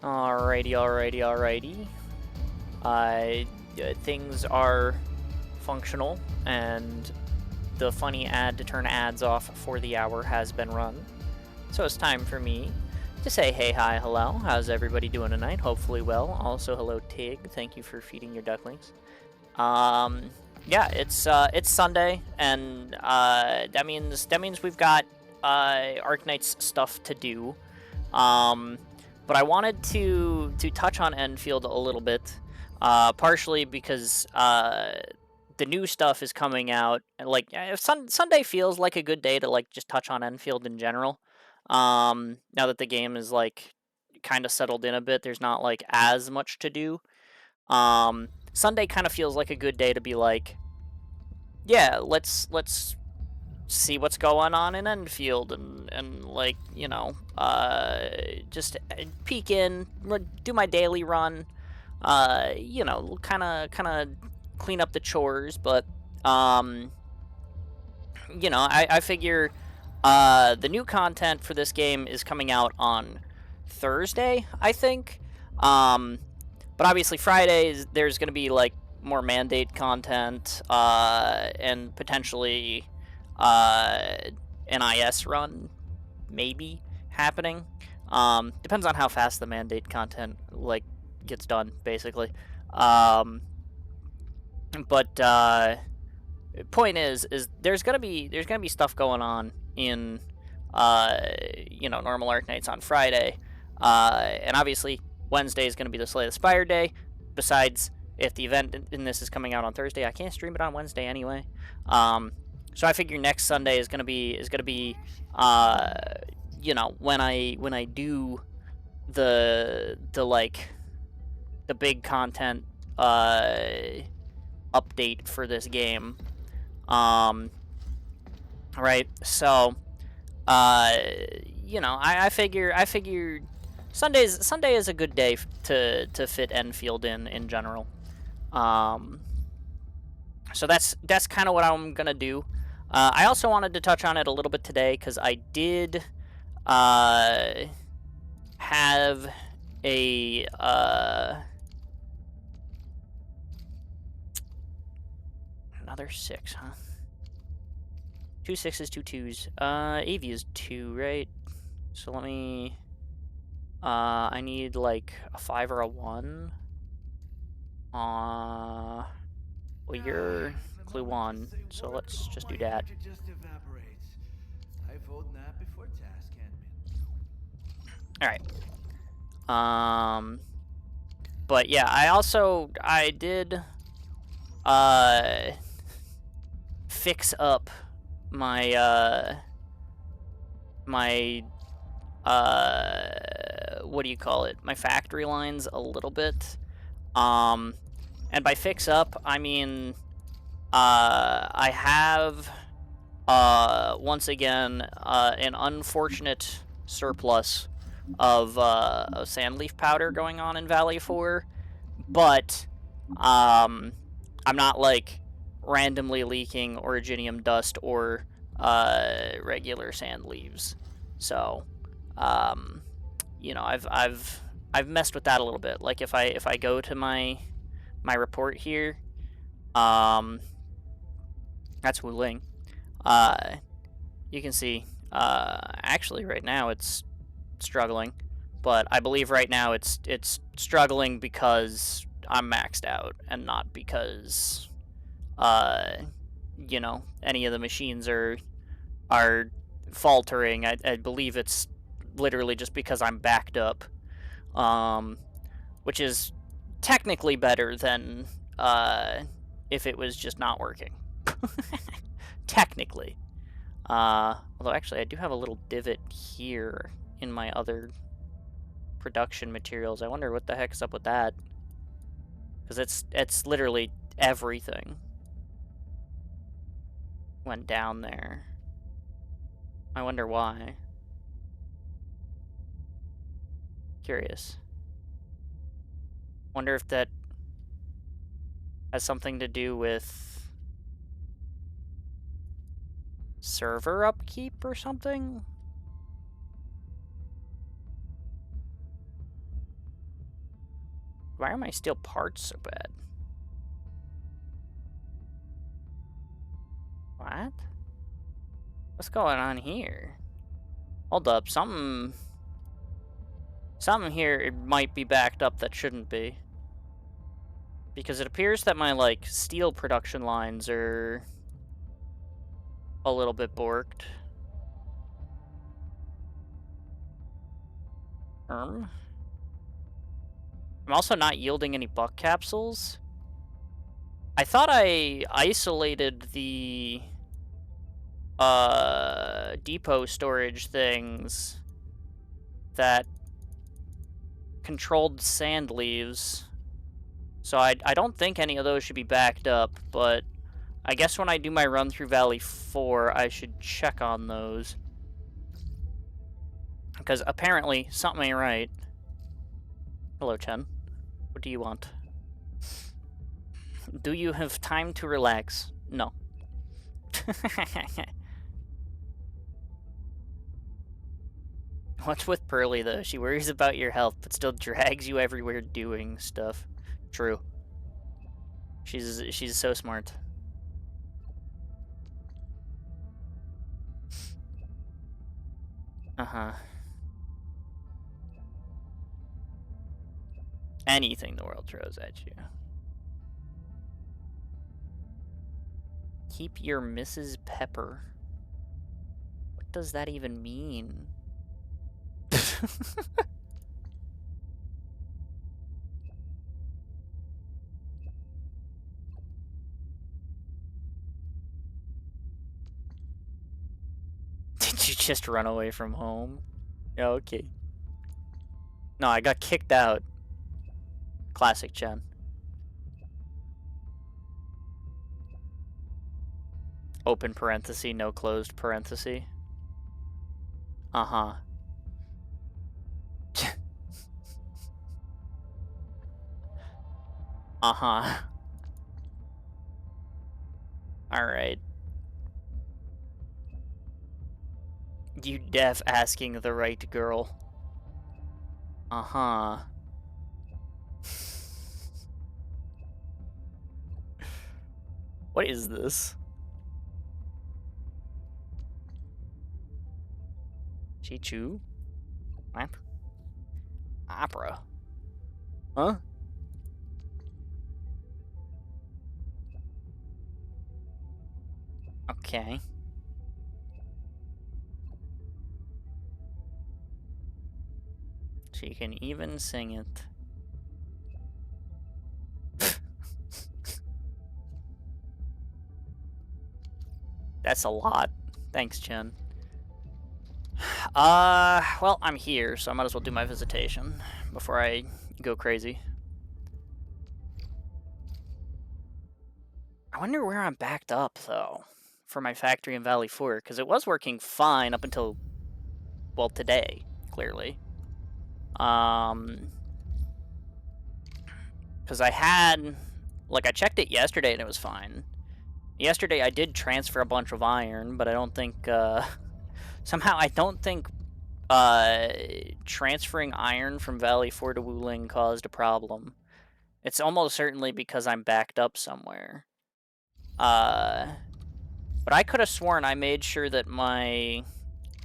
Alrighty. Things are functional, and the funny ad to turn ads off for the hour has been run. So it's time for me to say hey, hi, hello. How's everybody doing tonight? Hopefully well. Also, hello, Tig. Thank you for feeding your ducklings. Yeah, it's Sunday, and that means we've got Arknight's stuff to do. But I wanted to touch on Enfield a little bit, partially because the new stuff is coming out. And like, if Sunday feels like a good day to like just touch on Enfield in general. Now that the game is like kind of settled in a bit, there's not like as much to do. Sunday kind of feels like a good day to be like, yeah, let's see what's going on in Enfield and like, you know, just peek in, do my daily run, you know, kind of clean up the chores, but you know, I figure the new content for this game is coming out on Thursday, I think. But obviously Fridays there's going to be like more mandate content and potentially NIS run maybe happening. Depends on how fast the mandate content like gets done, basically. But point is there's gonna be stuff going on in you know, normal Arknights on Friday, and obviously Wednesday is gonna be the Slay the Spire day. Besides, if the event in this is coming out on Thursday, I can't stream it on Wednesday anyway. So I figure next Sunday is gonna be you know, when I do the like the big content update for this game. Right, so you know, I figure Sunday is a good day to fit Enfield in general. So that's kind of what I'm gonna do. I also wanted to touch on it a little bit today because I did have a another 6, huh? 2 6s, 2 2s. AV is 2, right? So let me. I need like a 5 or a 1. Well, you're clue 1, so let's just do that. Alright. But yeah, I did fix up my what do you call it? My factory lines a little bit. And by fix up, I mean I have once again an unfortunate surplus of sandleaf powder going on in Valley 4, but I'm not like randomly leaking originium dust or regular sand leaves. So you know, I've messed with that a little bit. Like if I go to my report here, that's Wuling. You can see actually right now it's struggling, but I believe right now it's struggling because I'm maxed out and not because you know, any of the machines are faltering. I believe it's literally just because I'm backed up, which is technically better than if it was just not working. Technically. Although actually I do have a little divot here in my other production materials. I wonder what the heck is up with that, because it's literally everything went down there. I wonder why. Curious. Wonder if that has something to do with server upkeep or something? Why are my steel parts so bad? What? What's going on here? Hold up, something here, it might be backed up that shouldn't be. Because it appears that my, like, steel production lines are a little bit borked. I'm also not yielding any buck capsules. I thought I isolated the depot storage things that controlled sand leaves. So I don't think any of those should be backed up, but I guess when I do my run through Valley 4, I should check on those. Because apparently something ain't right. Hello, Chen. What do you want? Do you have time to relax? No. What's with Pearly, though? She worries about your health, but still drags you everywhere doing stuff. True. She's so smart. Uh-huh. Anything the world throws at you. Keep your Mrs. Pepper. What does that even mean? Did you just run away from home? Yeah, okay. No, I got kicked out. Classic Chen. Open parenthesis, no closed parenthesis. Uh-huh. Uh-huh. Alright. You def asking the right girl. Uh-huh. What is this? Chichu? What? Opera. Huh? Okay. She can even sing it. That's a lot. Thanks, Chen. Well, I'm here, so I might as well do my visitation before I go crazy. I wonder where I'm backed up, though, for my factory in Valley 4, because it was working fine up until, well, today, clearly. Because I had, like, I checked it yesterday and it was fine. Yesterday I did transfer a bunch of iron, but I don't think, somehow I don't think, transferring iron from Valley 4 to Wuling caused a problem. It's almost certainly because I'm backed up somewhere. But I could have sworn I made sure that my,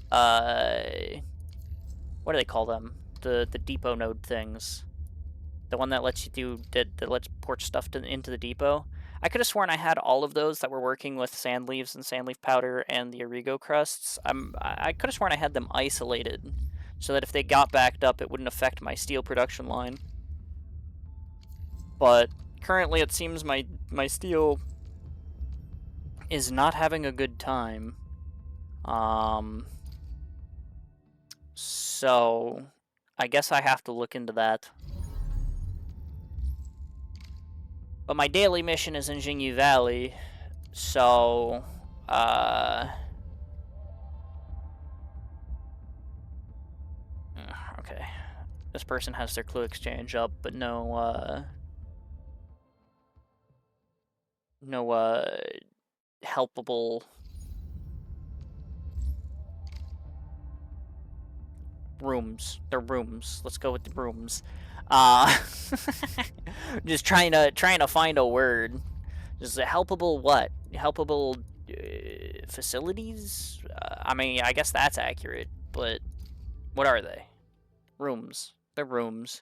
what do they call them? The depot node things. The one that lets you do, that lets port stuff into the depot. I could have sworn I had all of those that were working with sand leaves and sand leaf powder and the Origo crusts. I could have sworn I had them isolated, so that if they got backed up, it wouldn't affect my steel production line. But currently, it seems my steel is not having a good time. So I guess I have to look into that. But my daily mission is in Jingyu Valley, so, okay. This person has their clue exchange up, but no, helpable rooms. They're rooms. Let's go with the rooms. Uh, just trying to find a word. Just helpable what? Helpable facilities? I mean, I guess that's accurate, but what are they? Rooms. They're rooms.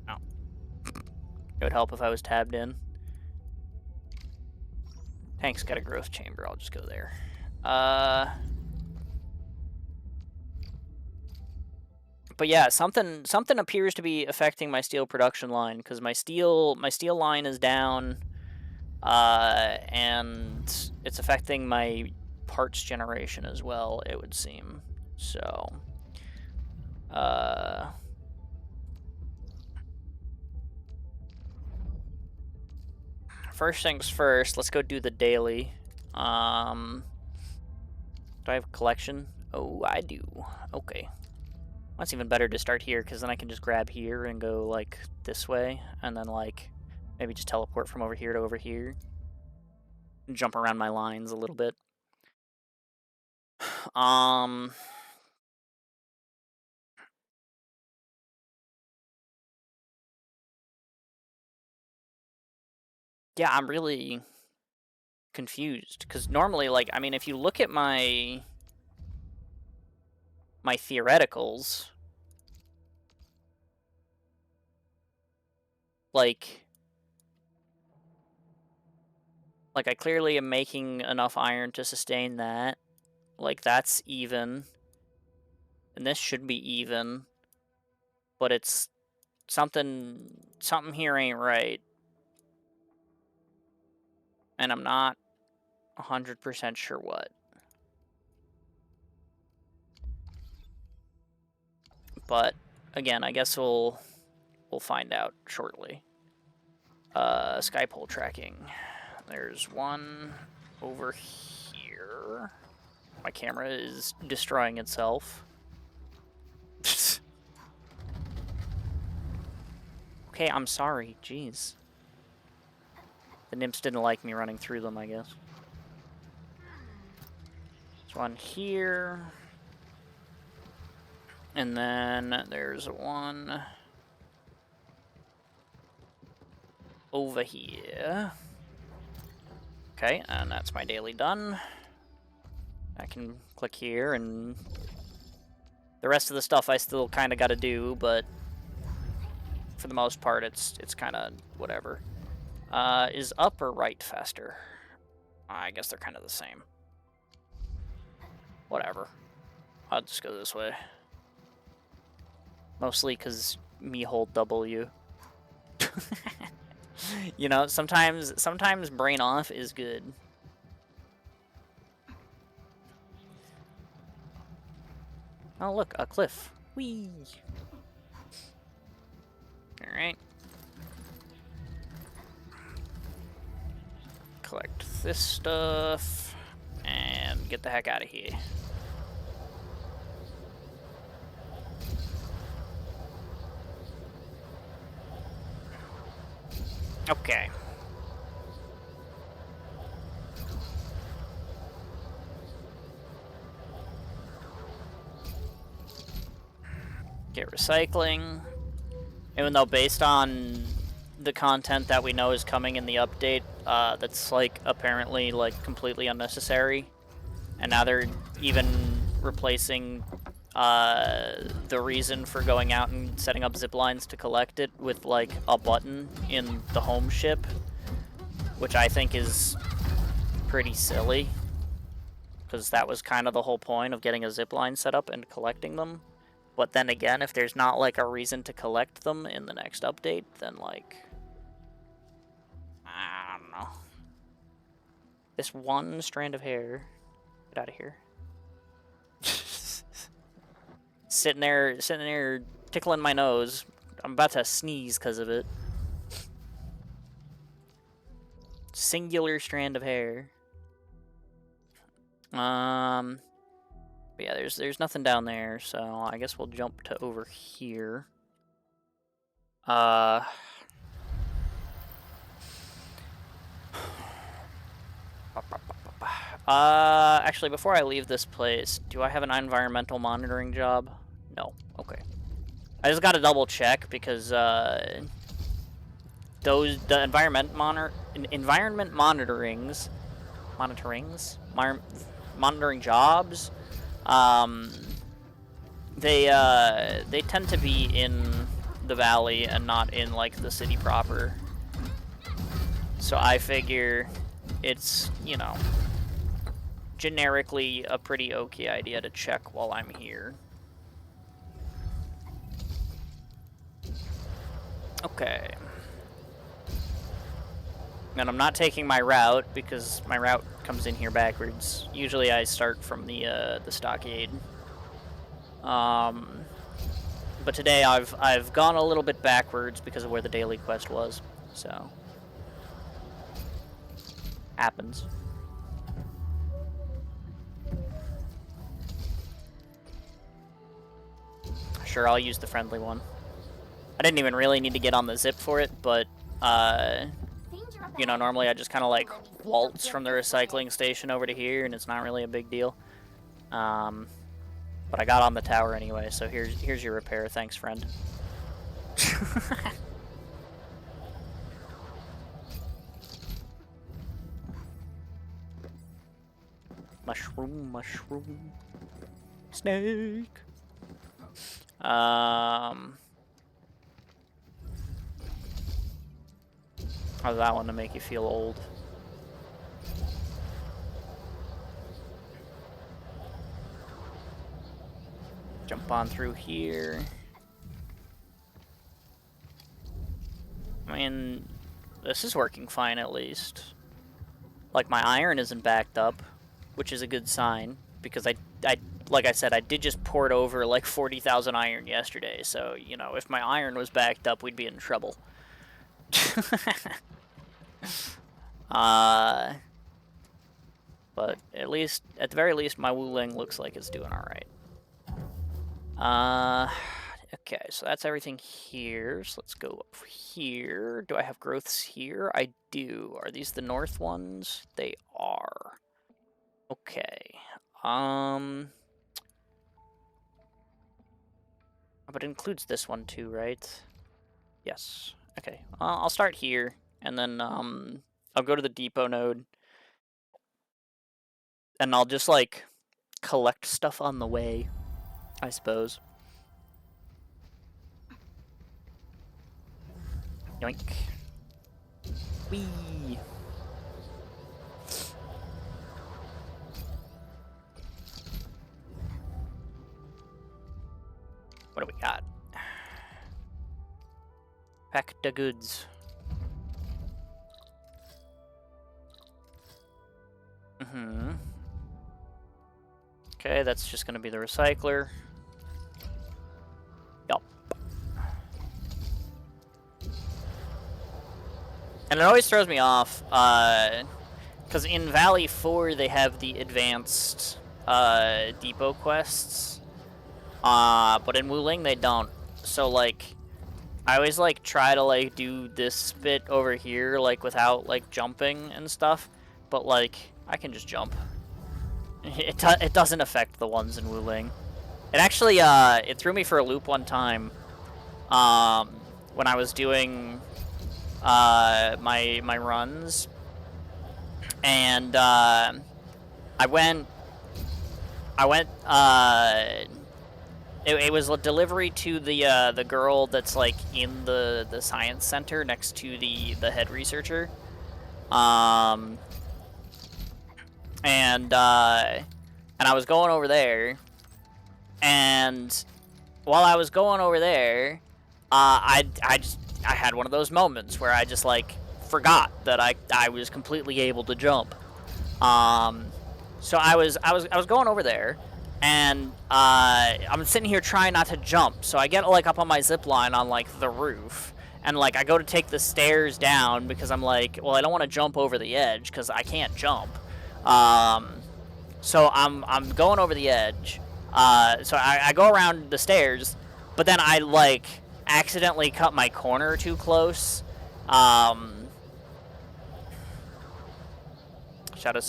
Oh. It would help if I was tabbed in. Tank's got a growth chamber. I'll just go there. But yeah, something appears to be affecting my steel production line because my steel line is down, and it's affecting my parts generation as well. It would seem so. First things first. Let's go do the daily. Do I have a collection? Oh, I do. Okay. That's even better to start here, because then I can just grab here and go, like, this way, and then, like, maybe just teleport from over here to over here. And jump around my lines a little bit. Yeah, I'm really confused, because normally, like, I mean, if you look at my theoreticals, like I clearly am making enough iron to sustain that. Like, that's even. And this should be even. But it's something here ain't right. And I'm not 100% sure what. But again, I guess we'll find out shortly. Sky pole tracking. There's one over here. My camera is destroying itself. Okay, I'm sorry. Jeez. The nymphs didn't like me running through them, I guess. There's one here. And then there's one over here. Okay, and that's my daily done. I can click here, and the rest of the stuff I still kind of got to do, but for the most part, it's kind of whatever. Is up or right faster? I guess they're kind of the same. Whatever. I'll just go this way. Mostly because me hold W. You know, sometimes brain off is good. Oh, look, a cliff. Whee! Alright. Collect this stuff, and get the heck out of here. Okay. Get recycling. Even though based on the content that we know is coming in the update, that's like apparently like completely unnecessary. And now they're even replacing the reason for going out and setting up zip lines to collect it with like a button in the home ship, which I think is pretty silly, because that was kind of the whole point of getting a zip line set up and collecting them. But then again, if there's not like a reason to collect them in the next update, then like, I don't know. This one strand of hair, get out of here. Sitting there tickling my nose. I'm about to sneeze because of it. Singular strand of hair. But yeah, there's nothing down there, so I guess we'll jump to over here. Actually, before I leave this place, do I have an environmental monitoring job? No. Okay. I just gotta double check because, the environment monitoring jobs, they tend to be in the valley and not in, like, the city proper. So I figure it's, you know, generically a pretty okay idea to check while I'm here. Okay. And I'm not taking my route because my route comes in here backwards. Usually I start from the stockade. But today I've gone a little bit backwards because of where the daily quest was. So happens. Sure, I'll use the friendly one. I didn't even really need to get on the zip for it, but you know, normally I just kind of like waltz from the recycling station over to here, and it's not really a big deal. But I got on the tower anyway, so here's your repair. Thanks, friend. Mushroom. Snake. How's that one to make you feel old? Jump on through here. I mean, this is working fine at least. Like, my iron isn't backed up, which is a good sign, because like I said, I did just port over like 40,000 iron yesterday, so, you know, if my iron was backed up, we'd be in trouble. But at the very least, my Wuling looks like it's doing alright. Okay, so that's everything here. So let's go up here. Do I have growths here? I do. Are these the north ones? They are. Okay. But it includes this one too, right? Yes. Okay. I'll start here, and then I'll go to the depot node, and I'll just like collect stuff on the way, I suppose. Yoink. Whee! What do we got? Pack the goods. Okay, that's just gonna be the recycler. Yup. And it always throws me off, because in Valley 4 they have the advanced depot quests, but in Wuling they don't. So like, I always like try to like do this bit over here like without like jumping and stuff, but like I can just jump. It doesn't affect the ones in Wuling. It actually it threw me for a loop one time when I was doing my runs, and it was a delivery to the girl that's like in the science center next to the head researcher, and I was going over there, and while I was going over there, I had one of those moments where I just like forgot that I was completely able to jump. So I was going over there, and I'm sitting here trying not to jump. So I get like up on my zip line on like the roof, and like I go to take the stairs down because I'm like, well, I don't want to jump over the edge because I can't jump. So I'm going over the edge. So I go around the stairs, but then I like accidentally cut my corner too close. Shoutouts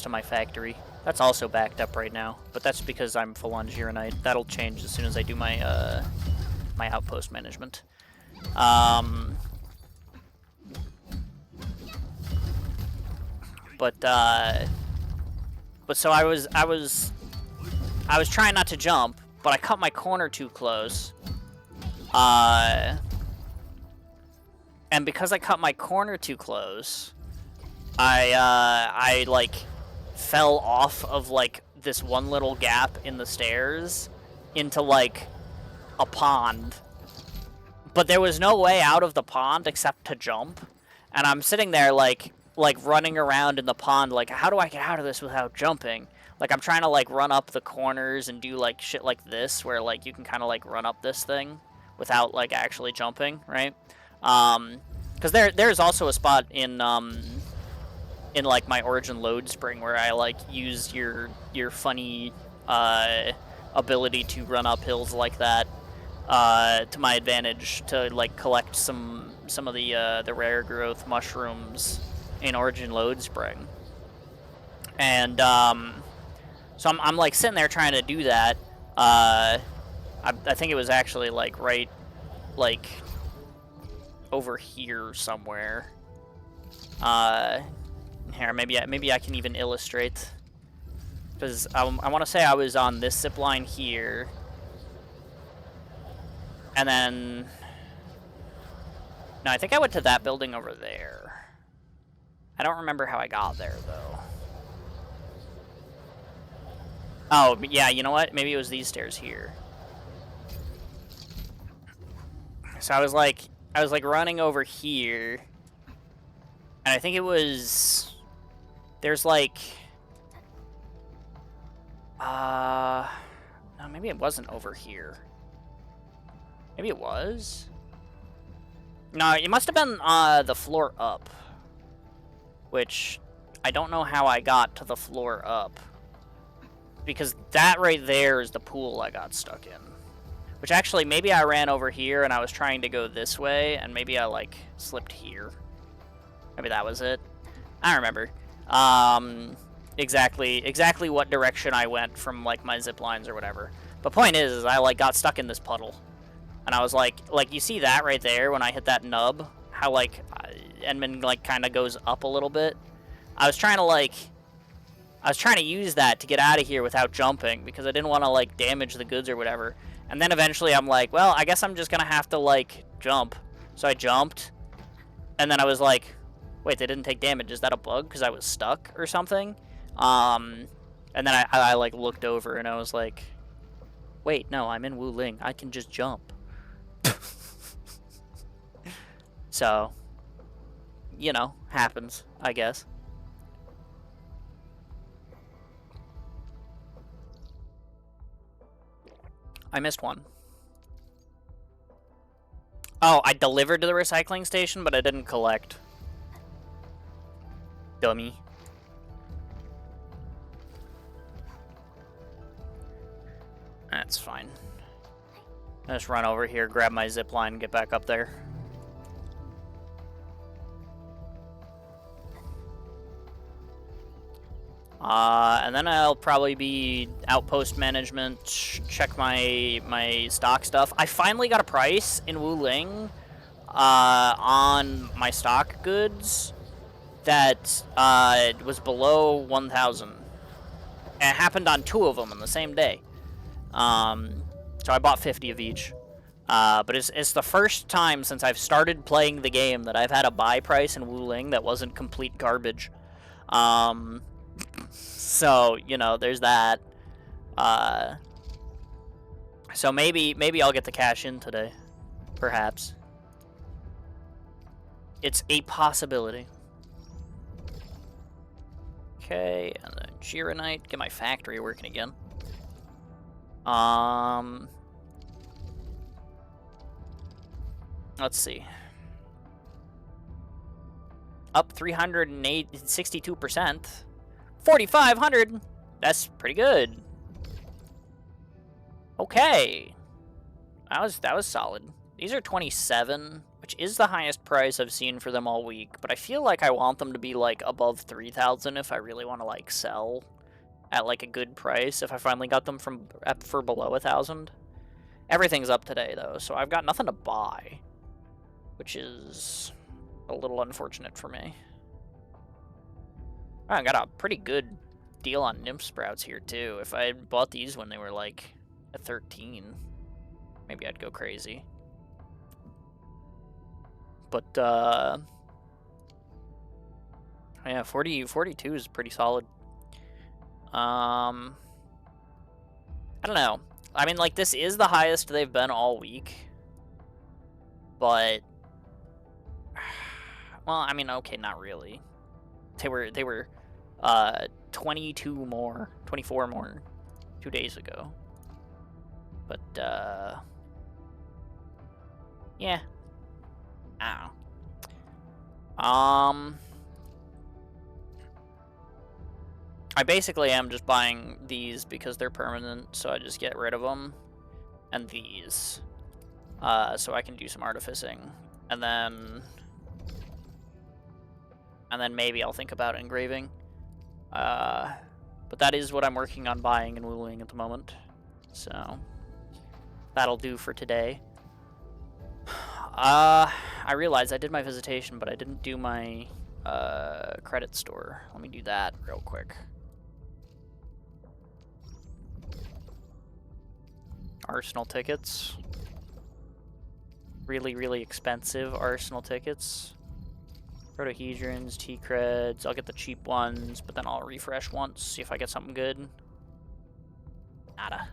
to my factory. That's also backed up right now, but that's because I'm full on Gironite. That'll change as soon as I do my my outpost management. But so I was trying not to jump, but I cut my corner too close. And because I cut my corner too close, I like fell off of like this one little gap in the stairs into like a pond. But there was no way out of the pond except to jump. And I'm sitting there like running around in the pond like, how do I get out of this without jumping? Like I'm trying to like run up the corners and do like shit like this where like you can kind of like run up this thing without like actually jumping, right? Because there's also a spot in like my origin load spring where I like use your funny ability to run up hills like that to my advantage to like collect some of the rare growth mushrooms in origin load spring. And so I'm like sitting there trying to do that. I think it was actually like right like over here somewhere. Here, maybe I can even illustrate, because I want to say I was on this zip line here, and then no, I think I went to that building over there. I don't remember how I got there though. Oh yeah, you know what? Maybe it was these stairs here. So I was like running over here, and I think it was. There's like, no, maybe it wasn't over here. Maybe it was? No, it must have been the floor up, which I don't know how I got to the floor up, because that right there is the pool I got stuck in. Which actually, maybe I ran over here and I was trying to go this way, and maybe I like slipped here. Maybe that was it. I don't remember. Exactly what direction I went from like my zip lines or whatever. But point is I like got stuck in this puddle, and I was like you see that right there when I hit that nub, how like Endman like kind of goes up a little bit. I was trying to use that to get out of here without jumping, because I didn't want to like damage the goods or whatever. And then eventually I'm like, well, I guess I'm just gonna have to like jump. So I jumped, and then I was like, wait, they didn't take damage. Is that a bug because I was stuck or something? And then I like looked over and I was like, wait, no, I'm in Wu Ling. I can just jump. So, you know, happens, I guess. I missed one. Oh, I delivered to the recycling station, but I didn't collect. Dummy. That's fine. I'll just run over here, grab my zip line, and get back up there. And then I'll probably be outpost management, check my stock stuff. I finally got a price in Wu Ling on my stock goods that was below 1,000. And it happened on 2 of them on the same day. So I bought 50 of each. But it's the first time since I've started playing the game that I've had a buy price in Wu Ling that wasn't complete garbage. So, you know, there's that. So maybe I'll get the cash in today. Perhaps. It's a possibility. Okay, and then Gironite, get my factory working again. Let's see. Up 362%. 4,500. That's pretty good. Okay. That was solid. These are 27, which is the highest price I've seen for them all week, but I feel like I want them to be like above 3,000 if I really want to like sell. at like a good price if I finally got them for below 1,000. Everything's up today though, so I've got nothing to buy, which is a little unfortunate for me. I got a pretty good deal on nymph sprouts here too. If I had bought these when they were like at 13, maybe I'd go crazy. But yeah, 42 is pretty solid. I don't know. I mean, like, this is the highest they've been all week. But well, I mean, okay, not really. They were 24 more 2 days ago. But yeah. I don't know. I basically am just buying these because they're permanent, so I just get rid of them. And these. So I can do some artificing. And then maybe I'll think about engraving. But that is what I'm working on buying and wooing at the moment. So that'll do for today. I realized I did my visitation, but I didn't do my credit store. Let me do that real quick. Arsenal tickets. Really, really expensive Arsenal tickets. Protohedrons, T-creds. I'll get the cheap ones, but then I'll refresh once, see if I get something good. Nada.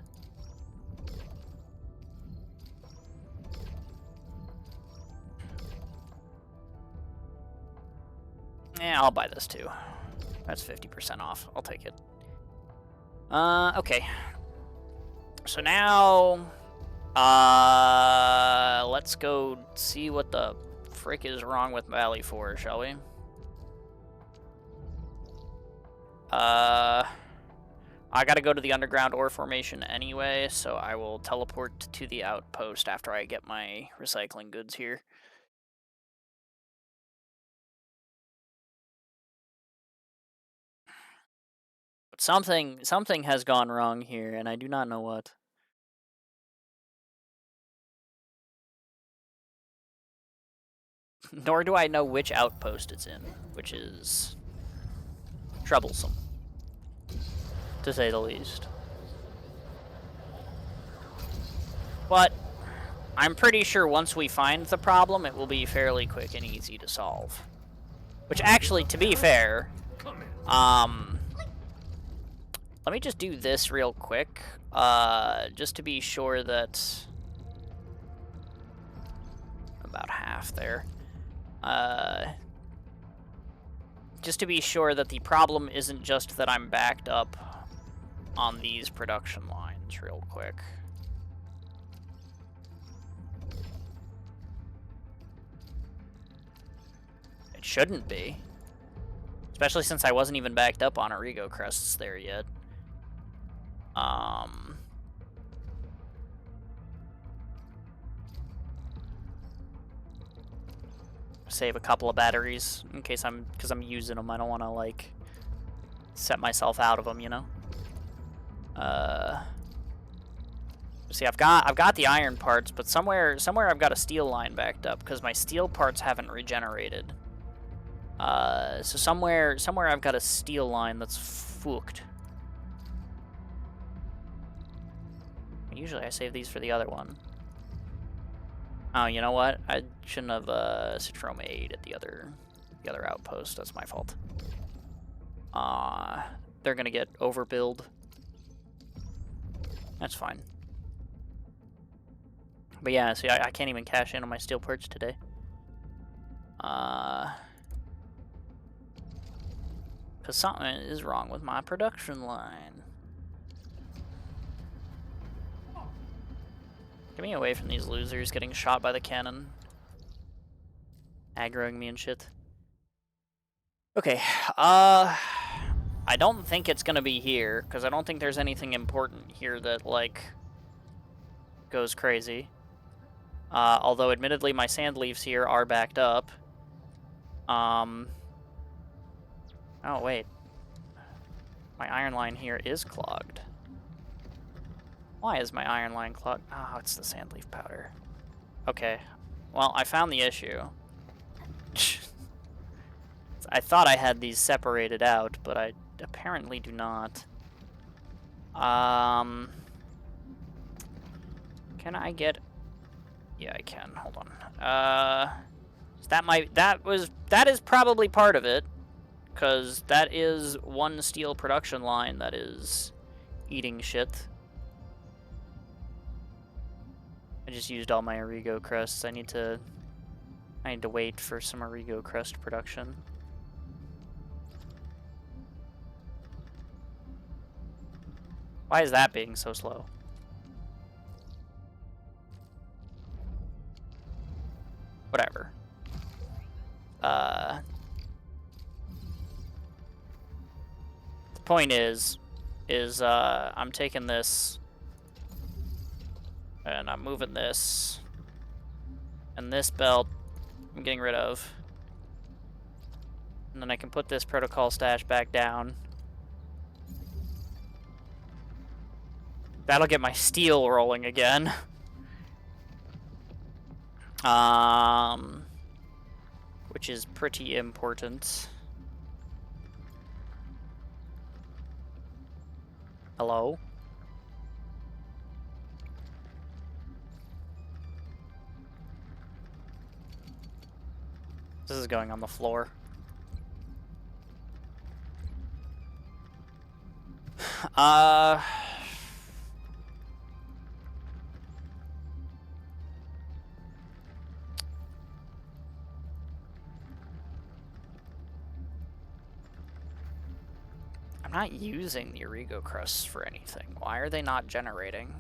Yeah, I'll buy this too. That's 50% off. I'll take it. Okay. So now, let's go see what the frick is wrong with Valley 4, shall we? I gotta go to the underground ore formation anyway, so I will teleport to the outpost after I get my recycling goods here. But something has gone wrong here, and I do not know what. Nor do I know which outpost it's in, which is troublesome, to say the least. But I'm pretty sure once we find the problem, it will be fairly quick and easy to solve. Which actually, to be fair, let me just do this real quick, just to be sure that... About half there. Just to be sure that the problem isn't just that I'm backed up on these production lines real quick. It shouldn't be. Especially since I wasn't even backed up on Origo crests there yet. Save a couple of batteries in case because I'm using them. I don't want to like set myself out of them, you know. See, I've got the iron parts, but somewhere I've got a steel line backed up because my steel parts haven't regenerated. So somewhere I've got a steel line that's fucked. Usually I save these for the other one. Oh, you know what? I shouldn't have Citromade at the other outpost. That's my fault. They're gonna get overbilled. That's fine. But yeah, see, I can't even cash in on my steel parts today. Because something is wrong with my production line. Get me away from these losers getting shot by the cannon. Aggroing me and shit. Okay, I don't think it's gonna be here, because I don't think there's anything important here that, like, goes crazy. Although, admittedly, my sand leaves here are backed up. Oh, wait. My iron line here is clogged. Why is my iron line clogged? Oh, it's the sandleaf powder. Okay. Well, I found the issue. I thought I had these separated out, but I apparently do not. Can I get... Yeah, I can. Hold on. That is probably part of it, because that is one steel production line that is eating shit. I just used all my Origo crusts. I need to wait for some Origo crust production. Why is that being so slow? Whatever. The point is I'm taking this and I'm moving this, and this belt I'm getting rid of, and then I can put this protocol stash back down. That'll get my steel rolling again. Which is pretty important. Hello? This is going on the floor. I'm not using the Origo crusts for anything. Why are they not generating?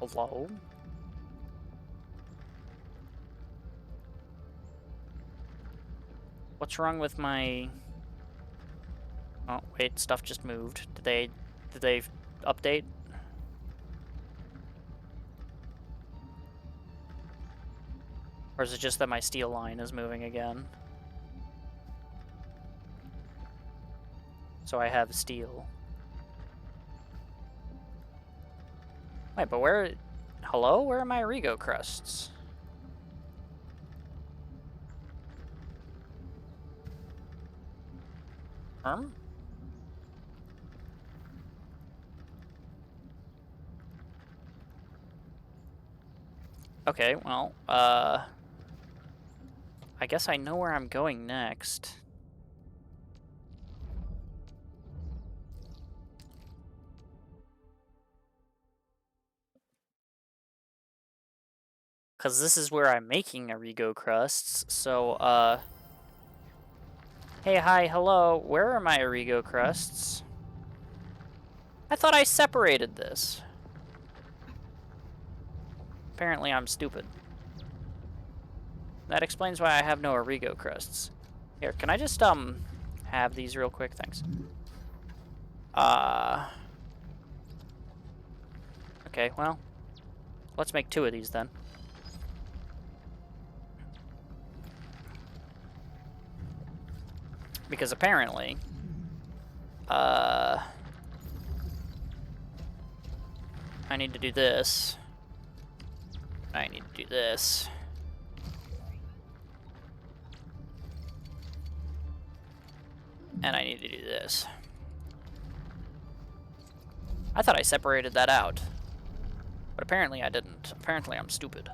Hello? What's wrong with my... Oh, wait, stuff just moved. Did they update? Or is it just that my steel line is moving again? So I have steel. Wait, but where... Hello? Where are my Origo crusts? Okay, well, I guess I know where I'm going next. Because this is where I'm making Origo crusts, so, Hey, hi, hello, where are my Origo crusts? I thought I separated this. Apparently I'm stupid. That explains why I have no Origo crusts. Here, can I just, have these real quick? Thanks. Okay, well, let's make 2 of these then. Because apparently, I need to do this. I need to do this. And I need to do this. I thought I separated that out. But apparently I didn't. Apparently I'm stupid.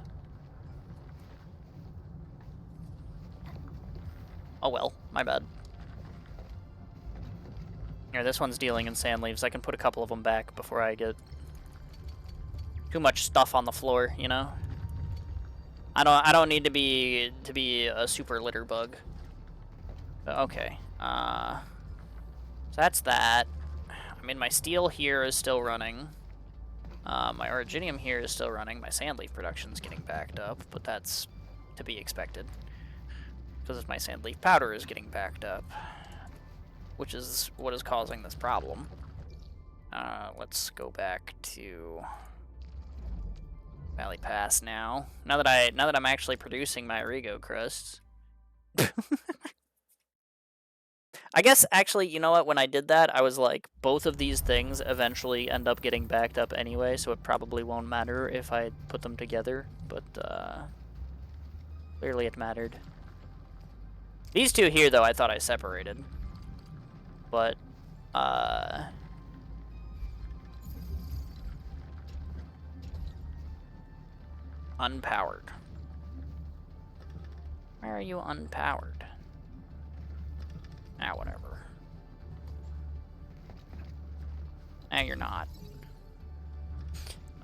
Oh well, my bad. Here, this one's dealing in sand leaves. I can put a couple of them back before I get too much stuff on the floor, you know? I don't need to be a super litter bug. But okay. So that's that. I mean, my steel here is still running. My originium here is still running. My sandleaf production's getting backed up, but that's to be expected. Because my sandleaf powder is getting backed up, which is what is causing this problem. Let's go back to Valley Pass now. Now that I'm actually producing my Origo crusts. I guess, actually, you know what? When I did that, I was like, both of these things eventually end up getting backed up anyway, so it probably won't matter if I put them together, but, clearly it mattered. These two here, though, I thought I separated. But, unpowered. Where are you unpowered? Ah, whatever. Ah, you're not.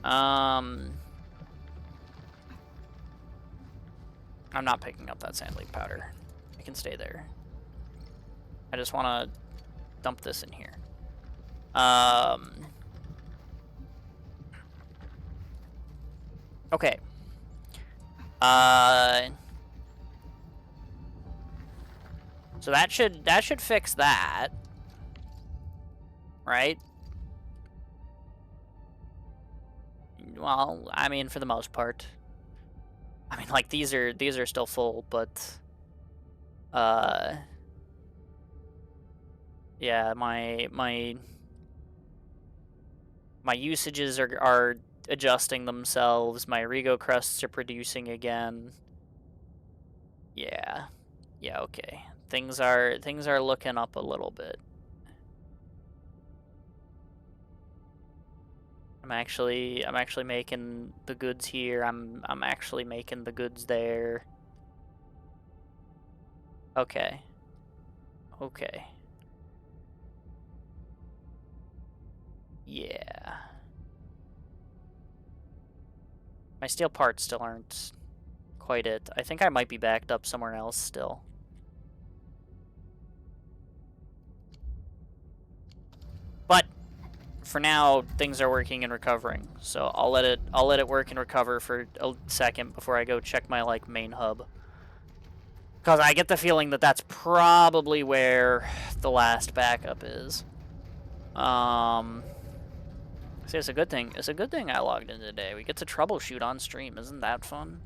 I'm not picking up that sand leaf powder. It can stay there. I just want to dump this in here. Okay. So that should fix that. Right? Well, I mean, for the most part. I mean, like, these are still full, but yeah, my usages are adjusting themselves. My Rego crusts are producing again. Yeah. Yeah, okay. Things are looking up a little bit. I'm actually making the goods here. I'm actually making the goods there. Okay. Okay. Yeah. My steel parts still aren't quite it. I think I might be backed up somewhere else still. But for now, things are working and recovering. So I'll let it work and recover for a second before I go check my like main hub. Because I get the feeling that that's probably where the last backup is. See, it's a good thing. It's a good thing I logged in today. We get to troubleshoot on stream. Isn't that fun?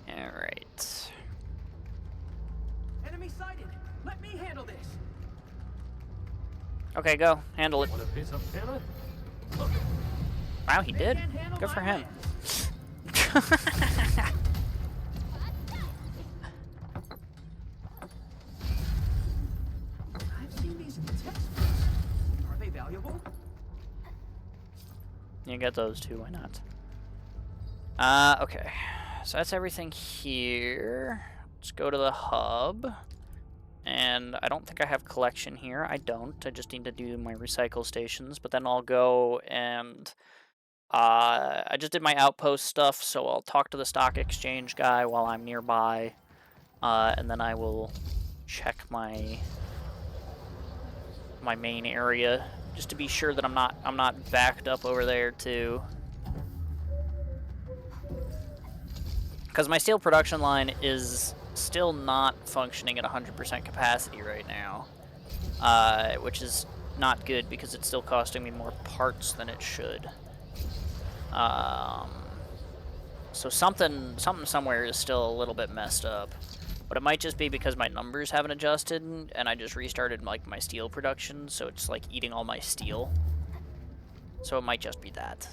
All right. Enemy sighted. Let me handle this. Okay, go. Handle it. Want a piece of Taylor? Wow, he did. Good for him. I've seen these in textbooks. Are they valuable? You get those too, why not? Okay. So that's everything here. Let's go to the hub. And I don't think I have collection here. I don't. I just need to do my recycle stations. But then I'll go and... I just did my outpost stuff, so I'll talk to the stock exchange guy while I'm nearby. And then I will check my main area just to be sure that I'm not backed up over there too. Because my steel production line is still not functioning at 100% capacity right now, which is not good because it's still costing me more parts than it should. So something somewhere is still a little bit messed up, but it might just be because my numbers haven't adjusted and I just restarted like my steel production, so it's like eating all my steel. So it might just be that.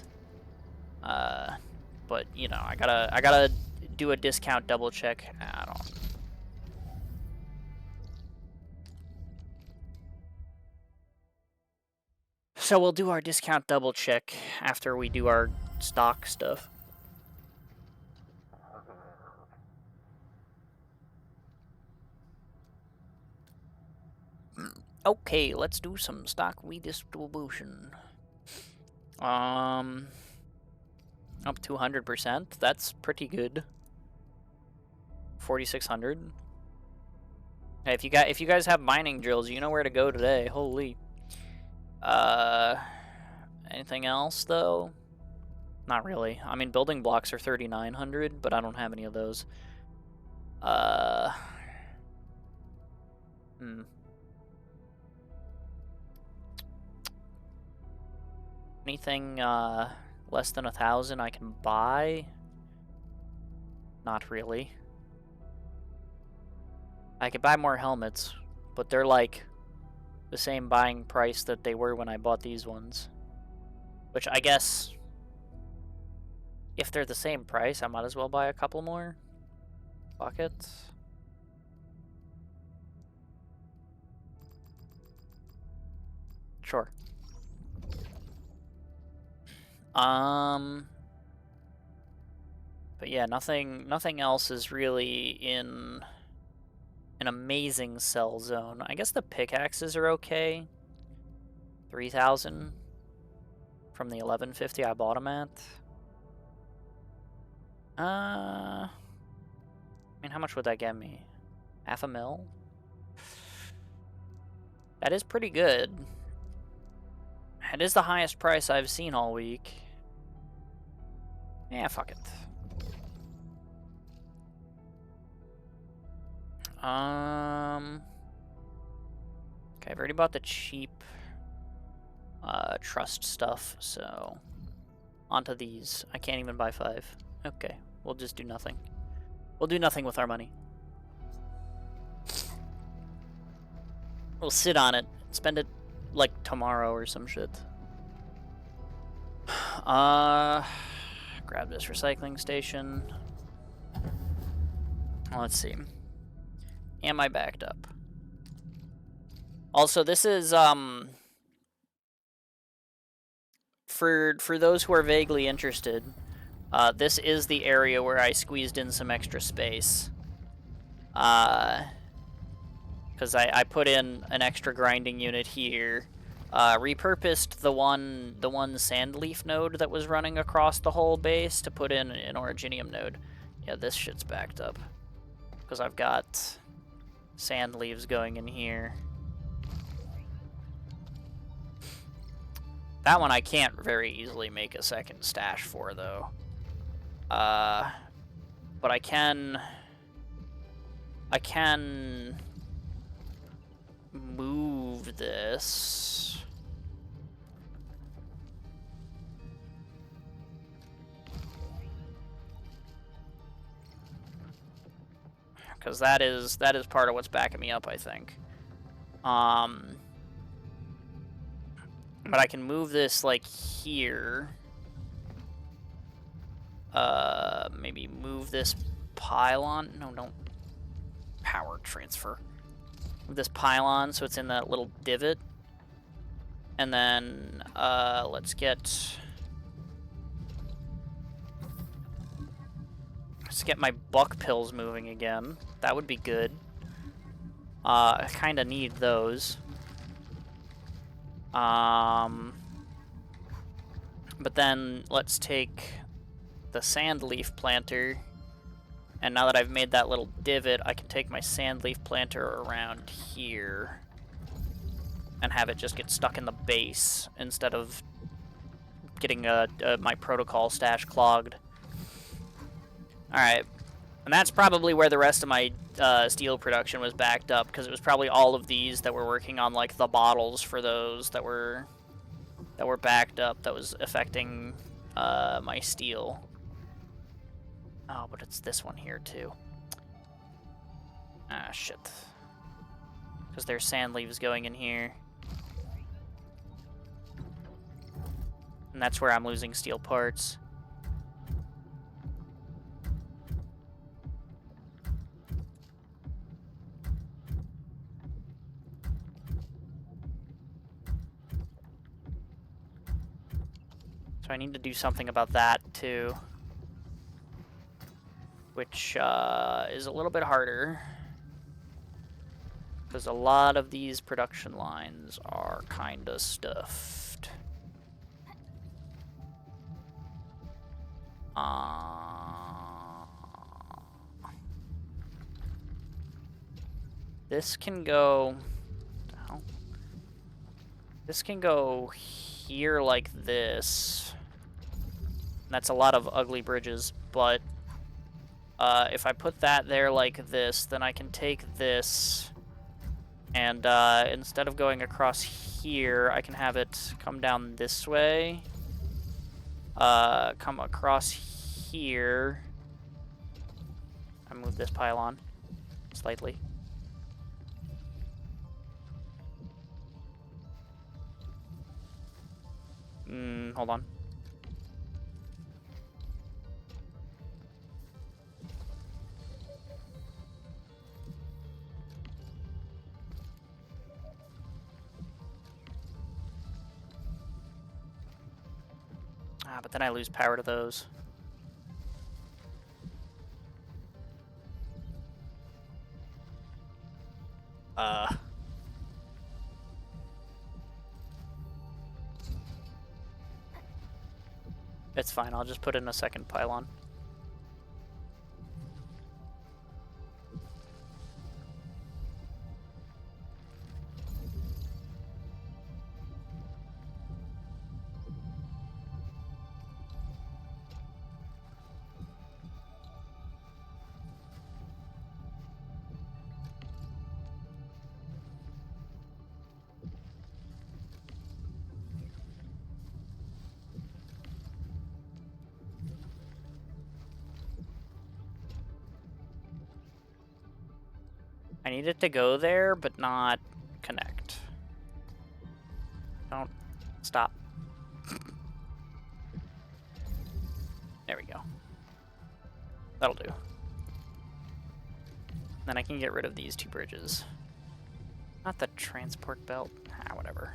But you know, I gotta do a discount double check. I don't. So we'll do our discount double check after we do our stock stuff. Okay, let's do some stock redistribution. Up 200%. That's pretty good. 4,600. Hey, if you guys have mining drills, you know where to go today. Holy. Anything else though? Not really. I mean, building blocks are 3,900, but I don't have any of those. Anything Less than 1,000 I can buy? Not really. I could buy more helmets, but they're like the same buying price that they were when I bought these ones. Which I guess, if they're the same price, I might as well buy a couple more. Fuck it. Sure. But yeah, nothing else is really in an amazing sell zone. I guess the pickaxes are okay. 3,000 from the 1150 I bought them at. I mean, how much would that get me? Half a mil? That is pretty good. It is the highest price I've seen all week. Yeah, fuck it. Okay, I've already bought the cheap trust stuff, so onto these. I can't even buy 5. Okay, we'll just do nothing. We'll do nothing with our money. We'll sit on it, spend it like tomorrow or some shit. Grab this recycling station. Let's see. Am I backed up? Also, this is for those who are vaguely interested, this is the area where I squeezed in some extra space. Because I put in an extra grinding unit here. Repurposed the one sand leaf node that was running across the whole base to put in an originium node. Yeah, this shit's backed up. Because I've got sand leaves going in here. That one I can't very easily make a second stash for, though. But I can move this. Because that is part of what's backing me up, I think. But I can move this, like, here. Maybe move this pylon. No, don't. Power transfer. Move this pylon so it's in that little divot. And then, let's get my buck pills moving again. That would be good. I kind of need those. But then let's take the sand leaf planter, and now that I've made that little divot, I can take my sand leaf planter around here and have it just get stuck in the base instead of getting my protocol stash clogged. Alright, and that's probably where the rest of my steel production was backed up, because it was probably all of these that were working on, like, the bottles for those that were backed up that was affecting my steel. Oh, but it's this one here too. Ah, shit. Because there's sand leaves going in here. And that's where I'm losing steel parts. So I need to do something about that too. Which is a little bit harder. Because a lot of these production lines are kind of stuffed. This can go... Oh. This can go here like this. That's a lot of ugly bridges, but if I put that there like this, then I can take this, and instead of going across here, I can have it come down this way. come across here. I move this pylon slightly. Hold on. But then I lose power to those. It's fine, I'll just put in a second pylon. I need it to go there, but not connect. Don't stop. There we go. That'll do. Then I can get rid of these two bridges. Not the transport belt. Whatever.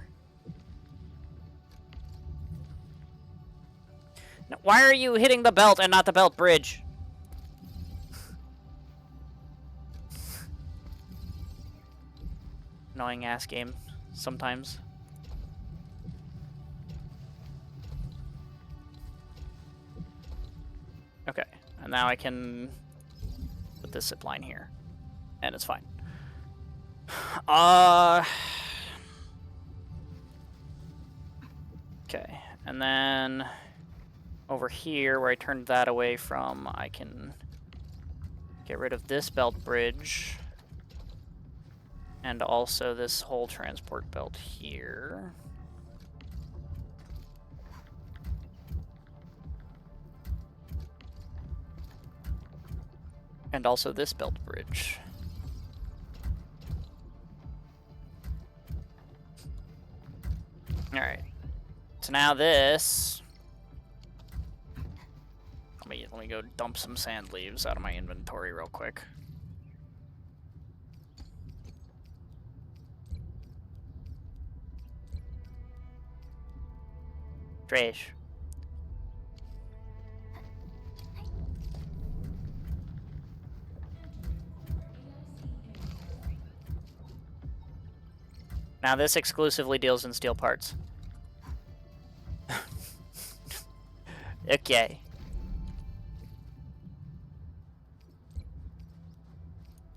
Now, why are you hitting the belt and not the belt bridge? Annoying ass game sometimes. Okay, and now I can put this zip line here, and it's fine. Okay, and then over here where I turned that away from, I can get rid of this belt bridge. And also this whole transport belt here. And also this belt bridge. Alright. So now this... Let me go dump some sand leaves out of my inventory real quick. Trash. Now this exclusively deals in steel parts. Okay.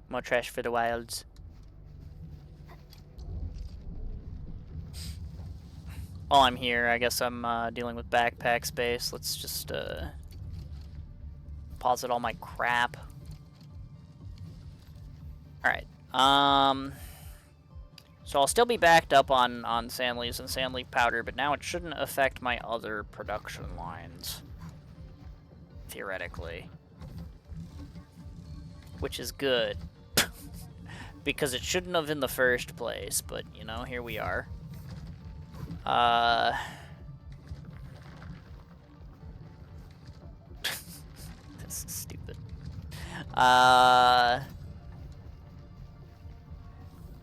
More trash for the wilds. While I'm here, I guess I'm dealing with backpack space. Let's just deposit all my crap. Alright. So I'll still be backed up on sand leaves and sand leaf powder, but now it shouldn't affect my other production lines. Theoretically. Which is good. Because it shouldn't have in the first place, but, you know, here we are. This is stupid.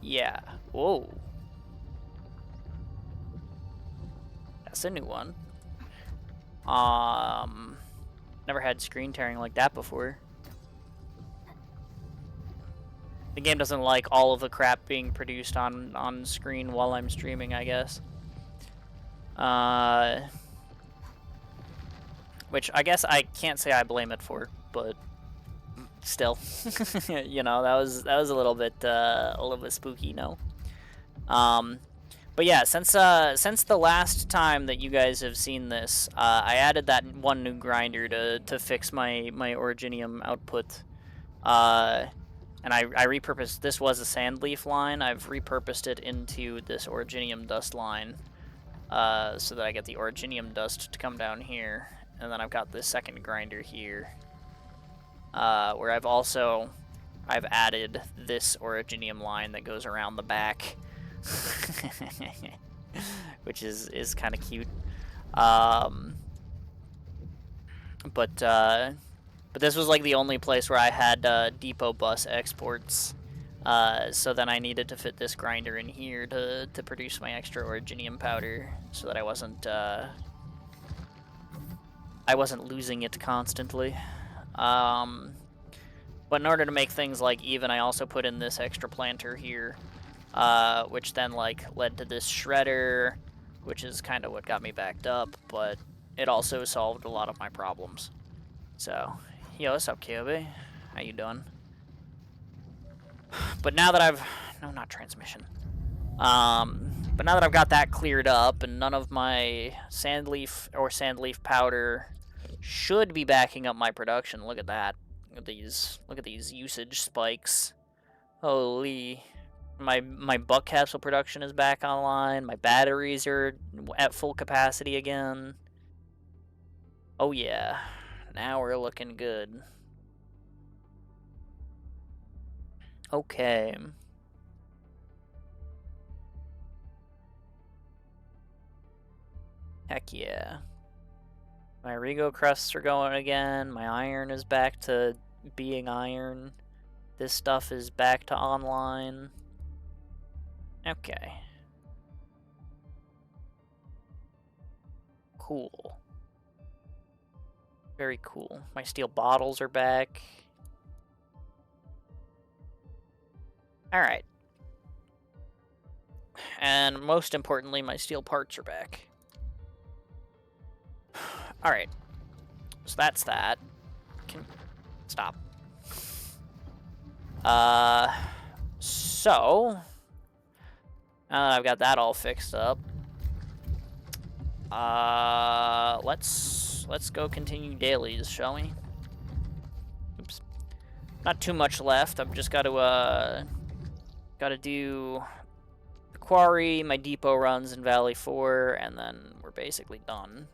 Yeah. Whoa. That's a new one. Never had screen tearing like that before. The game doesn't like all of the crap being produced on screen while I'm streaming, I guess. Which I guess I can't say I blame it for, but still, you know, that was a little bit spooky, no. But yeah, since the last time that you guys have seen this, I added that one new grinder to fix my originium output. And I repurposed, this was a sand leaf line, I've repurposed it into this originium dust line. so that I get the originium dust to come down here. And then I've got this second grinder here, where I've added this originium line that goes around the back, which is kind of cute. But this was like the only place where I had depot bus exports. So then I needed to fit this grinder in here to produce my extra originium powder, so that I wasn't losing it constantly. But in order to make things like even, I also put in this extra planter here, which then like led to this shredder, which is kind of what got me backed up, but it also solved a lot of my problems. So, yo, what's up, KOB? How you doing? But now that no, not transmission. But now that I've got that cleared up and none of my sandleaf or sandleaf powder should be backing up my production. Look at that. Look at these usage spikes. Holy. My buck capsule production is back online. My batteries are at full capacity again. Oh yeah. Now we're looking good. Okay. Heck yeah. My Rego crusts are going again. My iron is back to being iron. This stuff is back to online. Okay. Cool. Very cool. My steel bottles are back. Alright. And most importantly, my steel parts are back. Alright. So that's that. Stop. So now that I've got that all fixed up, let's go continue dailies, shall we? Oops. Not too much left. I've just got to do the quarry, my depot runs in Valley 4, and then we're basically done.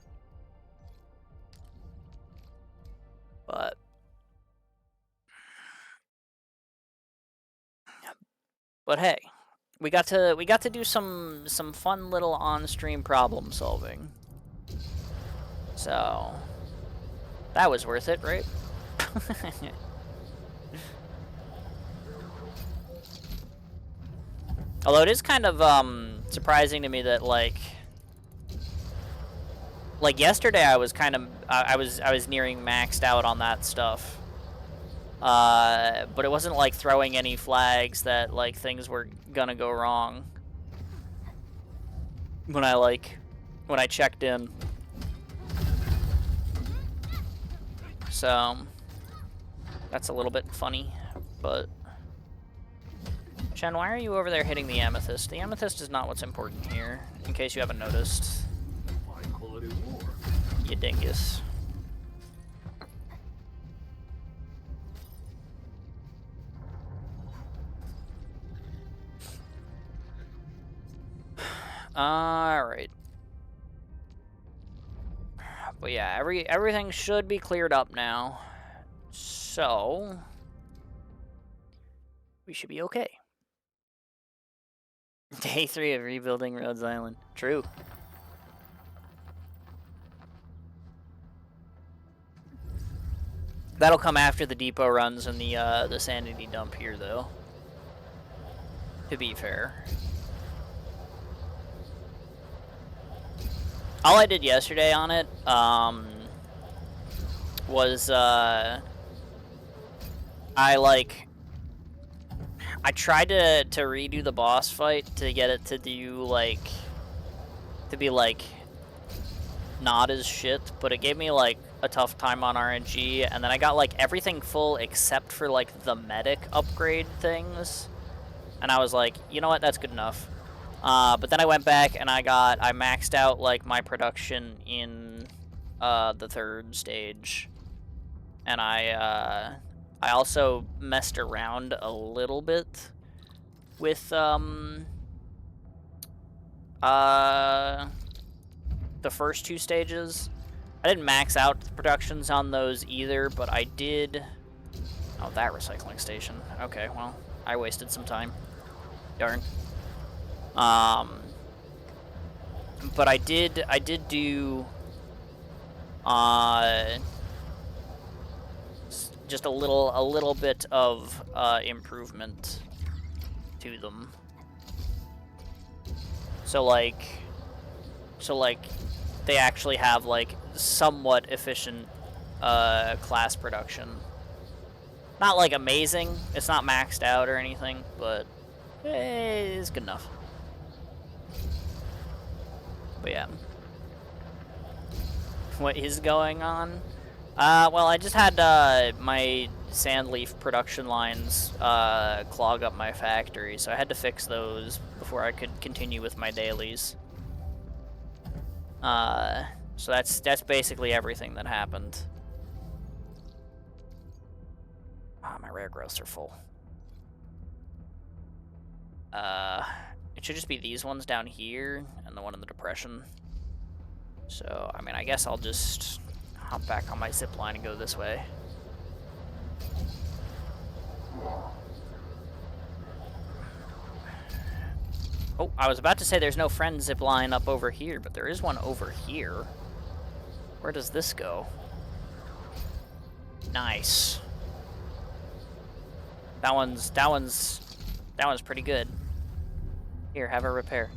But hey, we got to do some fun little on-stream problem solving. So that was worth it, right? Although it is kind of surprising to me that like yesterday I was kind of I was nearing maxed out on that stuff. But it wasn't like throwing any flags that like things were gonna go wrong when I checked in. So that's a little bit funny, but Chen, why are you over there hitting the amethyst? The amethyst is not what's important here, in case you haven't noticed. You dingus. Alright. But yeah, everything should be cleared up now. So we should be okay. Day 3 of rebuilding Rhodes Island. True. That'll come after the depot runs and the sanity dump here, though. To be fair. All I did yesterday on it was I tried to redo the boss fight to get it to do to be not as shit, but it gave me like a tough time on RNG, and then I got like everything full except for like the medic upgrade things, and I was like, you know what, that's good enough. But then I went back and I maxed out like my production in the 3rd stage, and I also messed around a little bit with the first 2 stages. I didn't max out the productions on those either, but I did... Oh, that recycling station. Okay, well, I wasted some time. Darn. But I did do... just a little bit of improvement to them. So like they actually have like somewhat efficient class production. Not like amazing. It's not maxed out or anything, but it's good enough. But yeah. What is going on? Well, I just had my sandleaf production lines clog up my factory, so I had to fix those before I could continue with my dailies. So that's basically everything that happened. Ah, my rare growths are full. It should just be these ones down here and the one in the depression. So, I mean, I guess I'll just hop back on my zip line and go this way. Oh, I was about to say there's no friend zip line up over here, but there is one over here. Where does this go? Nice. That one's pretty good. Here, have a repair.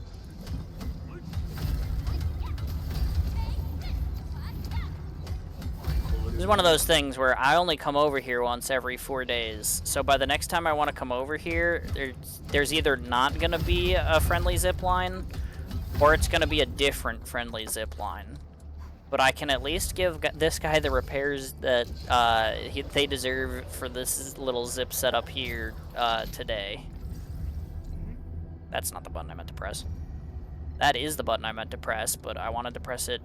This is one of those things where I only come over here once every 4 days. So by the next time I want to come over here, there's either not going to be a friendly zip line, or it's going to be a different friendly zip line. But I can at least give this guy the repairs that they deserve for this little zip setup here today. That's not the button I meant to press. That is the button I meant to press, but I wanted to press it.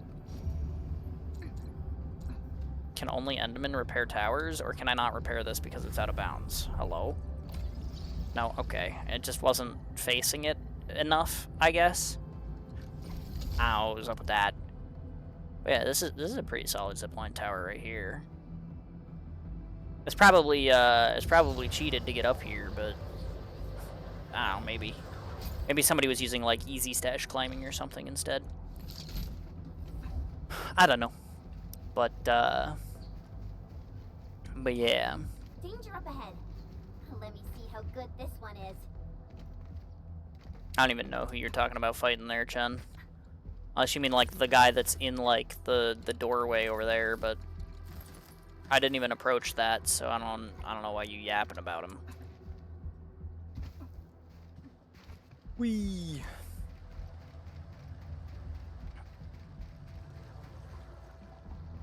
Can only Enderman repair towers, or can I not repair this because it's out of bounds? Hello? No, okay. It just wasn't facing it enough, I guess. Ow, what was up with that? But yeah, this is a pretty solid zipline tower right here. It's probably cheated to get up here, but I don't know, maybe somebody was using like easy stash climbing or something instead. I don't know. But yeah. Danger up ahead. Let me see how good this one is. I don't even know who you're talking about fighting there, Chen. Unless you mean like the guy that's in like the doorway over there, but I didn't even approach that, so I don't know why you yapping about him. Whee.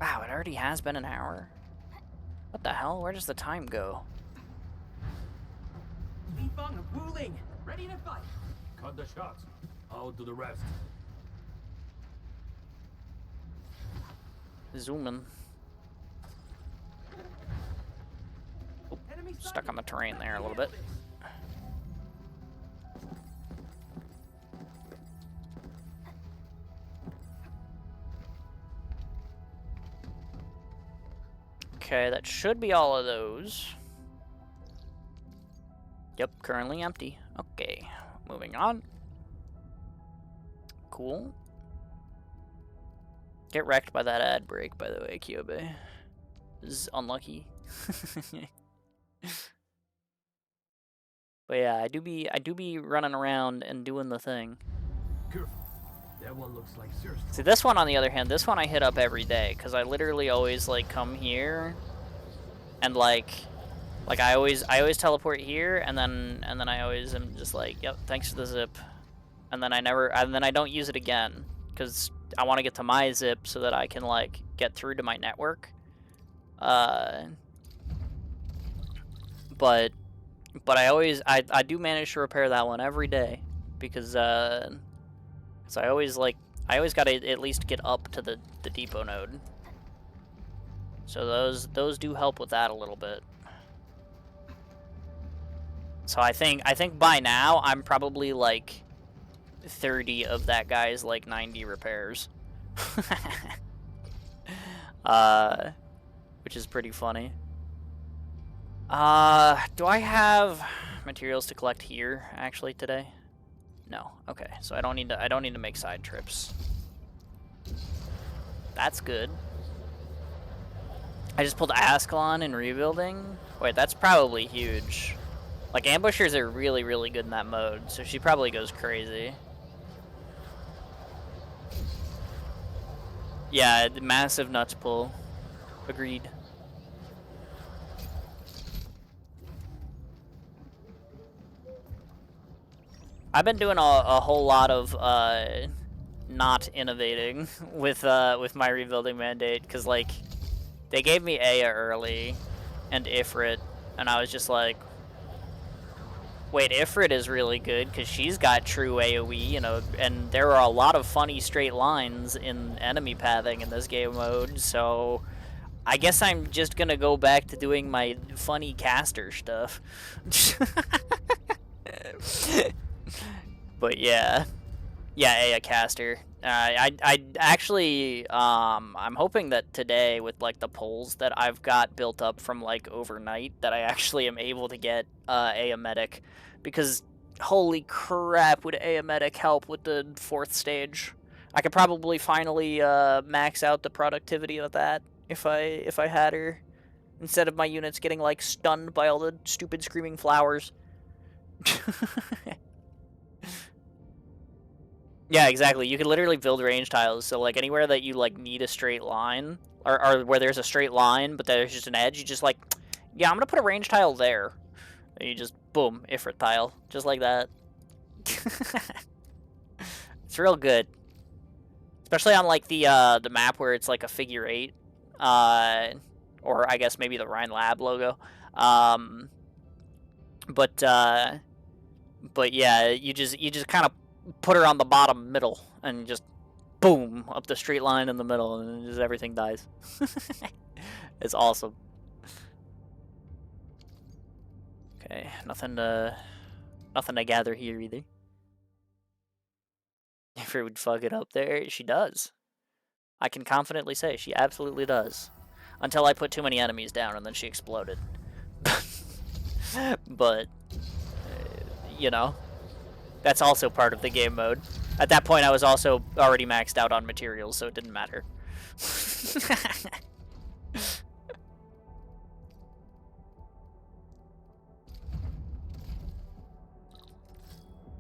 Wow, it already has been an hour? What the hell? Where does the time go? Li Feng and Wu Ling, ready to fight. Cut the shots. I'll do the rest. Zooming. Oh, stuck on the terrain there a little bit. Okay, that should be all of those. Yep, currently empty. Okay, moving on. Cool. Get wrecked by that ad break, by the way, Kyobe. This is unlucky. But yeah, I do be running around and doing the thing. Careful. That one looks like serious. See, this one on the other hand, this one I hit up every day because I literally always like come here and like I always teleport here and then I always am just like, yep, thanks for the zip. And then I don't use it again because I want to get to my zip so that I can like get through to my network. But I do manage to repair that one every day because so I always gotta at least get up to the depot node. So those do help with that a little bit. So I think by now I'm probably like 30 of that guy's like 90 repairs. Which is pretty funny. Do I have materials to collect here actually today? No. Okay, so I don't need to make side trips. That's good. I just pulled Ascalon in rebuilding. Wait, that's probably huge. Like, ambushers are really, really good in that mode, so she probably goes crazy. Yeah, the massive nuts pull. Agreed. I've been doing a whole lot of not innovating with my rebuilding mandate, because like they gave me Aya early and Ifrit, and I was just like, wait, Ifrit is really good because she's got true AoE, you know, and there are a lot of funny straight lines in enemy pathing in this game mode, so I guess I'm just gonna go back to doing my funny caster stuff. But yeah. Yeah, a caster. I actually, I'm hoping that today with like the polls that I've got built up from like overnight that I actually am able to get a medic, because holy crap, would a medic help with the 4th stage? I could probably finally max out the productivity of that if I had her, instead of my units getting like stunned by all the stupid screaming flowers. Yeah, exactly. You could literally build range tiles, so like anywhere that you like need a straight line, or where there's a straight line but there's just an edge, you just like, yeah, I'm gonna put a range tile there. And you just boom, Ifrit tile, just like that. It's real good, especially on like the map where it's like a figure 8, or I guess maybe the Rhine Lab logo. But yeah, you just kind of put her on the bottom middle and just boom up the straight line in the middle, and just everything dies. It's awesome. Okay, nothing to gather here either. If it would fuck it up there, she does. I can confidently say she absolutely does. Until I put too many enemies down and then she exploded. But you know, that's also part of the game mode. At that point, I was also already maxed out on materials, so it didn't matter.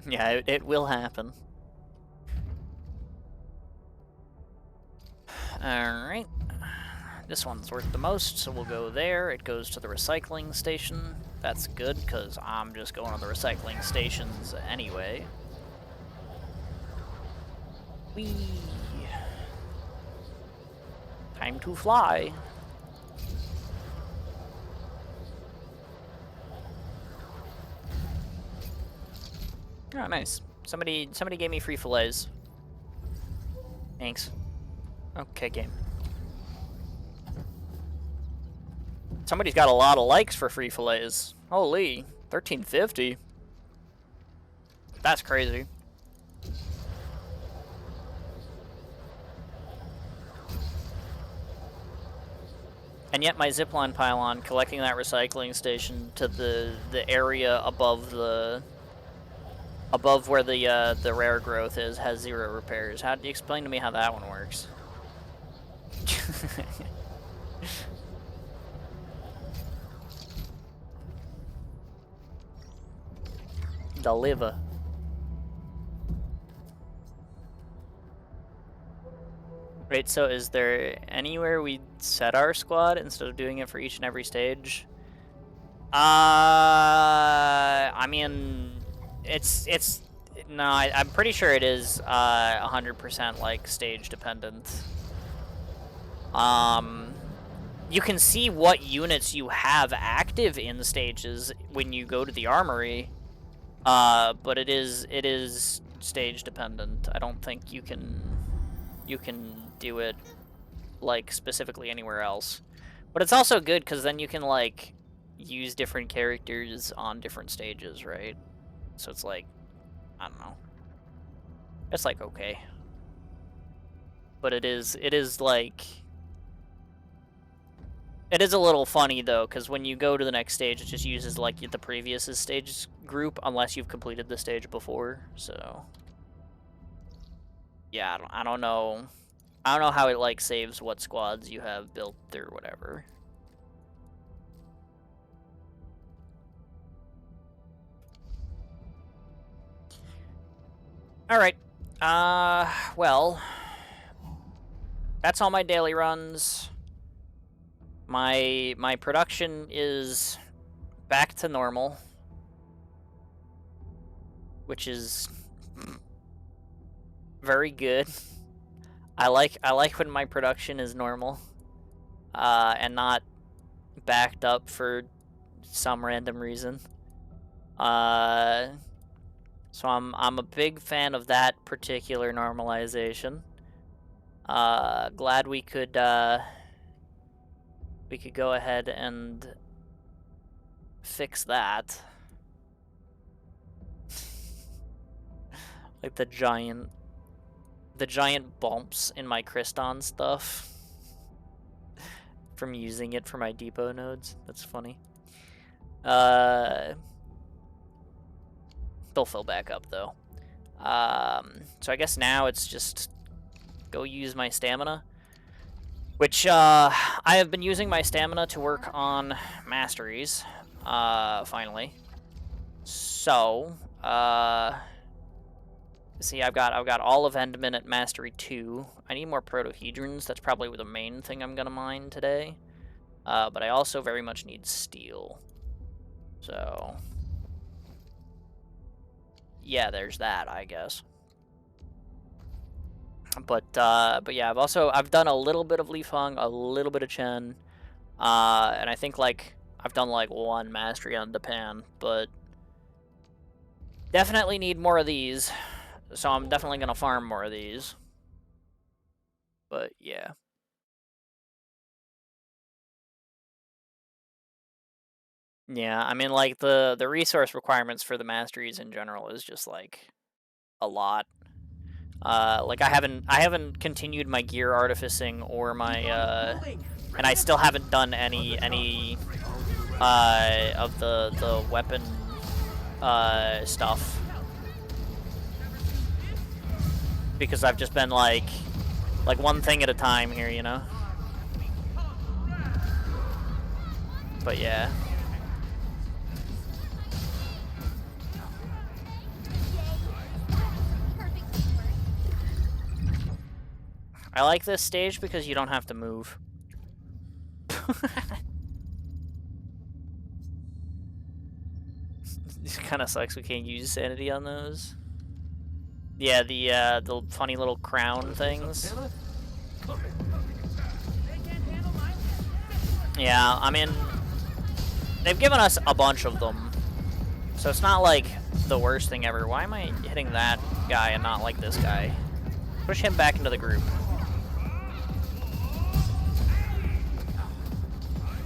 Yeah, it will happen. Alright. This one's worth the most, so we'll go there. It goes to the recycling station. That's good, because I'm just going to the recycling stations anyway. Whee! Time to fly. Oh, nice. Somebody gave me free fillets. Thanks. Okay, game. Somebody's got a lot of likes for free fillets. Holy, 1350. That's crazy. And yet my zipline pylon collecting that recycling station to the area above where the rare growth is has 0 repairs. How do you explain to me how that one works? Deliver. Right, so is there anywhere we set our squad instead of doing it for each and every stage? I mean, no, I'm pretty sure it is 100% like stage dependent. You can see what units you have active in the stages when you go to the armory, but it is stage dependent. I don't think you can do it like specifically anywhere else. But it's also good because then you can like use different characters on different stages, right? So it's like, I don't know. It's like okay. But it is like... It is a little funny, though, because when you go to the next stage, it just uses, like, the previous stage group, unless you've completed the stage before, so... Yeah, I don't know. I don't know how it, like, saves what squads you have built or whatever. Alright. Well... That's all my daily runs. My production is back to normal, which is very good. I like when my production is normal, and not backed up for some random reason. So I'm a big fan of that particular normalization. Glad we could go ahead and fix that. Like the giant bumps in my Kriston stuff from using it for my depot nodes. That's funny. They'll fill back up though. So I guess now it's just go use my stamina, which I have been using my stamina to work on masteries, finally. So, see, I've got all of Endman at Mastery 2. I need more Protohedrons. That's probably the main thing I'm gonna mine today. But I also very much need steel. So, yeah, there's that, I guess. But yeah, I've done a little bit of Leaf Hung, a little bit of Chen, and I think like I've done like one mastery on Depan, but definitely need more of these. So I'm definitely gonna farm more of these. But yeah. Yeah, I mean like the resource requirements for the masteries in general is just like a lot. Like I haven't continued my gear artificing or my and I still haven't done any of the weapon stuff, because I've just been like one thing at a time here, you know? But yeah. I like this stage because you don't have to move. It kind of sucks we can't use sanity on those. Yeah, the funny little crown things. Yeah, I mean, they've given us a bunch of them, so it's not like the worst thing ever. Why am I hitting that guy and not like this guy? Push him back into the group.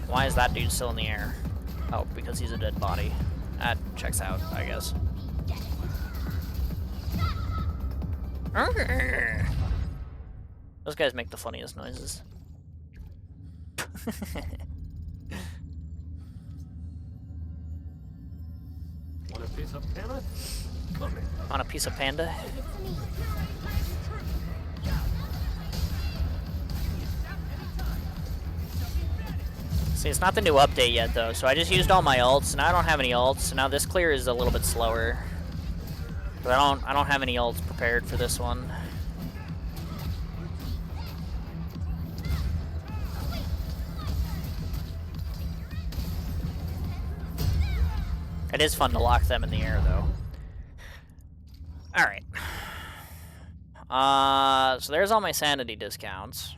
Why is that dude still in the air? Oh, because he's a dead body. That checks out, I guess. Those guys make the funniest noises. Want a piece of panda? On a piece of panda? See, it's not the new update yet, though, so I just used all my ults, and I don't have any ults, so now this clear is a little bit slower. But I don't have any ults prepared for this one. It is fun to lock them in the air, though. Alright. So there's all my sanity discounts.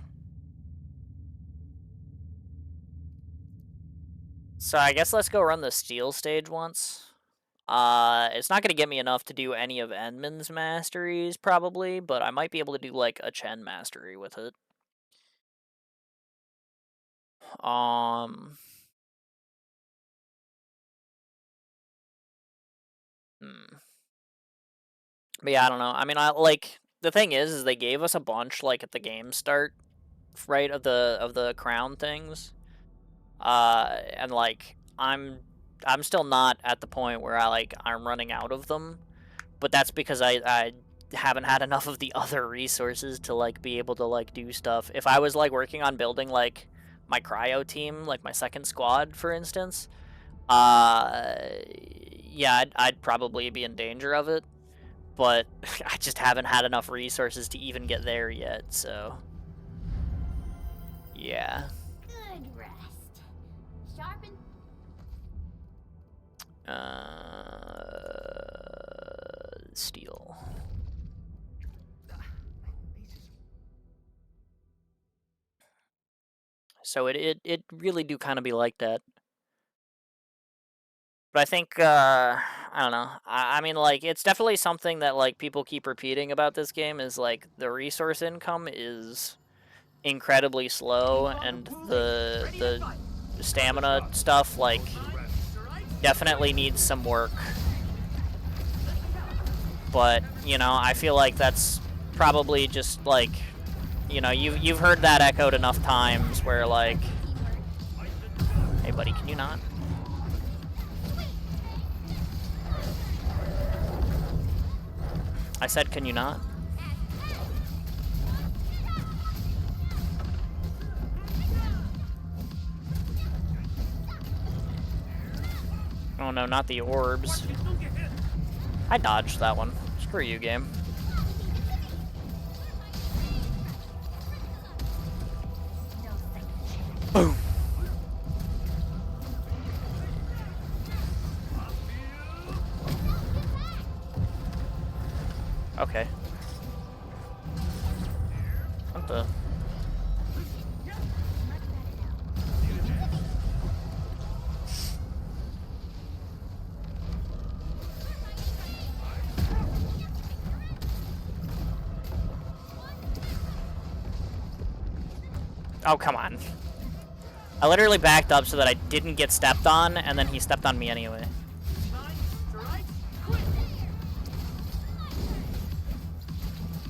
So I guess let's go run the steel stage once. It's not going to get me enough to do any of Endman's masteries, probably, but I might be able to do, like, a Chen mastery with it. But yeah, I don't know. I mean, the thing is they gave us a bunch like at the game start, right, of the crown things. And like I'm still not at the point where I'm running out of them, but that's because I haven't had enough of the other resources to like be able to like do stuff. If I was like working on building like my cryo team, like my second squad, for instance, uh, yeah, I'd probably be in danger of it. But I just haven't had enough resources to even get there yet, so yeah. Good rest. Sharpen. Steel. So it really do kind of be like that. But I think, I don't know. I mean, like, it's definitely something that, like, people keep repeating about this game is, like, the resource income is incredibly slow, and the stamina stuff, like, definitely needs some work. But, you know, I feel like that's probably just, like, you know, you've heard that echoed enough times where, like, hey, buddy, can you not? I said, can you not? Oh no, not the orbs. I dodged that one. Screw you, game. Boom. Okay. What the? Oh, come on. I literally backed up so that I didn't get stepped on, and then he stepped on me anyway.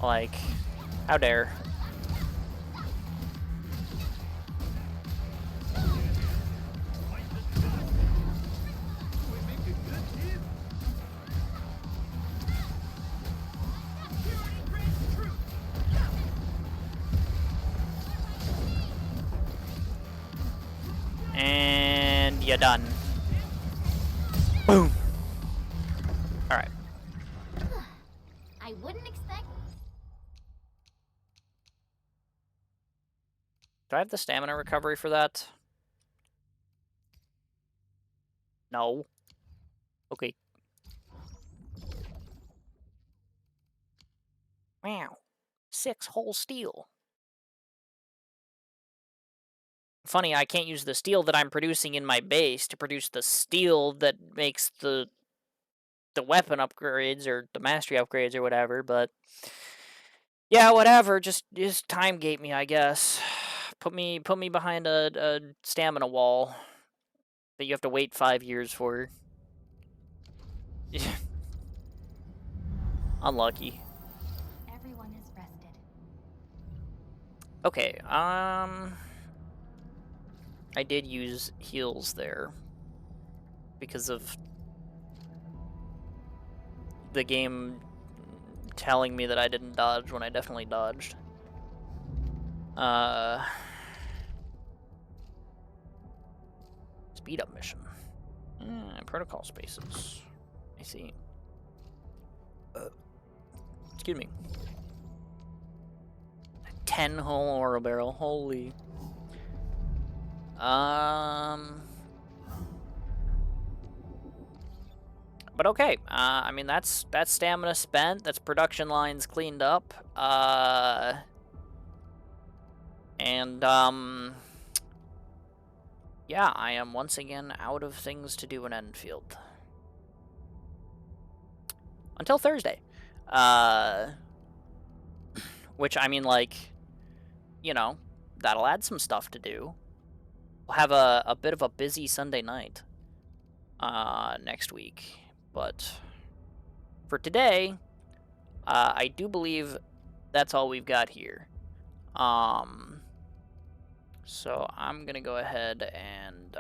Like, how dare. And you're done. Boom. Alright. I wouldn't expect. Do I have the stamina recovery for that? No. Okay. Wow. 6 whole steel. Funny, I can't use the steel that I'm producing in my base to produce the steel that makes the weapon upgrades or the mastery upgrades or whatever, but yeah, whatever. Just time gate me, I guess. Put me behind a stamina wall that you have to wait 5 years for. Unlucky. Everyone has rested. Okay, I did use heals there because of the game telling me that I didn't dodge when I definitely dodged. Speed up mission. Protocol spaces. I see. Excuse me. 10 whole ore barrel. Holy. But okay. I mean that's stamina spent. That's production lines cleaned up. And yeah, I am once again out of things to do in Enfield. Until Thursday. Which, I mean, like, you know, that'll add some stuff to do. We'll have a bit of a busy Sunday night next week. But for today, I do believe that's all we've got here. So I'm gonna go ahead and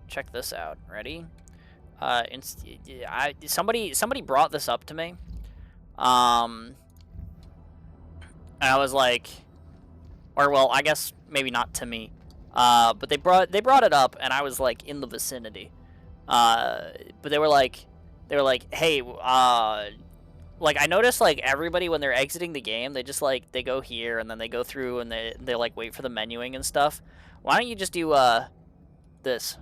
check this out. Ready? Somebody brought this up to me. And I was like, or well, I guess maybe not to me. But they brought it up, and I was like in the vicinity. But they were like, hey, like I noticed like everybody when they're exiting the game, they just like they go here and then they go through and they like wait for the menuing and stuff. Why don't you just do this?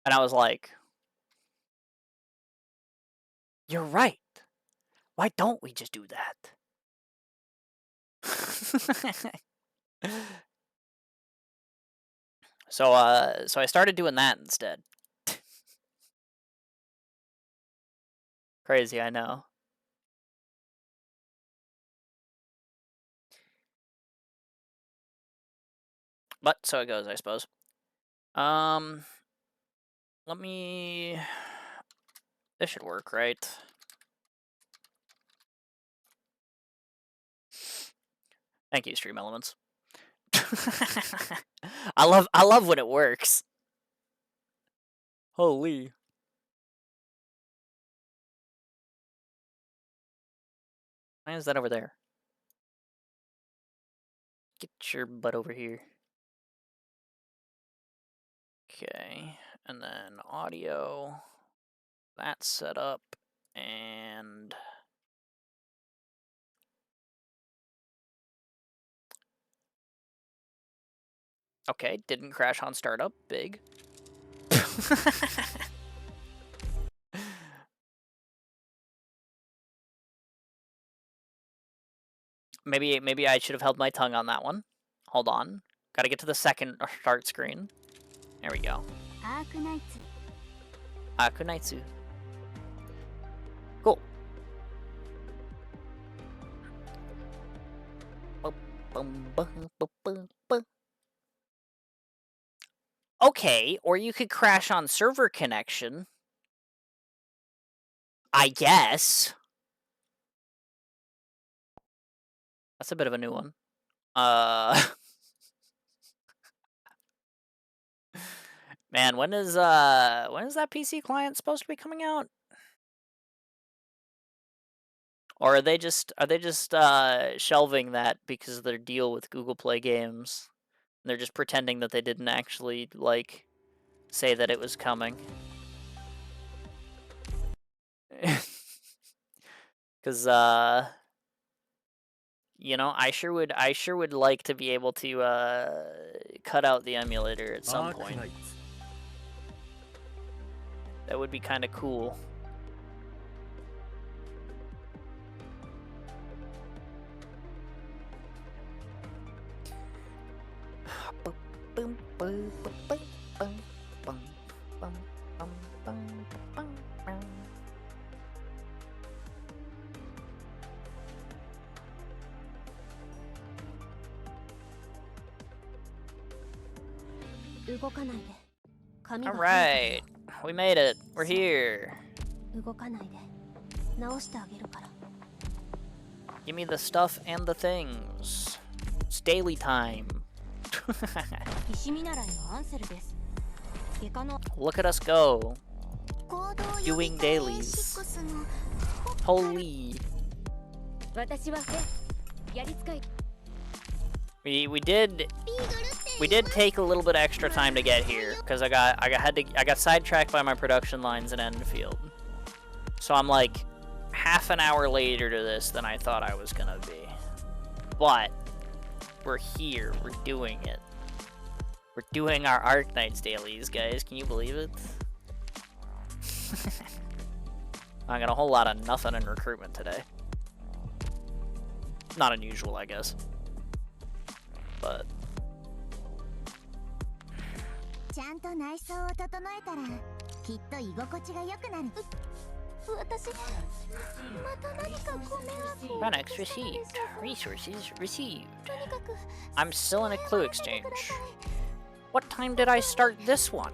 And I was like, you're right. Why don't we just do that? So I started doing that instead. Crazy, I know. But so it goes, I suppose. Let me... This should work, right? Thank you, Stream Elements. I love when it works. Holy. Why is that over there? Get your butt over here. Okay, and then audio. That's set up, and... Okay, didn't crash on startup. Big. Maybe I should have held my tongue on that one. Hold on. Gotta get to the second start screen. There we go. Akunaitsu. Cool. Okay, or you could crash on server connection. I guess. That's a bit of a new one. Man, when is that PC client supposed to be coming out? Or are they just shelving that because of their deal with Google Play Games? And they're just pretending that they didn't actually like say that it was coming. Cuz you know, I sure would like to be able to cut out the emulator at some point. That would be kind of cool. Alright, we made it. We're here. Give me the stuff and the things. It's daily time. Look at us go. Doing dailies. Holy. We did take a little bit extra time to get here because I got sidetracked by my production lines in Endfield. So I'm like half an hour later to this than I thought I was gonna be. But we're here, we're doing it. We're doing our Arknights dailies, guys. Can you believe it? I got a whole lot of nothing in recruitment today. Not unusual, I guess. But Renex received. Resources received. I'm still in a clue exchange. What time did I start this one?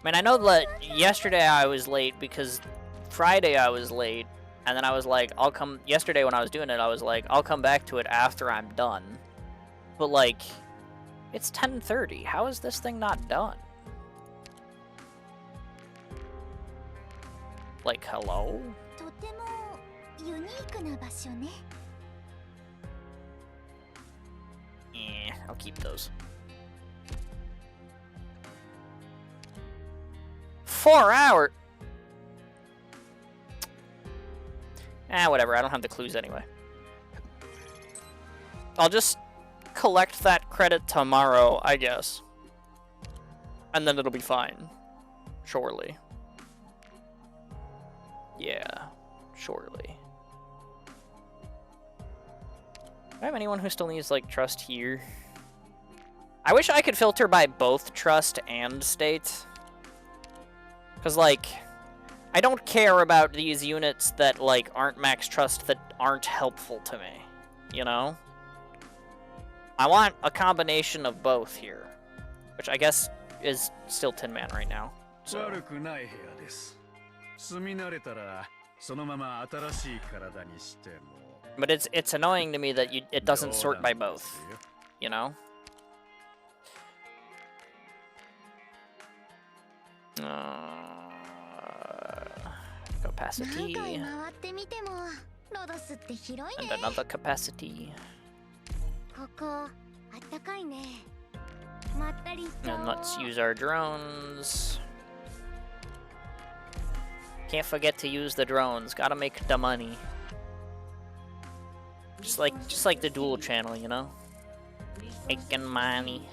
I mean, I know that yesterday I was late because Friday I was late, and then I was like, I'll come... Yesterday when I was doing it, I was like, I'll come back to it after I'm done. But, like, it's 10:30. How is this thing not done? Like, hello? とてもユニークな場所ね。 I'll keep those. 4 hours? Whatever. I don't have the clues anyway. I'll just collect that credit tomorrow, I guess. And then it'll be fine. Surely. Yeah. Surely. Do I have anyone who still needs, like, trust here? I wish I could filter by both trust and state. Because, like, I don't care about these units that, like, aren't max trust that aren't helpful to me. You know? I want a combination of both here. Which I guess is still Tin Man right now. So. 悪くない部屋です。住み慣れたらそのまま新しい体にしても。But it's annoying to me that it doesn't sort by both, you know? Capacity. And another capacity. And let's use our drones. Can't forget to use the drones. Gotta make the money. Just like the dual channel, you know? Making money.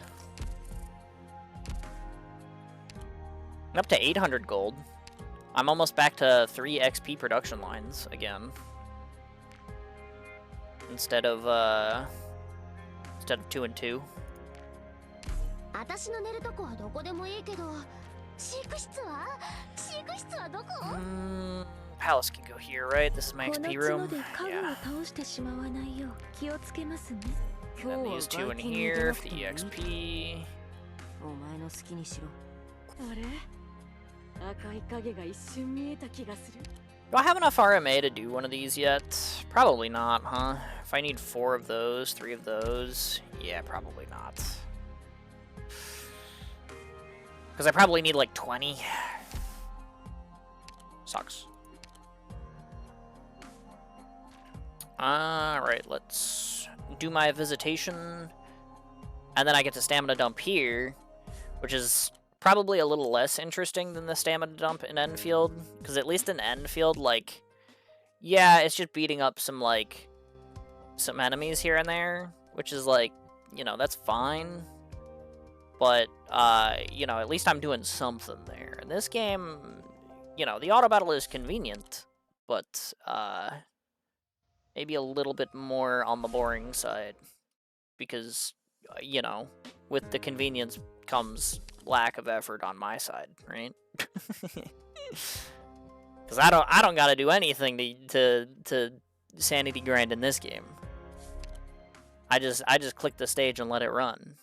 I'm up to 800 gold. I'm almost back to 3 XP production lines again. Instead of 2 and 2. Palace can go here, right? This is my XP room. Yeah. And then these 2 in here for the EXP. Do I have enough RMA to do one of these yet? Probably not, huh? If I need 4 of those, 3 of those, yeah, probably not. Because I probably need like 20. Sucks. Alright, let's do my visitation. And then I get to stamina dump here, which is probably a little less interesting than the stamina dump in Enfield. Because at least in Enfield, like, yeah, it's just beating up some, like, some enemies here and there. Which is, like, you know, that's fine. But, you know, at least I'm doing something there. In this game, you know, the auto battle is convenient. But, maybe a little bit more on the boring side. Because, you know, with the convenience comes lack of effort on my side, right? Because I don't gotta do anything to sanity grind in this game. I just click the stage and let it run.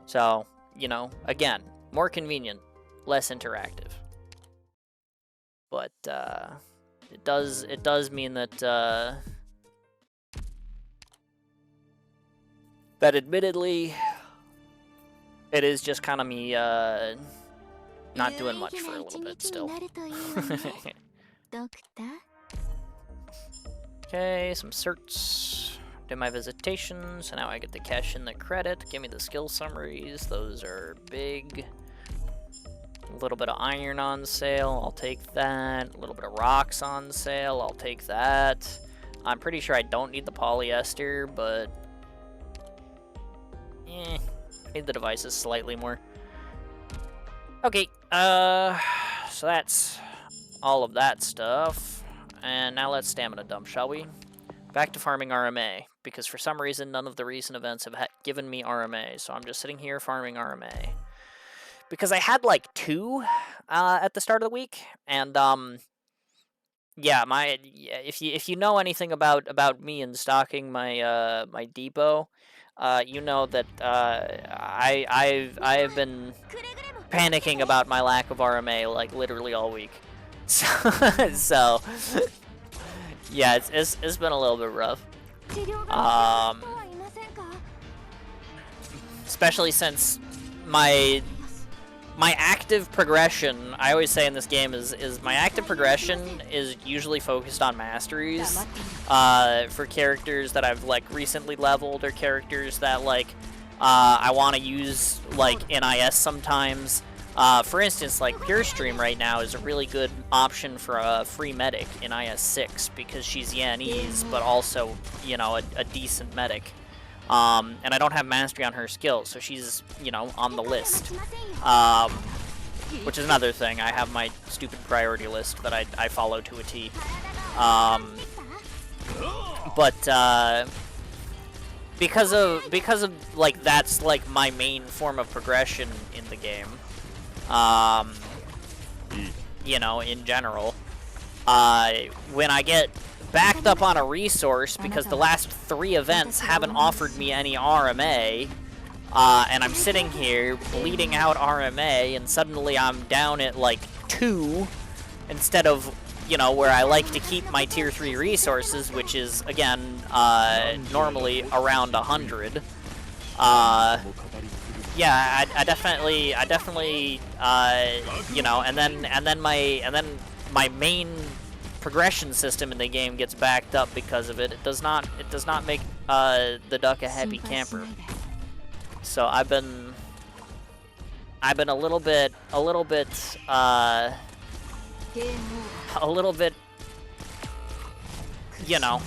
So, you know, again, more convenient, less interactive. But it does mean that that admittedly it is just kind of me not doing much for a little bit still. Okay, some certs. Did my visitation, so now I get to cash in the credit. Give me the skill summaries. Those are big. A little bit of iron on sale. I'll take that. A little bit of rocks on sale. I'll take that. I'm pretty sure I don't need the polyester, but I need the devices slightly more. Okay, so that's all of that stuff. And now let's stamina dump, shall we? Back to farming RMA, because for some reason none of the recent events have given me RMA, so I'm just sitting here farming RMA. Because I had like 2 at the start of the week, and yeah, if you know anything about me and stocking my my depot, you know that I've been panicking about my lack of RMA like literally all week. So, so yeah, it's been a little bit rough. Especially since my active progression, I always say in this game is my active progression is usually focused on masteries for characters that I've like recently leveled or characters that like I want to use like in IS sometimes. For instance, like Pure Stream right now is a really good option for a free medic in IS 6 because she's Yanese, but also, you know, a decent medic. And I don't have mastery on her skill, so she's, you know, on the list. Which is another thing. I have my stupid priority list that I follow to a T. Because of like that's like my main form of progression in the game. You know, in general, when I get backed up on a resource because the last 3 events haven't offered me any RMA, and I'm sitting here bleeding out RMA, and suddenly I'm down at like 2 instead of, you know, where I like to keep my tier 3 resources, which is again normally around 100. Yeah, I definitely, you know, and then my main progression system in the game gets backed up because of it. It does not make the duck a happy camper. So I've been a little bit you know,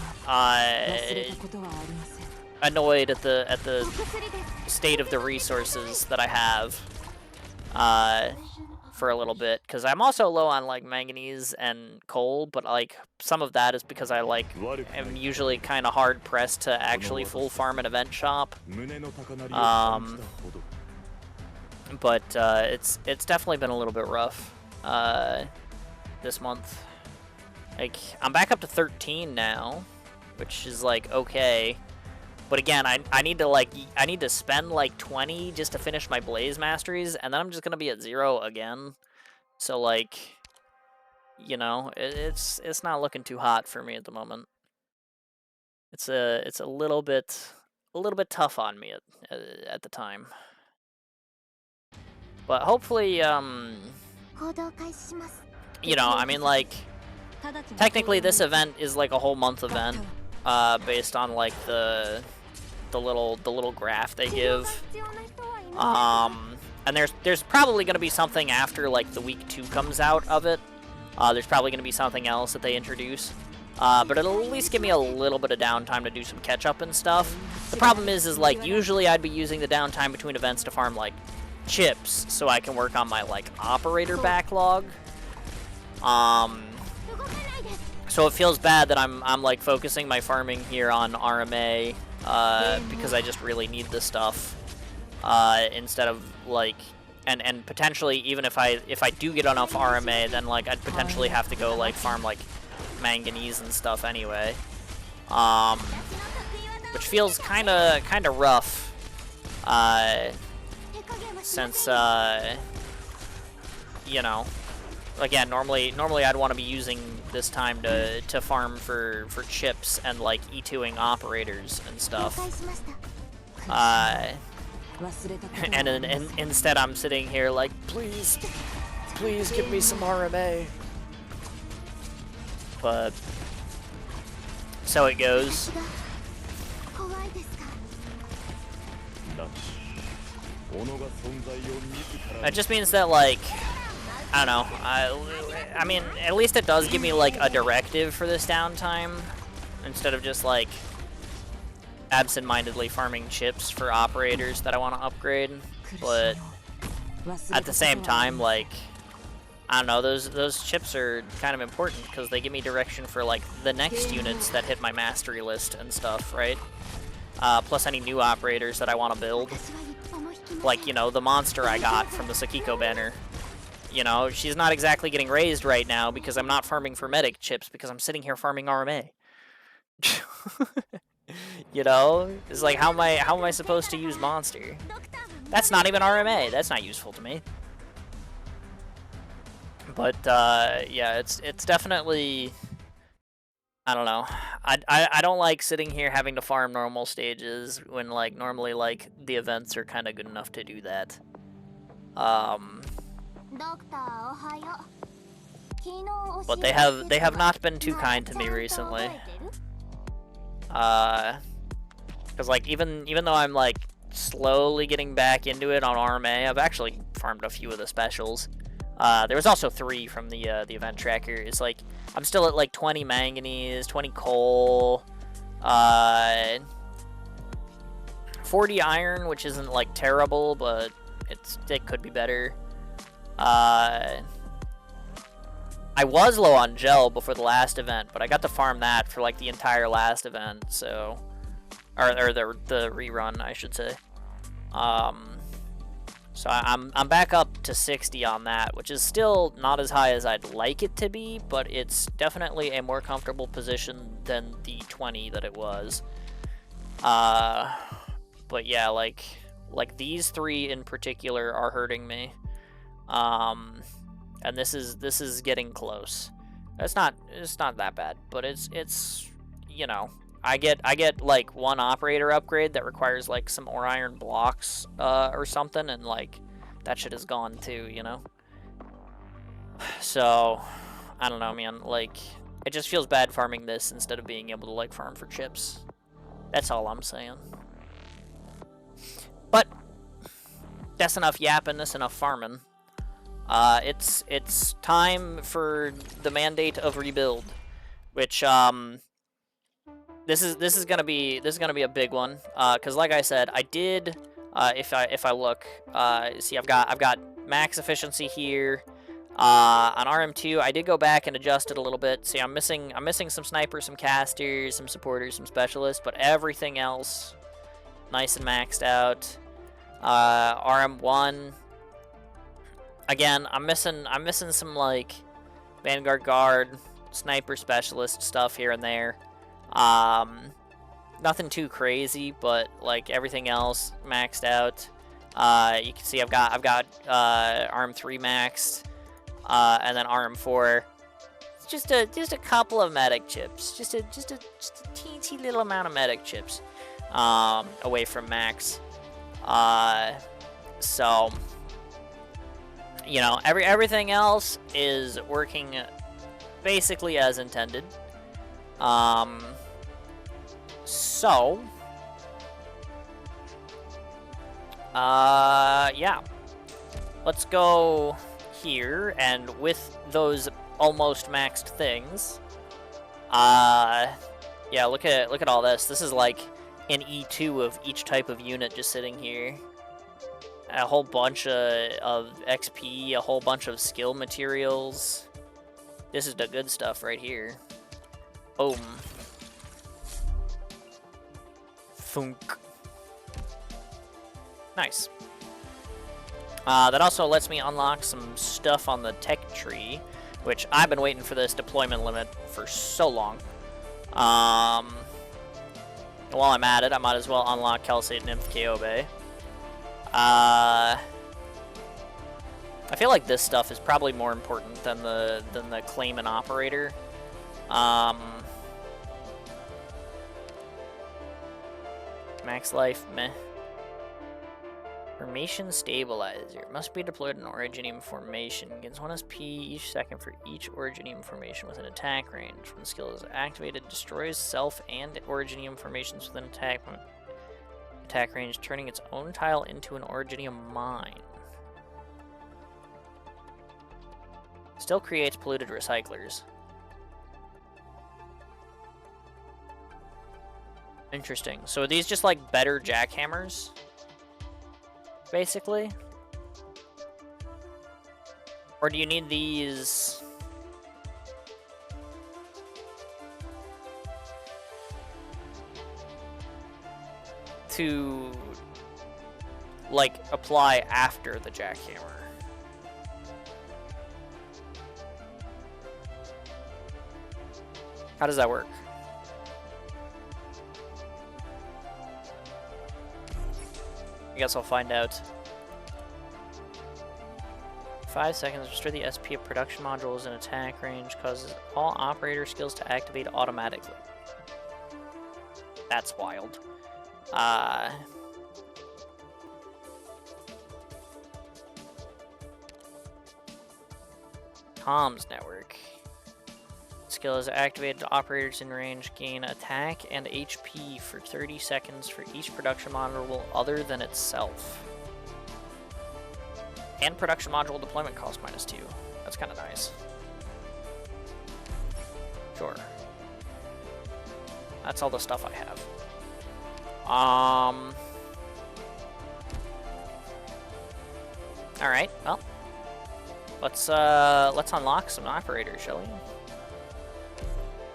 annoyed at the state of the resources that I have for a little bit, because I'm also low on like manganese and coal, but like some of that is because I like am usually kind of hard pressed to actually full farm an event shop. But it's definitely been a little bit rough this month. Like I'm back up to 13 now, which is like okay. But again, I need to spend like 20 just to finish my Blaze Masteries, and then I'm just gonna be at 0 again. So like, you know, it's not looking too hot for me at the moment. It's a little bit tough on me at the time. But hopefully, you know, I mean like, technically this event is like a whole month event, based on like the little graph they give. And there's probably gonna be something after like the week 2 comes out of it. There's probably gonna be something else that they introduce. But it'll at least give me a little bit of downtime to do some catch up and stuff. The problem is like usually I'd be using the downtime between events to farm like chips so I can work on my like operator backlog. So it feels bad that I'm like focusing my farming here on RMA because I just really need the stuff instead of like and potentially even if I do get enough RMA, then like I'd potentially have to go like farm like manganese and stuff anyway, which feels kind of rough since you know, again, normally I'd want to be using this time to farm for chips and like E2ing operators and stuff. And instead I'm sitting here like, please give me some RMA. But so it goes. It just means that like, I don't know, I mean, at least it does give me like a directive for this downtime instead of just like absent-mindedly farming chips for operators that I want to upgrade. But at the same time, like, I don't know, those chips are kind of important because they give me direction for like the next units that hit my mastery list and stuff, right? Plus any new operators that I want to build. Like, you know, the monster I got from the Sakiko banner. You know, she's not exactly getting raised right now because I'm not farming for medic chips because I'm sitting here farming RMA. You know, it's like how am I supposed to use monster? That's not even RMA. That's not useful to me. But yeah, it's definitely, I don't know. I don't like sitting here having to farm normal stages when like normally like the events are kind of good enough to do that. But they have not been too kind to me recently. Because like even though I'm like slowly getting back into it on RMA, I've actually farmed a few of the specials. There was also 3 from the event tracker. It's like I'm still at like 20 manganese, 20 coal, 40 iron, which isn't like terrible, but it could be better. I was low on gel before the last event, but I got to farm that for like the entire last event, so or the rerun, I should say. So I'm back up to 60 on that, which is still not as high as I'd like it to be, but it's definitely a more comfortable position than the 20 that it was. But yeah, like these 3 in particular are hurting me. And this is getting close. It's not that bad, but it's you know, I get like 1 operator upgrade that requires like some ore iron blocks or something, and like that shit is gone too, you know. So I don't know, man. Like it just feels bad farming this instead of being able to like farm for chips. That's all I'm saying. But that's enough yapping. That's enough farming. It's time for the mandate of rebuild, which this is gonna be a big one. Cause like I said, I did if I look, see I've got max efficiency here. On RM2, I did go back and adjust it a little bit. See, I'm missing some snipers, some casters, some supporters, some specialists, but everything else nice and maxed out. RM1. Again, I'm missing some like Vanguard Guard, Sniper Specialist stuff here and there. Nothing too crazy, but like everything else maxed out. You can see I've got RM3 maxed, and then RM4. Just a couple of medic chips, just a teensy little amount of medic chips, away from max. So. You know, everything else is working basically as intended. Yeah. Let's go here, and with those almost maxed things, yeah, look at all this. This is like an E2 of each type of unit just sitting here. A whole bunch of XP, a whole bunch of skill materials. This is the good stuff right here. Boom. Thunk. Nice. That also lets me unlock some stuff on the tech tree, which I've been waiting for this deployment limit for so long. While I'm at it, I might as well unlock Calcite Nymph Kyobe. I feel like this stuff is probably more important than the claim and operator. Max life, meh. Formation stabilizer must be deployed in Originium formation. Gains 1 SP each second for each Originium formation within attack range. When the skill is activated, destroys self and Originium formations within attack range, turning its own tile into an Originium mine. Still creates polluted recyclers. Interesting. So are these just like better jackhammers? Basically? Or do you need these? To like apply after the jackhammer? How does that work? I guess I'll find out. 5 seconds, restore the SP of production modules in attack range, causes all operator skills to activate automatically. That's wild. Comms network. Skill is activated. Operators in range gain attack and HP for 30 seconds for each production module other than itself. And production module deployment cost -2. That's kind of nice. Sure. That's all the stuff I have. All right. Well, let's unlock some operators, shall we?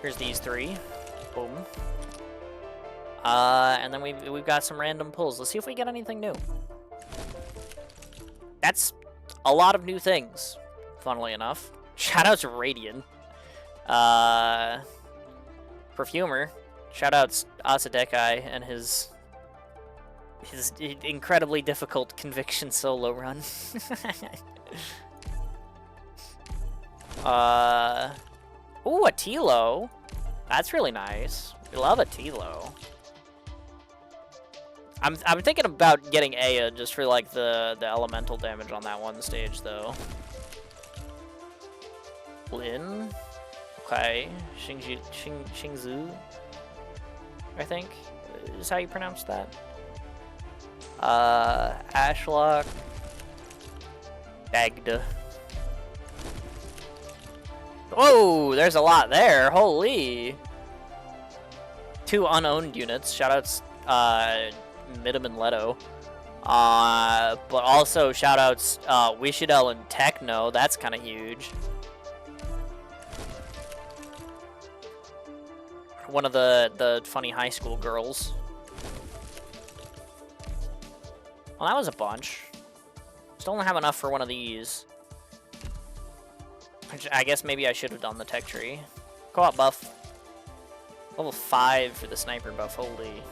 Here's these 3. Boom. And then we've got some random pulls. Let's see if we get anything new. That's a lot of new things, funnily enough. Shoutouts Radiant. Perfumer. Shoutouts Asadekai and his incredibly difficult conviction solo run. Ooh, a Tilo. That's really nice. We love a Tilo. I'm thinking about getting Aya just for like the elemental damage on that one stage though. Lin. Okay. Xingzu. I think is how you pronounce that. Ashlock. Bagda. Whoa, there's a lot there. Holy. 2 unowned units. Shoutouts Midam and Leto. But also shoutouts Wishidel and Techno. That's kind of huge. One of the funny high school girls. Well, that was a bunch. Still don't have enough for one of these. Which I guess maybe I should have done the tech tree. Co-op buff. Level 5 for the sniper buff. Holy.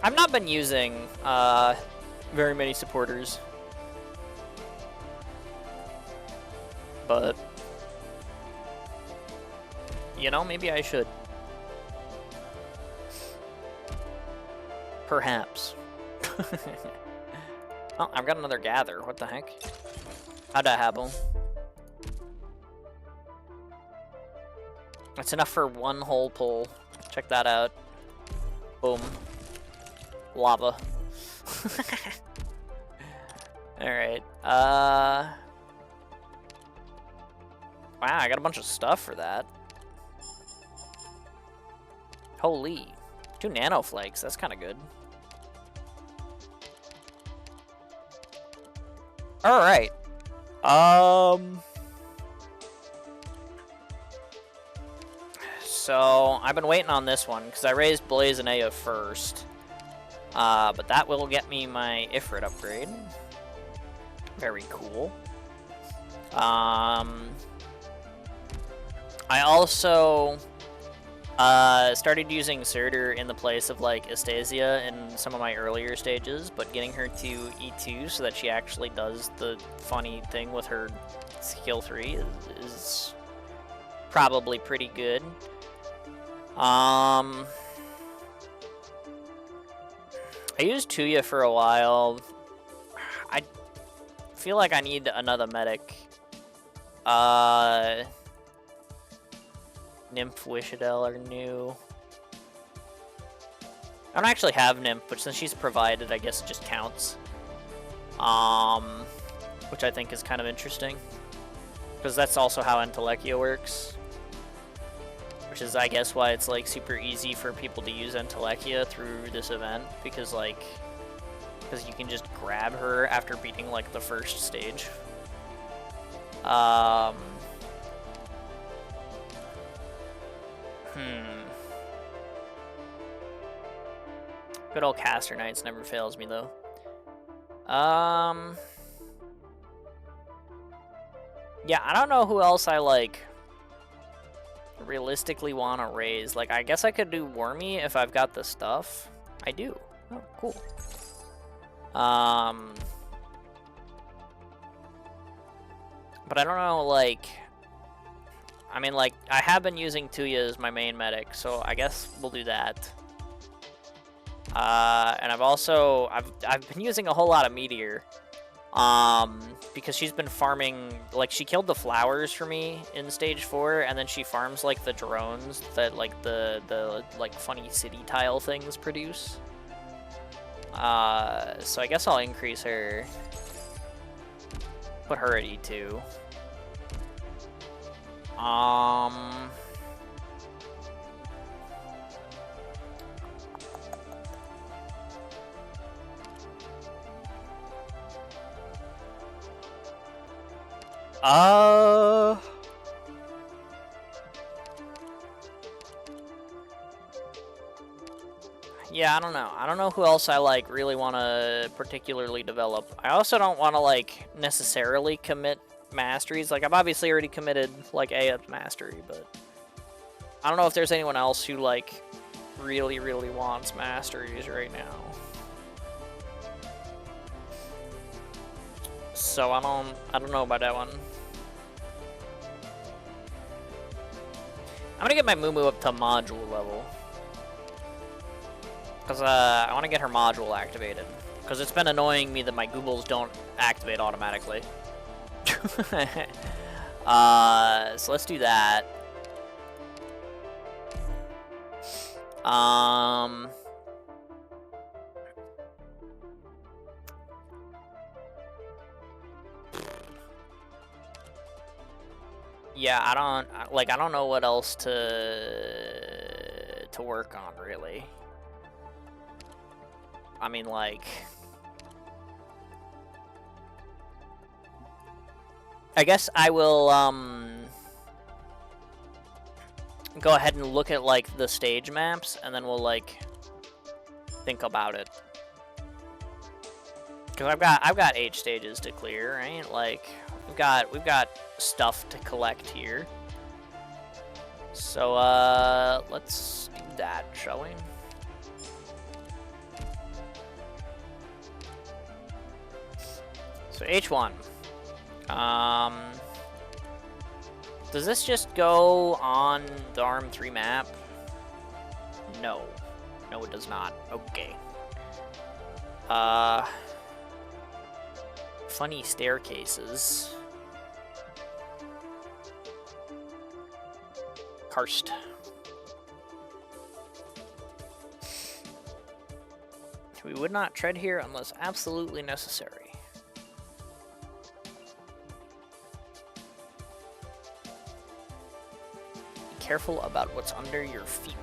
I've not been using very many supporters, but you know, maybe I should. Perhaps. Oh, I've got another gather. What the heck? How'd that happen? That's enough for one whole pull. Check that out. Boom. Lava. Alright. Wow, I got a bunch of stuff for that. Holy. 2 nano flakes. That's kind of good. Alright. So, I've been waiting on this one, because I raised Blaze and Aya first. But that will get me my Ifrit upgrade. Very cool. I also started using Surtur in the place of like Astasia in some of my earlier stages, but getting her to E2 so that she actually does the funny thing with her skill 3 is probably pretty good. I used Tuya for a while. I feel like I need another medic. Nymph, Wishadel are new. I don't actually have Nymph, but since she's provided, I guess it just counts. Which I think is kind of interesting. Because that's also how Entelekia works. Which is, I guess, why it's like super easy for people to use Entelekia through this event. Because you can just grab her after beating like the first stage. Good old Caster Knights never fails me though. Yeah, I don't know who else I, like, realistically want to raise. Like, I guess I could do Wormy if I've got the stuff. I do. Oh, cool. But I don't know, like... I mean, like, I have been using Tuya as my main medic, so I guess we'll do that. And I've also... I've been using a whole lot of Meteor. Because she's been farming, like, she killed the flowers for me in stage 4, and then she farms, like, the drones that, like, the like, funny city tile things produce. So I guess I'll increase her, put her at E2. Yeah, I don't know. I don't know who else I, like, really want to particularly develop. I also don't want to, like, necessarily commit masteries. Like, I've obviously already committed, like, Aeop's mastery, but I don't know if there's anyone else who, like, really, really wants masteries right now. So I don't know about that one. I'm gonna get my Mumu up to module level. Because I want to get her module activated. Because it's been annoying me that my Goobles don't activate automatically. So let's do that. Yeah, I don't know what else to work on, really. I mean, like, I guess I will, go ahead and look at, like, the stage maps, and then we'll, like, think about it. Because I've got 8 stages to clear, right? Like, we've got stuff to collect here. So, let's do that, shall we? So H1. Does this just go on the ARM 3 map? No. No, it does not. Okay. Funny staircases. Karst. We would not tread here unless absolutely necessary. Careful about what's under your feet.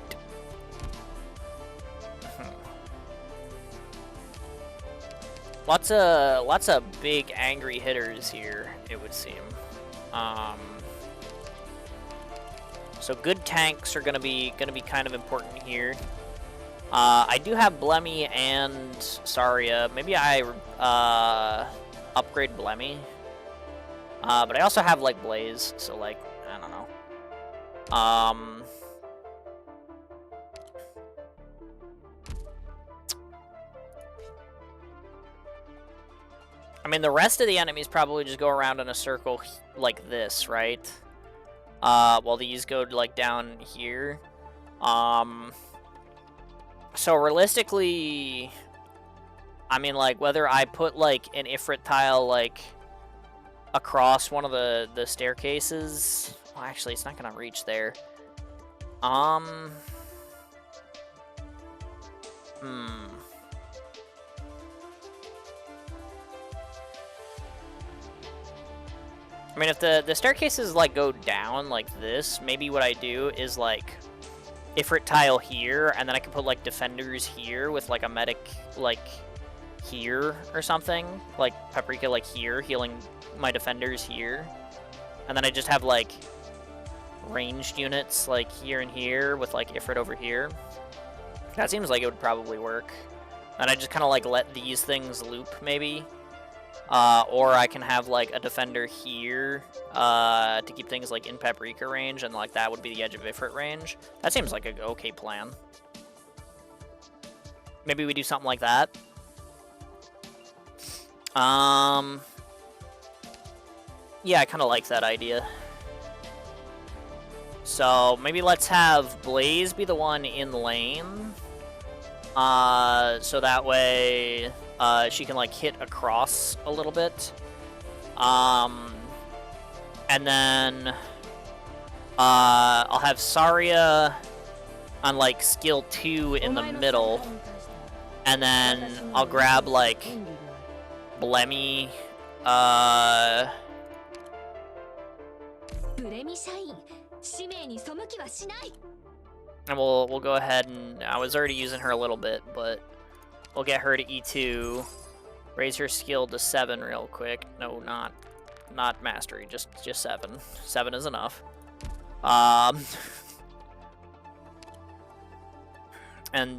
Lots of big angry hitters here, it would seem. So good tanks are gonna be kind of important here. I do have Blemmy and Saria. Maybe I upgrade Blemmy. But I also have, like, Blaze, so, like, I don't know. I mean, the rest of the enemies probably just go around in a circle like this, right? While these go, like, down here. So realistically, I mean, like, whether I put, like, an Ifrit tile, like, across one of the staircases... Well, actually, it's not gonna reach there. I mean, if the staircases, like, go down like this, maybe what I do is, like, Ifrit tile here, and then I can put, like, defenders here with, like, a medic, like, here or something. Like, Paprika, like, here, healing my defenders here. And then I just have, like, ranged units, like, here and here with, like, Ifrit over here. That seems like it would probably work. And I just kind of, like, let these things loop, maybe. Or I can have like a defender here to keep things like in Paprika range, and like that would be the edge of Ifrit range. That seems like a okay plan. Maybe we do something like that. Yeah, I kind of like that idea. So maybe let's have Blaze be the one in lane. So that way she can like hit across a little bit. And then I'll have Saria on like skill 2 in the middle. And then I'll grab like Blemmy, and we'll go ahead and I was already using her a little bit, but we'll get her to E2, raise her skill to 7 real quick. No, not mastery, just 7. 7 is enough. And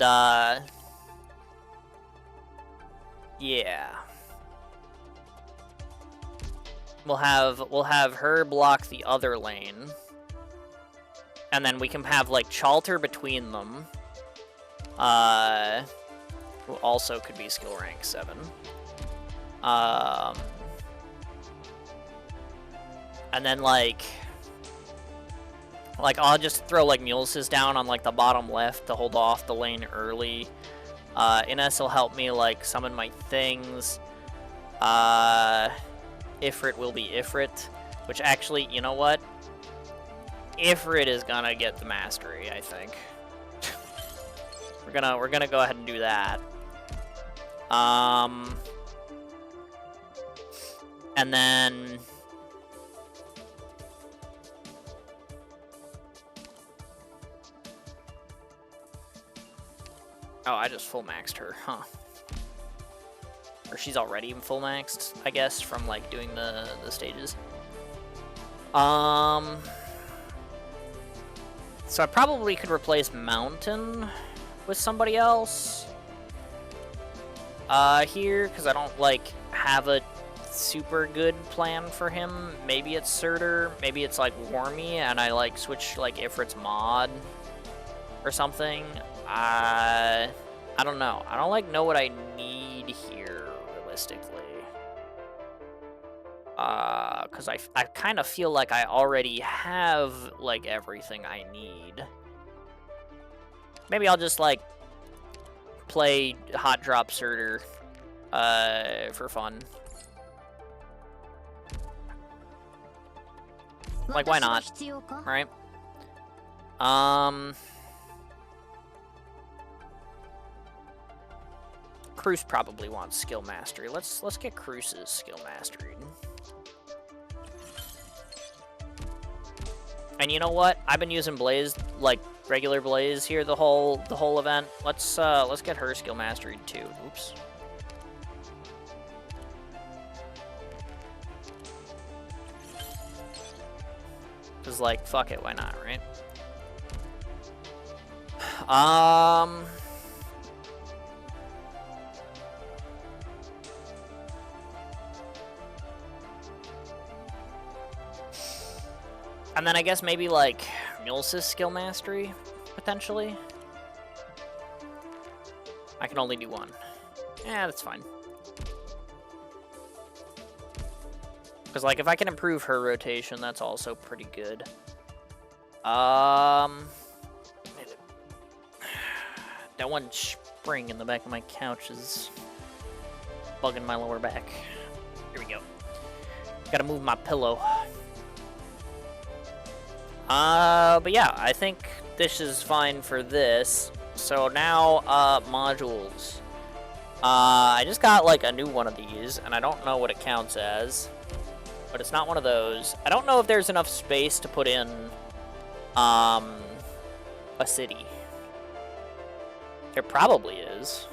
yeah. We'll have her block the other lane. And then we can have like Chalter between them. Who also could be skill rank 7. And then like I'll just throw like Mulesis down on like the bottom left to hold off the lane early. Ines will help me like summon my things. Ifrit will be Ifrit, which actually, you know what? Ifrit is gonna get the mastery, I think. we're gonna go ahead and do that. And then oh, I just full maxed her, huh? Or she's already full maxed, I guess, from like doing the stages. So I probably could replace Mountain with somebody else here, because I don't like have a super good plan for him. Maybe it's Surtur, maybe it's like Wormy, and I like switch like Ifrit's mod or something. I don't know. I don't like know what I need here realistically. Because I kind of feel like I already have like everything I need. Maybe I'll just like play Hot Drop Surtur for fun. Like, why not? Right? Cruz probably wants skill mastery. Let's get Cruz's skill mastery. And you know what? I've been using Blaze, like regular Blaze here the whole event. Let's get her skill mastery too. Oops. Cause like fuck it, why not, right? And then I guess maybe like Mulesis skill mastery, potentially. I can only do one. Yeah, that's fine. Because like if I can improve her rotation, that's also pretty good. That one spring in the back of my couch is bugging my lower back. Here we go. Gotta move my pillow. But yeah, I think this is fine for this. So now, modules. I just got like a new one of these, and I don't know what it counts as. But it's not one of those. I don't know if there's enough space to put in, a city. There probably is.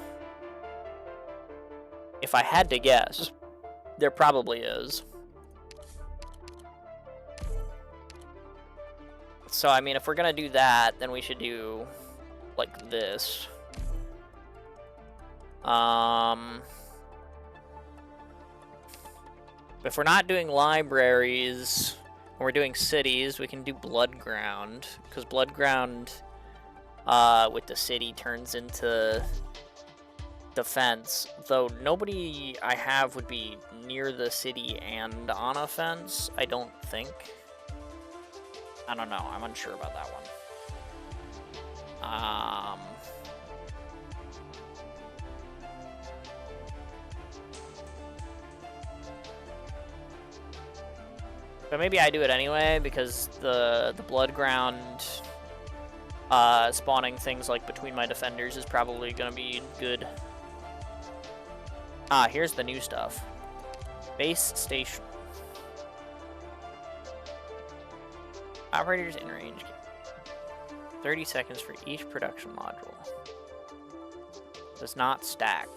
If I had to guess, there probably is. So, I mean, if we're gonna do that, then we should do, like, this. If we're not doing libraries, when we're doing cities, we can do Bloodground. Because Bloodground with the city turns into defense. Though nobody I have would be near the city and on a fence, I don't think. I don't know. I'm unsure about that one. But maybe I do it anyway because the Bloodground spawning things like between my defenders is probably gonna be good. Ah, here's the new stuff. Base station. Operators in range. 30 seconds for each production module. Does not stack.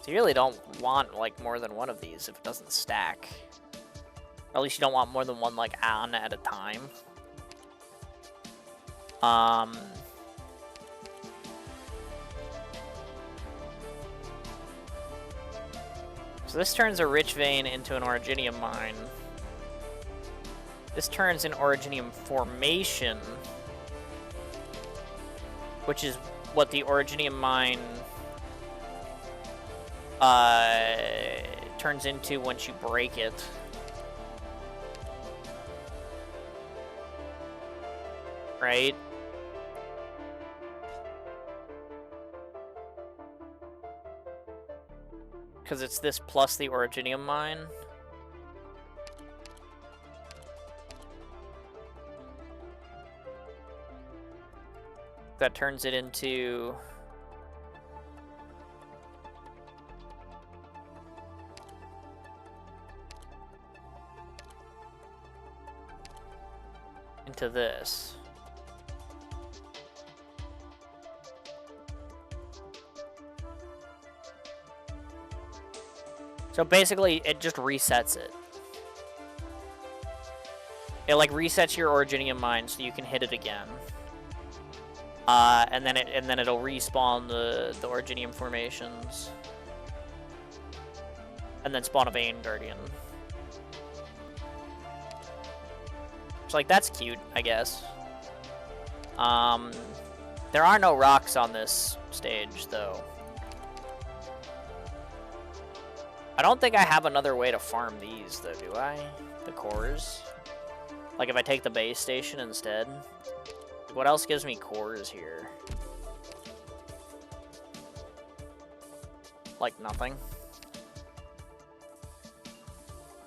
So you really don't want like more than one of these if it doesn't stack. Or at least you don't want more than one like on at a time. So this turns a rich vein into an orogenium mine. This turns an orogenium formation, which is what the orogenium mine turns into once you break it. Right? Because it's this plus the orogenium mine. That turns it into... into this. So basically, it just resets it. It like resets your orogenium mine so you can hit it again. And then it'll respawn the orogenium formations. And then spawn a Vein Guardian. So like that's cute, I guess. There are no rocks on this stage though. I don't think I have another way to farm these, though, do I? The cores? Like, if I take the base station instead? What else gives me cores here? Like, nothing?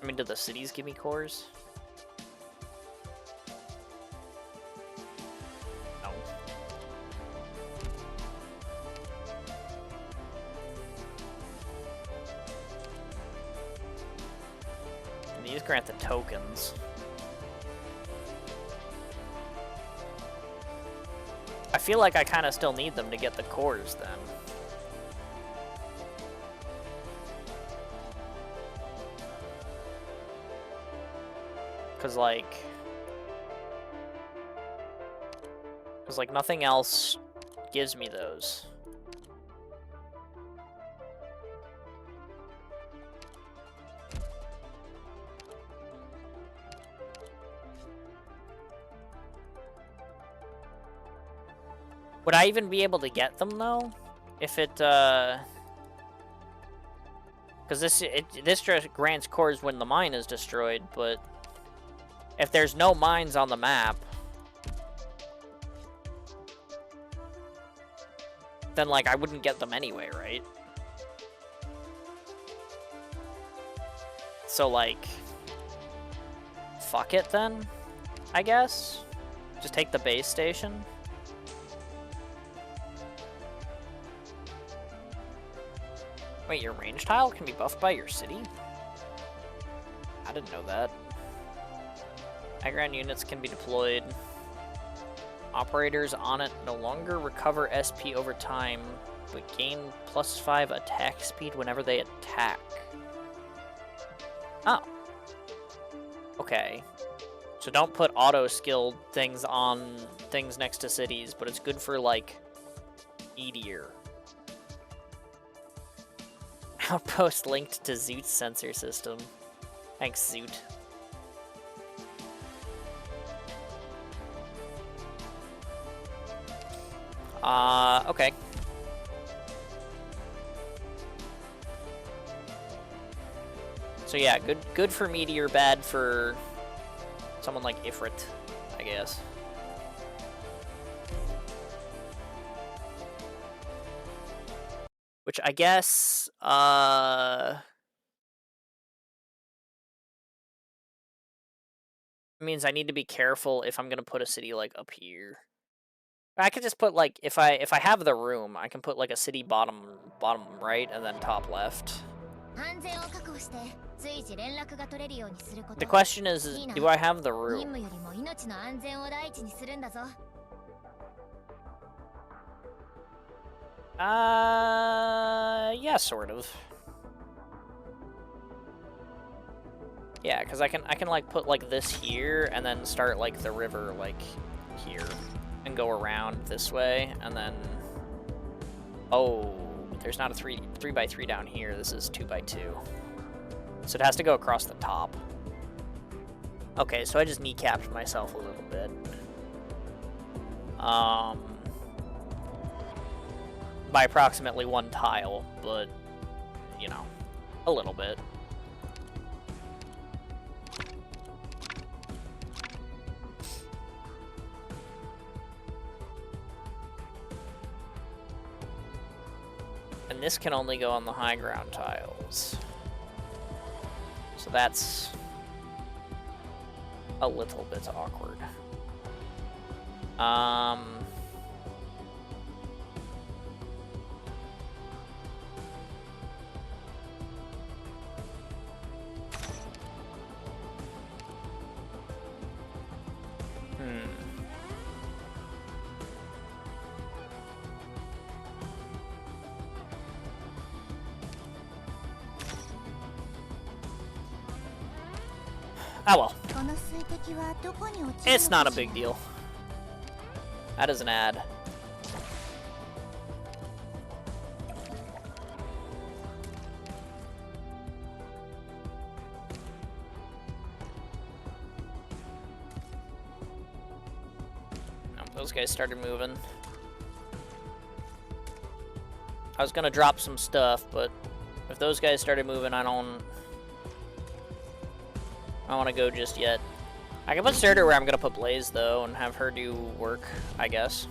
I mean, do the cities give me cores? No. These grant the tokens. I feel like I kind of still need them to get the cores then. Cause like nothing else gives me those. Would I even be able to get them though? If it, because this just grants cores when the mine is destroyed, but if there's no mines on the map, then like I wouldn't get them anyway, right? So like, fuck it then, I guess. Just take the base station. Wait, your range tile can be buffed by your city? I didn't know that. High-ground units can be deployed. Operators on it no longer recover SP over time, but gain +5 attack speed whenever they attack. Oh. Okay. So don't put auto-skilled things on things next to cities, but it's good for, like, meteor. Outpost linked to Zoot's sensor system. Thanks, Zoot. Okay. So yeah, good for Meteor, bad for someone like Ifrit, I guess. Which I guess, means I need to be careful if I'm gonna put a city like up here. I could just put like if I have the room, I can put like a city bottom right and then top left. The question is do I have the room? Yeah, sort of. Yeah, because I can like put like this here and then start like the river like here and go around this way and then there's not a 3x3 down here. This is 2x2. So it has to go across the top. Okay, so I just kneecapped myself a little bit. By approximately 1 tile, but you know, a little bit. And this can only go on the high ground tiles. So that's a little bit awkward. Ah well. It's not a big deal. That is an ad. Oh, those guys started moving. I was gonna drop some stuff, but if those guys started moving, I don't want to go just yet. I can put Surtur where I'm gonna put Blaze though, and have her do work, I guess.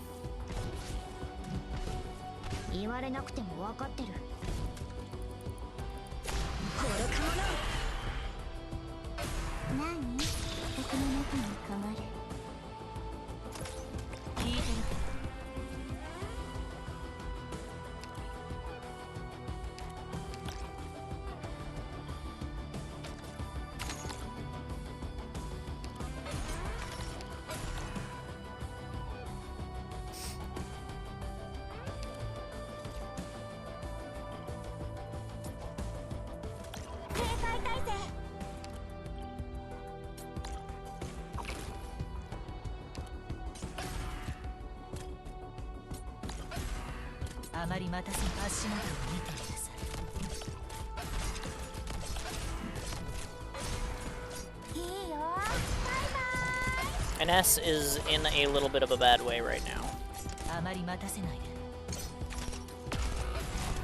And S is in a little bit of a bad way right now.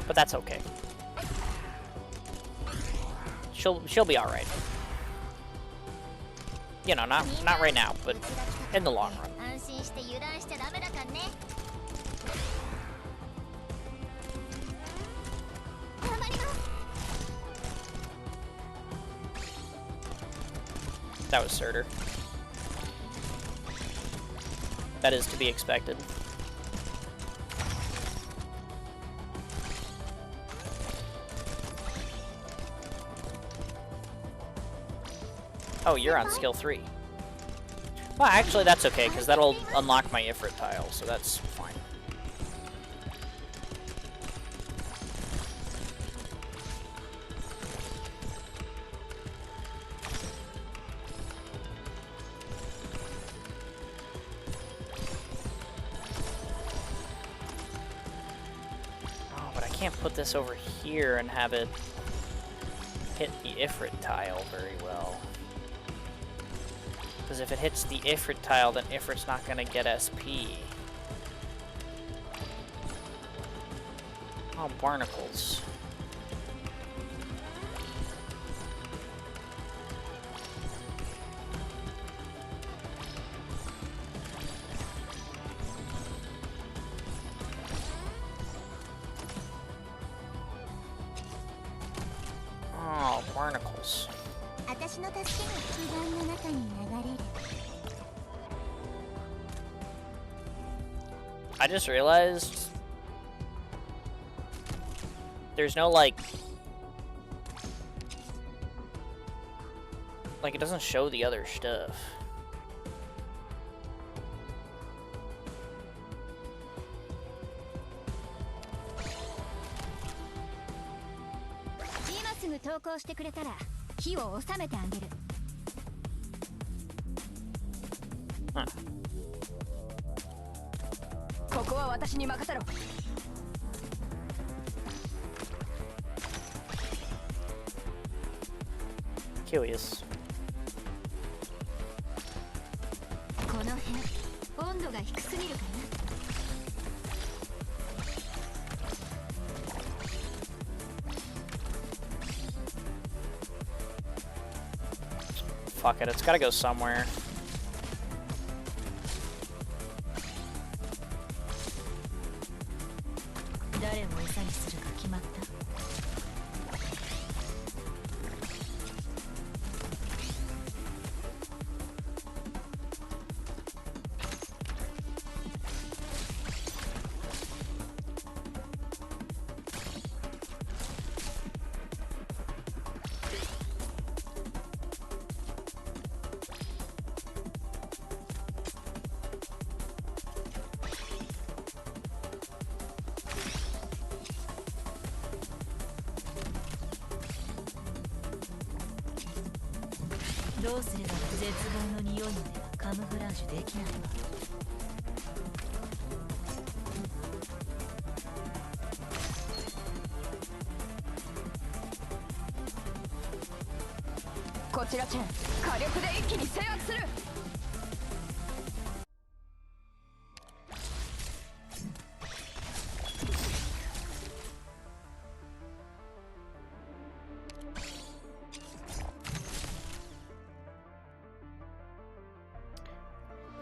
But that's okay. She'll be alright. You know, not right now, but in the long run. That was Surtur. That is to be expected. Oh, you're on skill 3. Well, actually, that's okay, because that'll unlock my Ifrit tile, so that's fine. Oh, but I can't put this over here and have it hit the Ifrit tile very well. Because if it hits the Ifrit tile, then Ifrit's not going to get SP. Oh, barnacles. Oh, barnacles. 私の助けが基盤の中に流れる。 I just realized there's no like it doesn't show the other stuff. Huh. ここは私に任せろ。 Curious. この辺、温度が低すぎるかな。 Fuck it, it's gotta go somewhere.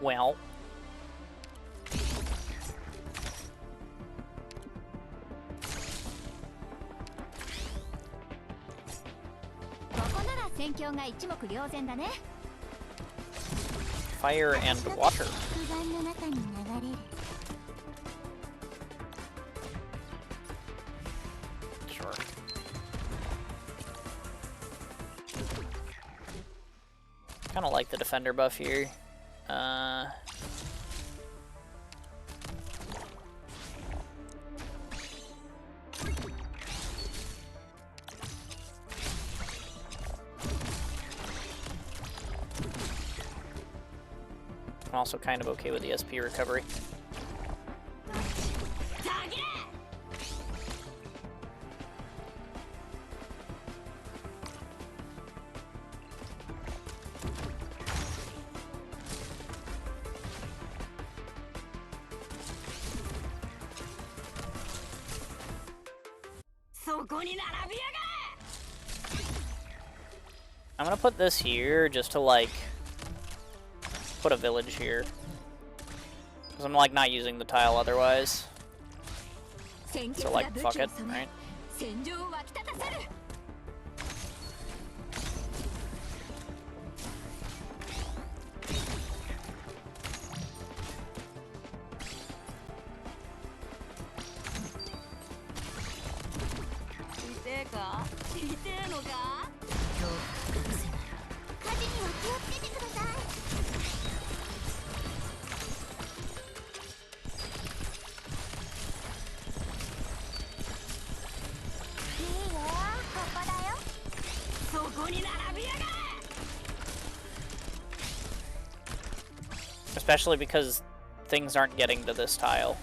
Well, fire and water. Sure. Kind of like the defender buff here. I'm also kind of okay with the SP recovery. I'm gonna put this here just to like put a village here, because I'm like not using the tile otherwise. So like fuck it, right? Especially because things aren't getting to this tile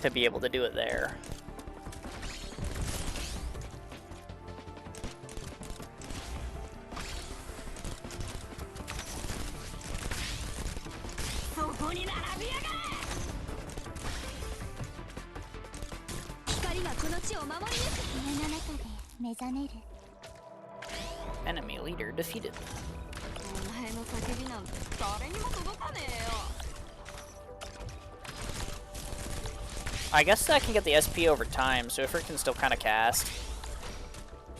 to be able to do it there. 光がこの地を守り抜く。家の中で目覚める。 Enemy leader defeated. お前の叫びなんて誰にも届かねえよ。 I guess that can get the SP over time, so Ifrit can still kind of cast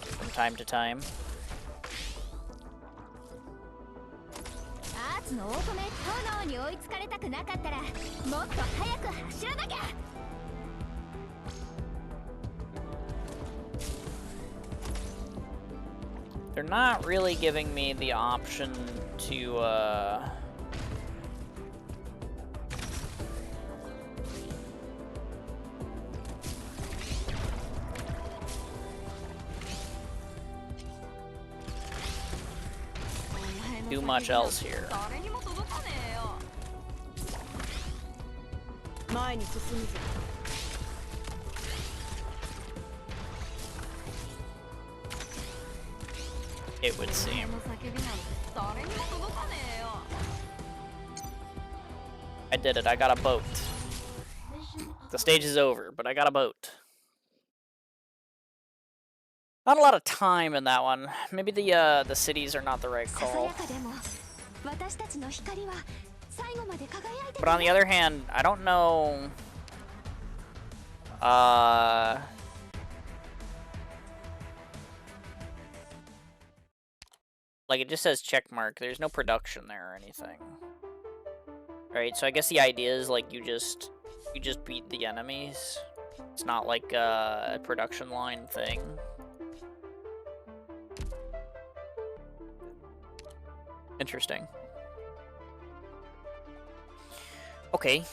from time to time. アーツのオートメ炎に追いつかれたくなかったらもっと早く走らなきゃ。 They're not really giving me the option to, do much else here. 誰にも届かねえよ。前に進むぞ。 It would seem. お前の叫びなんて誰にも届かねえよ。 I did it. I got a boat. The stage is over, but I got a boat. Not a lot of time in that one. Maybe the cities are not the right ささ call. やかでも私たちの光は最後まで輝いて But on the other hand, I don't know. Like it just says check mark. There's no production there or anything. Alright, so I guess the idea is like you just beat the enemies. It's not like a production line thing. Interesting. Okay.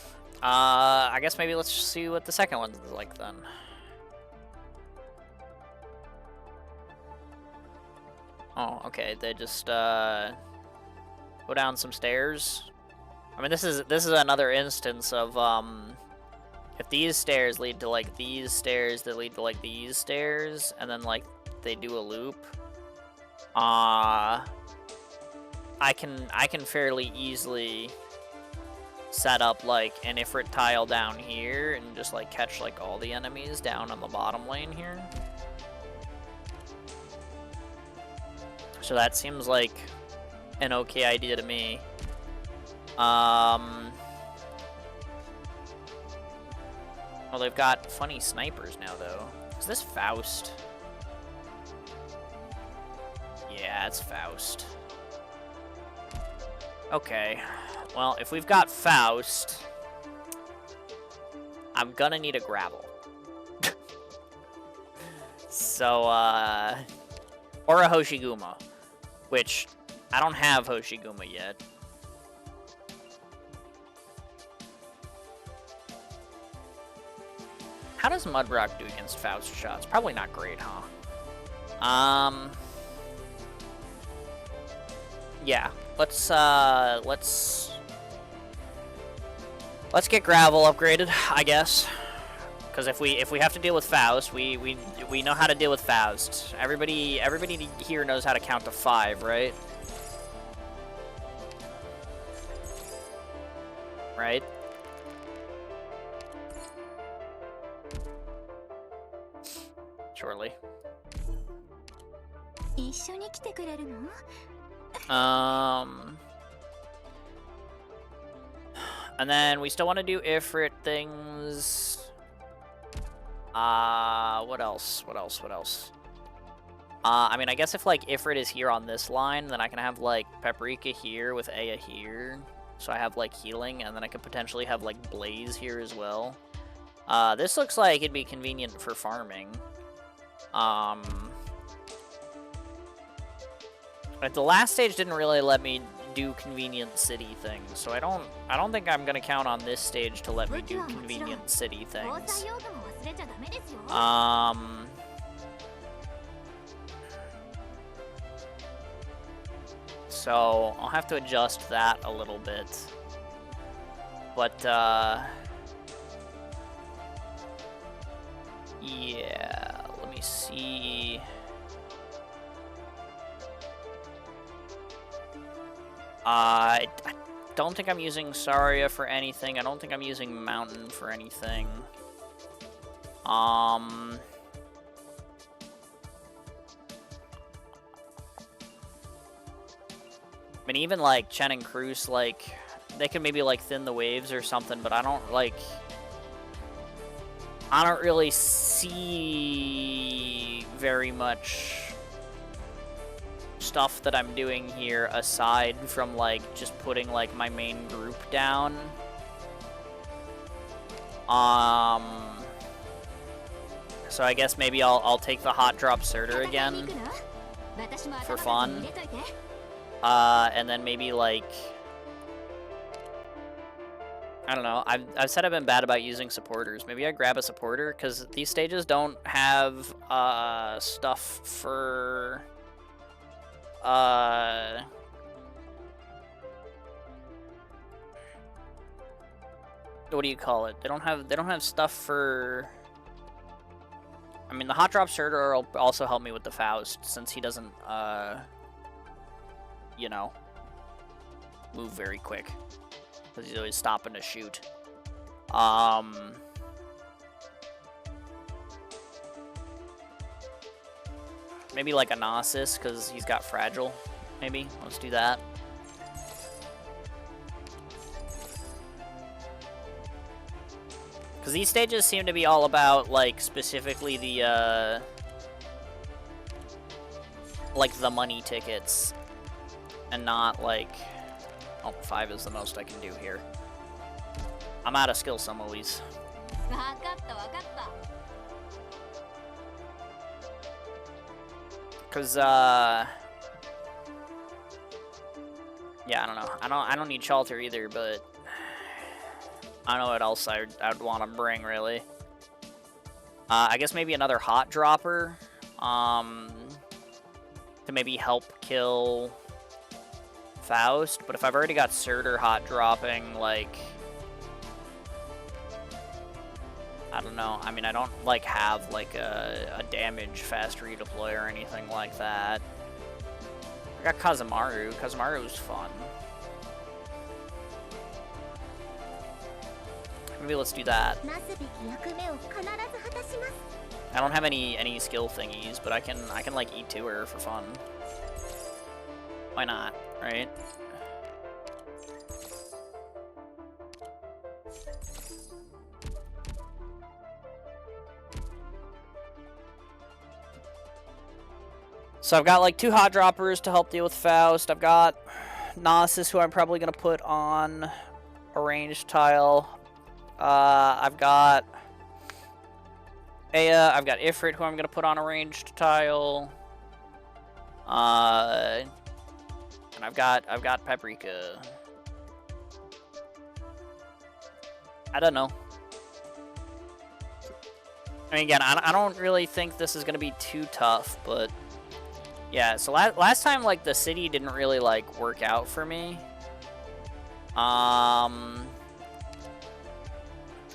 I guess maybe let's see what the second one's like then. Oh, okay. They just go down some stairs. I mean, this is another instance of if these stairs lead to like these stairs that lead to like these stairs, and then like they do a loop. I can fairly easily set up like an Ifrit tile down here and just like catch like all the enemies down on the bottom lane here. So that seems like an okay idea to me. Well, they've got funny snipers now though. Is this Faust? Yeah, it's Faust. Okay. Well, if we've got Faust, I'm gonna need a gravel. So, or a Hoshiguma, which I don't have Hoshiguma yet. How does Mudrock do against Faust shots? Probably not great, huh? Yeah. Let's get gravel upgraded, I guess. Because if we have to deal with Faust, we know how to deal with Faust. Everybody here knows how to count to 5, right? Right? Surely. 一緒に来てくれるの？ And then we still want to do Ifrit things. What else? I mean, I guess if like Ifrit is here on this line, then I can have like Paprika here with Aya here. So I have like healing, and then I could potentially have like Blaze here as well. This looks like it'd be convenient for farming. But the last stage didn't really let me do convenient city things, so I don't think I'm gonna count on this stage to let me do convenient city things. So I'll have to adjust that a little bit. But yeah, let me see. I don't think I'm using Saria for anything. I don't think I'm using Mountain for anything. I mean, even like Chen and Cruz, like, they can maybe like thin the waves or something, but I don't really see very much stuff that I'm doing here aside from like just putting like my main group down. So I guess maybe I'll take the hot drop Surtur again for fun. And then maybe like, I don't know. I've said I've been bad about using supporters. Maybe I grab a supporter because these stages don't have stuff for what do you call it? They don't have stuff for. I mean, the hot drop Surtur will also help me with the Faust since he doesn't you know, move very quick because he's always stopping to shoot. Maybe like a Gnosis because he's got fragile. Maybe let's do that. Because these stages seem to be all about like specifically the like the money tickets. And not like, oh, 5 is the most I can do here. I'm out of skill summoies. Cause yeah, I don't know. I don't need Shelter either, but I don't know what else I'd want to bring really. I guess maybe another hot dropper, to maybe help kill Faust, but if I've already got Surtur hot dropping, like, I don't know. I mean, I don't like have like a damage fast redeploy or anything like that. I got Kazemaru. Kazemaru's fun. Maybe let's do that. I don't have any skill thingies, but I can like E2 her for fun. Why not, right? So I've got like 2 hot droppers to help deal with Faust. I've got Gnosis, who I'm probably gonna put on a ranged tile. I've got Aya. I've got Ifrit, who I'm gonna put on a ranged tile. And I've got Paprika. I don't know. I mean, again, I don't really think this is gonna be too tough, but yeah. So last time, like, the city didn't really like work out for me.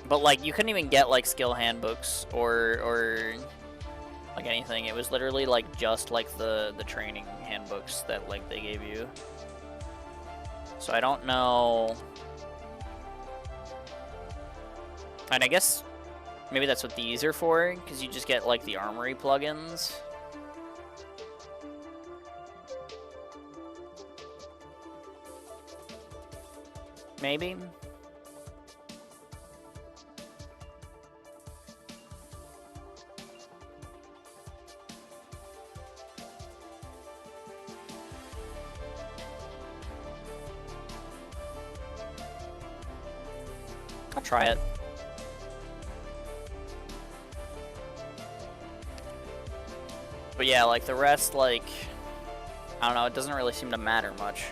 But like, you couldn't even get like skill handbooks or like anything. It was literally like just like the training handbooks that like they gave you. So I don't know. And I guess maybe that's what these are for, because you just get like the armory plugins. Maybe. I'll try it. But yeah, like the rest, like, I don't know, it doesn't really seem to matter much.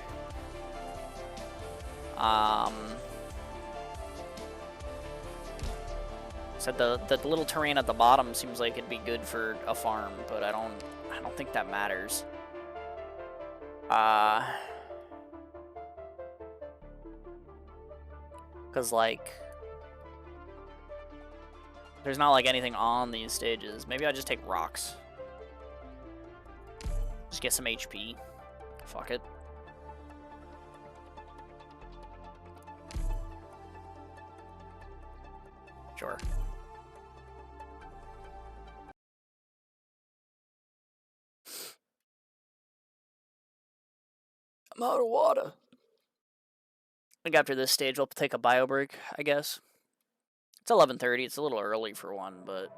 Said the little terrain at the bottom seems like it'd be good for a farm, but I don't think that matters. Cause like, there's not like anything on these stages. Maybe I just take rocks. Just get some HP. Fuck it. Sure. I'm out of water. I think after this stage, we'll take a bio break, I guess. It's 11:30. It's a little early for one, but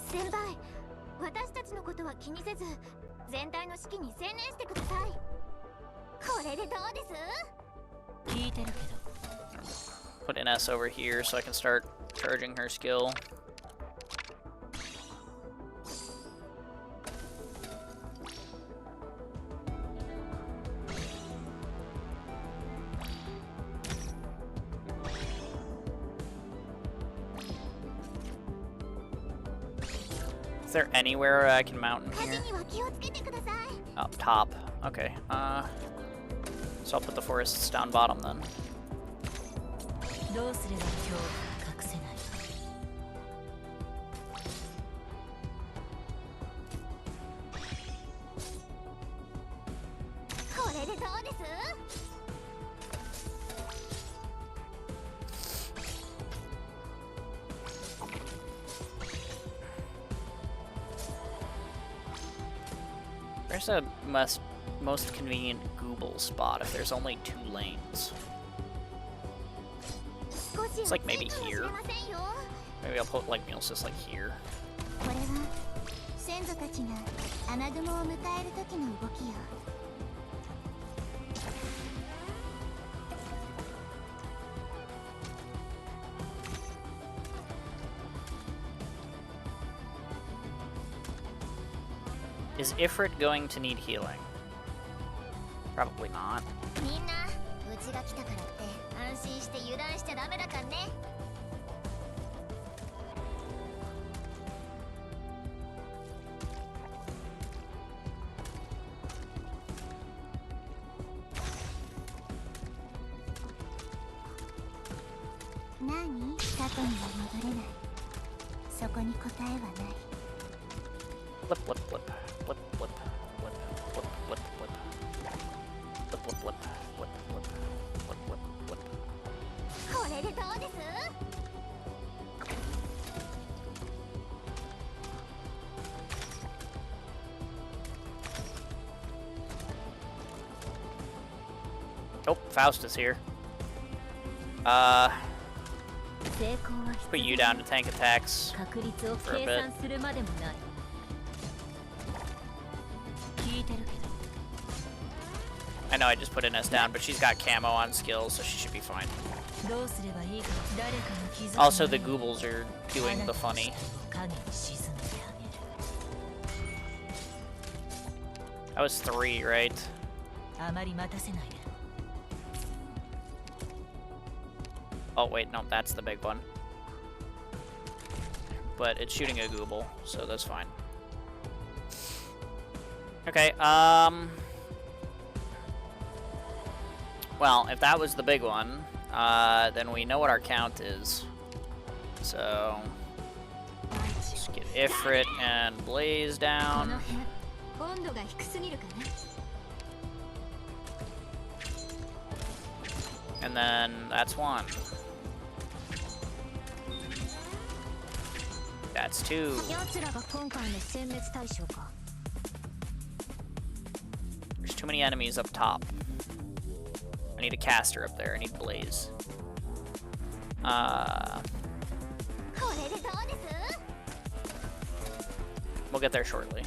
先輩、私たちのことは気にせず、全体の指揮に専念してください。これでどうです？聞いてるけど。 put an S over here so I can start charging her skill. Is there anywhere I can mount in 火事 here? には気をつけてください。 Up top. Okay. So I'll put the forests down bottom then. どうすれば今日隠せない。これでどうです？ Where's the most convenient Google spot if there's only 2 lanes? It's like maybe here. Maybe I'll put like Mulsis like here. これは先祖たちがアナグモを迎える時の動きよ。 Is Ifrit going to need healing? Probably not. みんな、うちが来たからって安心して油断しちゃダメだからね。 何？里には戻れない。そこに答えはない。 Blip, blip, blip. Blip, blip, blip, blip, blip, blip. Blip, blip, blip, blip, blip, blip, blip, blip. これでどうです？ Oh, Faust is here. 成功は Put you down to tank attacks 確率を for a 計 bit. 算するまでもない。聞いてるけど。 I know I just put Ines down, but she's got camo on skills, so she should be fine. どうすればいいか誰かの気づき Also, the Goobles are doing the funny. 影に沈めてあげる。 That was 3, right? あまり待たせないで。 Oh, wait, no, that's the big one. But it's shooting a Gooble, so that's fine. Okay, well, if that was the big one, then we know what our count is. So, let's get Ifrit and Blaze この down. 辺温度が低すぎるかな。 And then that's 1. That's 2. 奴らが今回の殲滅対象か。 There's too many enemies up top. I need a caster up there. I need Blaze. これでどうです？ We'll get there shortly.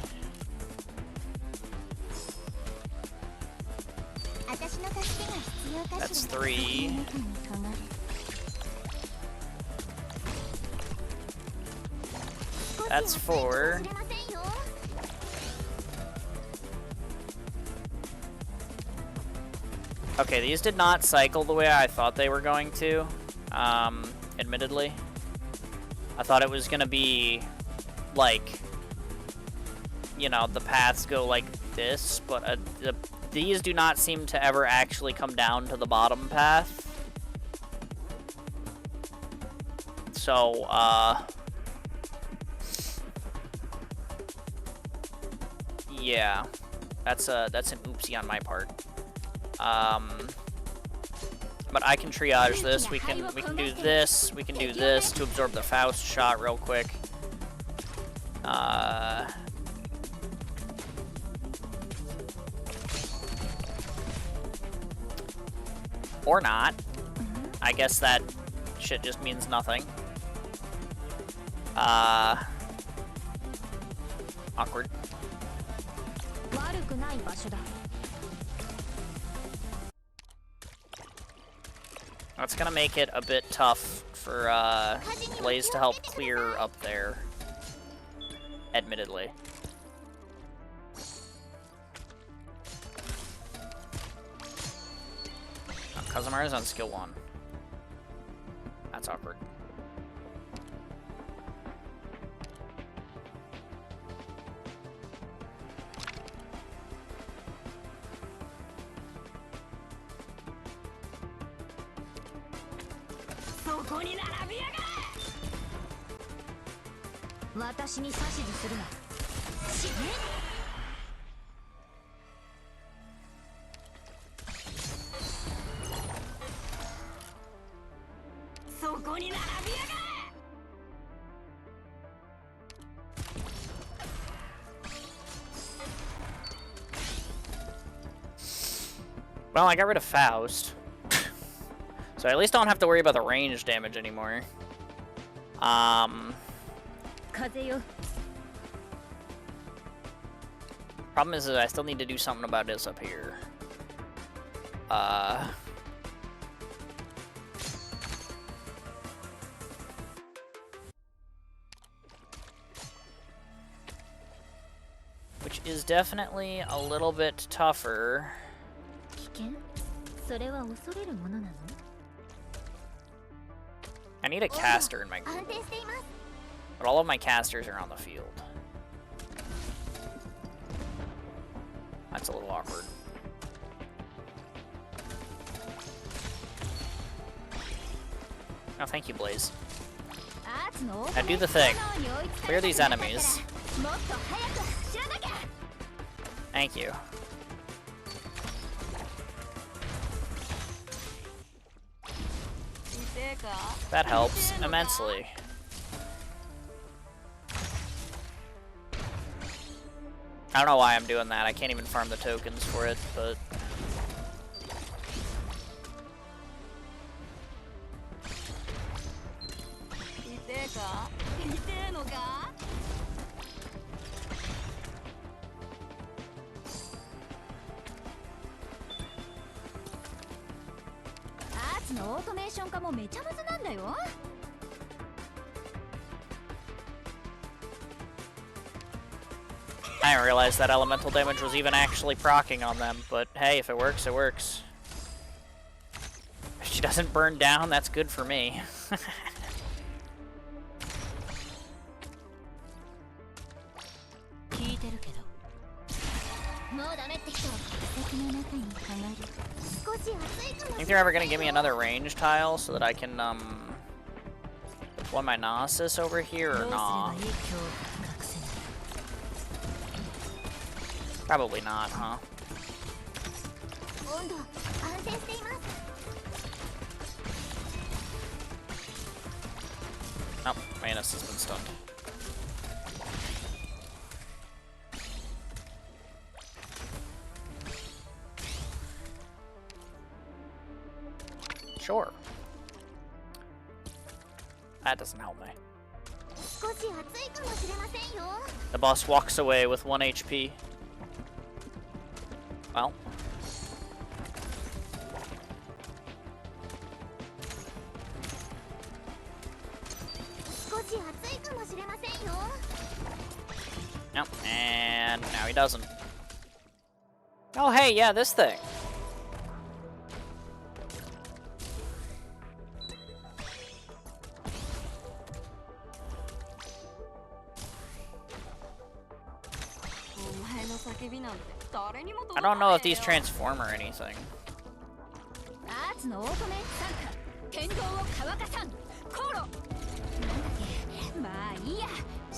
私の助けが必要かしら。 That's 3. That's 4. Okay, these did not cycle the way I thought they were going to, admittedly. I thought it was gonna be, like, you know, the paths go like this, but these do not seem to ever actually come down to the bottom path. So, yeah, that's an oopsie on my part. I'm But I can triage this. We can do this. We can do this to absorb the Faust shot real quick. Or not. I guess that shit just means nothing. Awkward. That's gonna make it a bit tough for Blaze to help clear up there. Admittedly. Kazamaru's on skill 1. That's awkward. Well, I got rid of Faust. So I at least don't have to worry about the range damage anymore. Problem is that I still need to do something about this up here. Which is definitely a little bit tougher. I need a caster in my group, but all of my casters are on the field. That's a little awkward. Oh, thank you, Blaze. Now do the thing. Clear these enemies. Thank you. That helps immensely. I don't know why I'm doing that. I can't even farm the tokens for it, but... I didn't realize that elemental damage was even actually proccing on them, but hey, if it works, it works. If she doesn't burn down, that's good for me. Think they're ever gonna give me another range tile so that I can deploy my Gnosis over here or nah? Probably not, huh? Nope, Manus has been stunned. Sure. That doesn't help me. The boss walks away with 1 HP. Well. Nope, and now he doesn't. Oh hey, yeah, this thing. I don't know if these transform or anything.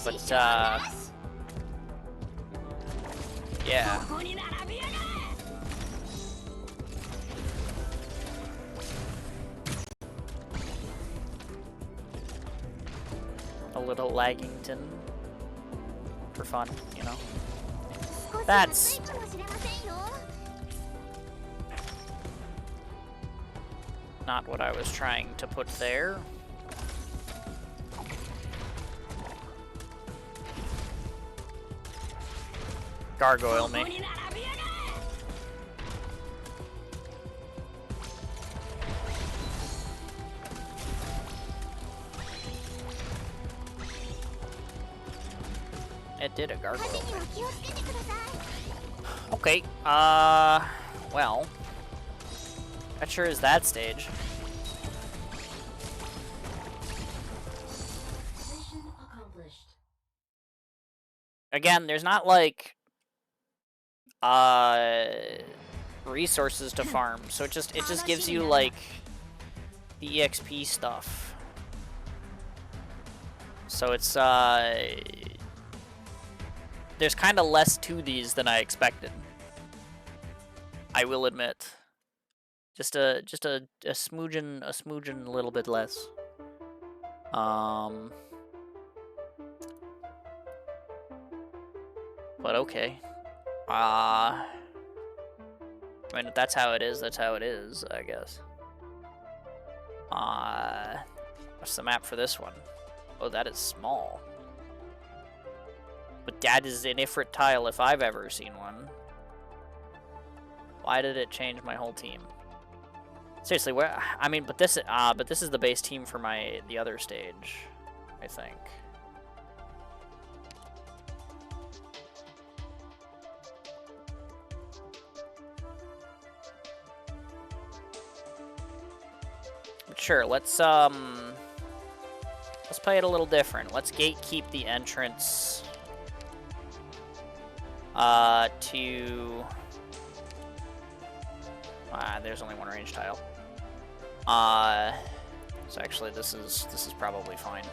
But, yeah. little Laggington. For fun, you know? That's... not what I was trying to put there. Gargoyle me. It did a gargoyle me. Okay, well. That sure is that stage. Mission accomplished. Again, there's not like resources to farm, so it just gives you like the EXP stuff. So it's there's kind of less to these than I expected. I will admit. Just a smoogen a little bit less. But okay. I mean, if that's how it is, that's how it is, I guess. What's the map for this one? Oh, that is small. But that is an Ifrit tile if I've ever seen one. Why did it change my whole team? Seriously, where? I mean, but this is the base team for the other stage, I think. But sure, let's play it a little different. Let's gatekeep the entrance to. There's only one range tile. So actually this is probably fine.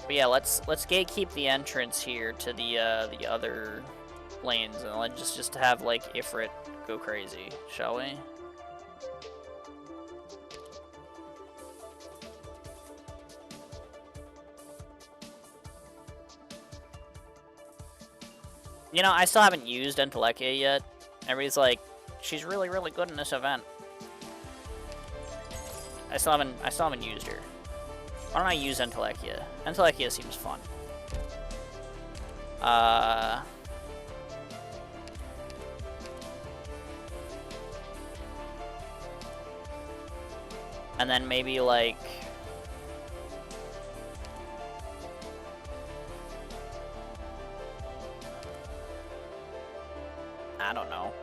But yeah, let's gatekeep the entrance here to the other lanes, and let's just have like Ifrit go crazy, shall we? You know, I still haven't used Entelekia yet. Everybody's like, she's really, really good in this event. I still haven't used her. Why don't I use Entelekia? Entelekia seems fun. And then maybe like I don't know.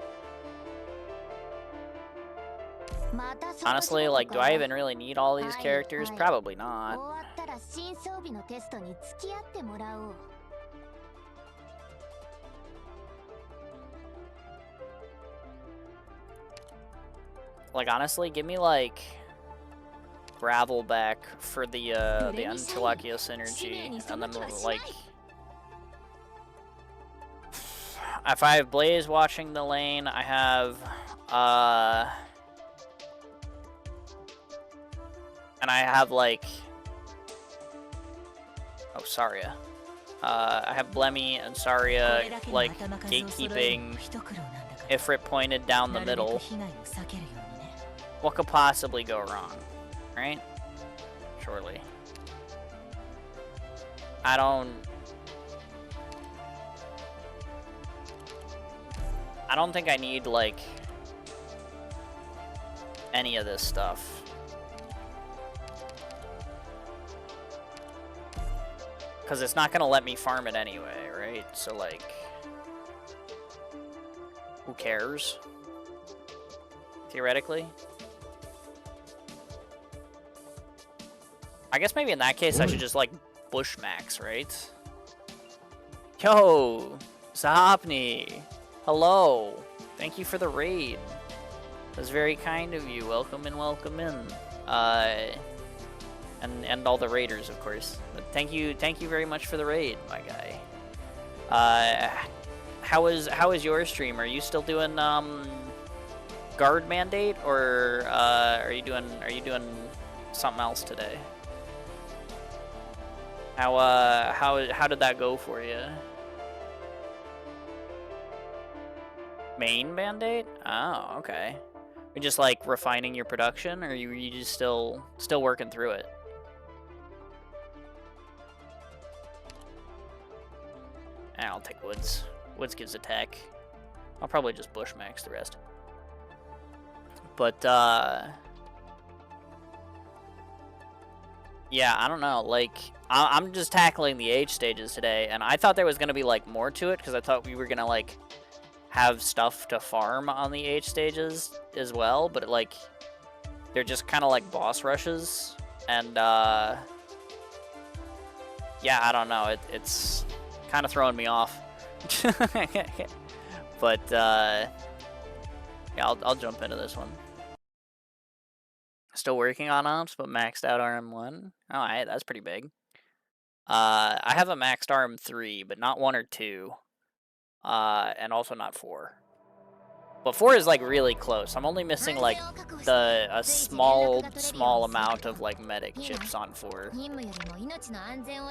Honestly, like, do I even really need all these characters? Probably not. Like, honestly, give me, like, Gravel back for the Entelekia synergy, and then, like... If I have Blaze watching the lane, I have, and I have, like, oh, Saria. I have Blemmy and Saria, like, gatekeeping Ifrit pointed down the middle. What could possibly go wrong, right? Surely. I don't think I need, like, any of this stuff. Because it's not going to let me farm it anyway, right? So, like, who cares? Theoretically. I guess maybe in that case I should just, like, Bushmax, right? Yo! Zahapni! Hello! Thank you for the raid. That's very kind of you. Welcome in, welcome in. And all the raiders, of course. But thank you very much for the raid, my guy. How is your stream? Are you still doing guard mandate, or are you doing something else today? How did that go for you? Main mandate? Oh, okay. You're just like refining your production, or are you just still working through it? I'll take woods. Woods gives attack. I'll probably just bush max the rest. But yeah, I don't know. Like, I'm just tackling the H stages today, and I thought there was gonna be like more to it because I thought we were gonna like have stuff to farm on the H stages as well, but like they're just kind of like boss rushes, and yeah, I don't know. It's kind of throwing me off. But yeah, I'll jump into this one. Still working on ops, but maxed out RM1. Oh, hey, that's pretty big. I have a maxed RM3, but not 1 or 2. And also not 4. But 4 is like really close. I'm only missing like a small amount of like medic chips on 4.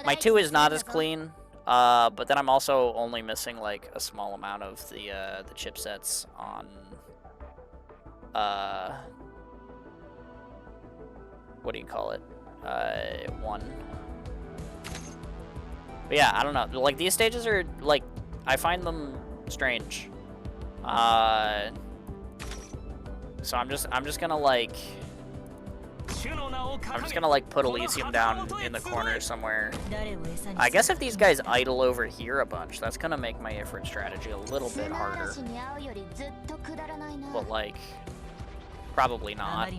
My 2 is not as clean. But then I'm also only missing like a small amount of the chipsets on what do you call it? 1. But yeah, I don't know. Like these stages are like, I find them strange. So I'm just gonna like put Elysium down in the corner somewhere. I guess if these guys idle over here a bunch, that's gonna make my Ifrit strategy a little bit harder. But like, probably not.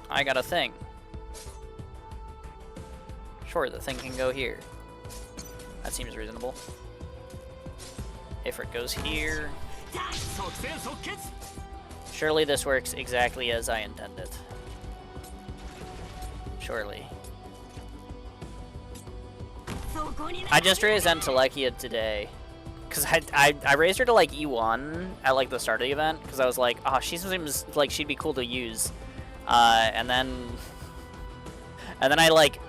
I got a thing. Sure, the thing can go here. That seems reasonable. Ifrit goes here. Surely this works exactly as I intended. Surely. I just raised Entelekia today. Because I raised her to like E1 at like the start of the event. Because I was like, oh, she seems like she'd be cool to use. And then I like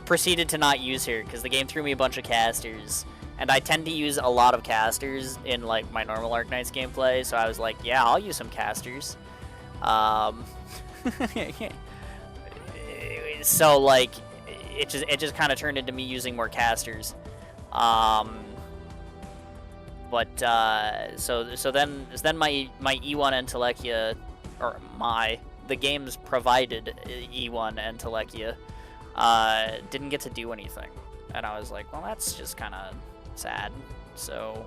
proceeded to not use her because the game threw me a bunch of casters. And I tend to use a lot of casters in like my normal Arknights gameplay, so I was like, yeah, I'll use some casters. So like, it just kind of turned into me using more casters. So then my E1 Entelekia, or the game's provided E1 Entelekia, didn't get to do anything, and I was like, well, that's just kind of sad. So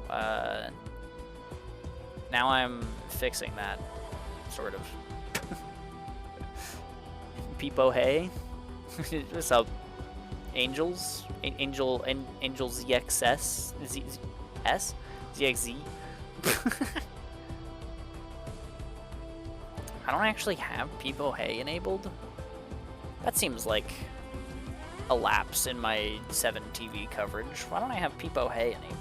now I'm fixing that, sort of. Peepo hey. What's up, Angels? Angels ZXS? ZXZ? I don't actually have Peepo hey enabled. That seems like a lapse in my 7 TV coverage. Why don't I have Peepo hey enabled?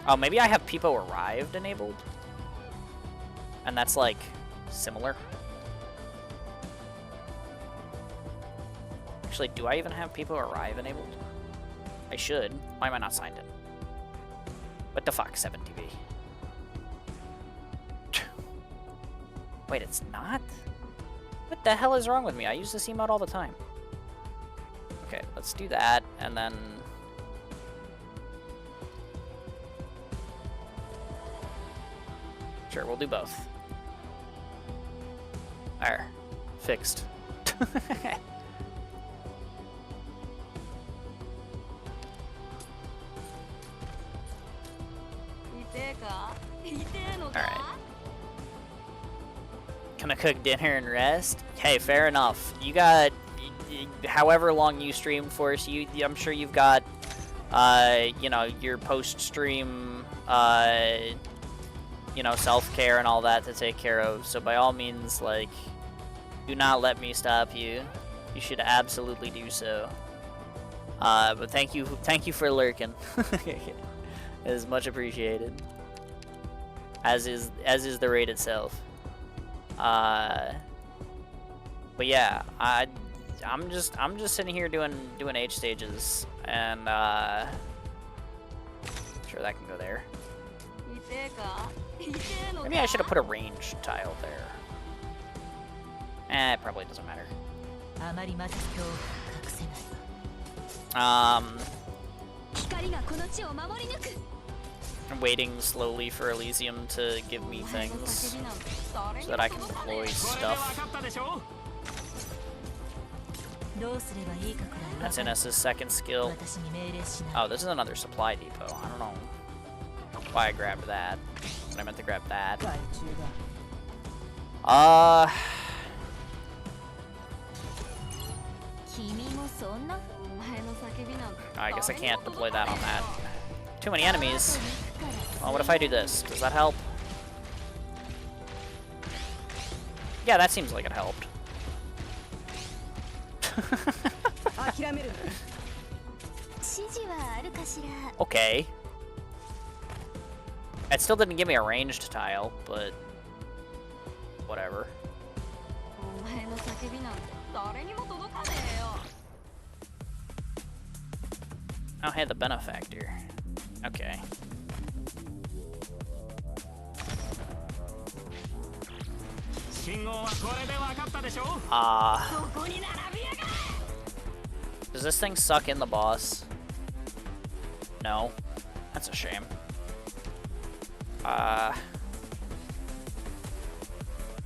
Oh, maybe I have Peepo arrived enabled? And that's like similar. Actually, do I even have Peepo arrive enabled? I should. Why am I not signed in? What the fuck, 7 TV? Wait, it's not? What the hell is wrong with me? I use this emote all the time. Okay, let's do that, and then... Sure, we'll do both. There. Fixed. Alright. Gonna cook dinner and rest? Hey, fair enough. You got however long you stream for, so I'm sure you've got you know, your post-stream you know, self-care and all that to take care of. So by all means, like, do not let me stop you. You should absolutely do so. But thank you for lurking. It is much appreciated. As is the raid itself. But yeah, I'm just sitting here doing H stages, and sure that can go there. Maybe I should have put a range tile there. It probably doesn't matter. I'm waiting slowly for Elysium to give me things so that I can deploy stuff. That's NS's second skill. Oh, this is another supply depot. I don't know why I grabbed that, but I meant to grab that. I guess I can't deploy that on that. Too many enemies. Well, what if I do this? Does that help? Yeah, that seems like it helped. Okay. It still didn't give me a ranged tile, but whatever. Oh, hey, the benefactor. Okay. Does this thing suck in the boss? No. That's a shame.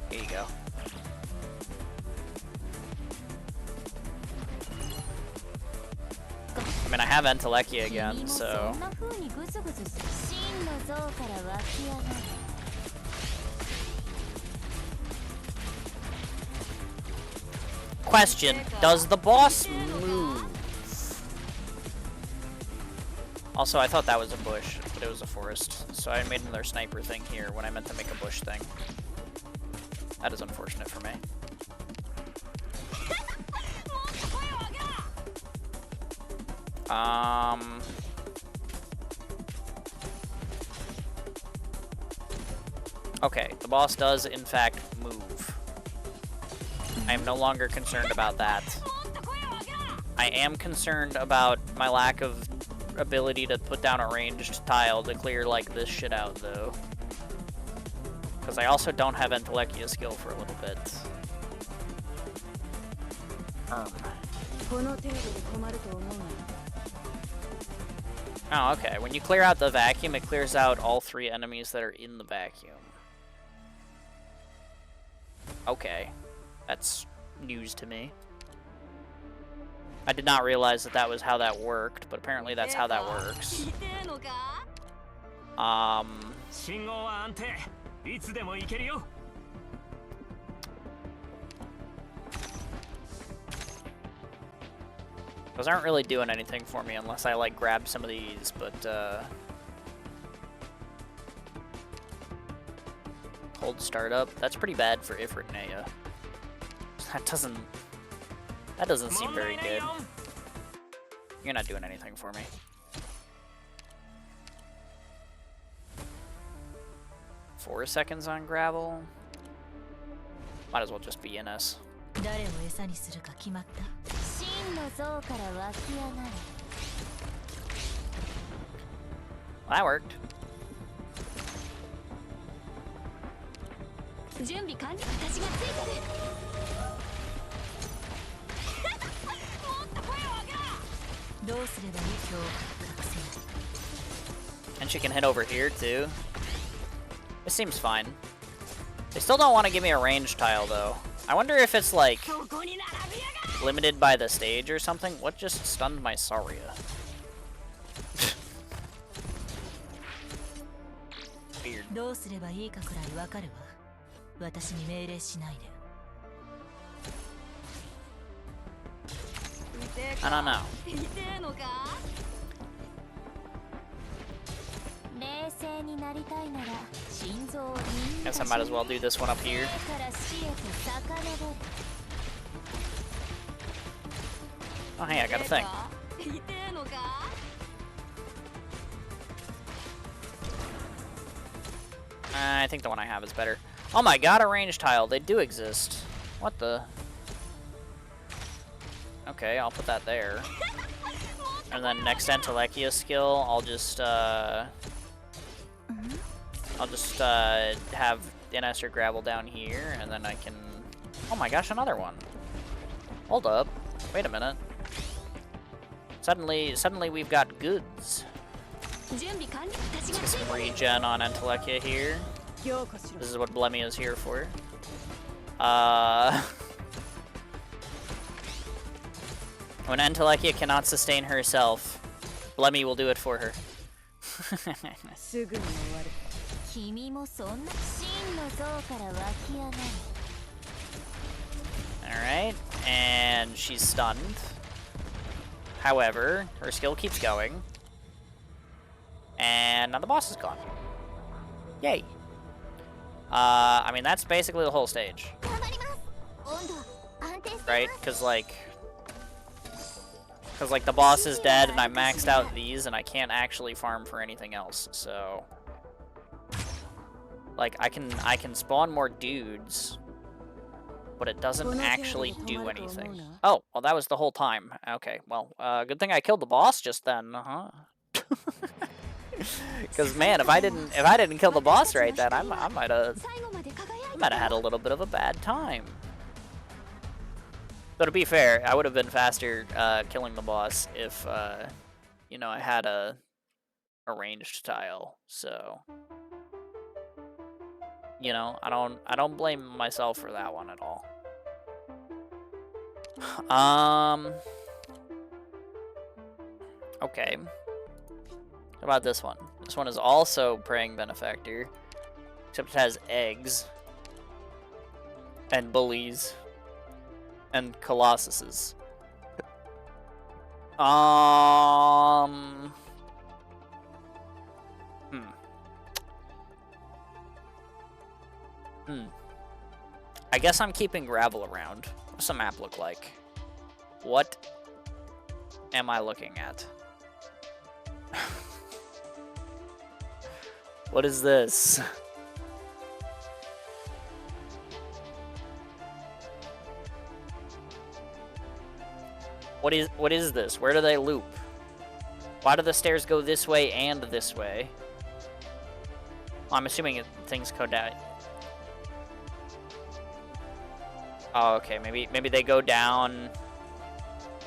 Here you go. I mean, I have Entelekia again, so... Question, does the boss move? Also, I thought that was a bush, but it was a forest. So I made another sniper thing here when I meant to make a bush thing. That is unfortunate for me. Okay, the boss does in fact move. I am no longer concerned about that. I am concerned about my lack of ability to put down a ranged tile to clear like this shit out though. Because I also don't have Entelekia skill for a little bit. Oh, okay. When you clear out the vacuum, it clears out all 3 enemies that are in the vacuum. Okay. That's news to me. I did not realize that that was how that worked, but apparently that's how that works. Those aren't really doing anything for me unless I like grab some of these, but hold startup. That's pretty bad for Ifrit and Aya. That doesn't seem very good. You're not doing anything for me. Four seconds on gravel. Might as well just be NS. Well, that worked. And she can hit over here too. This seems fine. They still don't want to give me a range tile though. I wonder if it's like limited by the stage or something. What just stunned my Saria? Weird. I don't know. Guess I might as well do this one up here. Oh, hey, I got a thing. I think the one I have is better. Oh my god, a range tile. They do exist. What the? Okay, I'll put that there. And then next Entelekia skill, I'll just have Inester Gravel down here, and then I can... Oh my gosh, another one. Hold up. Wait a minute. Suddenly we've got goods. Let's get some regen on Entelekia here. This is what Blemmy is here for. When Entelekia cannot sustain herself, Blemmy will do it for her. Alright, and she's stunned. However, her skill keeps going. And now the boss is gone. Yay. I mean, that's basically the whole stage. Right? Because, like, the boss is dead and I maxed out these and I can't actually farm for anything else, so... Like, I can spawn more dudes, but it doesn't actually do anything. Oh, well, that was the whole time. Okay, well, good thing I killed the boss just then, huh? Because man, if I didn't kill the boss right then, I might have had a little bit of a bad time. But to be fair, I would have been faster killing the boss if you know, I had a ranged tile. So you know, I don't blame myself for that one at all. Okay. What about this one? This one is also Praying Benefactor, except it has eggs and bullies and colossuses. I guess I'm keeping gravel around. What's the map look like? What am I looking at? What is this? What is this? Where do they loop? Why do the stairs go this way and this way? Well, I'm assuming things go down. Oh, okay. Maybe they go down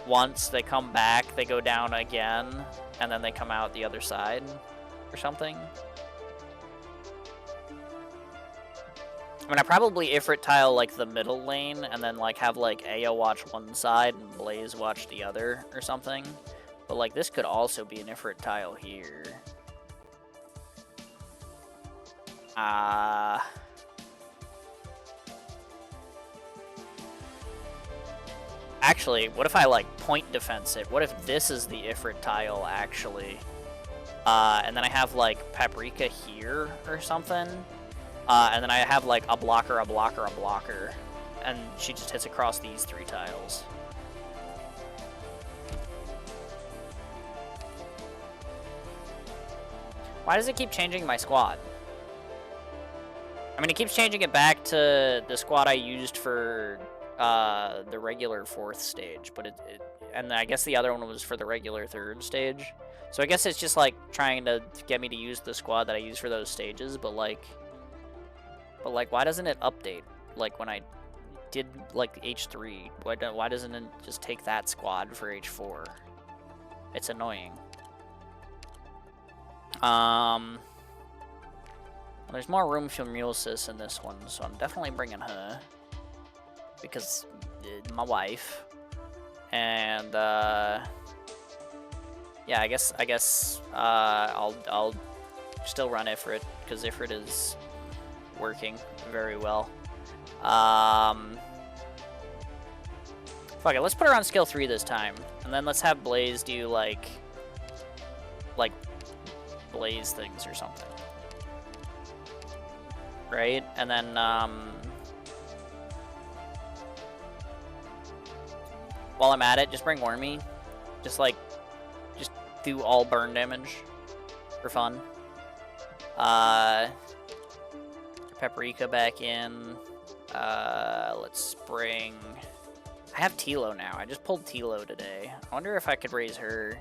once, they come back, they go down again, and then they come out the other side or something. I mean, I probably Ifrit tile like the middle lane, and then like have like Aya watch one side and Blaze watch the other or something. But like this could also be an Ifrit tile here. Actually, what if I like point defense it? What if this is the Ifrit tile actually? And then I have like Paprika here or something. And then I have like a blocker, a blocker, a blocker. And she just hits across these three tiles. Why does it keep changing my squad? I mean, it keeps changing it back to the squad I used for the regular 4th stage, but and I guess the other one was for the regular 3rd stage. So I guess it's just like trying to get me to use the squad that I use for those stages, but like why doesn't it update? Like when I did like H3, why doesn't it just take that squad for H4? It's annoying. There's more room for Mulesis in this one, so I'm definitely bringing her. Because my wife. And yeah, I guess I'll still run Ifrit, because Ifrit is working very well. Fuck it, let's put her on skill 3 this time. And then let's have Blaze do like Blaze things or something. Right? And then, while I'm at it, just bring Wormy. Just like, just do all burn damage for fun. Paprika back in. Let's bring... I have Tilo now. I just pulled Tilo today. I wonder if I could raise her.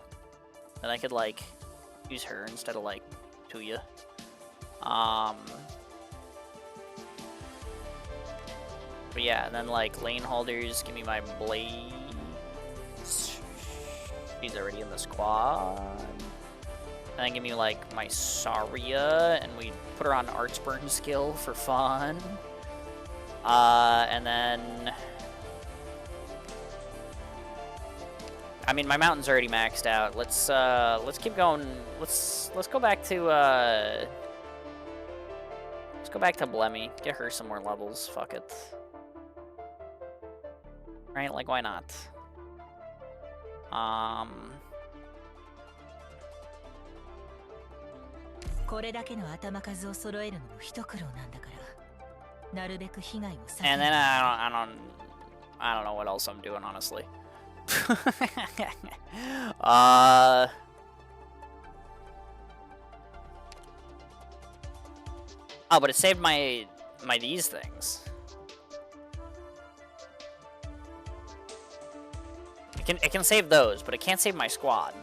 Then I could, like, use her instead of, like, Tuya. But yeah, and then, like, lane holders, give me my Blaze. She's already in the squad. And then give me, like, my Saria, and we put her on Arts Burn skill for fun. And then... I mean, my mountain's already maxed out. Let's keep going. Let's go back to, let's go back to Blemmy. Get her some more levels. Fuck it. Right? Like, why not? And then I don't know what else I'm doing, honestly. Oh, but it saved my these things. It can save those, but it can't save my squad.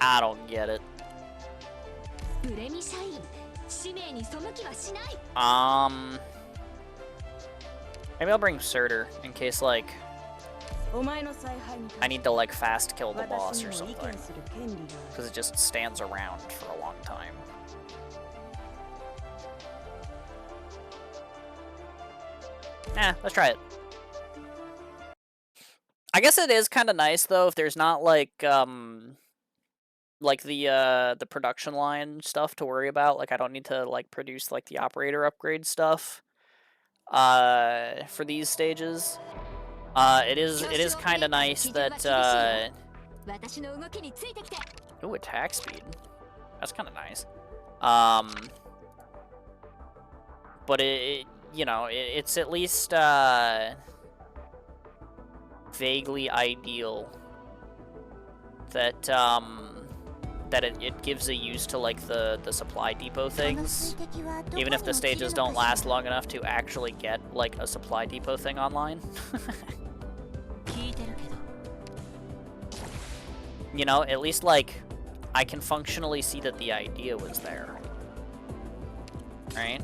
I don't get it. Maybe I'll bring Surtur in case, like, I need to, like, fast kill the boss or something. Because it just stands around for a long time. Let's try it. I guess it is kind of nice, though, if there's not, like the production line stuff to worry about. Like, I don't need to, like, produce, like, the operator upgrade stuff. For these stages, it is kind of nice that ooh, attack speed. That's kind of nice. But you know, it's at least vaguely ideal that that it gives a use to, like, the supply depot things, even if the stages don't last long enough to actually get, like, a supply depot thing online. You know, at least, like, I can functionally see that the idea was there, right?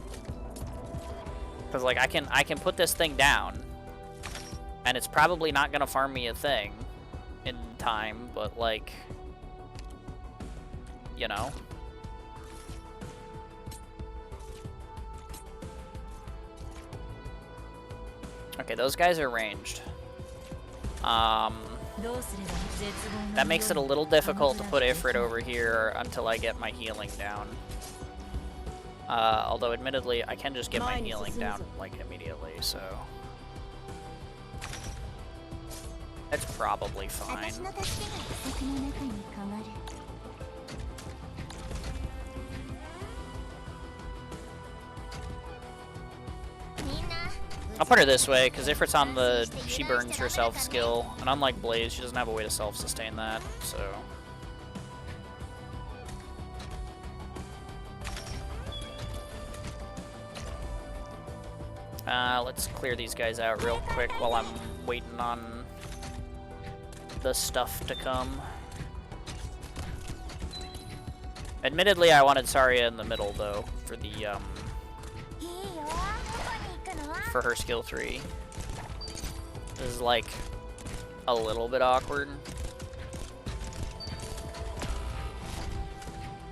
Because, like, I can put this thing down, and it's probably not gonna farm me a thing in time, but, like, you know. Okay, those guys are ranged. That makes it a little difficult to put Ifrit over here until I get my healing down. Although, admittedly, I can just get my healing down, like, immediately, so... That's probably fine. I'll put her this way, because Ifrit's on the she burns herself skill, and unlike Blaze, she doesn't have a way to self-sustain that, so... Let's clear these guys out real quick while I'm waiting on the stuff to come. Admittedly, I wanted Saria in the middle, though, for the, for her skill 3. This is, like, a little bit awkward.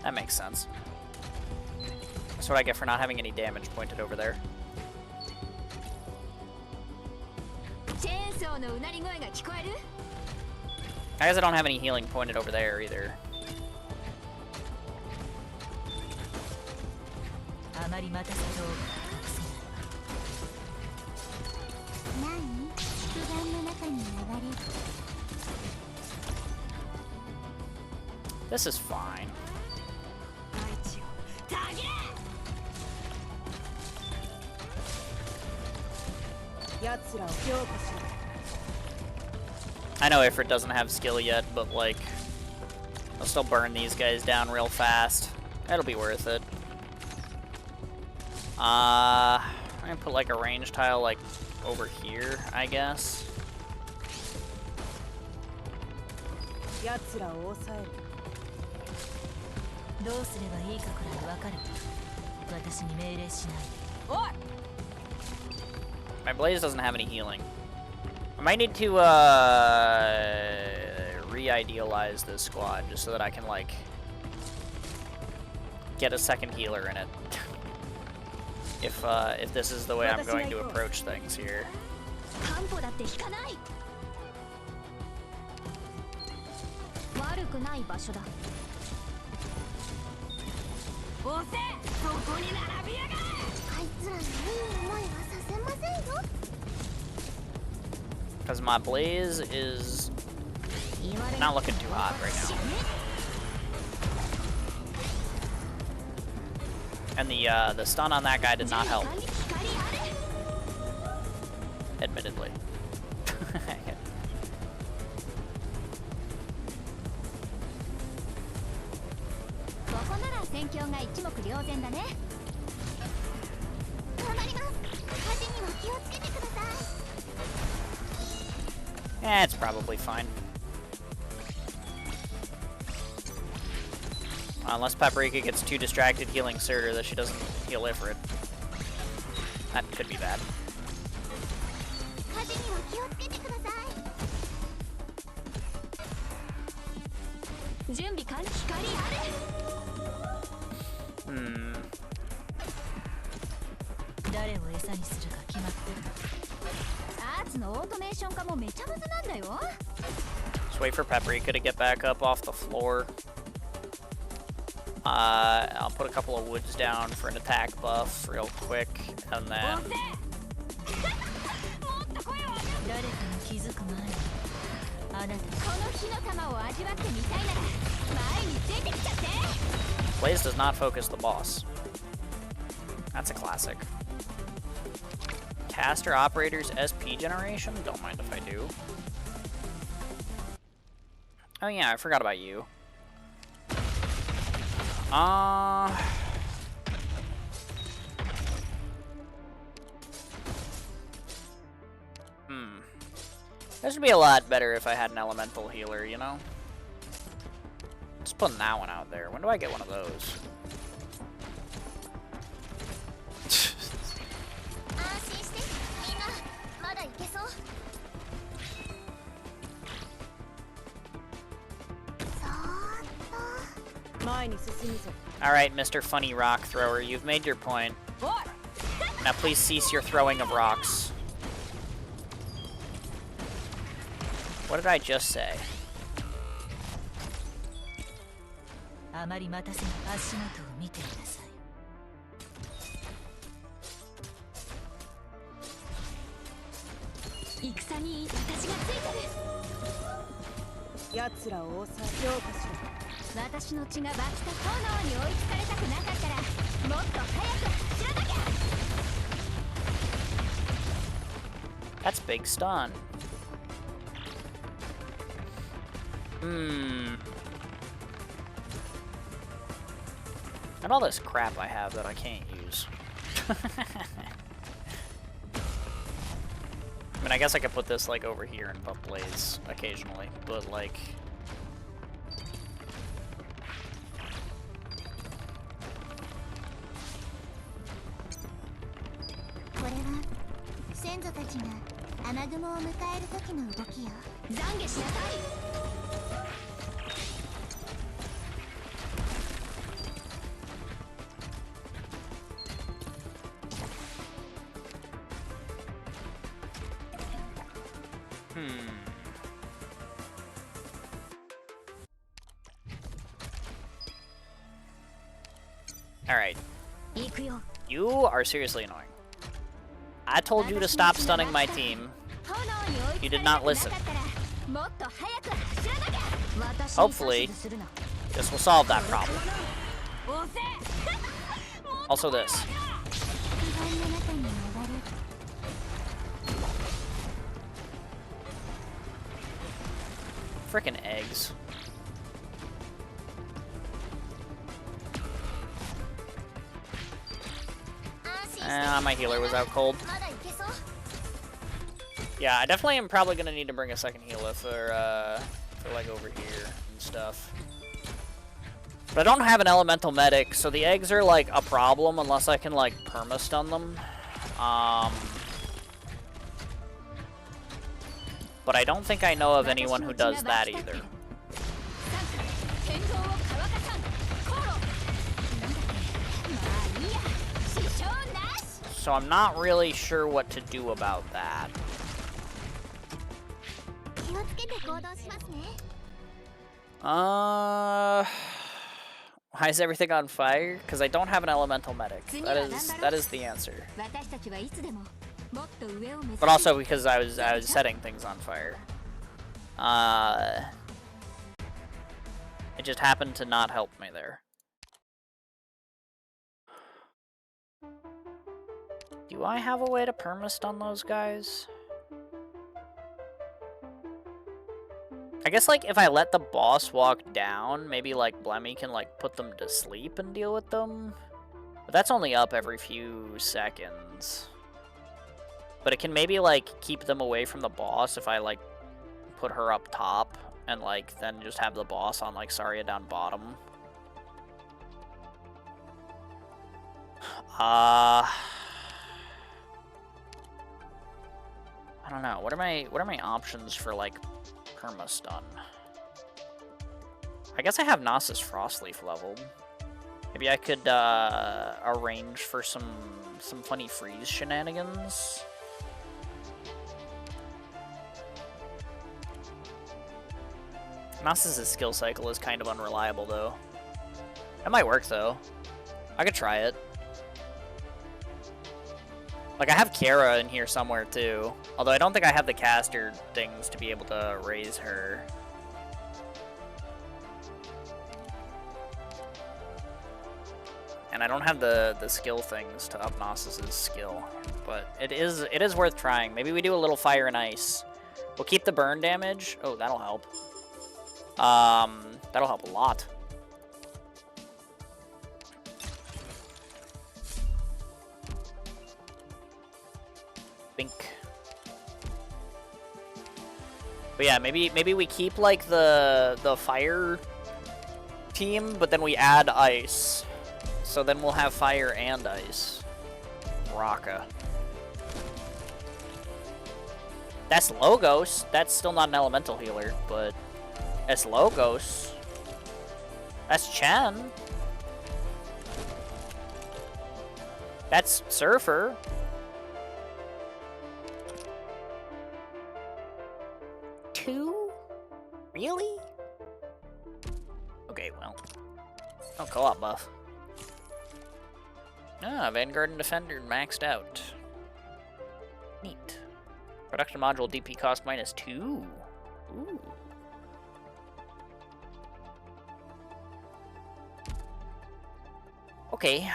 That makes sense. That's what I get for not having any damage pointed over there. I guess I don't have any healing pointed over there either. This is fine. I know Ifrit doesn't have skill yet, but like, I'll still burn these guys down real fast. It'll be worth it. I'm gonna put like a range tile like over here, I guess. My blaze doesn't have any healing. I might need to re-idealize this squad just so that I can like get a second healer in it. If this is the way I'm going to approach things here. Because my blaze is not looking too hot right now. And the stun on that guy did not help. Admittedly. Yeah, it's probably fine. Unless Paprika gets too distracted healing Surtur that she doesn't heal Ifrit. That could be bad. Just wait for Paprika to get back up off the floor. I'll put a couple of woods down for an attack buff real quick, and then... Blaze does not focus the boss. That's a classic. Caster Operator's SP generation? Don't mind if I do. Oh yeah, I forgot about you. This would be a lot better if I had an elemental healer, you know? Just putting that one out there. When do I get one of those? Alright, Mr. Funny Rock Thrower, you've made your point. Now please cease your throwing of rocks. What did I just say? That's big stun. And all this crap I have that I can't use. I mean, I guess I could put this like over here and buff Blaze occasionally, but like... Alright. You are seriously annoying. I told you to stop stunning my team. You did not listen. Hopefully, this will solve that problem. Also this. Frickin' eggs. My healer was out cold. Yeah, I definitely am probably gonna need to bring a second healer for like over here and stuff. But I don't have an elemental medic, so the eggs are like a problem unless I can like perma-stun them. But I don't think I know of anyone who does that either. So I'm not really sure what to do about that. Why is everything on fire? Because I don't have an elemental medic. That is the answer. But also because I was setting things on fire. It just happened to not help me there. Do I have a way to perma-stun those guys? I guess, like, if I let the boss walk down, maybe, like, Blemmy can, like, put them to sleep and deal with them. But that's only up every few seconds. But it can maybe, like, keep them away from the boss if I, like, put her up top and, like, then just have the boss on, like, Saria down bottom. I don't know. What are my options for, like, perma-stun? I guess I have Nasus Frostleaf leveled. Maybe I could arrange for some funny freeze shenanigans. Nasus' skill cycle is kind of unreliable though. It might work though. I could try it. Like, I have Kara in here somewhere, too. Although I don't think I have the caster things to be able to raise her. And I don't have the skill things to up Nasus' skill. But it is worth trying. Maybe we do a little fire and ice. We'll keep the burn damage. Oh, that'll help. That'll help a lot. But yeah, maybe we keep like the fire team, but then we add ice. So then we'll have fire and ice. Raka. That's Logos. That's still not an elemental healer, but that's Logos. That's Chen. That's Surfer. Really? Okay, well. Oh, co-op buff. Ah, Vanguard and Defender maxed out. Neat. Production module DP cost -2. Ooh. Okay,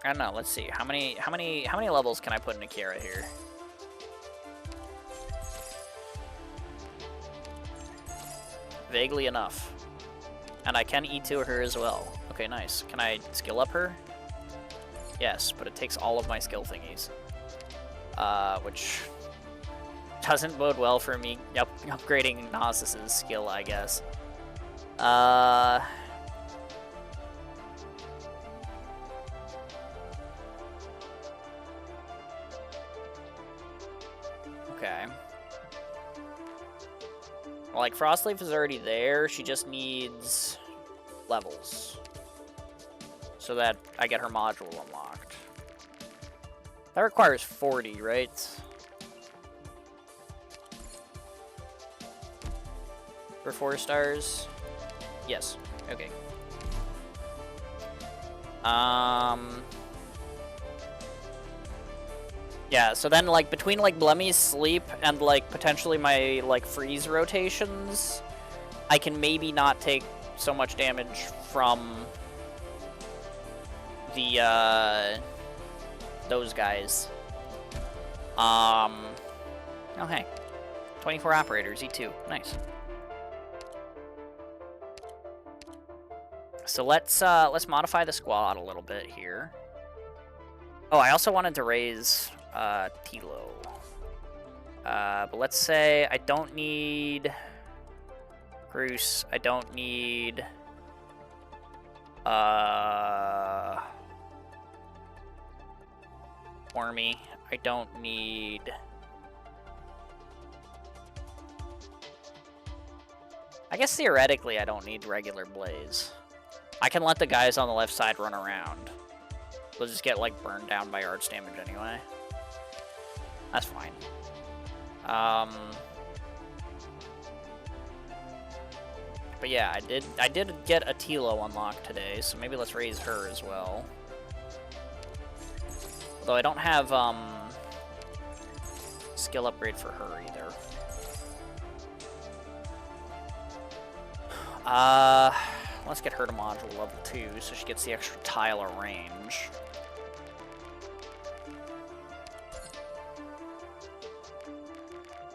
I don't know. Let's see. How many levels can I put in Akira here? Vaguely enough. And I can E2 her as well. Okay, nice. Can I skill up her? Yes, but it takes all of my skill thingies. Which doesn't bode well for me upgrading Nasus' skill, I guess. Okay. Well, like, Frostleaf is already there. She just needs levels. So that I get her module unlocked. That requires 40, right? For 4 stars? Yes. Okay. Yeah, so then, like, between, like, Blemmy's sleep and, like, potentially my, like, freeze rotations, I can maybe not take so much damage from the those guys. Oh hey, 24 operators, E2, nice. So let's modify the squad a little bit here. Oh, I also wanted to raise Tilo. But let's say I don't need Bruce. I don't need Wormy. I don't need I guess theoretically I don't need regular Blaze. I can let the guys on the left side run around. They'll just get like burned down by arch damage anyway. That's fine. But yeah, I did get a Tilo unlocked today, so maybe let's raise her as well. Although I don't have skill upgrade for her either. Let's get her to module level 2 so she gets the extra tile of range.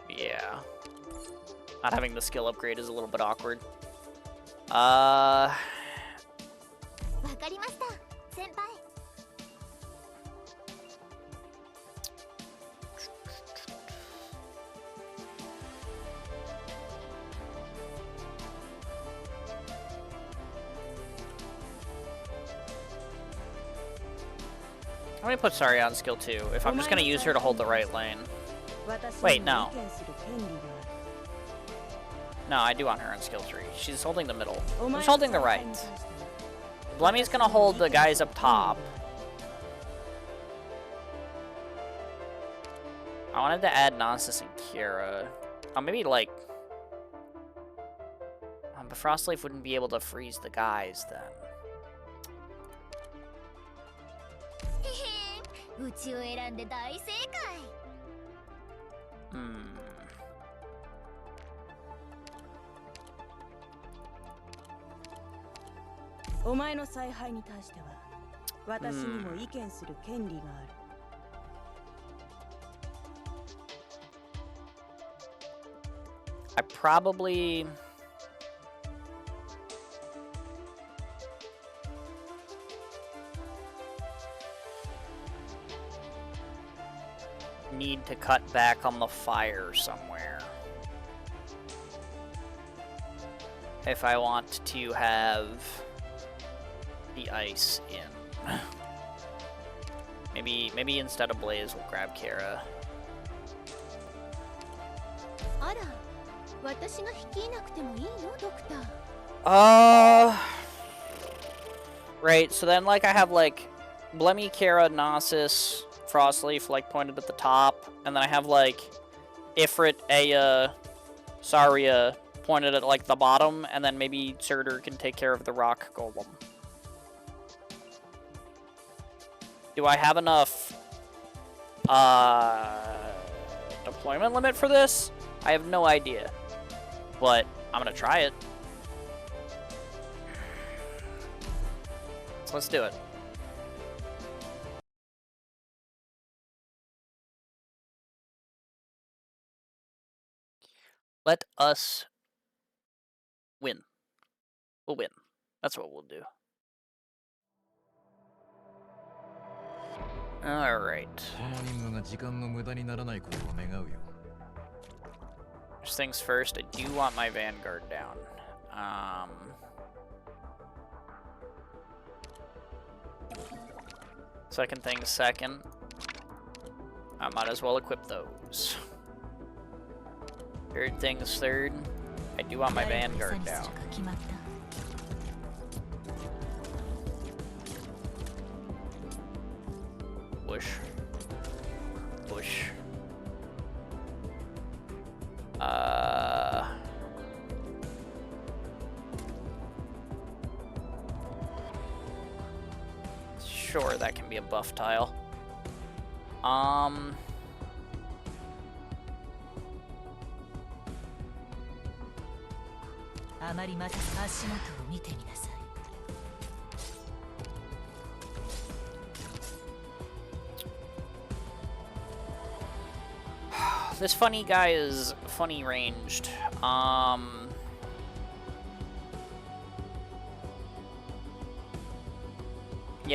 Yeah. Not having the skill upgrade is a little bit awkward. わかりました先輩 Let me put Sari on skill 2 if I'm just gonna use her to hold the right lane. Wait, no. No, I do want her on skill 3. She's holding the middle. Who's holding the right? Blemmy's gonna hold the guys up top. I wanted to add Nonsis and Kiera. Oh, maybe like... but Frostleaf wouldn't be able to freeze the guys then. うちを選んで大正解 お前の采配に対しては私にも意見する権利がある。I probably... need to cut back on the fire somewhere. If I want to have the ice in. Maybe instead of Blaze we'll grab Kiera. あら私が率いなくてもいいのドクター Right, so then like I have like Blemmy, Kiera, Gnosis, Frostleaf like pointed at the top, and then I have like Ifrit, Aya, Saria pointed at like the bottom, and then maybe Surtur can take care of the rock golem. Do I have enough deployment limit for this? I have no idea, but I'm gonna try it. So let's do it. Let us win. We'll win. That's what we'll do. Alright. First things first, I do want my Vanguard down. Second things second. I might as well equip those. Third things third, I do want my Vanguard down. Push. Push. Sure, that can be a buff tile. あまりまた足元を見てみなさい。This funny guy is funny ranged. Yeah,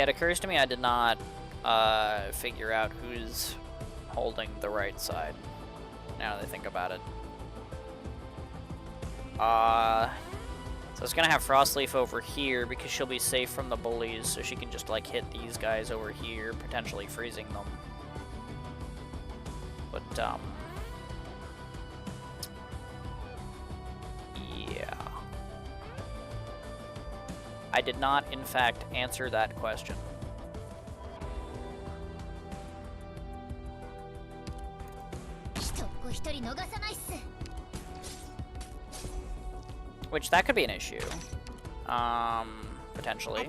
it occurs to me I did not figure out who's holding the right side, now that I think about it. So it's gonna have Frostleaf over here because she'll be safe from the bullies, so she can just like hit these guys over here, potentially freezing them. But yeah. I did not, in fact, answer that question. Which, that could be an issue. Potentially.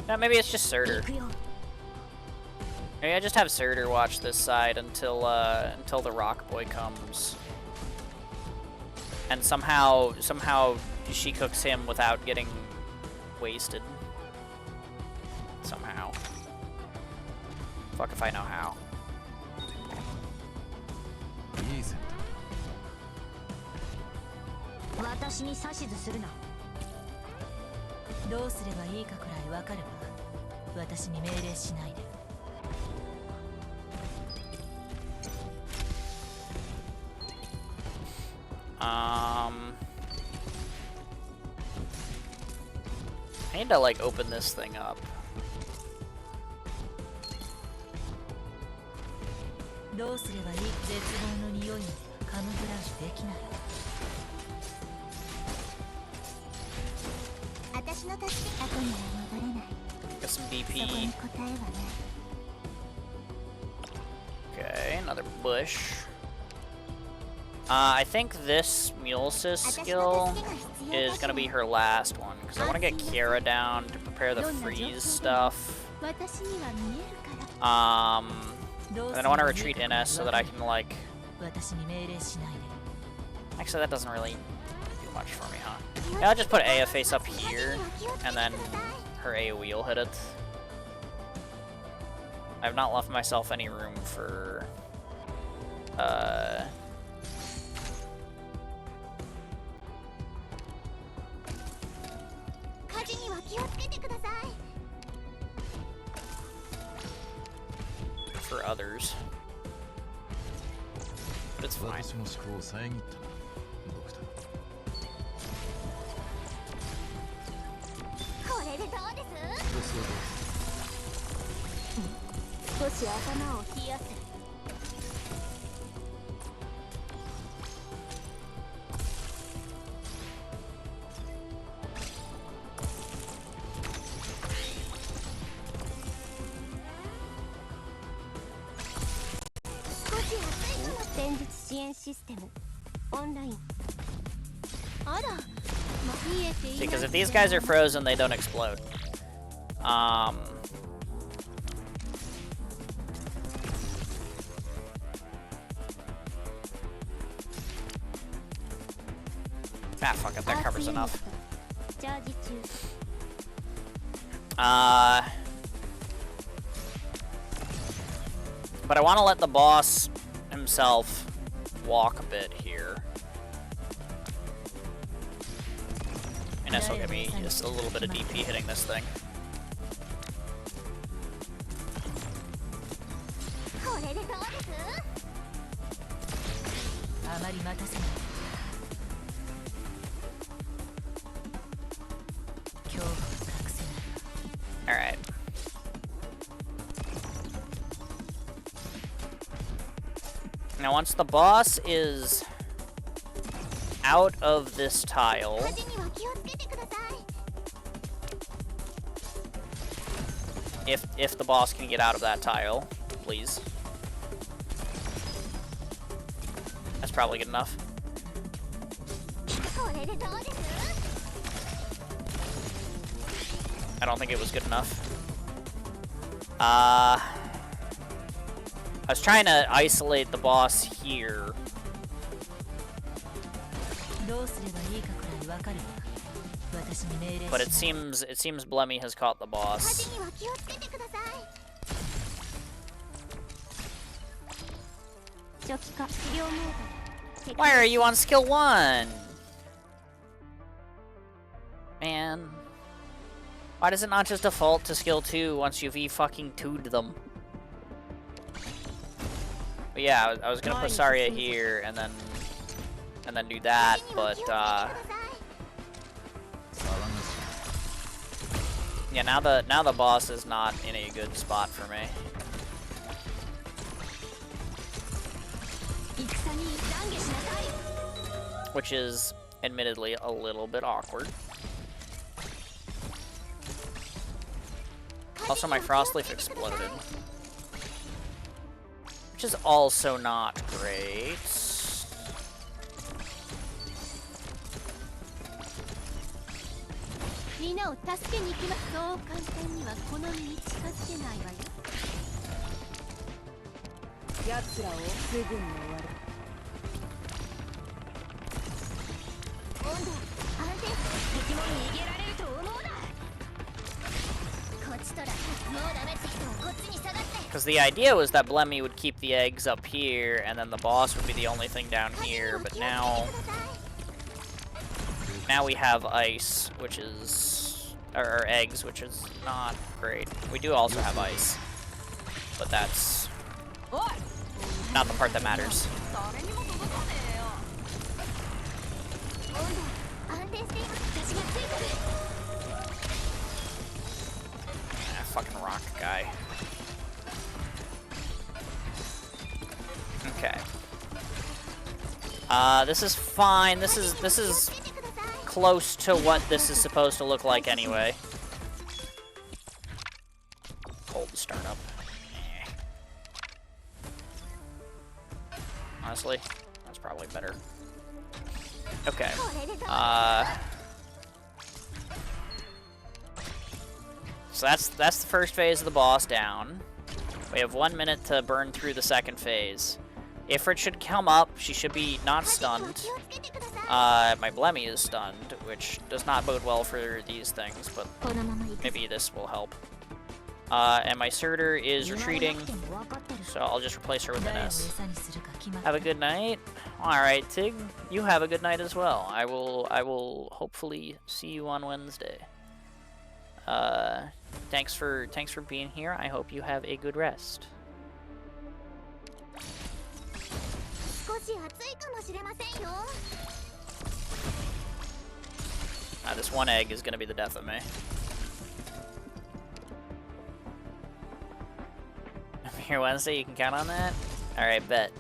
No, maybe it's just Surtur. Maybe I just have Surtur watch this side until the Rock Boy comes. And somehow she cooks him without getting wasted. Somehow. Fuck if I know how. Easy. 私に指図するな。どうすればいいかくらいわかるわ。私に命令しないで。I need to like open this thing up. どうすればいい？絶望の匂いにカムフラージュできない。私の助け後には戻れない。 Get some DP. Okay, another bush. I think this Mulesys skill is gonna be her last one, because I want to get Kiara down to prepare the freeze stuff. And then I want to retreat Ines so that I can, like... Actually, that doesn't really do much for me, huh? Yeah, I'll just put Aya face up here, and then her AoE will hit it. I have not left myself any room for... for others. But it's fine. Because if these guys are frozen, they don't explode. Ah, fuck it, that covers enough. But I want to let the boss himself walk a bit here. And this will give me just a little bit of DP hitting this thing. Alright. Now once the boss is out of this tile, if the boss can get out of that tile, please. That's probably good enough. I don't think it was good enough. I was trying to isolate the boss here. But it seems Blemmy has caught the boss. Why are you on skill 1? Man. Why does it not just default to skill 2 once you've E-fucking-2'd them? But yeah, I was gonna put Saria here and then do that, but yeah, now the boss is not in a good spot for me. Which is admittedly a little bit awkward. Also, my Frost Leaf exploded. Which is also not great. Because the idea was that Blemmy would keep the eggs up here, and then the boss would be the only thing down here, but now we have ice, which is... or eggs, which is not great. We do also have ice, but that's not the part that matters. Ah, fucking rock guy. Okay. This is fine. This is close to what this is supposed to look like anyway. Cold startup. Honestly, that's probably better. Okay. So that's the first phase of the boss down. We have 1 minute to burn through the second phase. Ifrit should come up. She should be not stunned. My Blemmy is stunned, which does not bode well for these things, but maybe this will help. And my Surtur is retreating, so I'll just replace her with an S. Have a good night. Alright, Tig, you have a good night as well. I will hopefully see you on Wednesday. Thanks for being here. I hope you have a good rest. This one egg is gonna be the death of me. I'm here Wednesday, you can count on that? Alright, bet.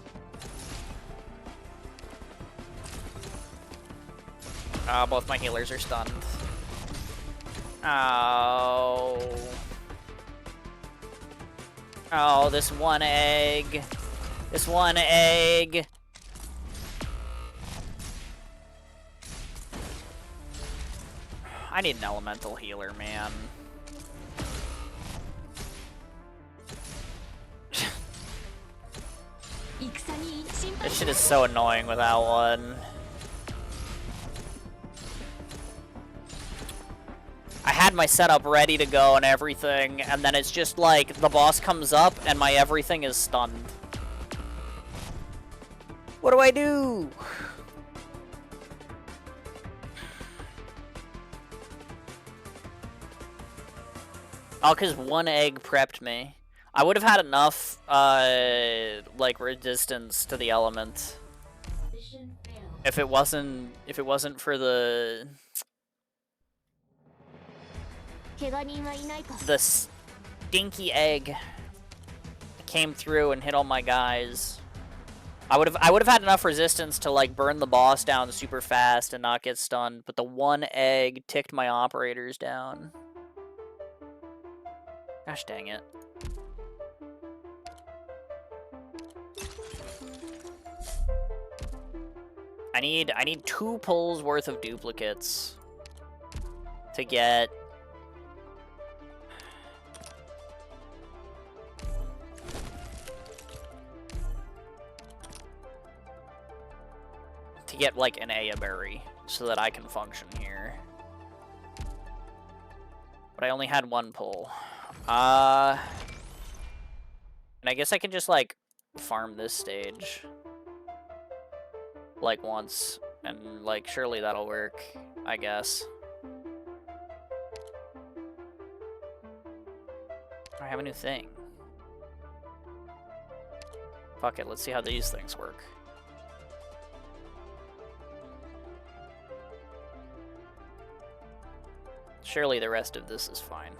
Both my healers are stunned. Oh. Oh, this one egg. This one egg. I need an elemental healer, man. This shit is so annoying without one. I had my setup ready to go and everything, and then it's just like the boss comes up and my everything is stunned. What do I do? Oh, because one egg prepped me. I would have had enough, like, resistance to the element. If it wasn't for the stinky egg that came through and hit all my guys. I would have had enough resistance to like burn the boss down super fast and not get stunned, but the one egg ticked my operators down. Gosh dang it. I need 2 pulls worth of duplicates to get get like an Aya berry so that I can function here. But I only had one pull. And I guess I can just like farm this stage like once, and like surely that'll work, I guess. I have a new thing. Fuck it, let's see how these things work. Surely the rest of this is fine.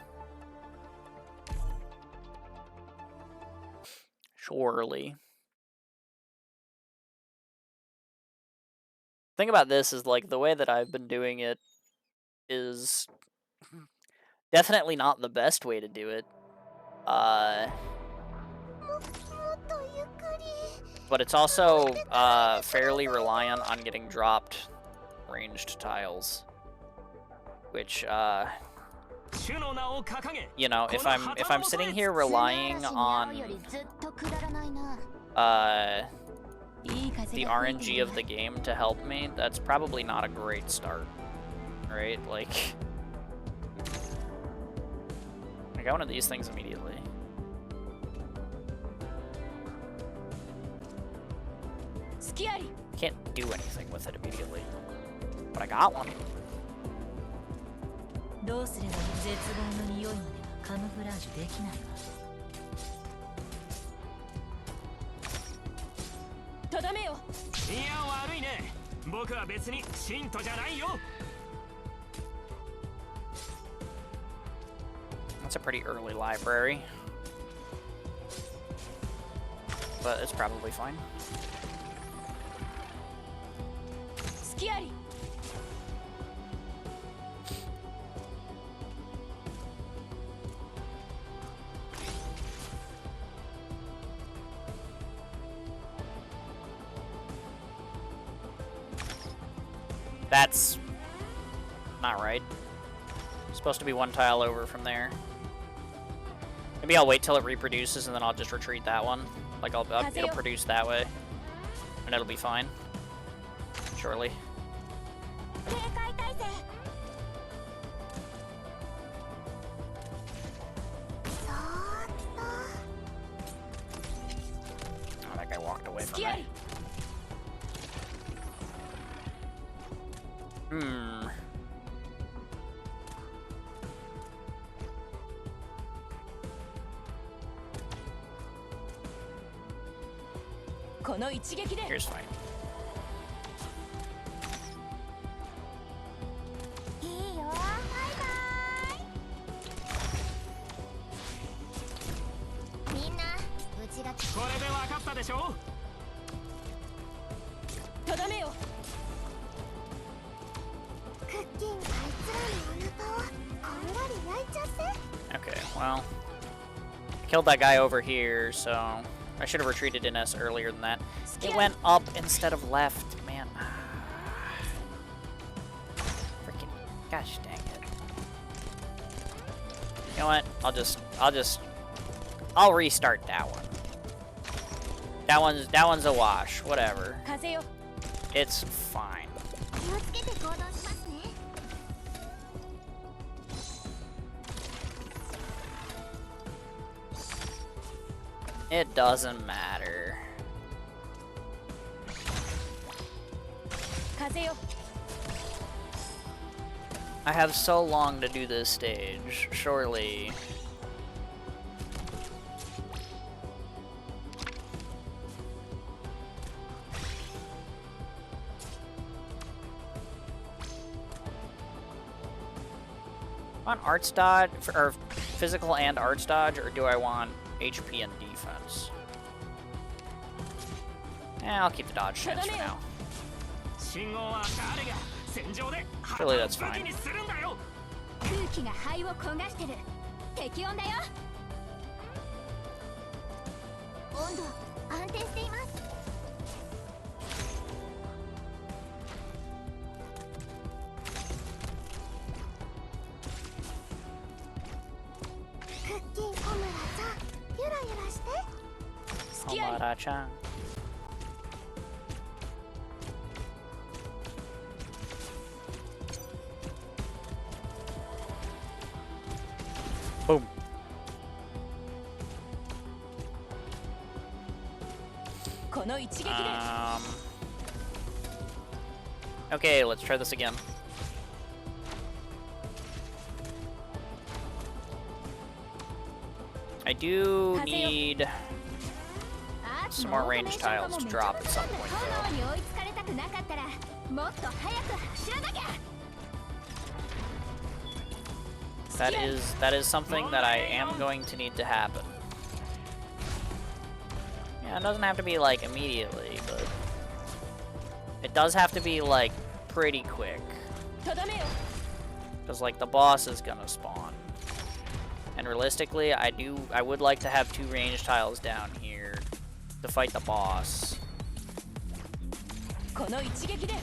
Surely. Thing about this is like the way that I've been doing it is definitely not the best way to do it. But it's also fairly reliant on getting dropped ranged tiles, which you know, if I'm sitting here relying on the RNG of the game to help me, that's probably not a great start, right? Like, I got one of these things immediately. Can't do anything with it immediately, but I got one. どうすれば絶望の匂いまではカムフラージュできないわ。とどめよ。いや悪いね。僕は別に信徒じゃないよ。 That's a pretty early library, but it's probably fine. 隙あり。 That's not right. It's supposed to be one tile over from there. Maybe I'll wait till it reproduces and then I'll just retreat that one. Like it'll produce that way, and it'll be fine. Surely. Oh, that guy walked away from me. Hmm. Here's fine. Okay, well, killed that guy over here, so I should have retreated in S earlier than that. It went up instead of left, man. Freaking, gosh dang it. You know what? I'll restart that one. That one's a wash. Whatever. It's fine. It doesn't matter. I have so long to do this stage, surely. I want arts dodge, or physical and arts dodge, or do I want HP and defense? Yeah, I'll keep the dodge chance for now. Surely that's fine. Omara-chan. この一撃で Okay, let's try this again. I do need some more range tiles to drop at some point, though. に追いつかれたくなかったらもっと早く走らなきゃ That is something that I am going to need to happen. Yeah, it doesn't have to be like immediately, but it does have to be like pretty quick. とどめよ Because like the boss is gonna spawn. And realistically, I would like to have 2 range tiles down here to fight the boss. この一撃で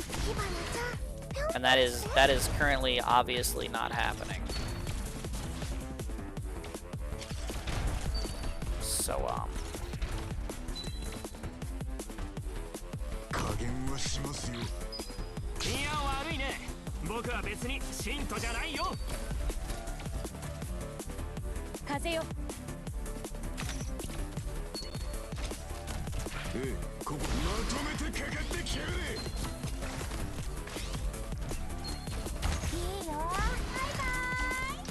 And that is currently obviously not happening. So 加減はしますよ。いや悪いね。僕は別に信徒じゃないよ。風よええ、ここまとめてかかってきやがれ。いいよバイバイ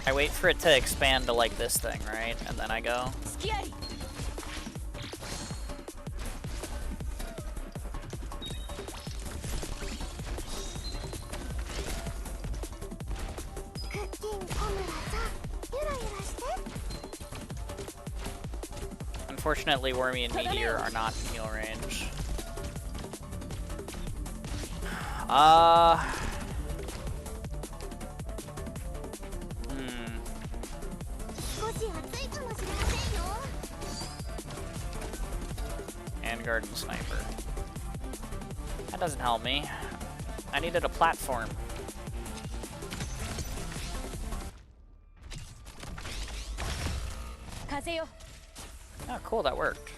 I wait for it to expand to like this thing, right? And then I go. 隙あり クッキン小村さんゆらゆらして Unfortunately, Wormy and Meteor are not in heal range. Hmm. 少し暑いかもしれませんよ Vanguard and Sniper. That doesn't help me. I needed a platform. Oh, cool, that worked.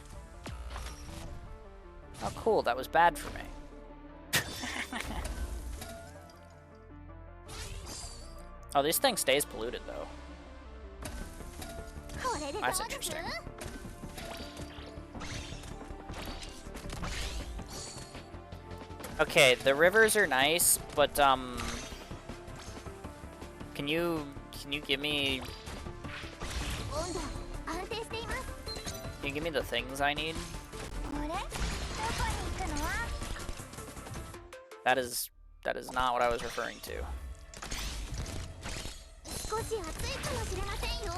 Oh, cool, that was bad for me. Oh, this thing stays polluted, though. これでどう That's です interesting. Okay, the rivers are nice, but can you give me 温度安定しています can you give me the things I need? あれどこに行くの That is not what I was referring to. 少し暑いかもしれませんよ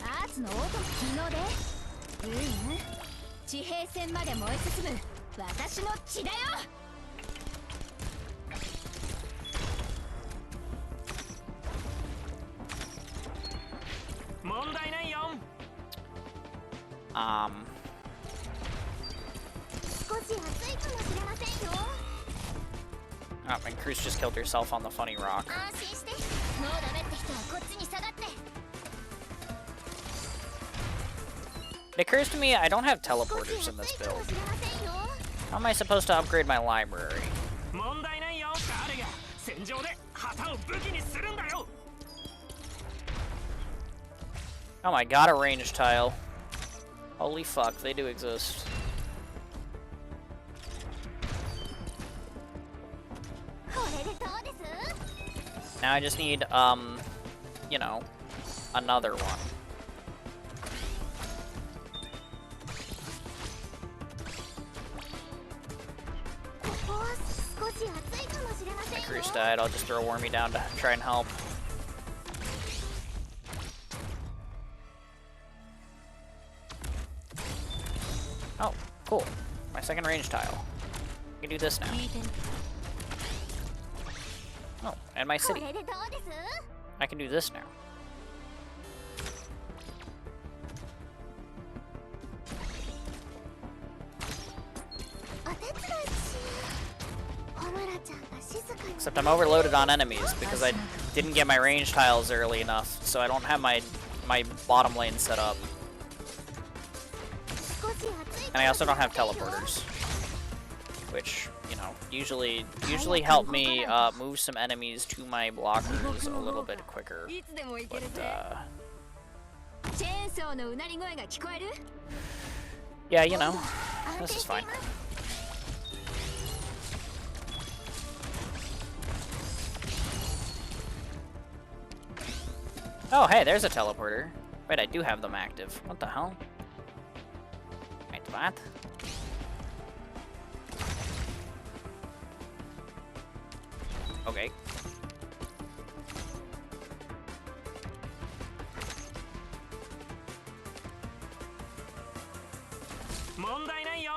アーツのオート昨日で地平線まで燃え進む私の血だよ 問題ないよ。少し暑いかもしれませんよ Oh, and Cruz just killed herself on the funny rock. 安心してもうダメって人はこっちに下がって It occurs to me I don't have 少し teleporters 暑 in this いかも build. しれませんよ How am I supposed to upgrade my library? 問題ないよ。誰が戦場で旗を武器にするんだよ。 Oh my god, a range tile. Holy fuck, they do exist. これでどうです Now I just need, you know, another one. ここは少し暑いかもしれません My よ Cruz died, I'll just throw Wormy down to try and help. Oh, cool. My second range tile. I can do this now. 聞いてる Oh, and my こ city. れでどうです I can do this now. お手伝いし小村ちゃんが静かに Except I'm overloaded on enemies because I didn't get my range tiles early enough, so I don't have my bottom lane set up. 少し暑い And I also don't have teleporters. Which, you know, usually help me move some enemies to my blockers a little bit quicker. But, チェーンソーのうなり声が聞こえる yeah, you know, this is fine. Oh, hey, there's a teleporter. Wait, I do have them active. What the hell? Wait, what? Okay. 問題ないよ。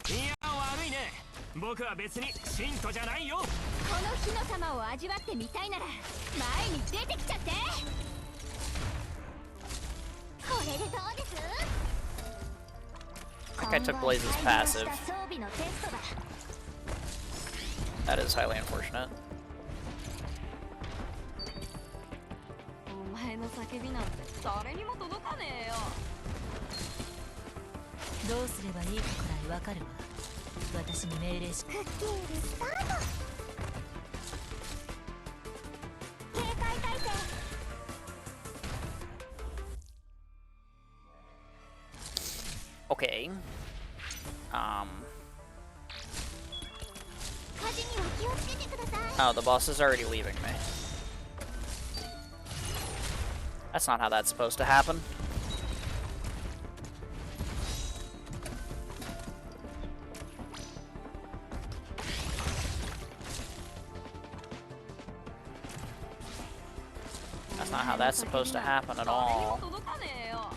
いや悪いね。僕は別に信徒じゃないよ。この火の玉を味わってみたいなら前に出てきちゃってこれでどうです I think I took Blaze's passive. 装備のテストだ That is highly unfortunate. お前の叫びなんて誰にも届かねえよどうすればいいかくらいわかるわ。私に命令し。クッキングスタート警戒態勢 Okay. 火事には気をつけてください Oh, the boss is already leaving me. That's not how that's supposed to happen. That's not how that's supposed to happen at all. 届かねえよ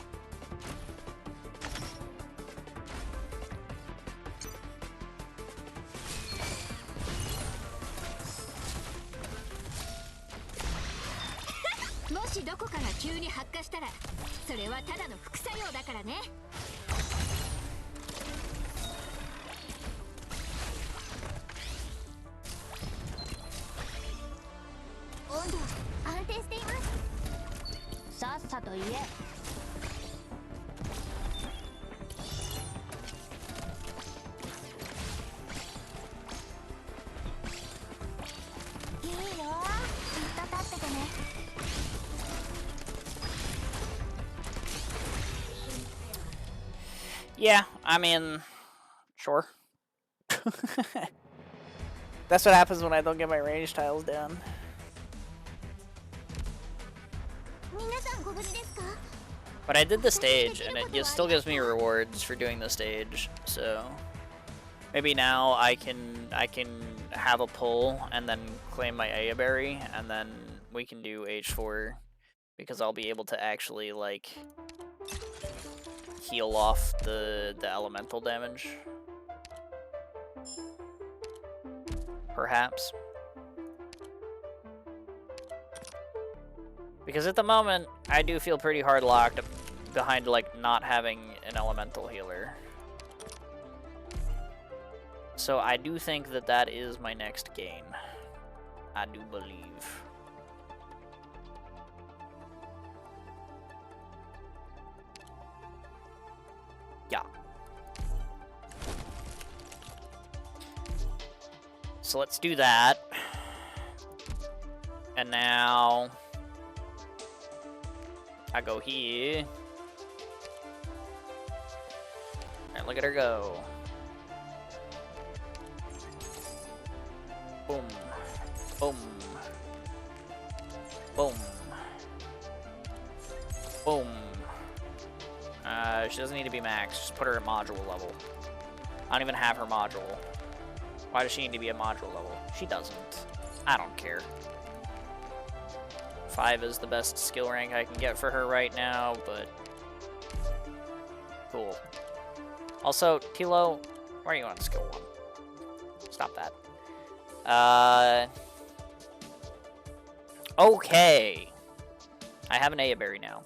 もしどこかが急に発火したらそれはただの副作用だからね温度安定していますさっさと言えいいよずっと立っててね Yeah, I mean, sure. That's what happens when I don't get my range tiles down. 皆さんご無事ですか But I did the stage, and it still gives me rewards for doing the stage. So maybe now I can have a pull and then claim my Aya berry, and then we can do H4 because I'll be able to actually like heal off the elemental damage. Perhaps. Because at the moment, I do feel pretty hard locked behind like not having an elemental healer. So I do think that that is my next gain. I do believe. Yeah. So let's do that. And now I go here. And look at her go. Boom. Boom. Boom. Boom. She doesn't need to be max. Just put her at module level. I don't even have her module. Why does she need to be at module level? She doesn't. I don't care. 5 is the best skill rank I can get for her right now, but cool. Also, Tilo, why are you on skill 1? Stop that. Okay. I have an Aya berry now.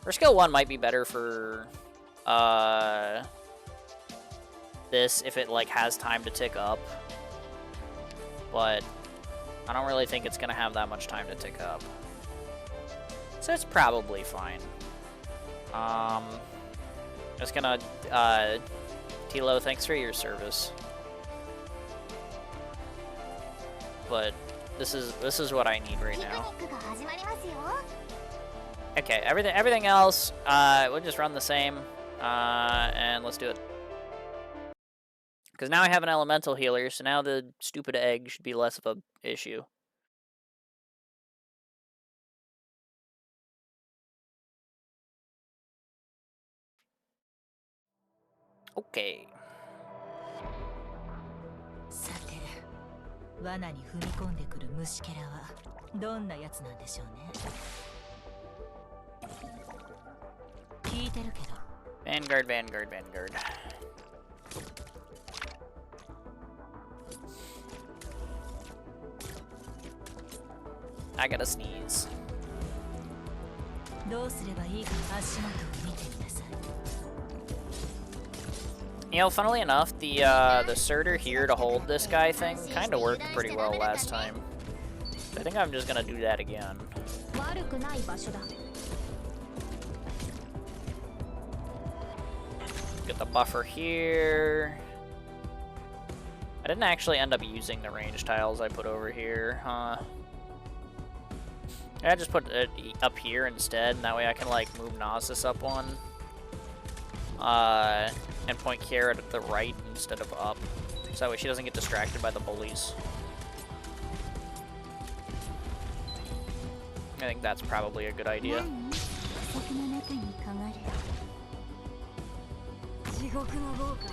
Her skill 1 might be better for this if it like has time to tick up, but I don't really think it's gonna have that much time to tick up, so it's probably fine. Just gonna Tilo, thanks for your service. but this is what I need right ピクニ now. ックが始まりますよ。 Okay, everything else, we'll just run the same, and let's do it. Because now I have an elemental healer, so now the stupid egg should be less of a issue. Okay. さて、罠に踏み込んでくる虫けらはどんなやつなんでしょうね。聞いてるけど。Vanguard, Vanguard, Vanguard. I gotta sneeze. どうすればいいか足元を見てみなさい。 You know, funnily enough, the Surtur here to hold this guy thing kind of worked pretty well last time. I think I'm just gonna do that again. 悪くない場所だ。 Get the buffer here. I didn't actually end up using the range tiles I put over here, huh? I just put it up here instead, and that way I can like move Gnosis up one. And point Kiara at the right instead of up. So that way she doesn't get distracted by the bullies. I think that's probably a good idea. 先の中にかがれ。地獄の豪華。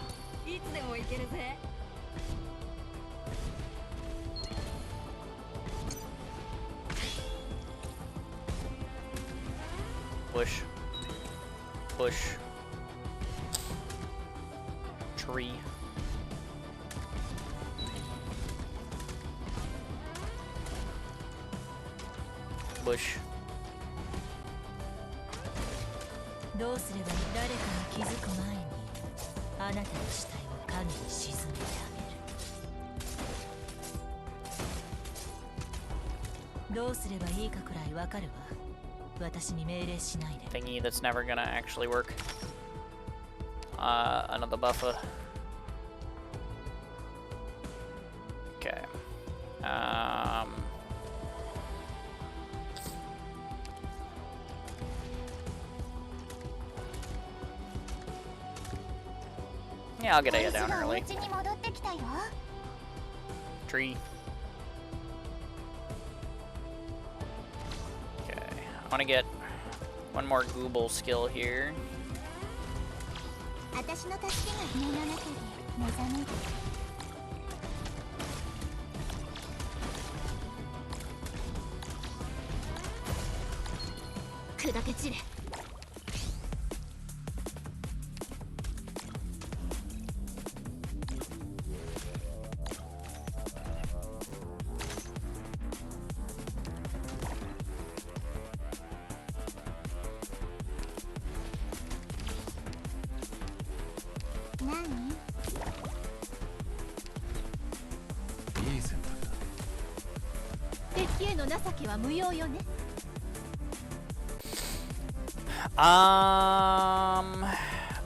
いつでも行けるぜ。 Push. Push. Tree. Bush. どうすれば誰かに気づく前にあなたの死体を影に沈めてあげる。どうすればいいかくらいわかるわ。私に命令しないで。 Thingy that's never gonna actually work. Another buffer. Okay. Yeah, I'll get Aya down お early. 家に戻ってきたよ。 Tree. Okay. I want to get one more Gooble skill here. 私の助けが目の中で目覚める。砕け散れ。 何？いい選択だ。敵への情けは無用よね。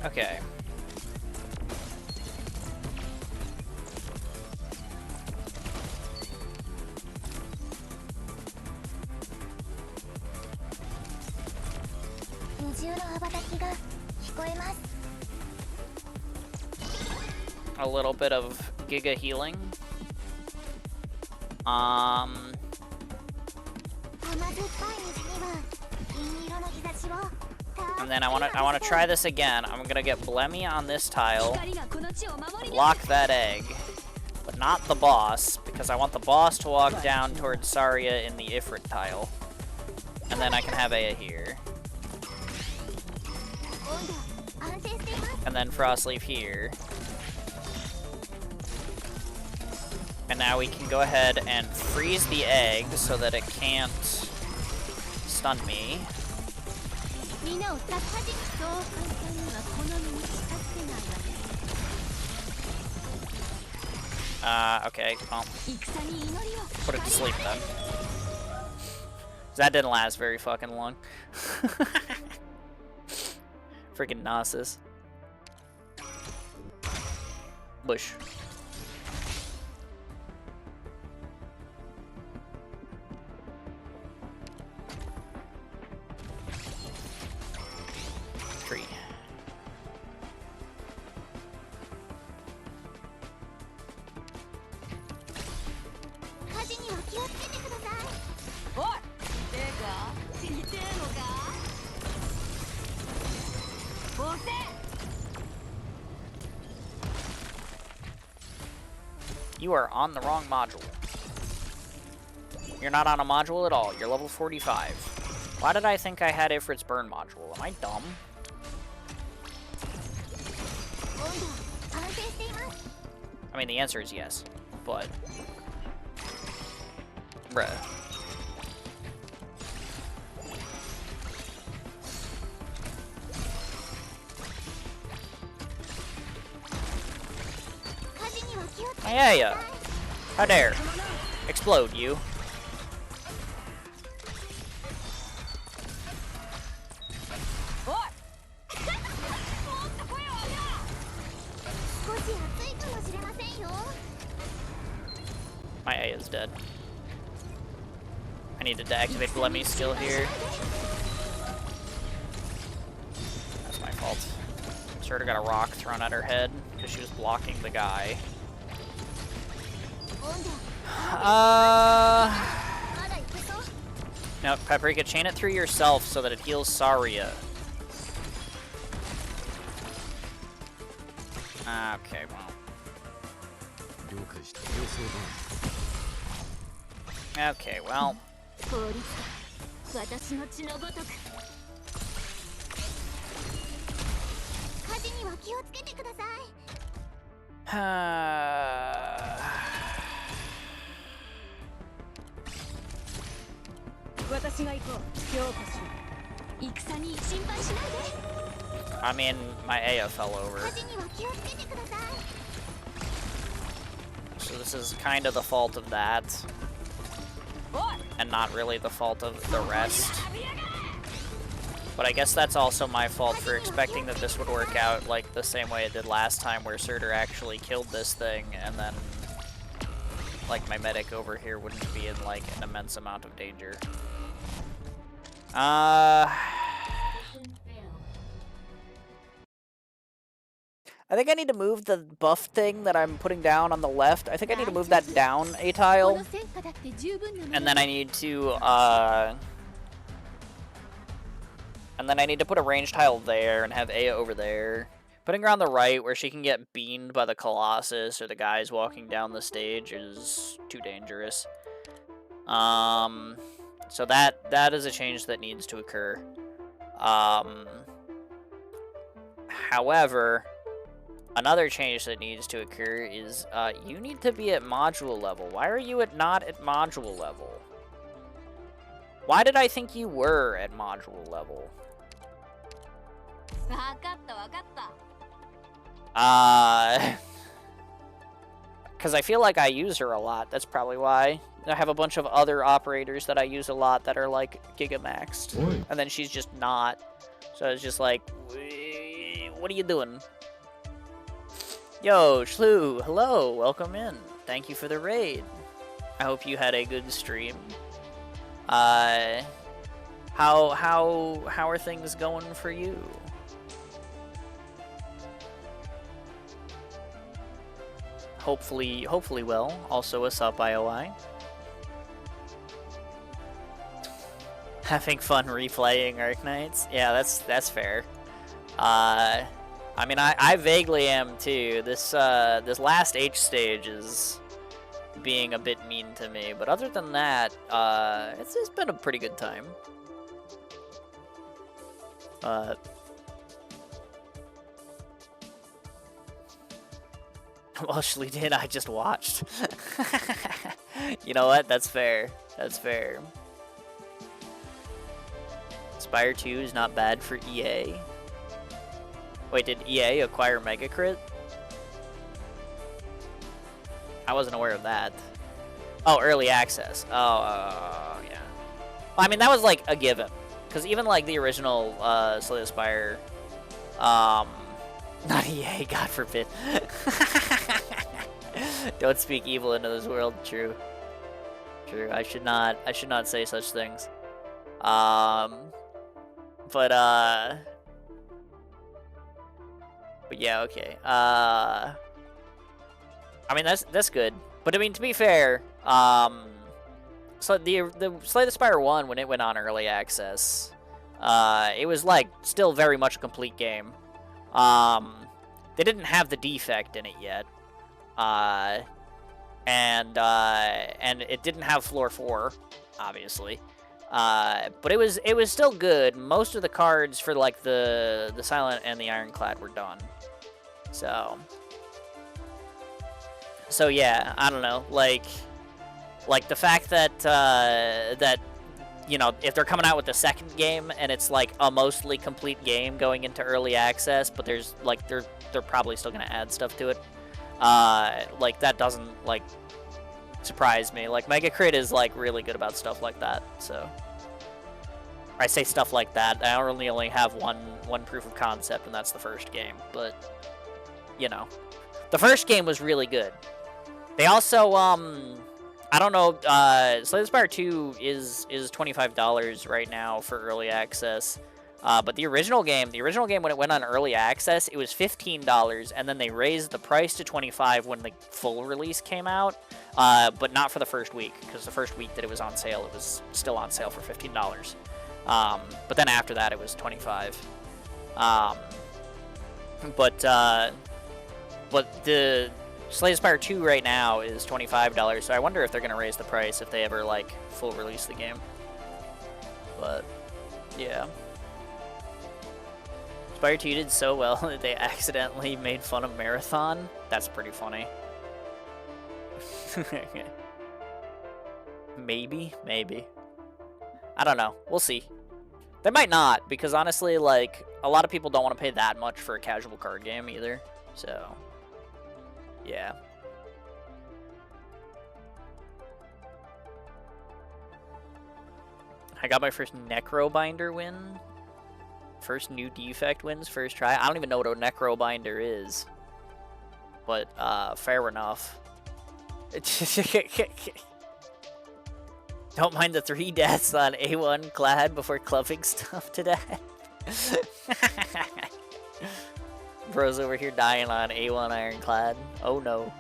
Okay. A little bit of Giga healing. And then I wanna try this again. I'm gonna get Blemmy on this tile. Lock that egg. But not the boss, because I want the boss to walk down towards Saria in the Ifrit tile. And then I can have Aya here. And then Frostleaf here. And now we can go ahead and freeze the egg so that it can't stun me. Okay, well, put it to sleep then. That didn't last very fucking long. Freaking Gnosis. Bush. You are on the wrong module. You're not on a module at all. You're level 45. Why did I think I had Ifrit's burn module? Am I dumb? I mean, the answer is yes, but... Bruh. Yeah. How dare. Explode, you. My A is dead. I needed to activate Blemmy's skill here. That's my fault. Sort of got a rock thrown at her head because she was blocking the guy. No, Paprika, chain it through yourself so that it heals Saria. Okay, well. Okay, well. I mean, my Aya fell over. So this is kind of the fault of that. And not really the fault of the rest. But I guess that's also my fault for expecting that this would work out like the same way it did last time, where Surtur actually killed this thing, and then like my medic over here wouldn't be in like an immense amount of danger. I think I need to move the buff thing that I'm putting down on the left. I think I need to move that down a tile. And then I need to, put a range tile there and have Aya over there. Putting her on the right where she can get beamed by the Colossus or the guys walking down the stage is too dangerous. So that is a change that needs to occur. However, another change that needs to occur is you need to be at module level. Why are you not at module level? Why did I think you were at module level? Because I feel like I use her a lot. That's probably why. I have a bunch of other operators that I use a lot that are like gigamaxed. And then she's just not. So it's just like, what are you doing? Yo, Shlu, hello, welcome in. Thank you for the raid. I hope you had a good stream. How are things going for you? Hopefully well. Also, what's up, IOI? Having fun replaying Arknights? Yeah, that's fair. I mean, I vaguely am too. This last H stage is being a bit mean to me, but other than that, it's been a pretty good time. Well, Shlee did. I just watched. You know what? That's fair. That's fair. Spire 2 is not bad for EA. Wait, did EA acquire Mega Crit? I wasn't aware of that. Oh, early access. Oh, yeah. Well, I mean, that was like a given. Because even like the original Slay the Spire, not EA, God forbid. Don't speak evil into this world. True. True. I should not say such things. But yeah, okay. I mean, that's good. But I mean, to be fair, so the Slay the Spire 1, when it went on early access, it was like still very much a complete game. They didn't have the defect in it yet. And it didn't have floor 4, obviously. But it was still good. Most of the cards for like the Silent and the Ironclad were done. So yeah, I don't know. Like the fact that that you know, if they're coming out with the second game and it's like a mostly complete game going into early access, but there's like they're probably still gonna add stuff to it. Like that doesn't like surprise me. Like Mega Crit is like really good about stuff like that. So I say stuff like that. I only have one proof of concept, and that's the first game. But you know, the first game was really good. They also I don't know. Slay the Spire 2 is $25 right now for early access. But the original game when it went on early access, it was $15, and then they raised the price to $25 when the full release came out. But not for the first week, because the first week that it was on sale, it was still on sale for $15. But then after that, it was $25. But the Slay the Spire 2 right now is $25, so I wonder if they're going to raise the price if they ever, like, full release the game. But, yeah. Spire 2 did so well that they accidentally made fun of Marathon. That's pretty funny. Maybe. I don't know. We'll see. They might not, because honestly, like, a lot of people don't want to pay that much for a casual card game either. So, yeah. I got my first Necro Binder win. First new defect wins, first try. I don't even know what a Necro Binder is. But, fair enough. Don't mind the 3 deaths on A1 Clad before clubbing stuff today. Bro's over here dying on A1 Ironclad. Oh no.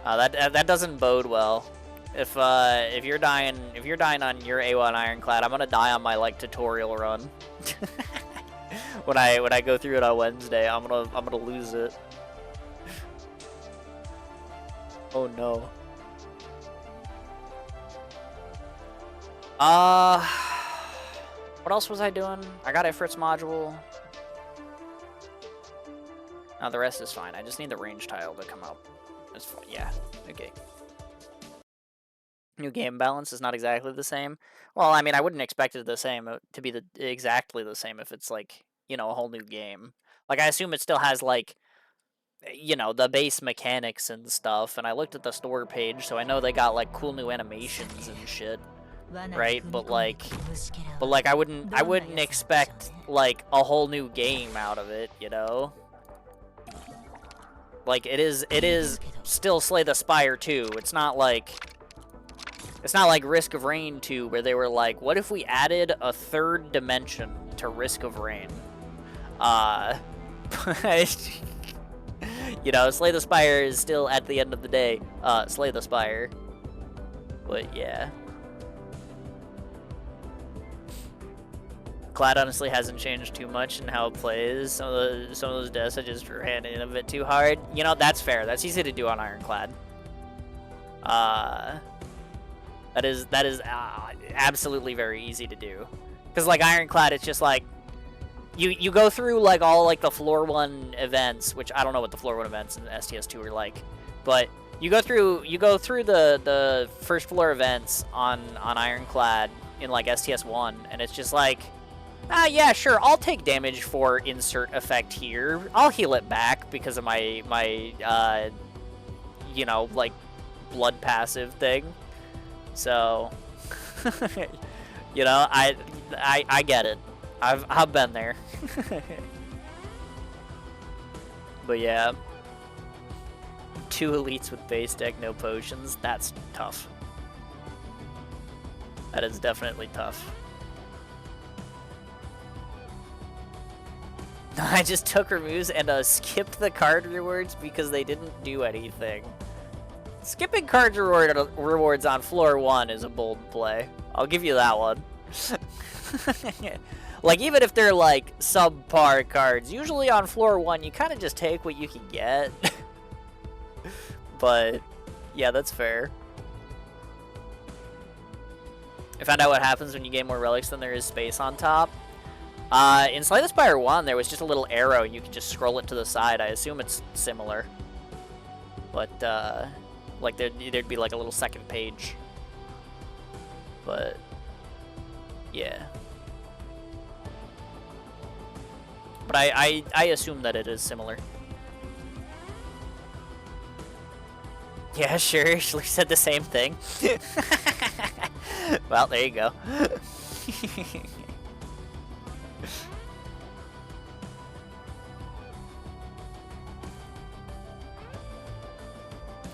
That doesn't bode well. If you're dying on your A1 Ironclad, I'm gonna die on my like tutorial run. when I go through it on Wednesday, I'm gonna lose it. Oh no. What else was I doing? I got Ifrit's module. No, the rest is fine. I just need the range tile to come up. That's fine. Yeah. Okay. New game balance is not exactly the same. Well, I mean, I wouldn't expect it to be exactly the same if it's like, you know, a whole new game. Like, I assume it still has like, you know, the base mechanics and stuff. And I looked at the store page, so I know they got like cool new animations and shit. Right, but like I wouldn't expect like a whole new game out of it, you know? Like it is still Slay the Spire 2. It's not like Risk of Rain 2 where they were like, what if we added a third dimension to Risk of Rain? You know, Slay the Spire is still at the end of the day, Slay the Spire. But yeah. Clad honestly hasn't changed too much in how it plays. Some of those deaths I just ran in a bit too hard. You know, that's fair. That's easy to do on Ironclad. That is absolutely very easy to do. Because like Ironclad, it's just like you go through like all like the floor 1 events, which I don't know what the floor 1 events in STS2 are like, but you go through the first floor events on Ironclad in like STS1, and it's just like, yeah, sure, I'll take damage for insert effect here. I'll heal it back because of my you know, like, blood passive thing. So, you know, I get it. I've been there. But yeah. 2 elites with base deck, no potions. That's tough. That is definitely tough. I just took removes and skipped the card rewards because they didn't do anything. Skipping card rewards on floor 1 is a bold play. I'll give you that one. Like, even if they're, like, subpar cards, usually on floor 1, you kind of just take what you can get. But, yeah, that's fair. I found out what happens when you gain more relics than there is space on top. In Slay the Spire 1, there was just a little arrow. You could just scroll it to the side. I assume it's similar. But, like, there'd be, like, a little second page. But, yeah. But I assume that it is similar. Yeah, sure. She said the same thing. Well, there you go.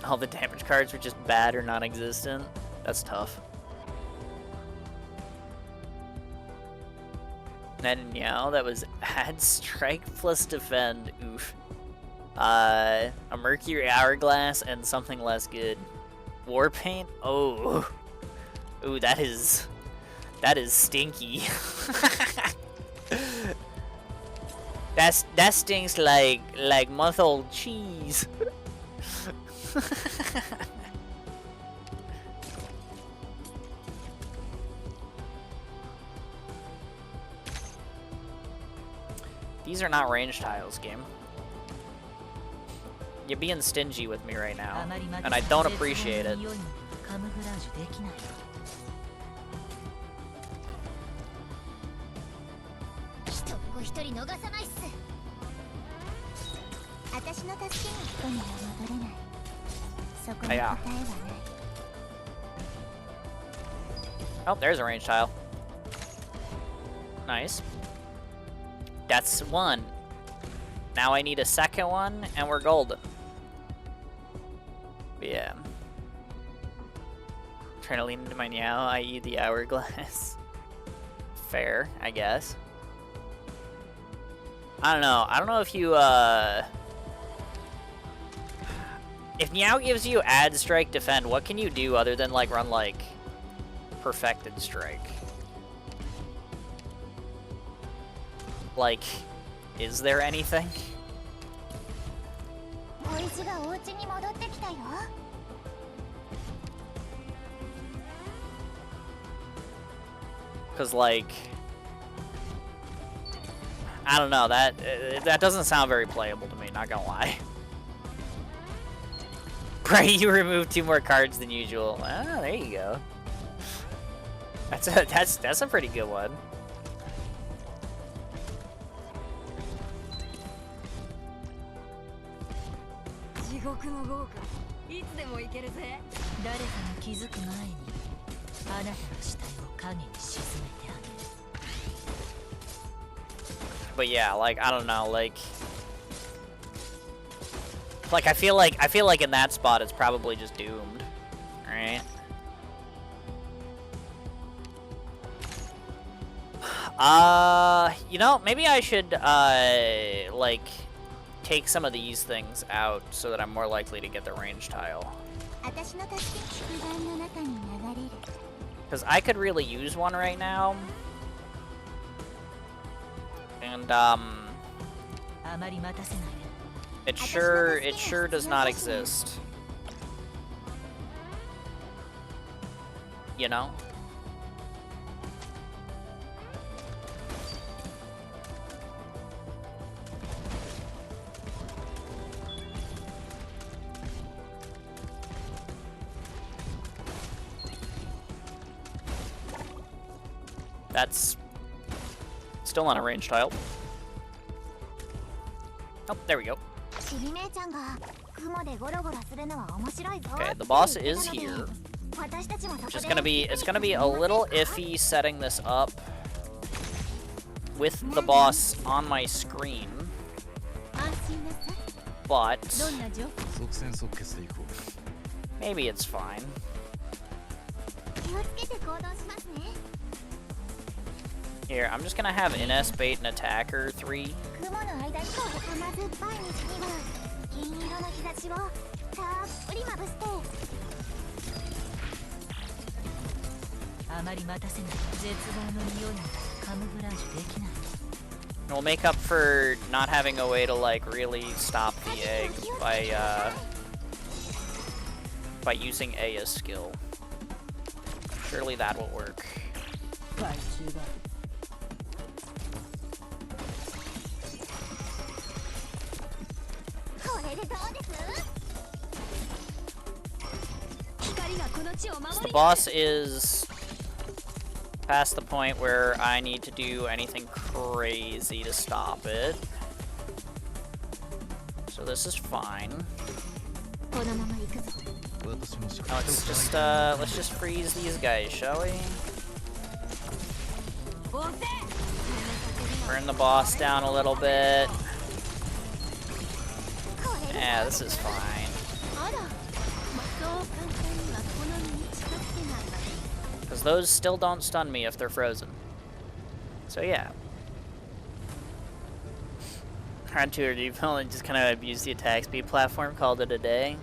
All the damage cards were just bad or non-existent. That's tough. And yeah, that was add strike plus defend. Oof. A Mercury Hourglass and something less good. Warpaint? Oh. Ooh, that is stinky. That stinks like month-old cheese. These are not range tiles, game. You're being stingy with me right now, and I don't appreciate it. Yeah. Oh, there's a range tile. Nice. That's one. Now I need a second one, and we're golden. Yeah. Trying to lean into my Niao, i.e. the Hourglass. Fair, I guess. I don't know. I don't know if you, if Niao gives you add, strike, defend, what can you do other than, like, run, like, perfected strike? Like, is there anything? Because, like, I don't know, that doesn't sound very playable to me, not gonna lie. Right, you removed 2 more cards than usual. Ah, there you go. That's a pretty good one. But yeah, like, I don't know, like I feel like in that spot it's probably just doomed, right? You know, maybe I should like take some of these things out so that I'm more likely to get the range tile. Because I could really use one right now. And, it sure does not exist. You know? That's still not a range tile. Oh, there we go. Okay, the boss is here. Just gonna be, it's gonna be a little iffy setting this up with the boss on my screen. But maybe it's fine. Here, I'm just gonna have NS bait and attacker 3. カムフラージュできない。 We'll make up for not having a way to like really stop the egg by using A as skill. Surely that will work. 害虫がこれでどうです？光がこの地を守 So り the boss is past the point where I need to do anything crazy to stop it. So this is fine. このまま行くぞ。 Now let's just freeze these guys, shall we? Burn the boss down a little bit. Yeah, this is fine. あら、そう簡単にはこの身に近づけないわね。 Because those still don't stun me if they're frozen. So yeah. Hard to you've only just kind of abused the attack speed platform, called it a day.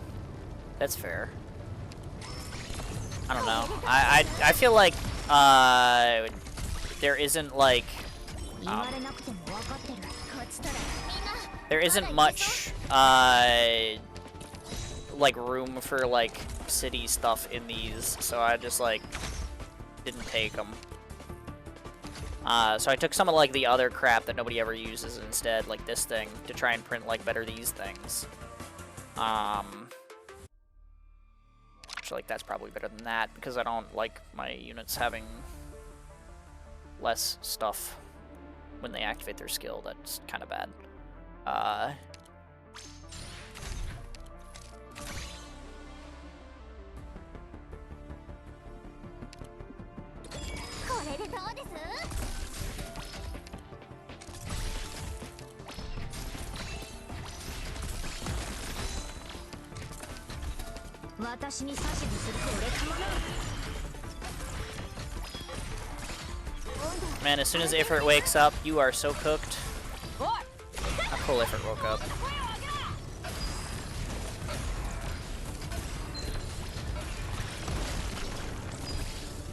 That's fair. I don't know. I feel like there isn't like 言われなくても分かってる。こっちとらみんな。 there isn't much like room for like city stuff in these, so I just like didn't take them. So I took some of like the other crap that nobody ever uses instead, like this thing, to try and print like better these things. Actually, like that's probably better than that because I don't like my units having less stuff when they activate their skill. That's kind of bad. これでどうです？私に指図するこれかもな。 Man, as soon as Ifrit wakes up, you are so cooked. Not cool Ifrit woke up.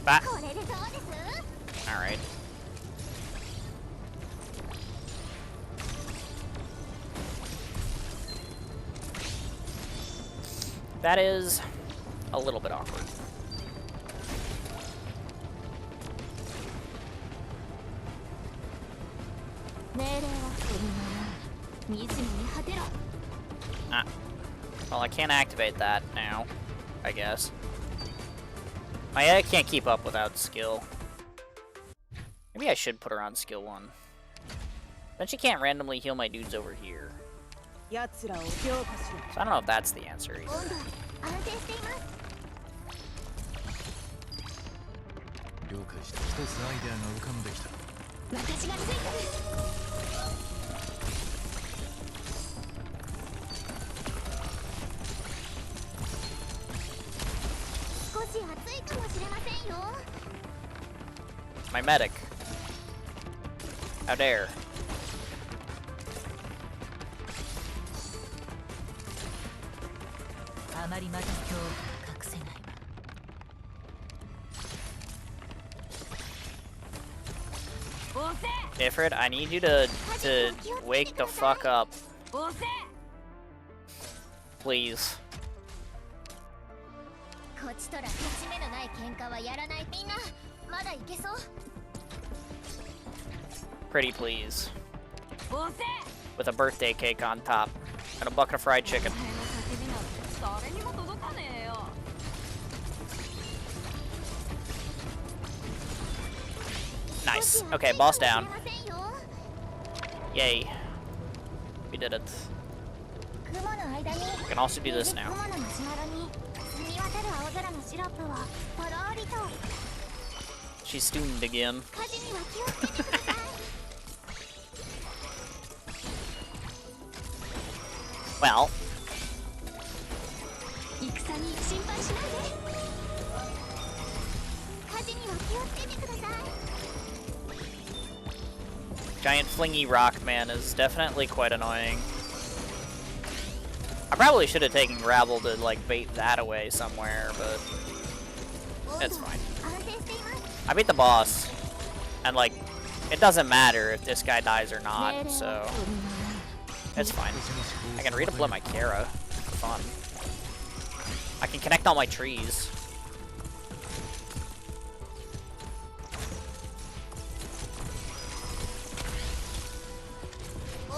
Bah. これでどうです？ Alright. That is a little bit awkward. 命令はそのまま。惨めに果てろ。 Ah. Well, I can't activate that now, I guess. My egg can't keep up without skill. Maybe I should put her on skill 1. Then she can't randomly heal my dudes over here. 奴らを強化しろ。 So I don't know if that's the answer either. 温度安定しています。了解した。一つアイデアが浮かんできた。私がついてる。少し暑いかもしれませんよ。 My medic. How dare. あまりまた恐怖が隠せないわ。 Ifrit, I need you to wake the fuck up. Please. こっちとら勝ち目のない喧嘩はやらない。みんなまだいけそう。 Pretty please. With a birthday cake on top. And a bucket of fried chicken. Nice. Okay, boss down. Yay. We did it. We can also do this now. She's student again. Well. Giant flingy rock man is definitely quite annoying. I probably should have taken gravel to like bait that away somewhere, but it's fine. I beat the boss, and like it doesn't matter if this guy dies or not, so it's fine. I can redeploy my Kara for fun. I can connect all my trees.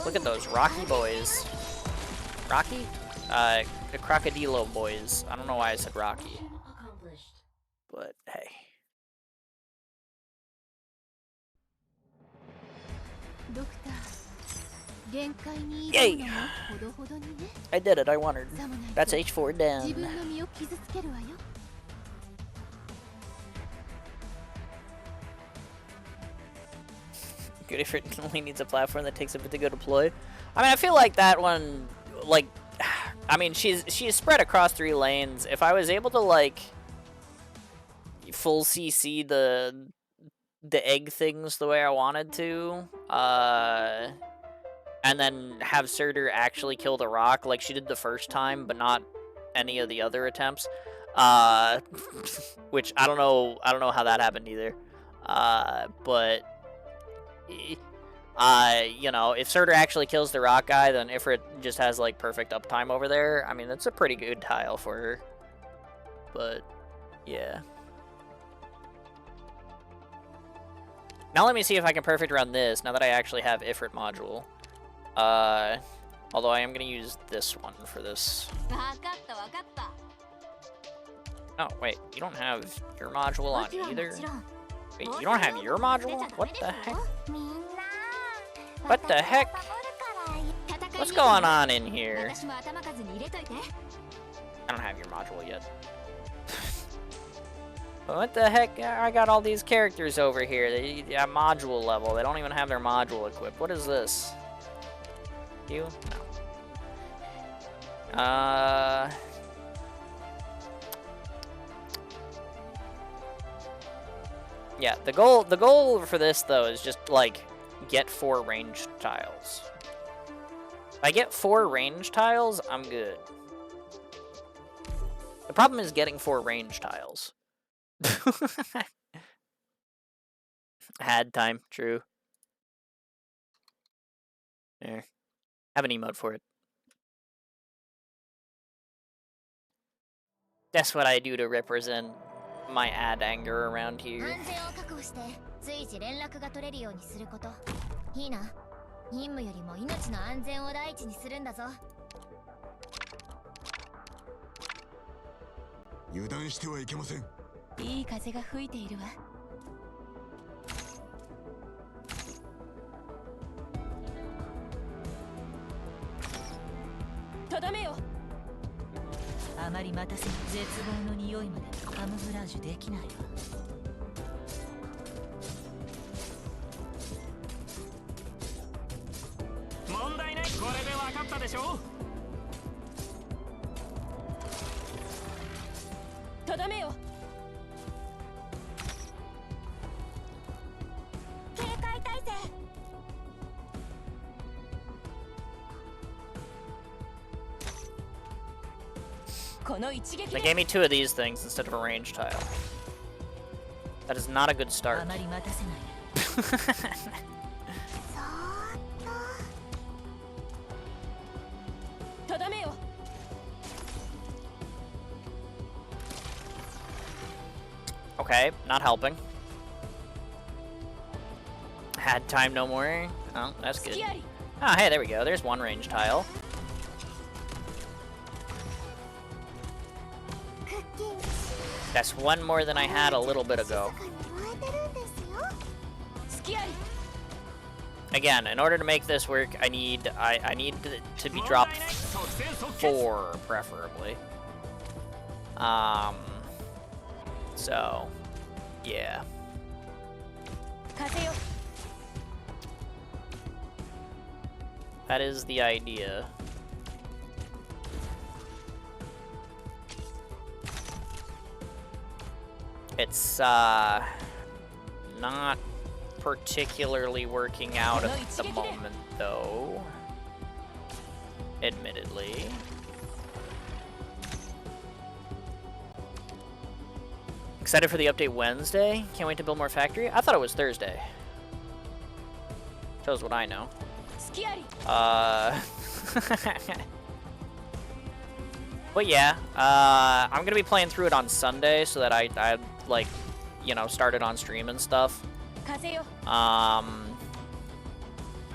Look at those Rocky boys. Rocky? The Crocodilo boys. I don't know why I said Rocky. But, hey. Yay! I did it, I won her. That's H4 down. Good if it only needs a platform that takes a bit to go deploy. I mean, I feel like that one, like, I mean, she's spread across 3 lanes. If I was able to, like, full CC the egg things the way I wanted to, and then have Surtur actually kill the rock like she did the first time, but not any of the other attempts, which I don't know how that happened either, but you know, if Surtur actually kills the rock guy, then Ifrit just has like perfect uptime over there. I mean, that's a pretty good tile for her. But yeah. Now let me see if I can perfect run this now that I actually have Ifrit module. Although I am gonna use this one for this. Oh wait, you don't have your module on either. Wait, you don't have your module? What the heck? What the heck? What's going on in here? I don't have your module yet. What the heck? I got all these characters over here. They have module level. They don't even have their module equipped. What is this? You? No. Yeah, the goal for this though is just like get 4 range tiles. If I get 4 range tiles, I'm good. The problem is getting 4 range tiles. Had time, true. There. Have an emote for it. That's what I do to represent my ad anger around here. 任務よりも命の安全を第一にするんだぞ。油断してはいけません。いい風が吹いているわ。とどめよ。あまり待たせ、絶望の匂いまでカムフラージュできないわ。問題ない。これで分かったでしょ。とどめよ。警戒態勢。They gave me 2 of these things instead of a range tile. That is not a good start. Okay, not helping. Had time no more. Oh, that's good. Oh, hey, there we go. There's 1 range tile. That's 1 more than I had a little bit ago. Again, in order to make this work, I need to be dropped 4, preferably. So, yeah. That is the idea. It's, not particularly working out at the moment, though. Admittedly. Excited for the update Wednesday? Can't wait to build more factory? I thought it was Thursday. Shows what I know. 隙あり But yeah, I'm gonna be playing through it on Sunday so that I like, you know, start it on stream and stuff. 風よ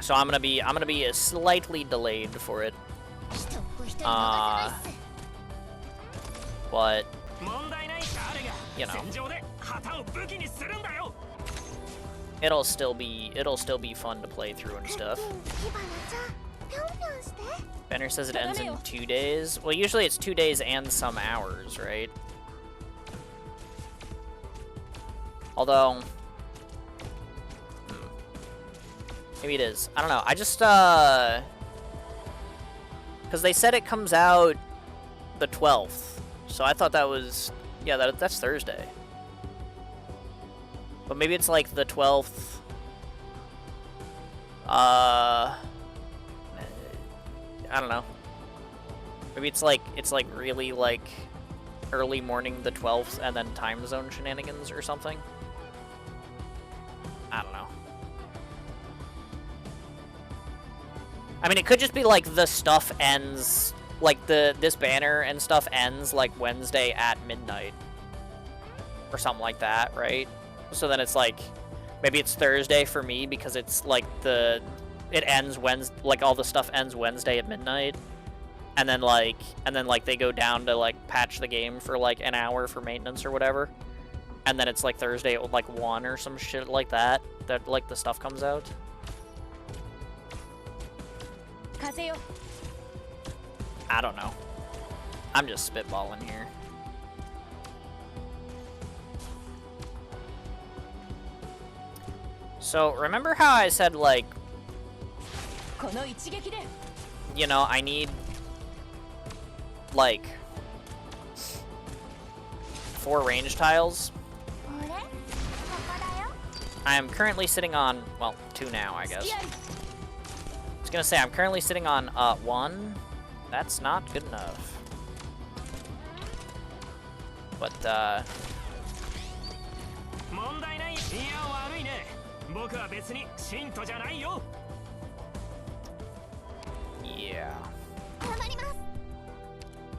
So I'm gonna be slightly delayed for it. 一っ子一人逃せないっす But 問題ない誰が You know. 戦場で旗を武器にするんだよ it'll still be fun to play through and stuff. キバナちゃんぴょんぴょんして Banner says it ends in 2 days. Well, usually it's 2 days and some hours, right? Although, maybe it is. I don't know. I just, because they said it comes out the 12th. So I thought that was, yeah, that's Thursday. But maybe it's like the 12th. I don't know. Maybe it's like really like early morning the 12th and then time zone shenanigans or something. I don't know. I mean, it could just be like the stuff ends, like this banner and stuff ends like Wednesday at midnight or something like that, right? So then it's like maybe it's Thursday for me because it's like it ends Wednesday, like all the stuff ends Wednesday at midnight, and then like they go down to like patch the game for like an hour for maintenance or whatever, and then it's like Thursday at like 1 or some shit like that like the stuff comes out. 風よ I don't know. I'm just spitballing here. So remember how I said like, この一撃で you know, I need like 4 range tiles. 俺ここだよ I am currently sitting on, well, 2 now, I guess. 隙あり I was gonna say I'm currently sitting on 1. That's not good enough. But 問題ないいや悪いね僕は別に信徒じゃないよ yeah. 頑張ります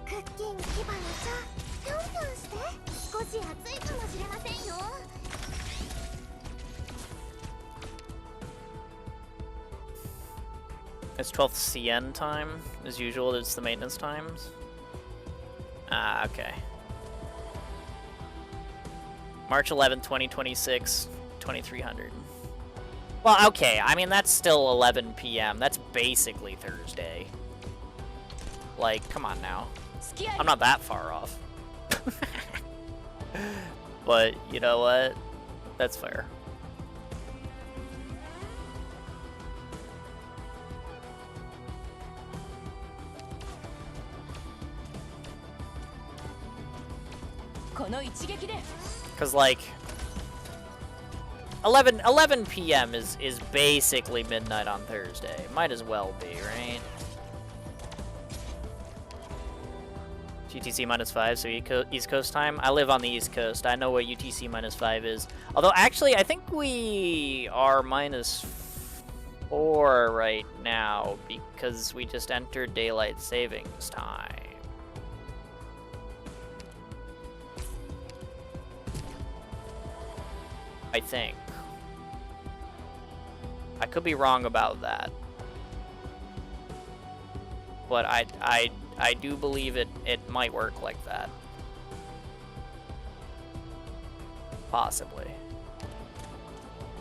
クッキンキバナちゃんぴょんぴょんして少し暑いかもしれませんよ It's 12th CN time. As usual, it's the maintenance times. Ah, okay. March 11th, 2026, 2300. Well, okay, I mean, that's still 11 p.m. That's basically Thursday. Like, come on now. 隙あり I'm not that far off. But, you know what? That's fair. Because, like, 11 p.m. is basically midnight on Thursday. Might as well be, right? UTC -5, so East Coast time. I live on the East Coast. I know what UTC -5 is. Although, actually, I think we are -4 right now because we just entered daylight savings time. I think. I could be wrong about that. But I do believe it might work like that. Possibly.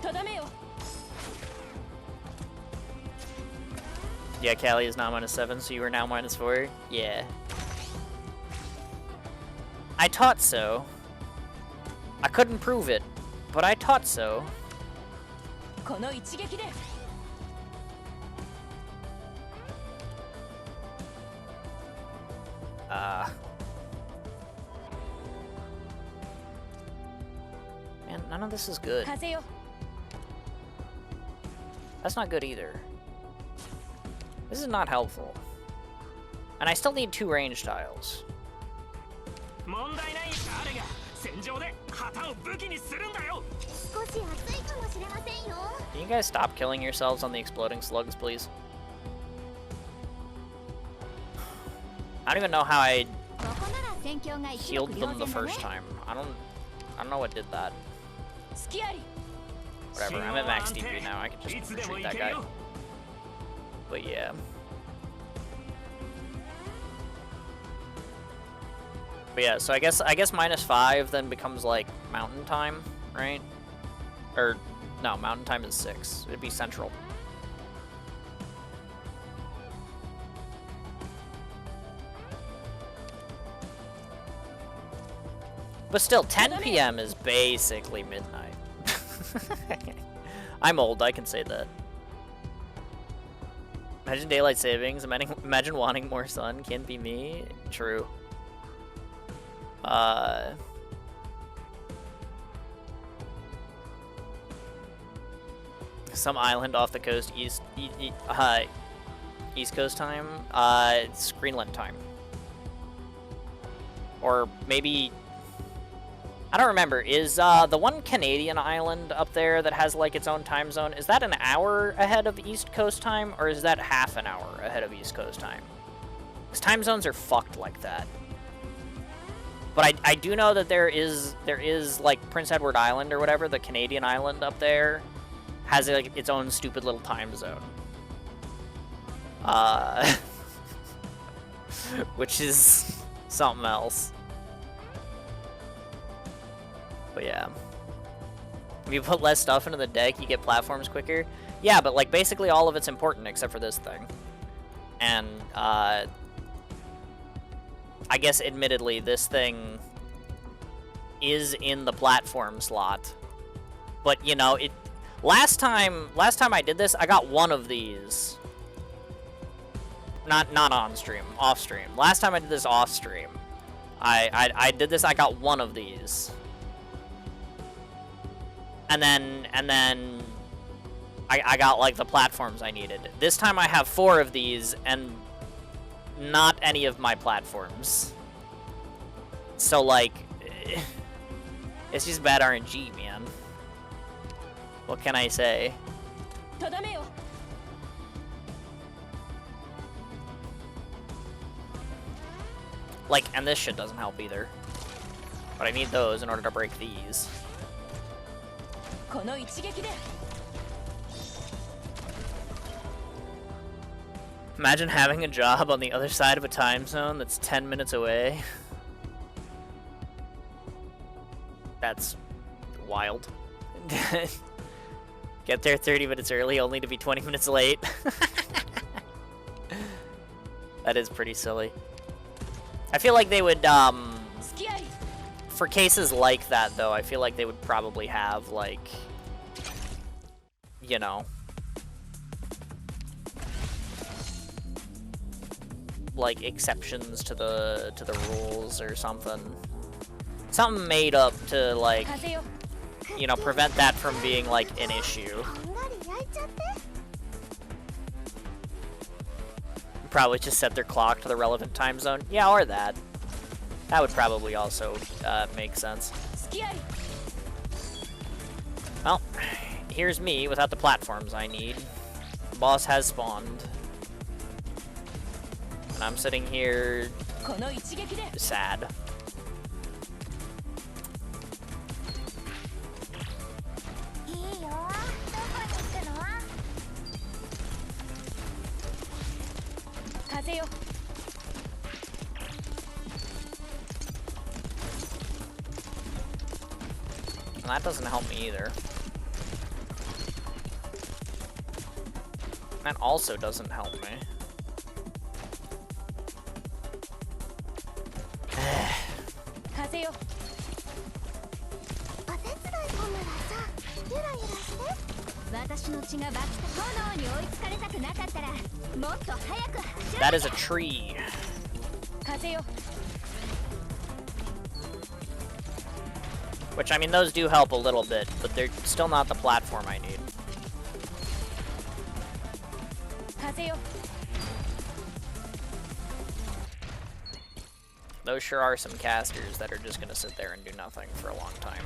とどめよ Yeah, Callie is now -7, so you are now -4? Yeah. I thought so. I couldn't prove it, but I thought so. この一撃で Man, none of this is good. 風よ That's not good either. This is not helpful. And I still need 2 range tiles. 問題ない誰が戦上で旗を武器にするんだよ。少し暑いかもしれませんよ。 Can you guys stop killing yourselves on the exploding slugs, please? I don't even know how I ここなら戦況が一目 healed 瞭 them the 然だね。 first time. I don't know what did that. 隙あり。 Whatever, I'm at max DP now. I can い just つでも retreat 行 that ける guy. よ。 But yeah. But yeah, so I guess -5 then becomes like mountain time, right? Or no, mountain time is 6. It'd be central. But still, 10 p.m. is basically midnight. I'm old, I can say that. Imagine daylight savings, imagine wanting more sun, can't be me. True. Some island off the coast, east coast time, it's Greenland time. Or maybe, I don't remember, is the one Canadian island up there that has like its own time zone, is that an hour ahead of East Coast time, or is that half an hour ahead of East Coast time? Because time zones are fucked like that. But I do know that there is like Prince Edward Island or whatever, the Canadian island up there, has like its own stupid little time zone. Which is something else. But yeah. If you put less stuff into the deck, you get platforms quicker. Yeah, but like basically all of it's important except for this thing. And I guess admittedly this thing is in the platform slot. But you know, last time I did this, I got one of these. Not on stream, off stream. Last time I did this off stream, I did this, I got one of these. And then I got like the platforms I needed. This time I have 4 of these and not any of my platforms. So like, it's just bad RNG, man. What can I say? とどめよ。 Like, and this shit doesn't help either. But I need those in order to break these. この一撃で。 Imagine having a job on the other side of a time zone that's 10 minutes away. That's wild. Get there 30 minutes early only to be 20 minutes late. That is pretty silly. I feel like they would, 隙あり。 for cases like that, though, I feel like they would probably have, like, you know, like exceptions to the rules or something. Something made up to, like, 風よ。 you know, prevent that from being, like, an issue. こんがり焼いちゃって。 Probably just set their clock to the relevant time zone. Yeah, or that. That would probably also make sense. 隙あり。 Well, here's me without the platforms I need. The boss has spawned. And I'm sitting here この一撃で。 sad. いいよ。どこに行くの？ 風よ。 And that doesn't help me either. That also doesn't help me. 風よ。 お手伝い込むらさ。ゆらゆらして。私の血がバキと炎に追いつかれたくなかったら、もっと早く走ら That is a tree. 風よ。 Which, I mean, those do help a little bit, but they're still not the platform I need. 風よ。Those sure are some casters that are just gonna sit there and do nothing for a long time.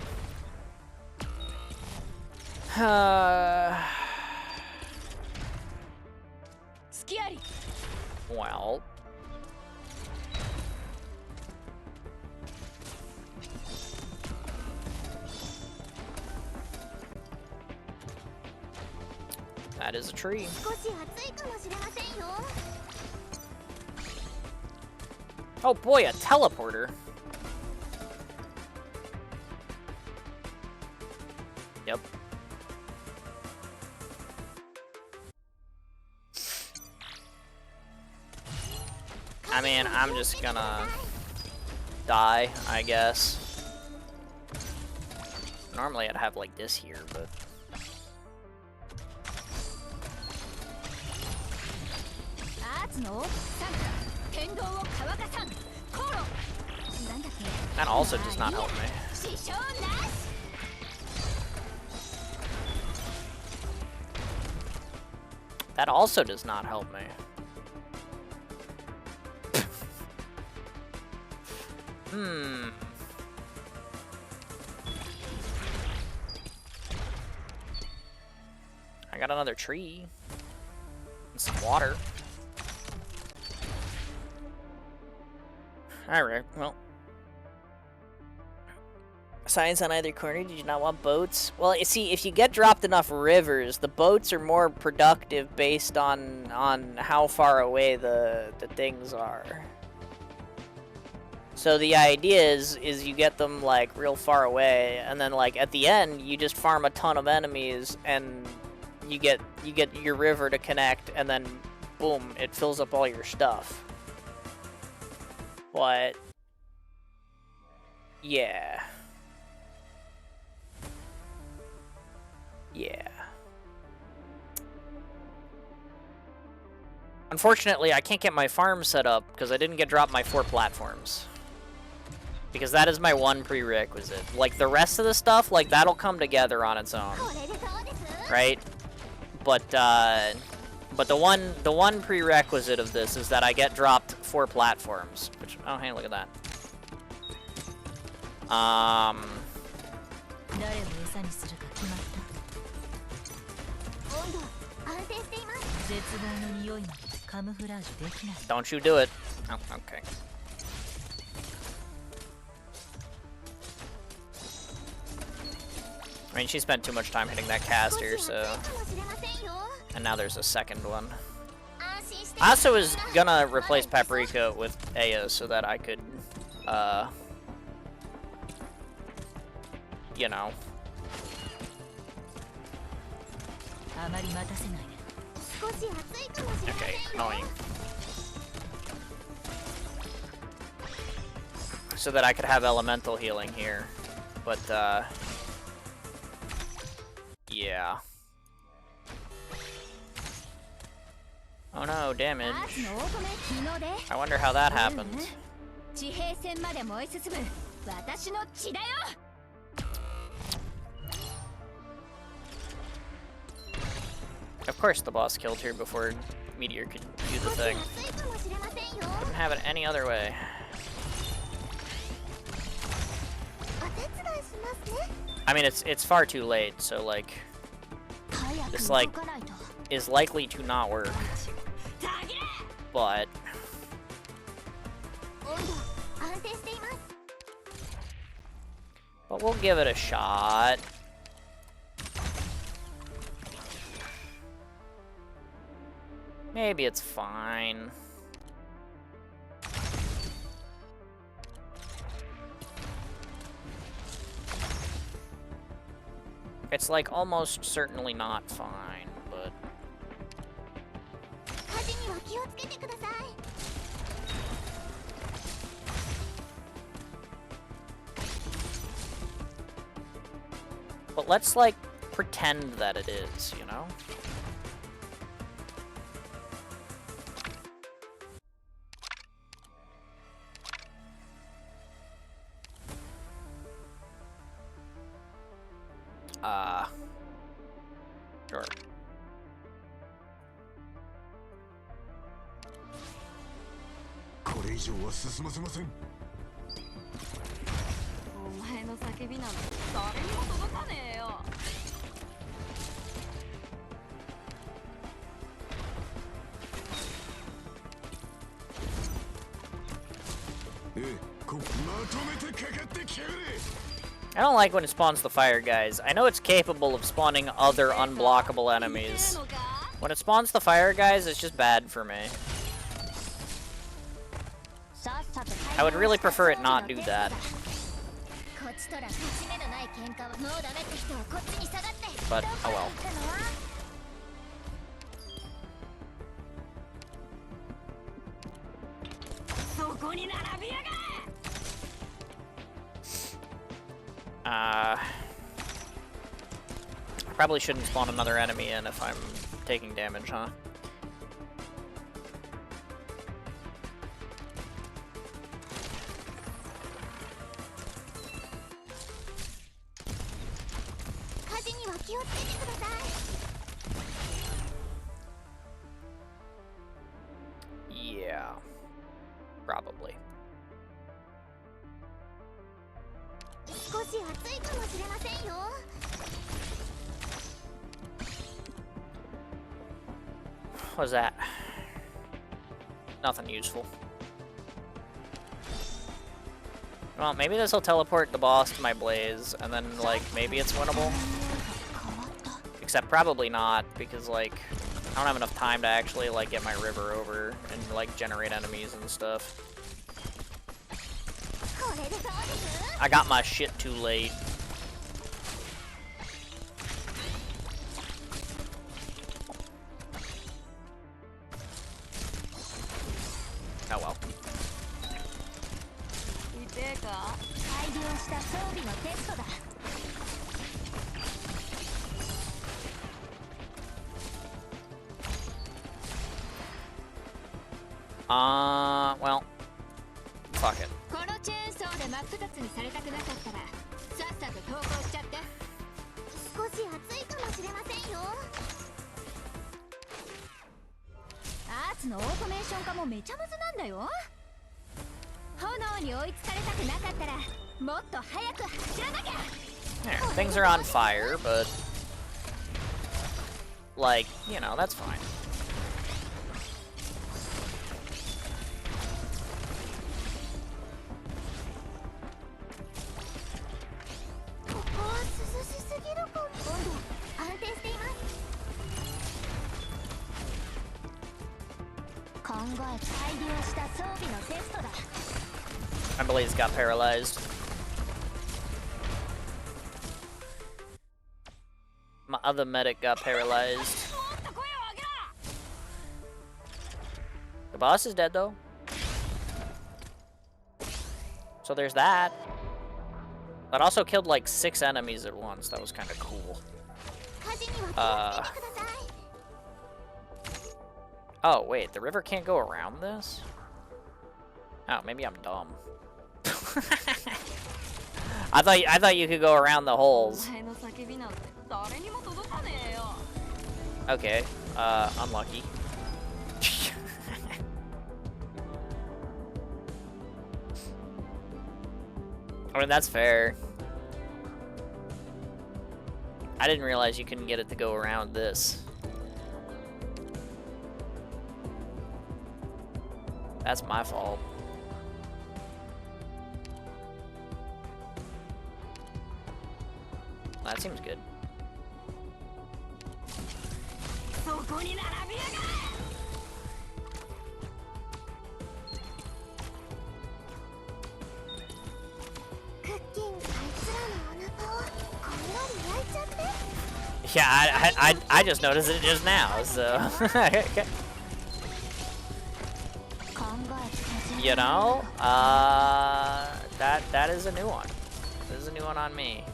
Well. That is a tree. Oh boy, a teleporter. Yep. I mean, I'm just gonna die, I guess. Normally I'd have like this here, but... That also does not help me. That also does not help me. I got another tree. And some water. Alright, well. Signs on either corner, did you not want boats? Well, you see, if you get dropped enough rivers, the boats are more productive based on how far away the things are. So the idea is you get them, like, real far away, and then, like, at the end, you just farm a ton of enemies, and you get your river to connect, and then, boom, it fills up all your stuff. But... yeah. Yeah. Unfortunately, I can't get my farm set up because I didn't get dropped my 4 platforms. Because that is my one prerequisite. Like, the rest of the stuff, like, that'll come together on its own. Right? But the one prerequisite of this is that I get dropped 4 platforms. Which, oh, hey, look at that. Don't you do it. Oh, okay. I mean, she spent too much time hitting that caster, so... And now there's a second one. I also was gonna replace Paprika with Aya so that I could, you know... Okay, annoying. So that I could have elemental healing here. But, yeah. Oh no, damage. I wonder how that happened. Of course the boss killed her before Meteor could do the thing. Couldn't have it any other way. I mean, it's far too late, so like... This, like, is likely to not work. But... But we'll give it a shot. Maybe it's fine. It's like almost certainly not fine, but... But let's, like, pretend that it is, you know? Sure. 叫びなんて誰にも届かねえよ。I don't like when it spawns the fire guys. I know it's capable of spawning other unblockable enemies. When it spawns the fire guys, it's just bad for me. I would really prefer it not do that. But, oh well. Probably shouldn't spawn another enemy in if I'm taking damage, huh? Yeah, probably. What's that? Nothing useful. Well, maybe this will teleport the boss to my blaze, and then, like, maybe it's winnable. Except probably not, because, like, I don't have enough time to actually, like, get my river over and, like, generate enemies and stuff. I got my shit too late. Oh well. Well, fuck it. There, things are on fire, but like, you know, that's fine. My blaze got paralyzed. My other medic got paralyzed. The boss is dead though. So there's that. That also killed like 6 enemies at once. That was kind of cool. Oh wait, the river can't go around this? Oh, maybe I'm dumb. I thought you could go around the holes. Okay, unlucky. I mean, that's fair. I didn't realize you couldn't get it to go around this. That's my fault. That seems good. Yeah, I just noticed it just now, so you know, that is a new one. This is a new one on me.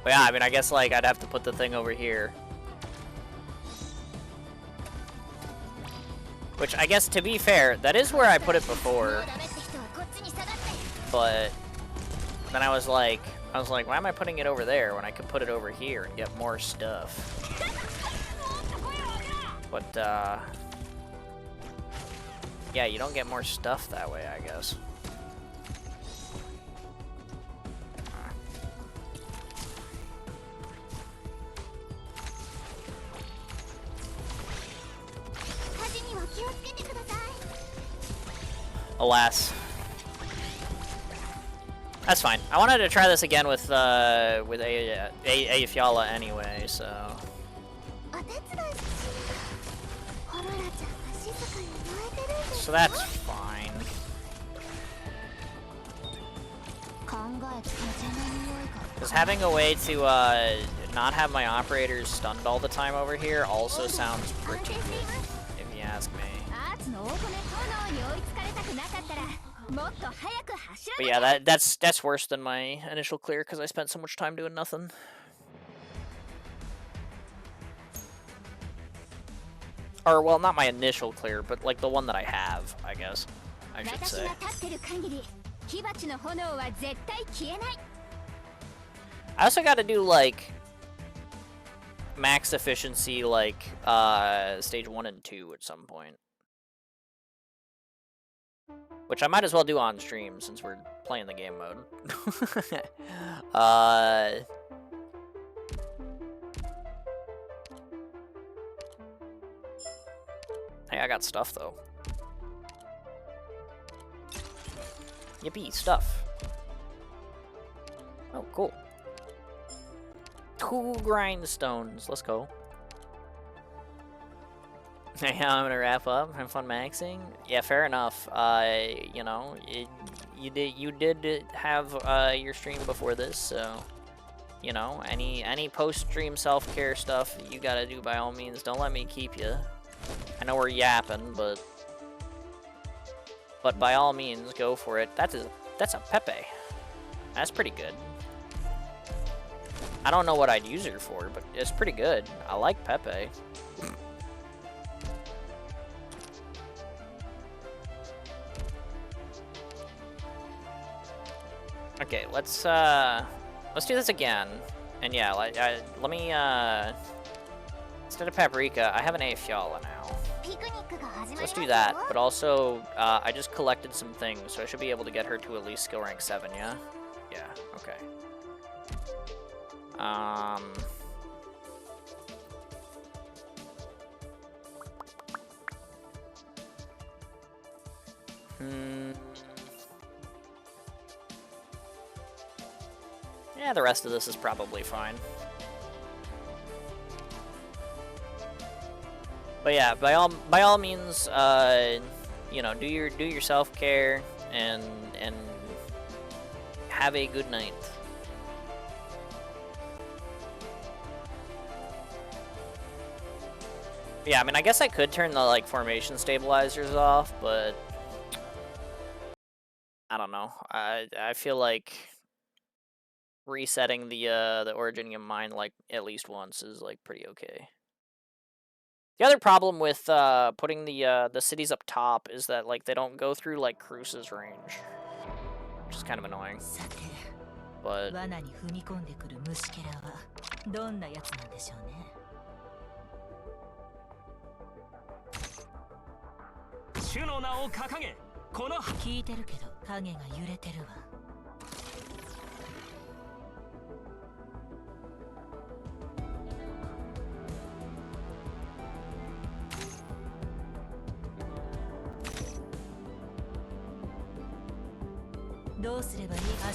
But yeah, I mean, I guess like I'd have to put the thing over here. Which I guess, to be fair, that is where I put it before. But then I was like, why am I putting it over there when I could put it over here and get more stuff? But, yeah, you don't get more stuff that way, I guess. Alas. That's fine. I wanted to try this again with Fiala anyway, so. So that's fine. Because having a way to not have my operators stunned all the time over here also sounds pretty good, if you ask me. But yeah, that's worse than my initial clear because I spent so much time doing nothing. Or, well, not my initial clear, but like the one that I have, I guess, I should say. I also got to do, like, max efficiency, like, stage 1 and 2 at some point. Which I might as well do on stream, since we're playing the game mode. Hey, I got stuff, though. Yippee, stuff. Oh, cool. 2 grindstones. Let's go. Yeah, I'm gonna wrap up. Have fun maxing. Yeah, fair enough. You know, you did have your stream before this, so you know, any post-stream self-care stuff you gotta do by all means. Don't let me keep you. I know we're yapping, but by all means, go for it. That's a Pepe. That's pretty good. I don't know what I'd use her for, but it's pretty good. I like Pepe. Okay, let's do this again. And yeah, let me instead of Paprika, I have an Fiala now. So let's do that. But also, I just collected some things, so I should be able to get her to at least skill rank 7, yeah? Yeah, okay. Yeah, the rest of this is probably fine. But yeah, by all means, you know, do your self-care and have a good night. Yeah, I mean, I guess I could turn the like formation stabilizers off, but I don't know. I feel like resetting the Originium mine like at least once is like pretty okay. The other problem with putting the cities up top is that like they don't go through like Cruce's range, which is kind of annoying. But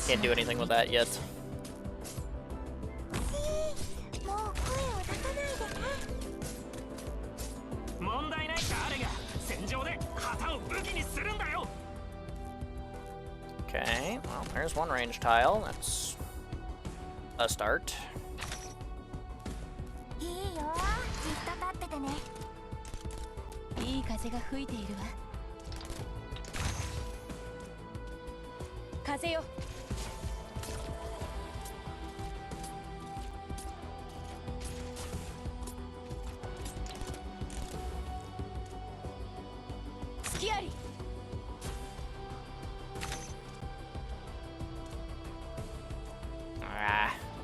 can't do anything with that yet. Okay, well, there's one range tile. That's a start.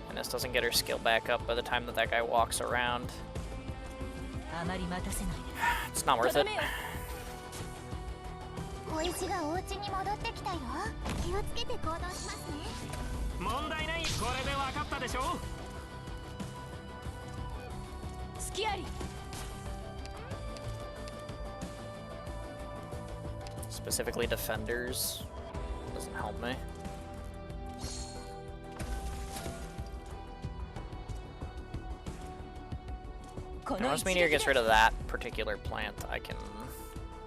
And this doesn't get her skill back up by the time that guy walks around. あまり待たせないで。 It's not worth it. 小石がお家に戻ってきたよ。気をつけて行動しますね。問題ない。これで分かったでしょ。隙あり。 Specifically defenders doesn't help me. こ Now, の once 一 Meteor 撃 gets で rid of that particular plant, I can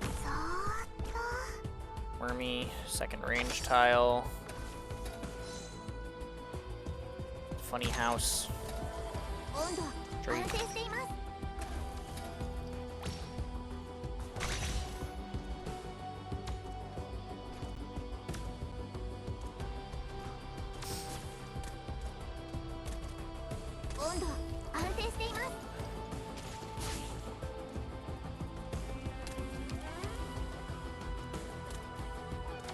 そーっと Wormy, second range tile. Funny house. 温度安定しています。温度安定しています。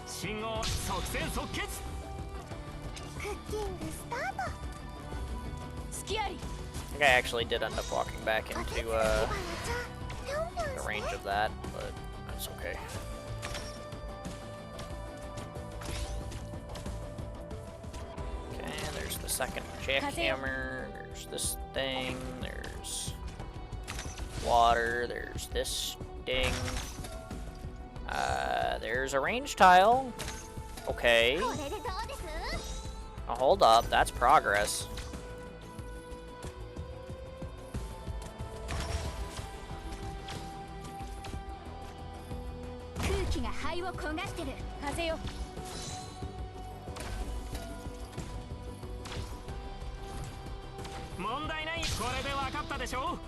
信号即戦即決。クッキングスタート。隙あり。 I think I actually did end up walking back お手 into 伝いはちゃぴょんぴょん the して range of that, but that's okay. Okay, there's the second jackhammer. There's this thing. There's water. There's this thing. There's a range tile. Okay. これでどうです？ Now hold up. That's progress. 空気が肺を焦がしてる。風よ。問題ない。これで分かったでしょ。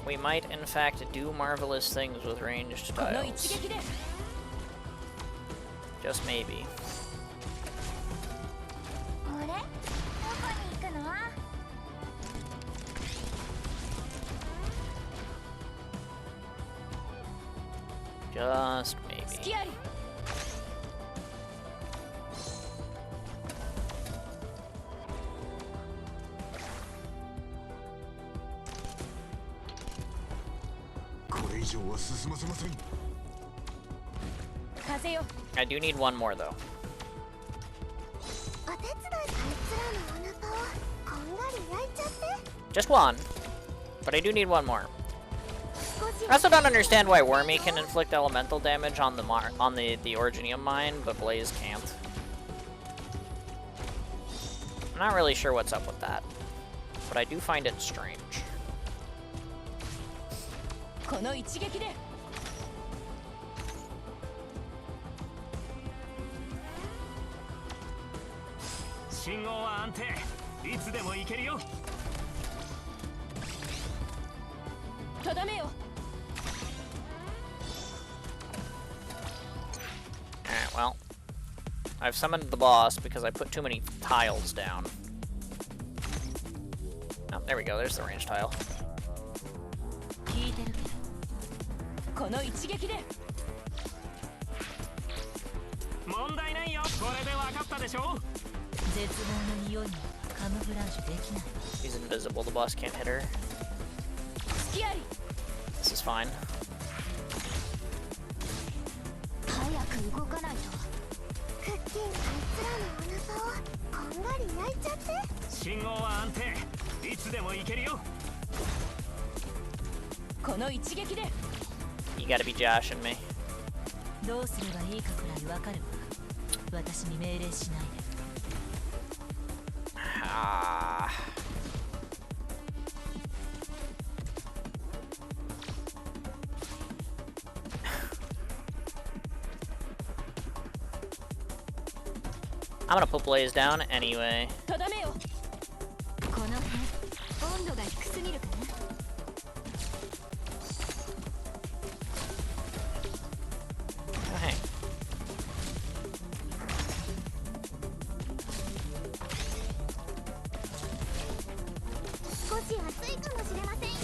We might, in fact, do marvelous things with ranged この一 tiles. 撃で Just maybe. あれ？どこに行くの？ Just maybe. 隙あり。 これ以上は進ませません。風よ。 I do need one more, though. お手伝い。あいつらのお腹をこんがり焼いちゃって。 Just one. But I do need one more. 少し I also don't understand why Wormy can inflict elemental damage on the Originium mine, but Blaze can't. I'm not really sure what's up with that, but I do find it strange. この一撃で 信号は安定。いつでも行けるよ。とどめよ。 Alright, well. I've summoned the boss because I put too many tiles down. Oh, there we go. There's the range tile. 聞いてるけどこの一撃で 問題ないよ。これで分かったでしょ。絶望の匂いもカムフラージュできない。 She's invisible. The boss can't hit her. 隙あり。 This is fine. 早く動かないと。クッキングあいつらのお腹をこんがり焼いちゃって。信号は安定。いつでも行けるよ。この一撃で You gotta be joshing me. どうすればいいかくらいわかるわ。私に命令しないで。 Ah. I'm gonna put Blaze down anyway. とどめよ。この辺温度が低すぎるかな。 Oh, hey. 少し暑いかもしれませんよ。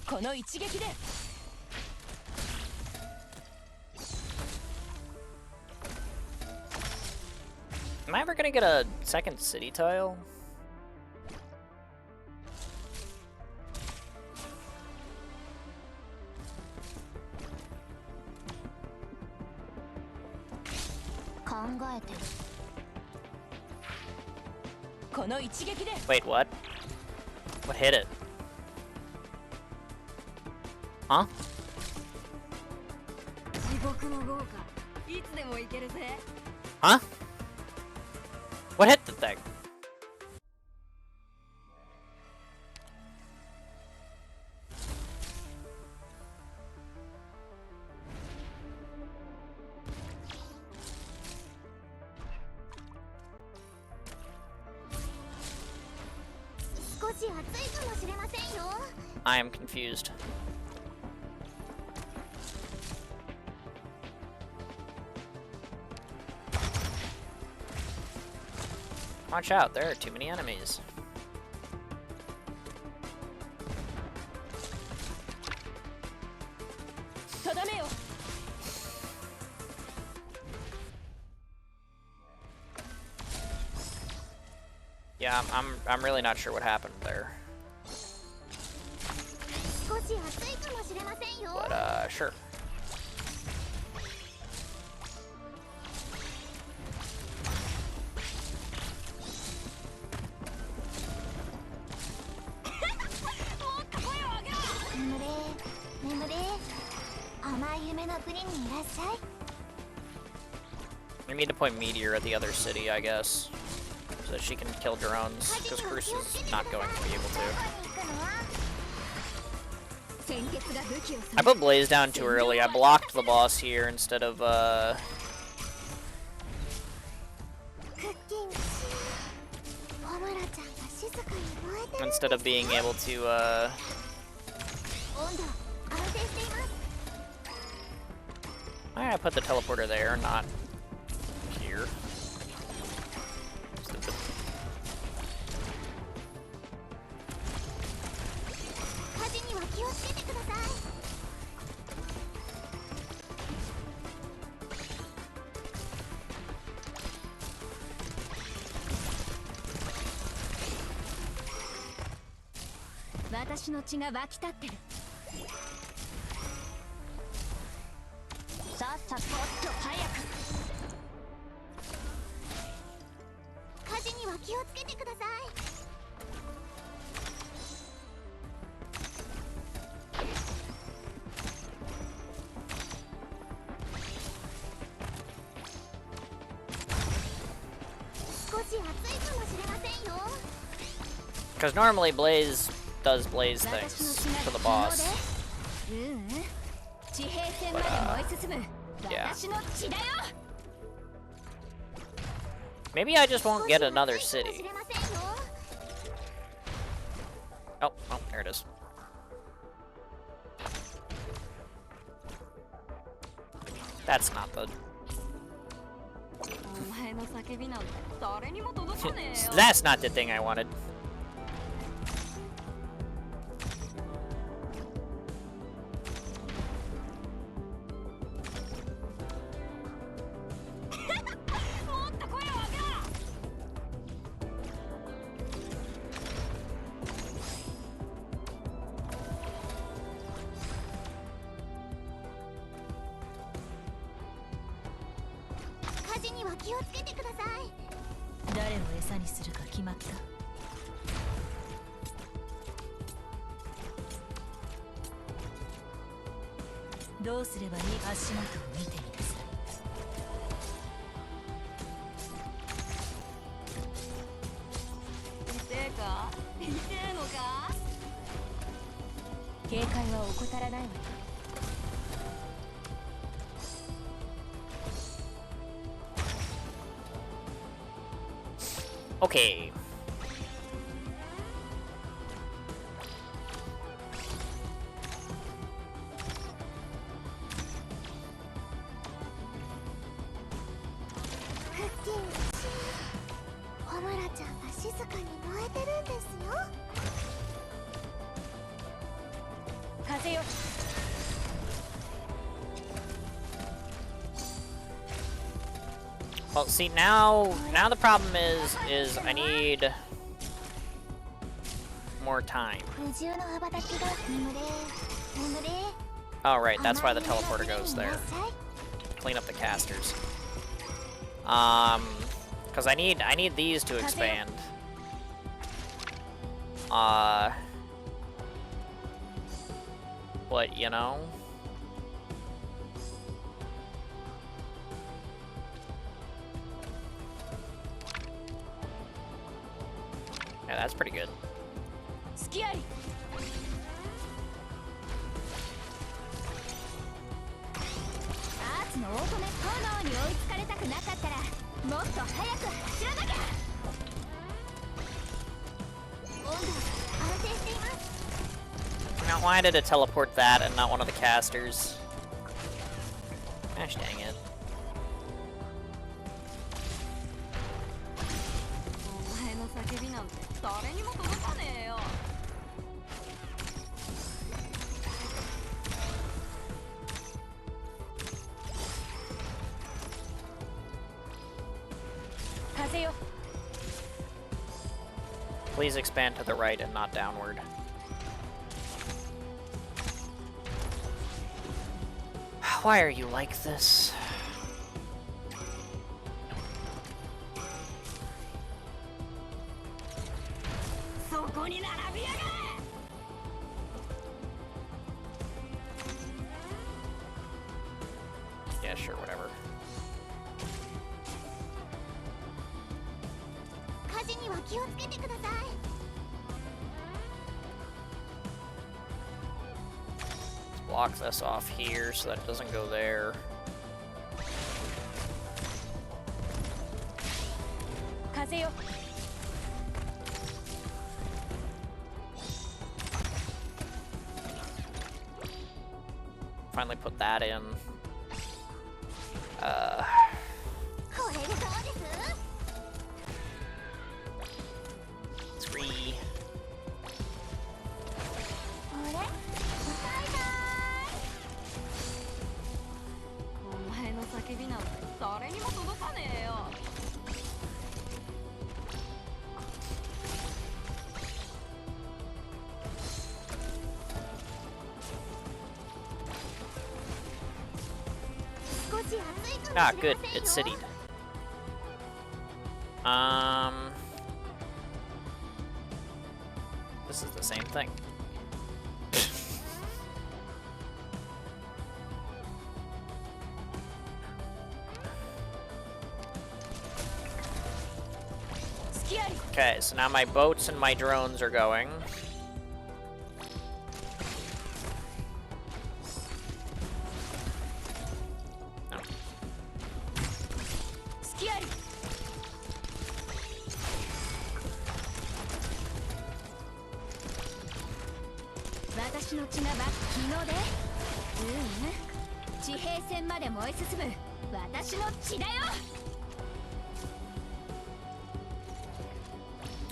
この一撃で Am I ever gonna get a second city tile? Wait, what? What hit it? Huh? Huh? What hit the thing? I am confused. Watch out, there are too many enemies. Yeah, I'm really not sure what happened there. But sure. We need to point Meteor at the other city, I guess, so that she can kill drones, because Cruz is not going to be able to. I put Blaze down too early. I blocked the boss here instead of, being able to, why did I put the teleporter there, not here? Stupid. Because normally Blaze does Blaze things to the boss. But, yeah. Maybe I just won't get another city. Oh, there it is. That's not the... That's not the thing I wanted. Okay. Well, see, now the problem is I need more time. Oh, right, that's why the teleporter goes there. Clean up the casters. Because I need these to expand. But, you know... Yeah, that's pretty good. Now, why did it teleport that and not one of the casters? Gosh dang it. Please expand to the right and not downward. Why are you like this? Yeah, sure, whatever. Let's block this off here so that it doesn't go there. Finally put that in. 3. Ah, good. It's citied. This is the same thing. Okay, so now my boats and my drones are going. No.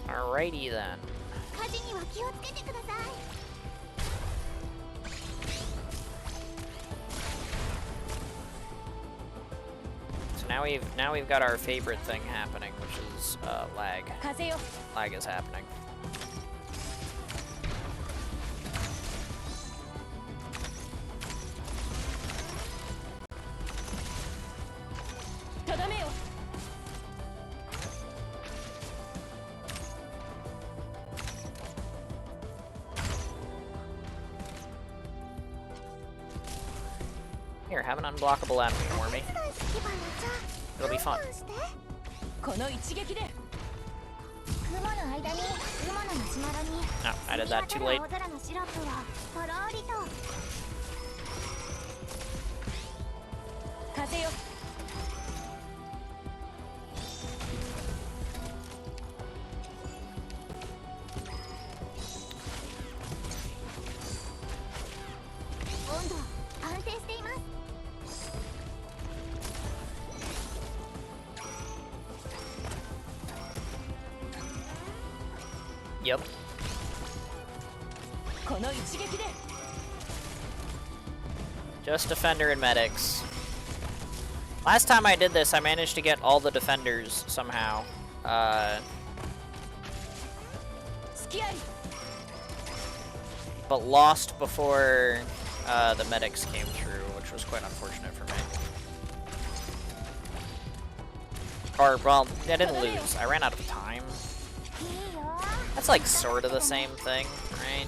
Alrighty then. So now we've got our favorite thing happening, which is lag. Lag is happening. Here, have an unblockable enemy for me. It'll be fun. No, I did that too late. Yep. Just defender and medics. Last time I did this, I managed to get all the defenders somehow. But lost before the medics came through, which was quite unfortunate for me. Or, well, I didn't lose. I ran out of time. That's like sort of the same thing, right?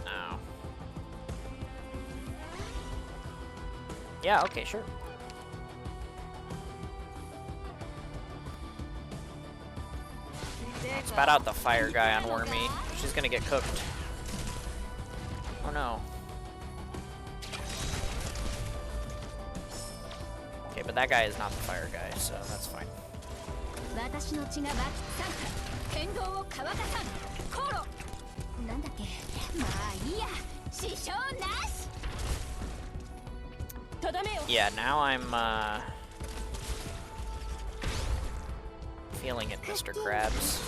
No. Yeah, okay, sure. Let's spat out the fire guy on Wormy. She's gonna get cooked. Oh no. Okay, but that guy is not the fire guy, so that's fine. Yeah, now I'm feeling it, Mr. Krabs.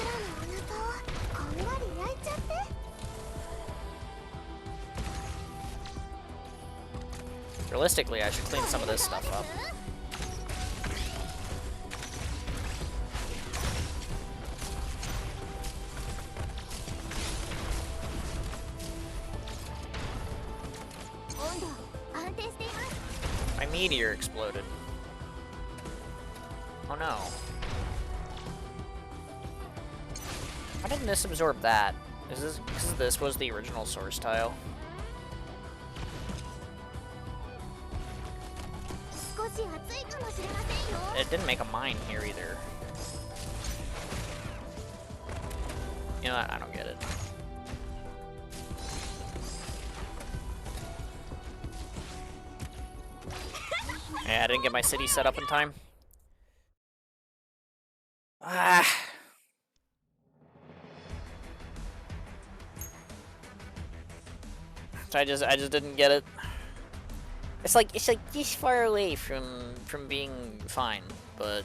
Realistically, I should clean some of this stuff up. My meteor exploded. Oh no. Why didn't this absorb that? Is this because this was the original source tile? It didn't make a mine here either. You know what? I don't get it. Yeah, I didn't get my city set up in time. Ah. I just didn't get it. It's like this far away from being fine, but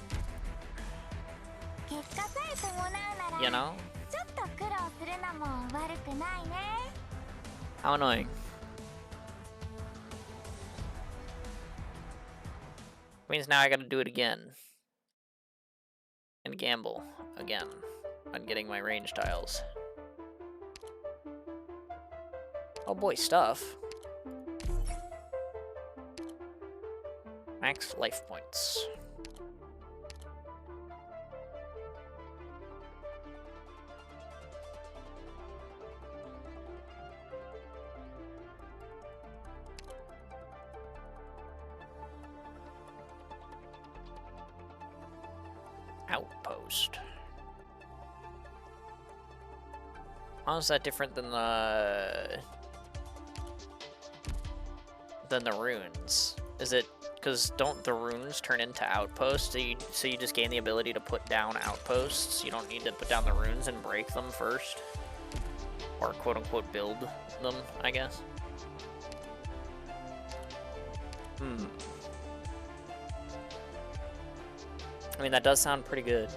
you know? How annoying. Means now I gotta do it again. And gamble again on getting my range tiles. Oh boy, stuff. Max life points. Outpost. How is that different than the runes? Is it because don't the runes turn into outposts? So you just gain the ability to put down outposts? You don't need to put down the runes and break them first? Or quote unquote build them, I guess? I mean, that does sound pretty good.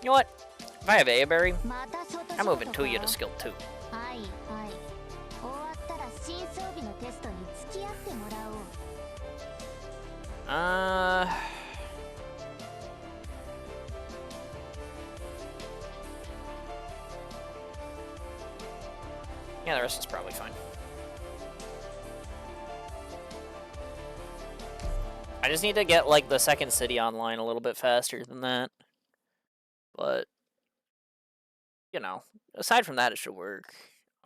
You know what? If I have a berry, I'm moving to you to skill 2. Yeah, the rest is probably fine. I just need to get, like, the second city online a little bit faster than that. But, you know, aside from that, it should work.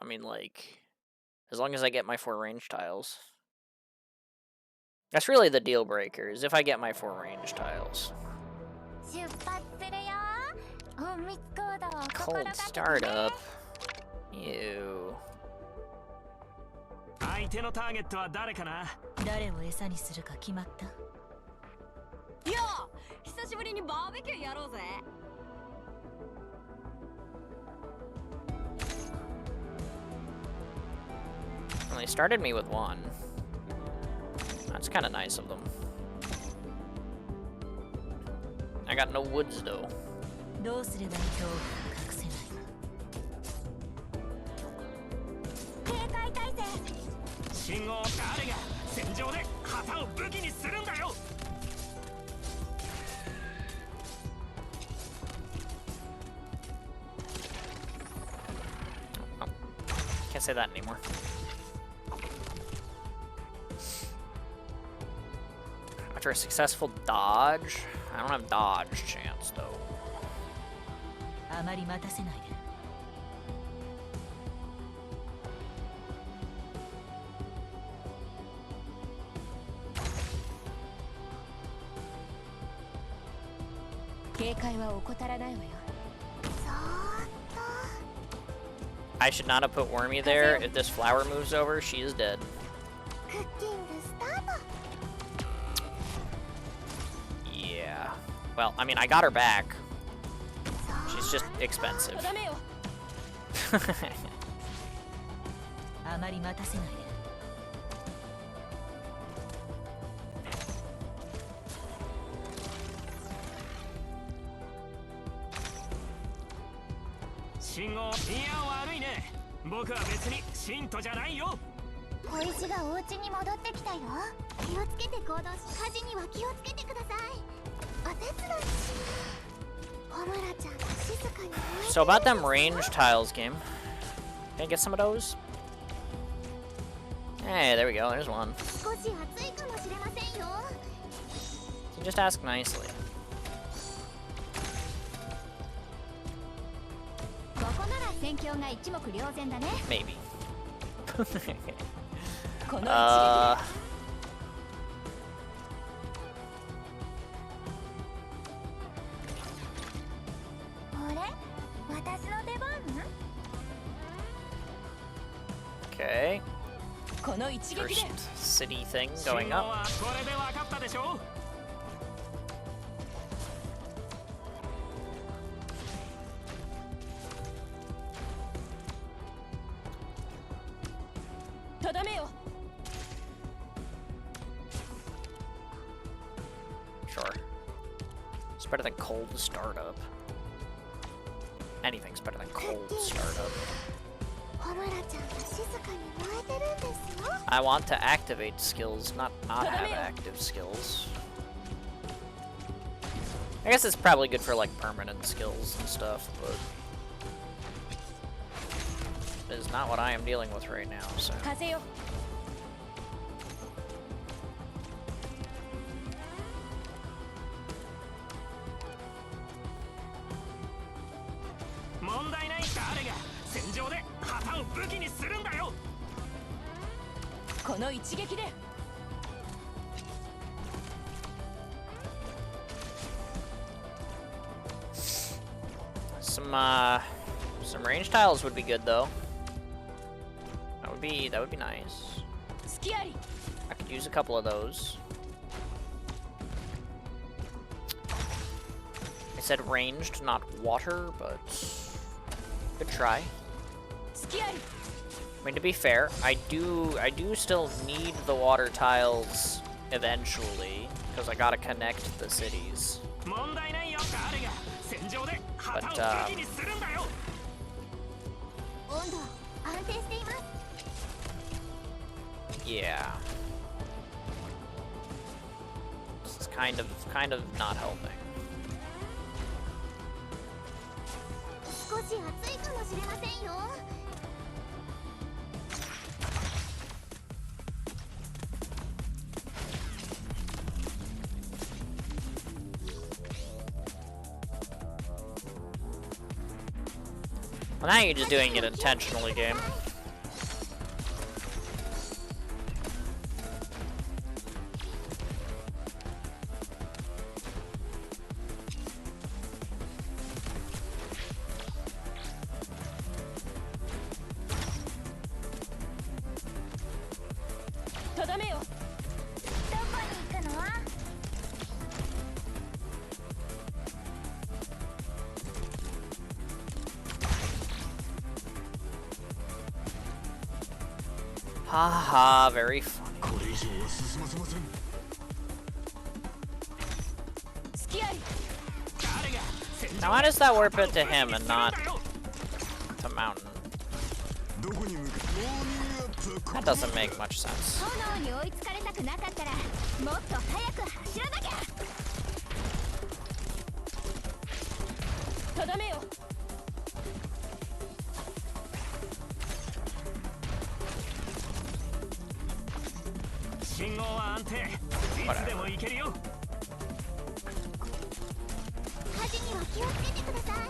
I mean, like, as long as I get my 4 range tiles. That's really the deal breaker, is if I get my 4 range tiles. 出発するよ。隠密行動を心 Cold がけてね。 startup. Ew. 相手のターゲットは誰かな。誰を餌にするか決まった？いや、久しぶりにバーベキューやろうぜ。Well, they started me with 1. That's kind of nice of them. I got no woods though. どうすれば恐怖を隠せない？警戒態勢。信号を誰が戦場で旗を武器にするんだよ。 Can't say that anymore. After a successful dodge, I don't have dodge chance though. あまり待たせないで。警戒は怠らないわよ。 I should not have put Wormy there. If this flower moves over, she is dead. クッキングスタート。 Yeah. Well, I mean, I got her back. She's just expensive. ダメよ。あまり待たせないで。信号いや悪いね。僕は別に信徒じゃないよ。小石がお家に戻ってきたよ。気をつけて行動し、火事には気をつけてください。お手伝いします。ホムラちゃんが静かに燃えてるんです So about them range tiles, game. Can I get some of those? Hey, there we go. There's one. 少し暑いかもしれませんよ。 So just ask nicely. ここなら戦況が一目瞭然だね。 Maybe. この一撃で uh, あれ？私の出番？ okay. この一撃で First city thing 信 going 号 up. はこれで分かったでしょ。 とどめよ。 Sure. It's better than cold startup. Anything's better than cold startup. ホムラちゃんが静かに燃えてるんですよ。 I want to activate skills, not have active skills. I guess it's probably good for like permanent skills and stuff, but it is not what I am dealing with right now, so. 風よ。 問題ない。誰が戦場で旗を武器にするんだよ。 この一撃で Some range tiles would be good though. That would be nice. 隙あり。 I could use a couple of those. I said ranged, not water, but good try. 隙あり。 I mean, to be fair, I do still need the water tiles eventually because I gotta connect the cities. 問題ないよ。誰が戦場で旗を武器にするんだよ。 温度安定しています。 Yeah. This is kind of not helping. 少し暑いかもしれませんよ。 I Well, now you're just doing it intentionally, game. Haha, very funny. Now why does that warp it to him and not to Mountain? That doesn't make much sense. 炎に追いつかれたくなかったらもっと早く走らなきゃ。とどめよ。信号は安定。いつでも行けるよ。火事には気をつけてください。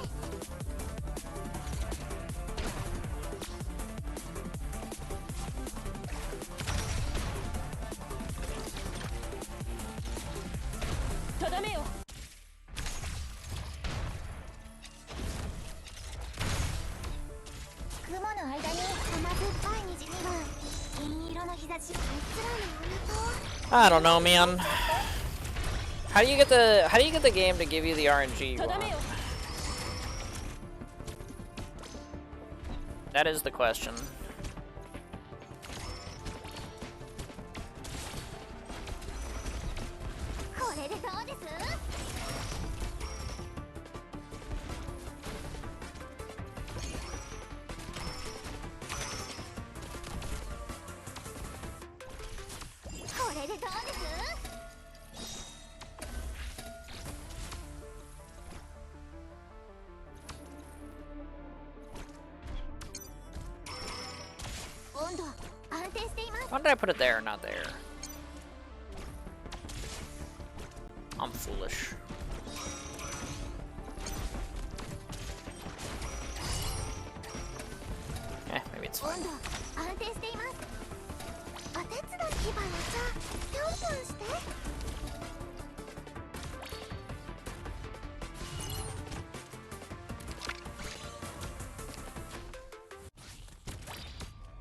とどめよ。雲の間に甘酸っぱい虹には銀色の日差し。あいつらのお腹。 I don't know, man. How do you get the game to give you the RNG you want? That is the question. Why did I put it there, not there? I'm foolish. Eh, maybe it's fine. 安定しています。お手伝い気分をさ、ぴょんぴょんして。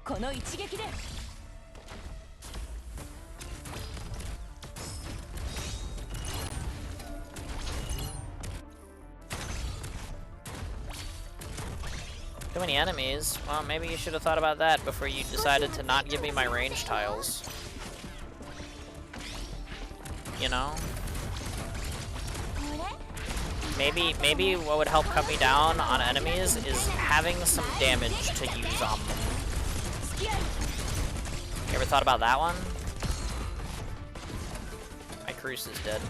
この一撃で。 Too many enemies? Well, maybe you should have thought about that before you decided to not give me my range tiles. You know? Maybe what would help cut me down on enemies is having some damage to use on them. You ever thought about that one? My Cruise is dead.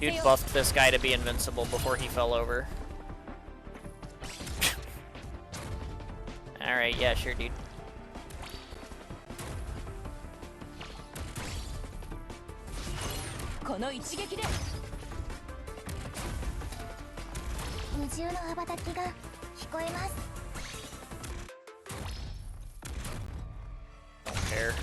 Dude buffed this guy to be invincible before he fell over. Alright, yeah, sure, dude. Don't care.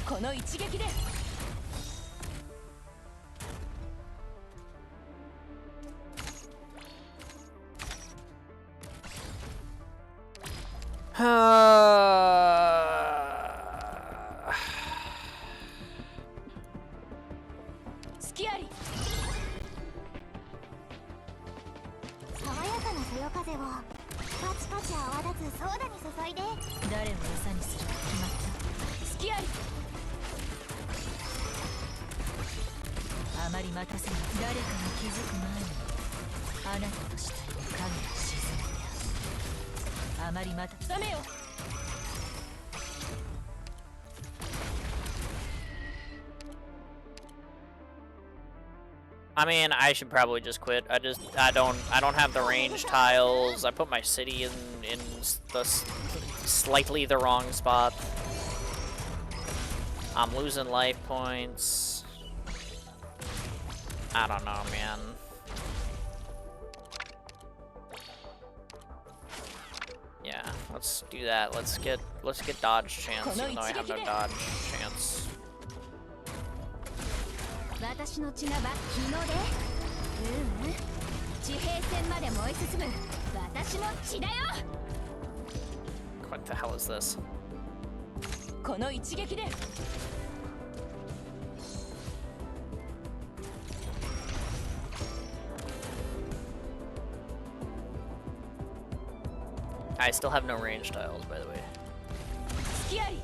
I mean, I should probably just quit. I don't have the range tiles. I put my city in the slightly the wrong spot. I'm losing life points. I don't know, man. Yeah, let's do that. Let's get dodge chance, even though I have no dodge chance. 私の血が日の出地平線まで燃え進む私の血だよ What the hell is this? この一撃で I still have no range tiles, by the way. 付き合い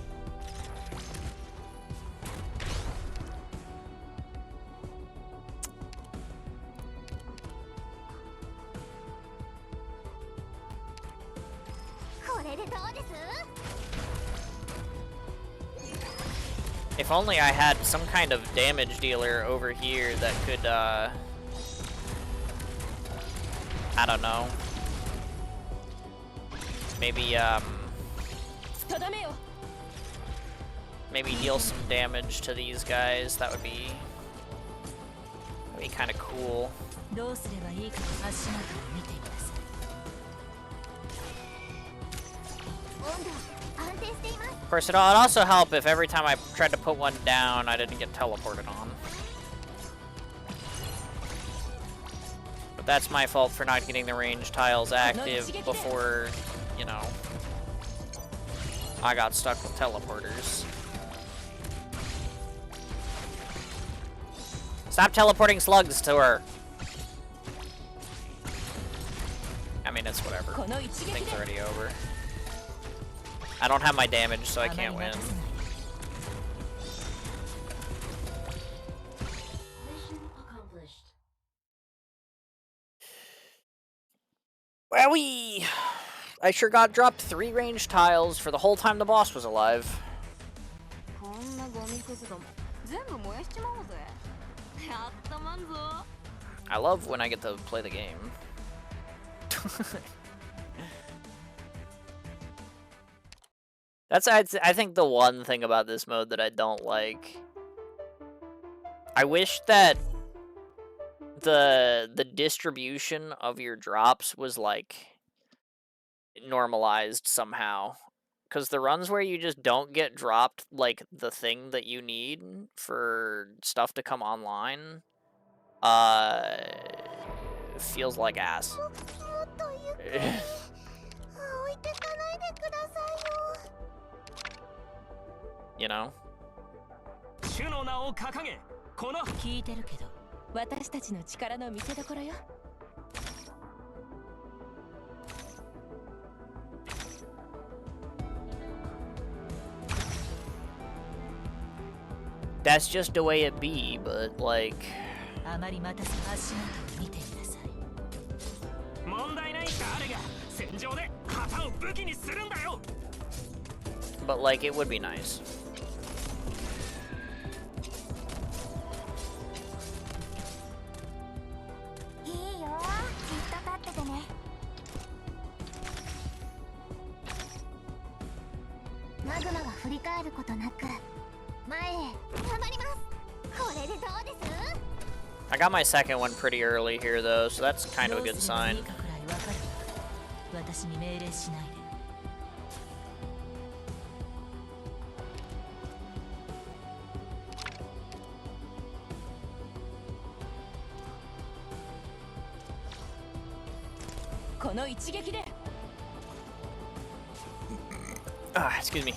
これでどうです If only I had some kind of damage dealer over here that could, I don't know. Maybe, とどめよ maybe deal some damage to these guys. That'd be kind of cool. どうすればいいか足元を見てください 温度安定しています Of course, it'd also help if every time I tried to put one down, I didn't get teleported on. But that's my fault for not getting the range tiles active before, you know, I got stuck with teleporters. Stop teleporting slugs to her! I mean, it's whatever. Thing's already over. I don't have my damage, so I can't win. Wowee! I sure got dropped 3 range tiles for the whole time the boss was alive. こんなゴミくずども全部燃やしちまおうぜやったまんぞ I love when I get to play the game. That's I think the one thing about this mode that I don't like. I wish that the distribution of your drops was like normalized somehow. Because the runs where you just don't get dropped like the thing that you need for stuff to come online, feels like ass. もっとゆっくり置いてかないでくださいよ You know? 主の名を掲げこの聞いてるけど私たちの力の見せ所よ That's just the way it be, but like... あまり待たせ足元を見てください 問題ない誰が戦場で旗を武器にするんだよ But like, it would be nice. いいよじっと立っててねマグマが振り返ることなく前へ頑張りますこれでどうです I got my second one pretty early here, though, so that's kind of a good sign. どうすればいいかくらいわかるわ私に命令しないで この一撃で Excuse me.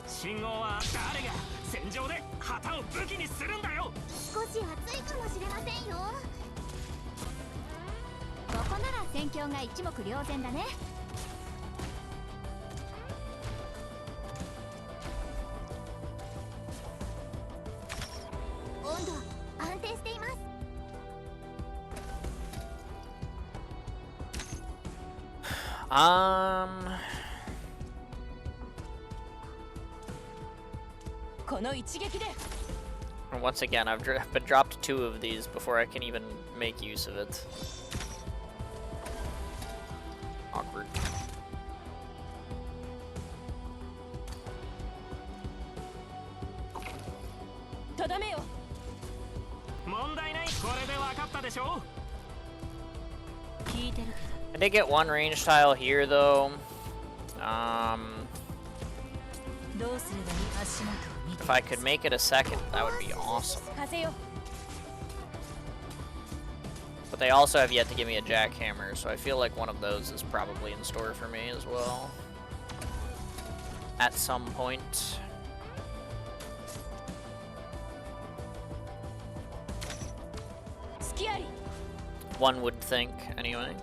信号は誰が戦場で旗を武器にするんだよ少し暑いかもしれませんよここなら戦況が一目瞭然だね温度安定しています この一撃で And once again, I've been dropped 2 of these before I can even make use of it. Awkward. とどめよ。問題ない。これで分かったでしょ。聞いてるけ I did get 1 range tile here though. どどうすればいい足元を見て If I could make it a second, that would be awesome. 風よ。 But they also have yet to give me a jackhammer, so I feel like one of those is probably in store for me as well. At some point. One would think, anyway.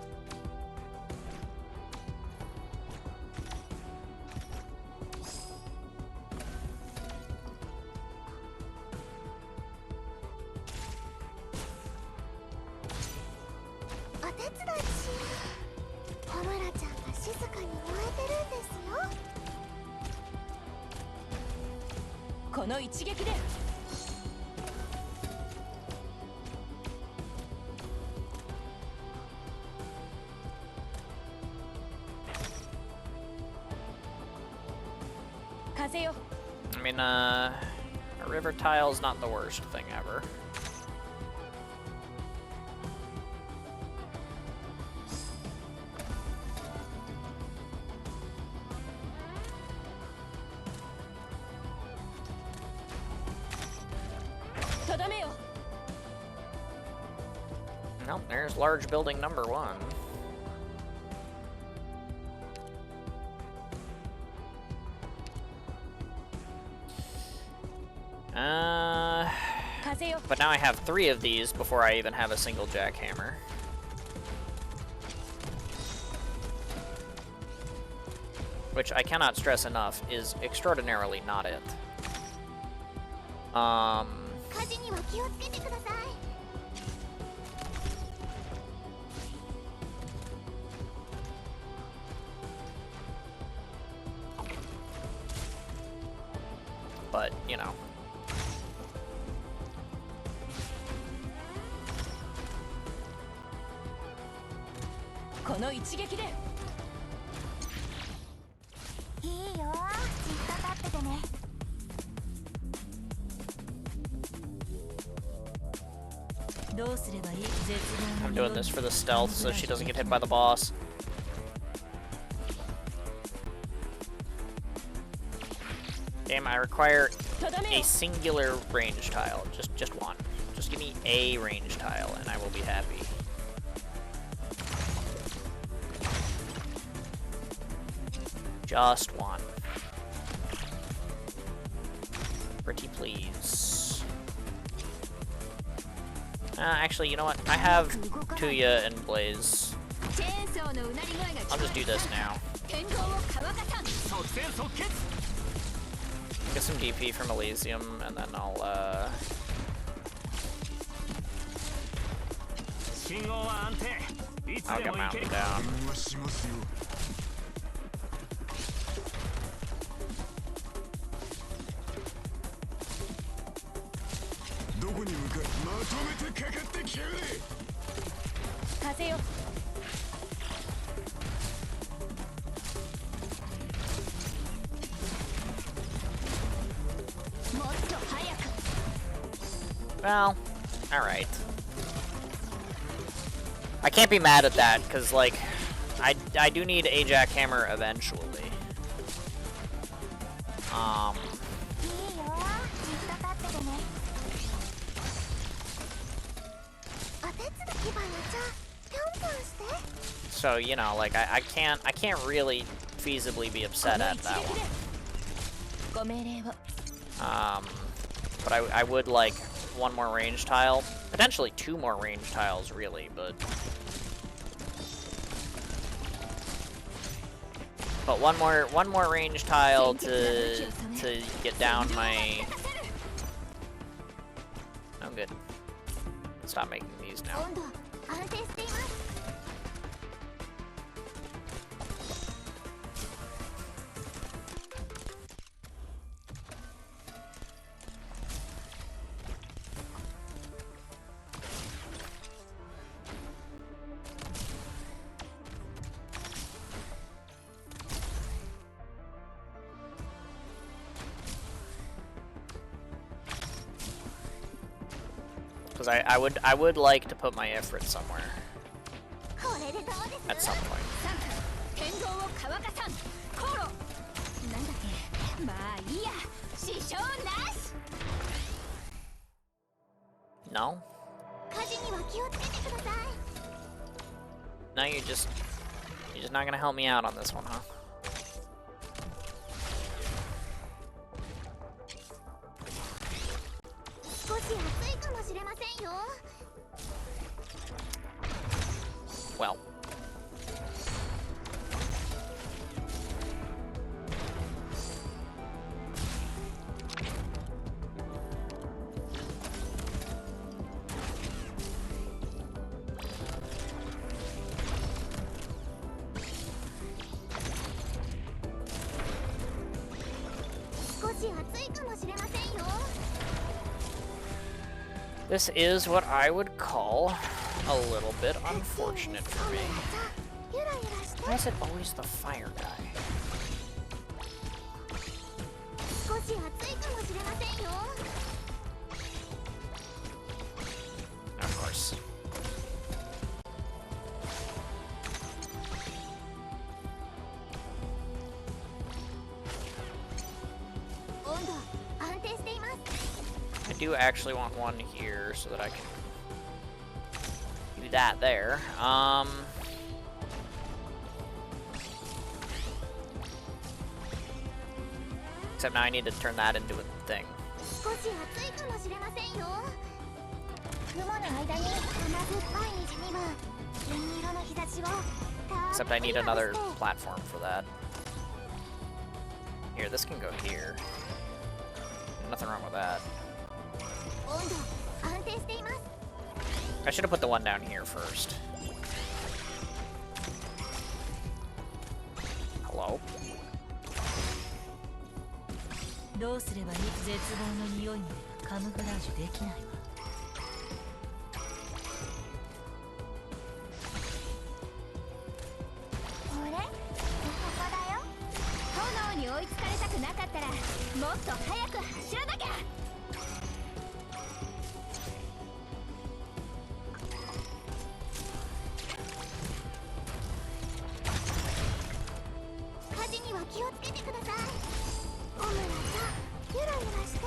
I mean, a river tile's not the worst thing ever. Nope, there's large building number 1. But now I have 3 of these before I even have a single jackhammer. Which I cannot stress enough is extraordinarily not it. But, you know. I'm doing this for the stealth so she doesn't get hit by the boss. Damn, I require a singular range tile. Just one. Just give me a range tile and I will be happy. Just one. Pretty please. Actually, you know what? I have Tuya and Blaze. I'll just do this now. Get some DP from Elysium, and then I'll get Mountain down. Well, alright. I can't be mad at that, because, like, I do need a jackhammer eventually. So, you know, like, I can't really feasibly be upset at that one. But I would like 1 more range tile. Potentially 2 more range tiles, really, but... But one more range tile to get down my... I'm good. Stop making these now. Because I would like to put my Ifrit somewhere これでどうです at some point. 天道を乾かさんコロなんだっけまあいいや支障なし No? 火事には気をつけてください No, you're just not gonna help me out on this one, huh? 少し暑いかもしれませんよ Well. This is what I would call a little bit unfortunate for me. Why is it always the fire guy? 少し暑いかもしれませんよ Of course. 温度安定しています I do actually want one here so that I can do that there. Except now I need to turn that into a thing. 少し暑いかもしれませんよ雲の間に甘酸っぱい虹には銀色の日差しをたっ Except I ぷ need り another まぶして platform for that. Here, this can go here. Nothing wrong with that. 温度安定しています I should have put the one down here first. Hello? どうすればいい絶望の匂いまではカムフラージュできないわこれここだよ炎に追いつかれたくなかったらもっと早く走らなきゃ火事には気をつけてくださいオムラちゃんゆらゆらして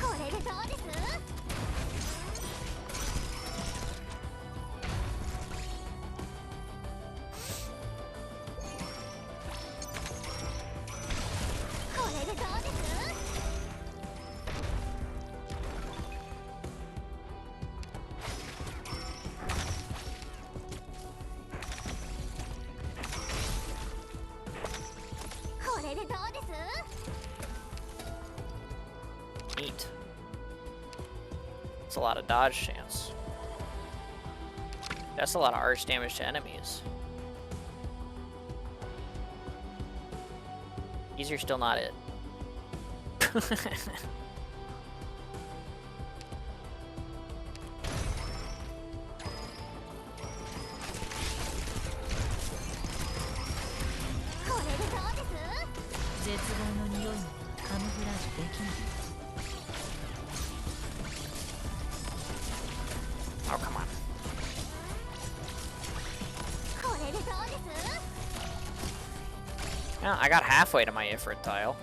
これでどうですこれでどうです これでどうです Neat. That's a lot of dodge chance. That's a lot of arch damage to enemies. These are still not it. Oh, come on. これでどうです Yeah, I got halfway to my Ifrit tile.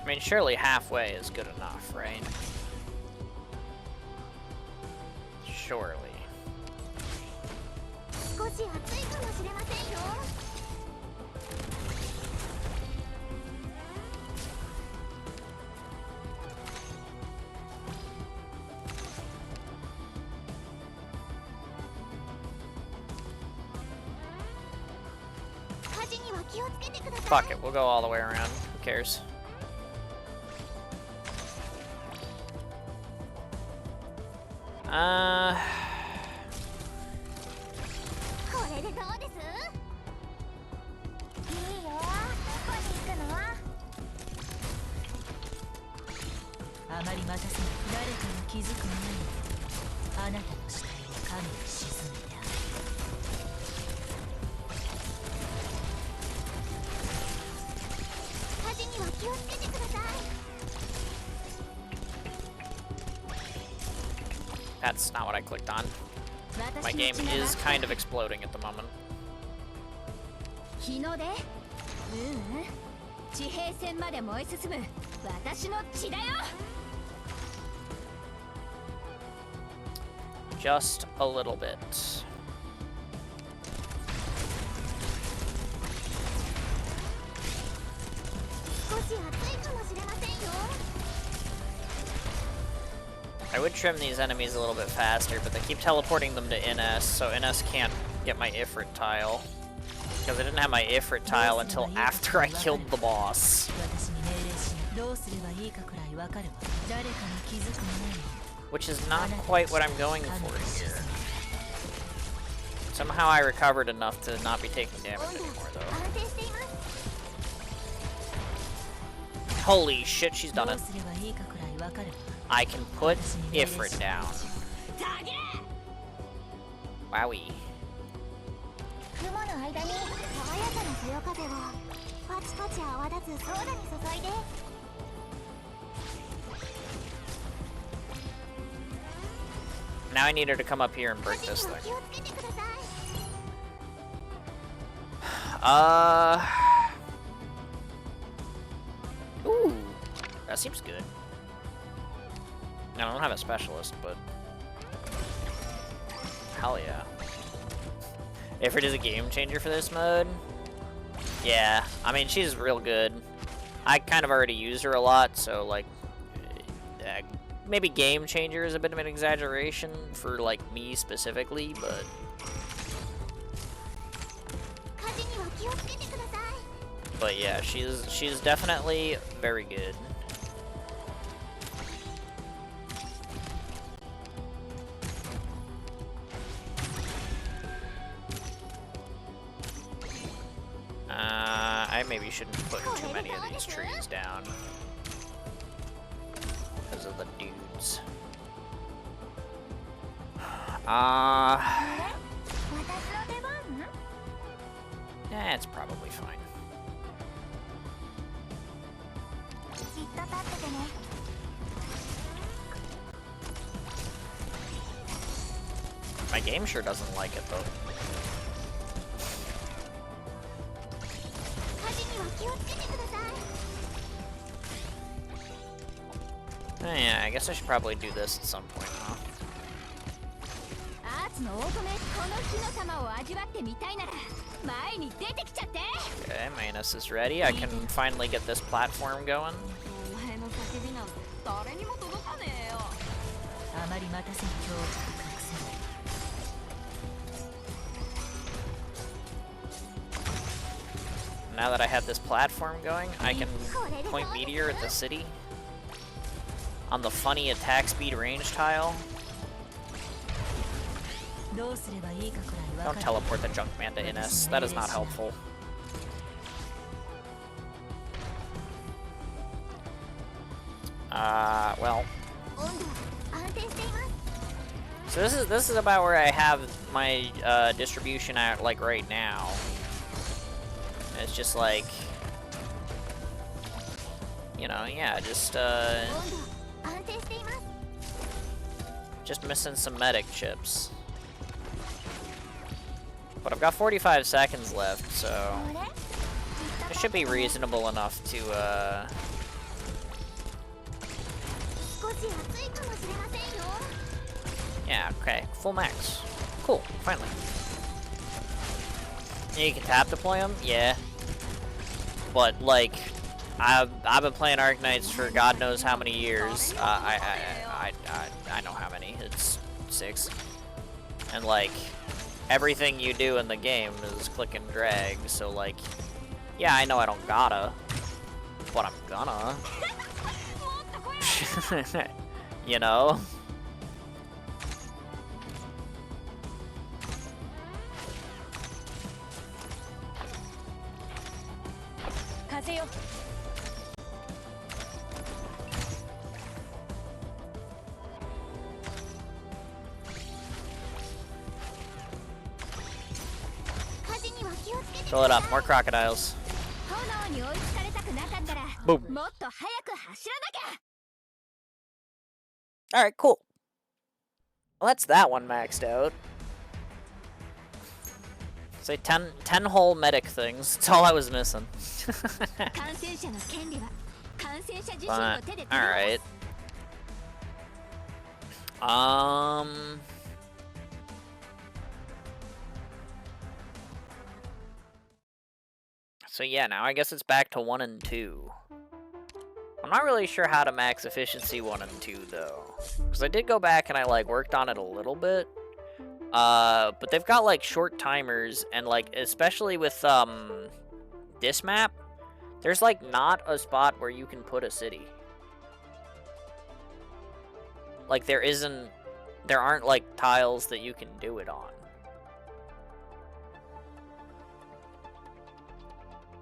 I mean, surely halfway is good enough, right? Surely. 少し暑いかもしれませんよ 火事には気をつけてください。 Fuck it, we'll go all the way around. Who cares? Uh... これでどうです？いいよ。どこに行くの？あまり待たせない。誰かが気づく前にあなたの死体を影に沈めてあげる。火事には気をつけてください。 That's not what I clicked on. My 私の game 血が is kind of exploding at the moment. 日の出？地平線まで燃え進む私の血だよ。 Just a little bit. 少し暑いかもしれませんよ。 I would trim these enemies a little bit faster, but they keep teleporting them to NS, so NS can't get my Ifrit tile. Because I didn't have my Ifrit tile until after I killed the boss. 私に命令しどうすればいいかくらいわかるわ。誰かに気づく前に Which is not quite what I'm going for here. Somehow I recovered enough to not be taking damage anymore, though. 安定しています。 Holy shit, she's ど done う it. すればいいかくらいわかるわ。 I can put Ifrit down. タゲ！ Wowie. 雲の間に爽やかなそよ風をパチパチ泡立つソーダに注いで。 Now I need her to come up here and break 火 this 事には thing. 気をつけてください。 Ooh. That seems good. I don't have a specialist, but... Hell yeah. Ifrit is a game changer for this mode. Yeah, I mean, she's real good. I kind of already used her a lot, so, like... maybe game changer is a bit of an exaggeration for, like, me specifically, but... 火事には気をつけてください。 But yeah, she's definitely very good. I maybe shouldn't put too many of these trees down because of the dudes. 私の出番？ It's probably fine. じっと立っててね。 My game sure doesn't like it though. 火事には気をつけてください。 Yeah, I guess I should probably do this at some point, huh? アーツのオートメこの火の玉を味わってみたいなら前に出てきちゃって。 Okay, Manus is ready. I can finally get this platform going. お前の叫びなんて誰にも届かねえよ。あまり待たせに恐怖を隠せない。 Now that I have this platform going, I can point Meteor at the city on the funny attack speed range tile. どうすればいいかくらいわ Don't かるわ。 teleport the Junkman to NS. That is not helpful. Well. 温度は安定しています。 So this is about where I have my distribution at like right now. And it's just like, you know, yeah, 温度安定しています。 just missing some medic chips. But I've got 45 seconds left, so これ？ it should be reasonable enough to 少し暑いかもしれませんよ。 yeah, okay, full max. Cool, finally. Yeah, you can tap deploy them, yeah. But like, I've been playing Arknights for God knows how many years. I know how many. It's 6. And like, everything you do in the game is click and drag. So like, Yeah, I know I don't gotta, but I'm gonna. You know? Fill it up, more crocodiles. Boom. Alright, cool. Well, that's that one maxed out. Say 10 whole medic things. That's all I was missing. But, alright. So yeah, now I guess it's back to 1 and 2. I'm not really sure how to max efficiency 1 and 2 though, because I did go back and I like worked on it a little bit. But they've got like short timers, and like especially with this map, there's like not a spot where you can put a city. Like there aren't like tiles that you can do it on.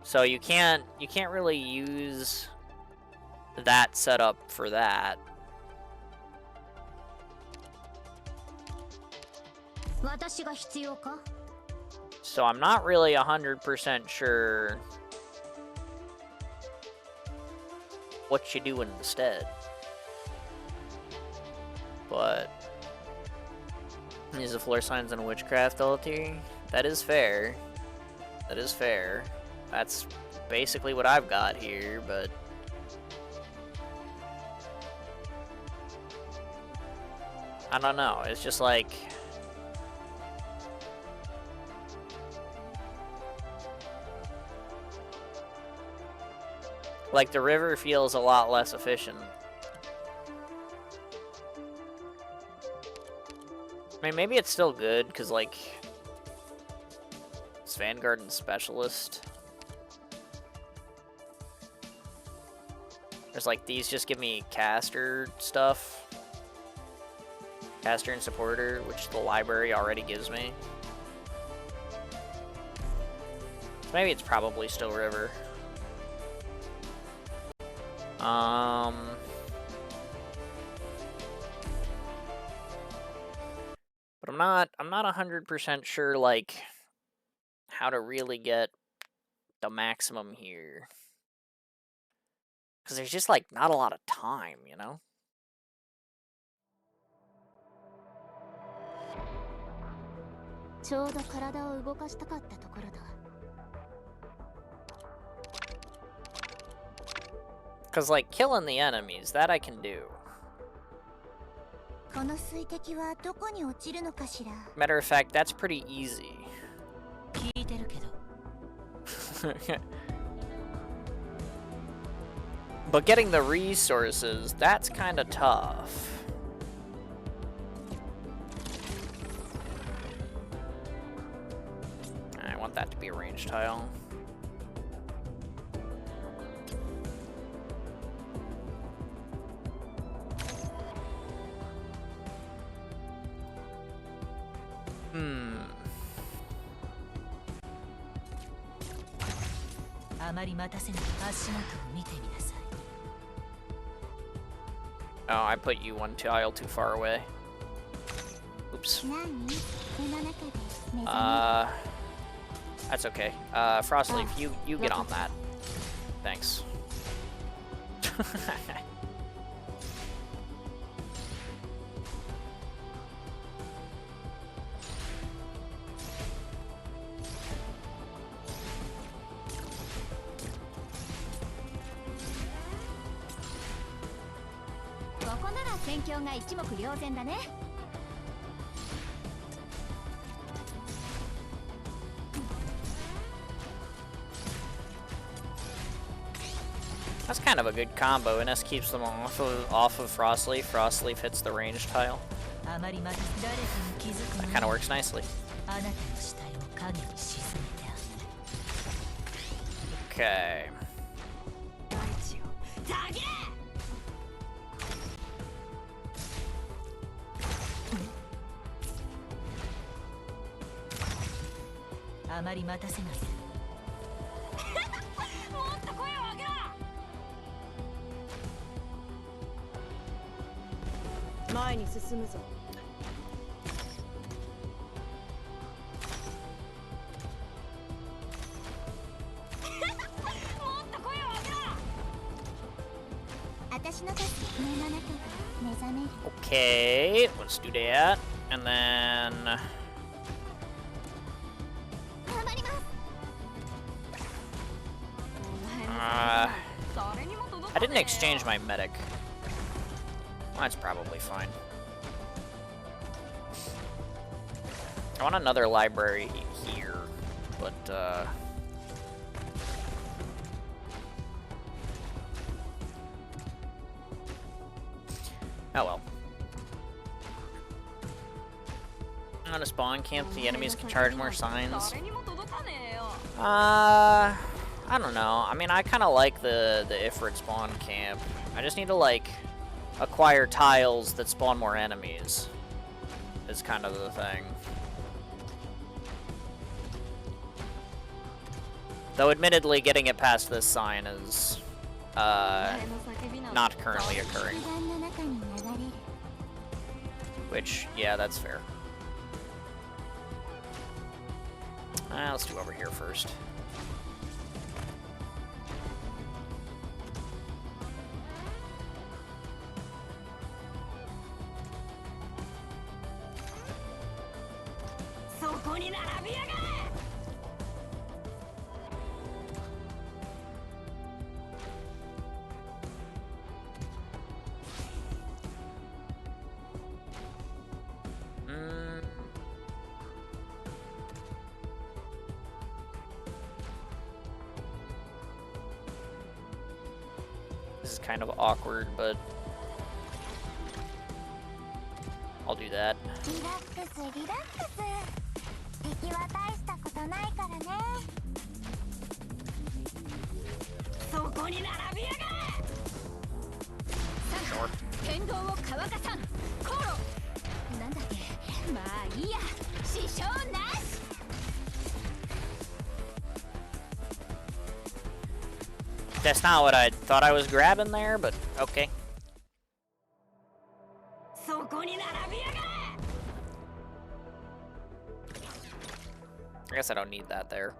So you can't really use that setup for that. So I'm not really 100% sure what you do instead. But use the floor signs and witchcraft altar. That is fair. That is fair. That's basically what I've got here, but I don't know. It's just like the river feels a lot less efficient. I mean, maybe it's still good because like it's Vanguard and Specialist. There's like these just give me caster stuff. Caster and supporter, which the library already gives me. So maybe it's probably still river. But I'm not 100% sure like how to really get the maximum here. Because there's just, like, not a lot of time, you know? Because, like, killing the enemies, that I can do. Matter of fact, that's pretty easy. But getting the resources, that's kind of tough. I want that to be a range tile. Oh, I put you one tile too far away. Oops. That's okay. Frostleaf, you get on that. Thanks. That's kind of a good combo. NS keeps them off of Frostleaf. Frostleaf hits the range tile. That kind of works nicely. Okay. 大地をたげあまり待たせない。もっと声を上げろ。前に進むぞ。もっと声を上げろ。私の助け目まなく目覚める Okay, let's do that. And then... 頑張ります 誰にも届 I かねえ didn't よ exchange my medic. Well, that's probably fine. I want another library here, but, oh well. On a spawn camp, the enemies can charge more signs. 誰にも届かねえよ I don't know. I mean, I kind of like the Ifrit spawn camp. I just need to, like, acquire tiles that spawn more enemies. Is kind of the thing. Though, admittedly, getting it past this sign is, not currently occurring. 時間の中に流れる Which, yeah, that's fair. Let's do over here first. This is kind of awkward, but I'll do that. リラックスリラックス敵は大したことないからねそこに並びやがれ Sure. 天道を乾かさんコロなんだっけまあいいや支障なし That's not what I thought I was grabbing there, but okay. そこに並びやがれ I guess I don't need that there.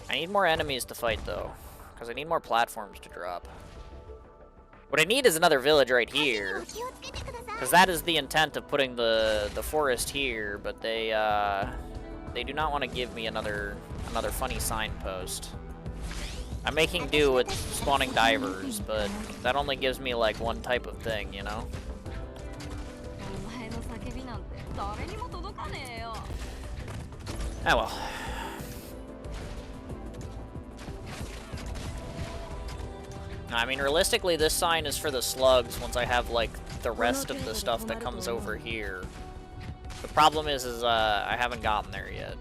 I need more enemies to fight, though, because I need more platforms to drop. What I need is another village right here, 気をつけてください because that is the intent of putting the forest here, but they do not want to give me another funny signpost. I'm making do with spawning divers, but that only gives me like one type of thing, you know? お前の叫びなんて誰にも届かねえよ Ah well. I mean, realistically, this sign is for the slugs once I have, like, the rest of the stuff that comes over here. The problem is I haven't gotten there yet.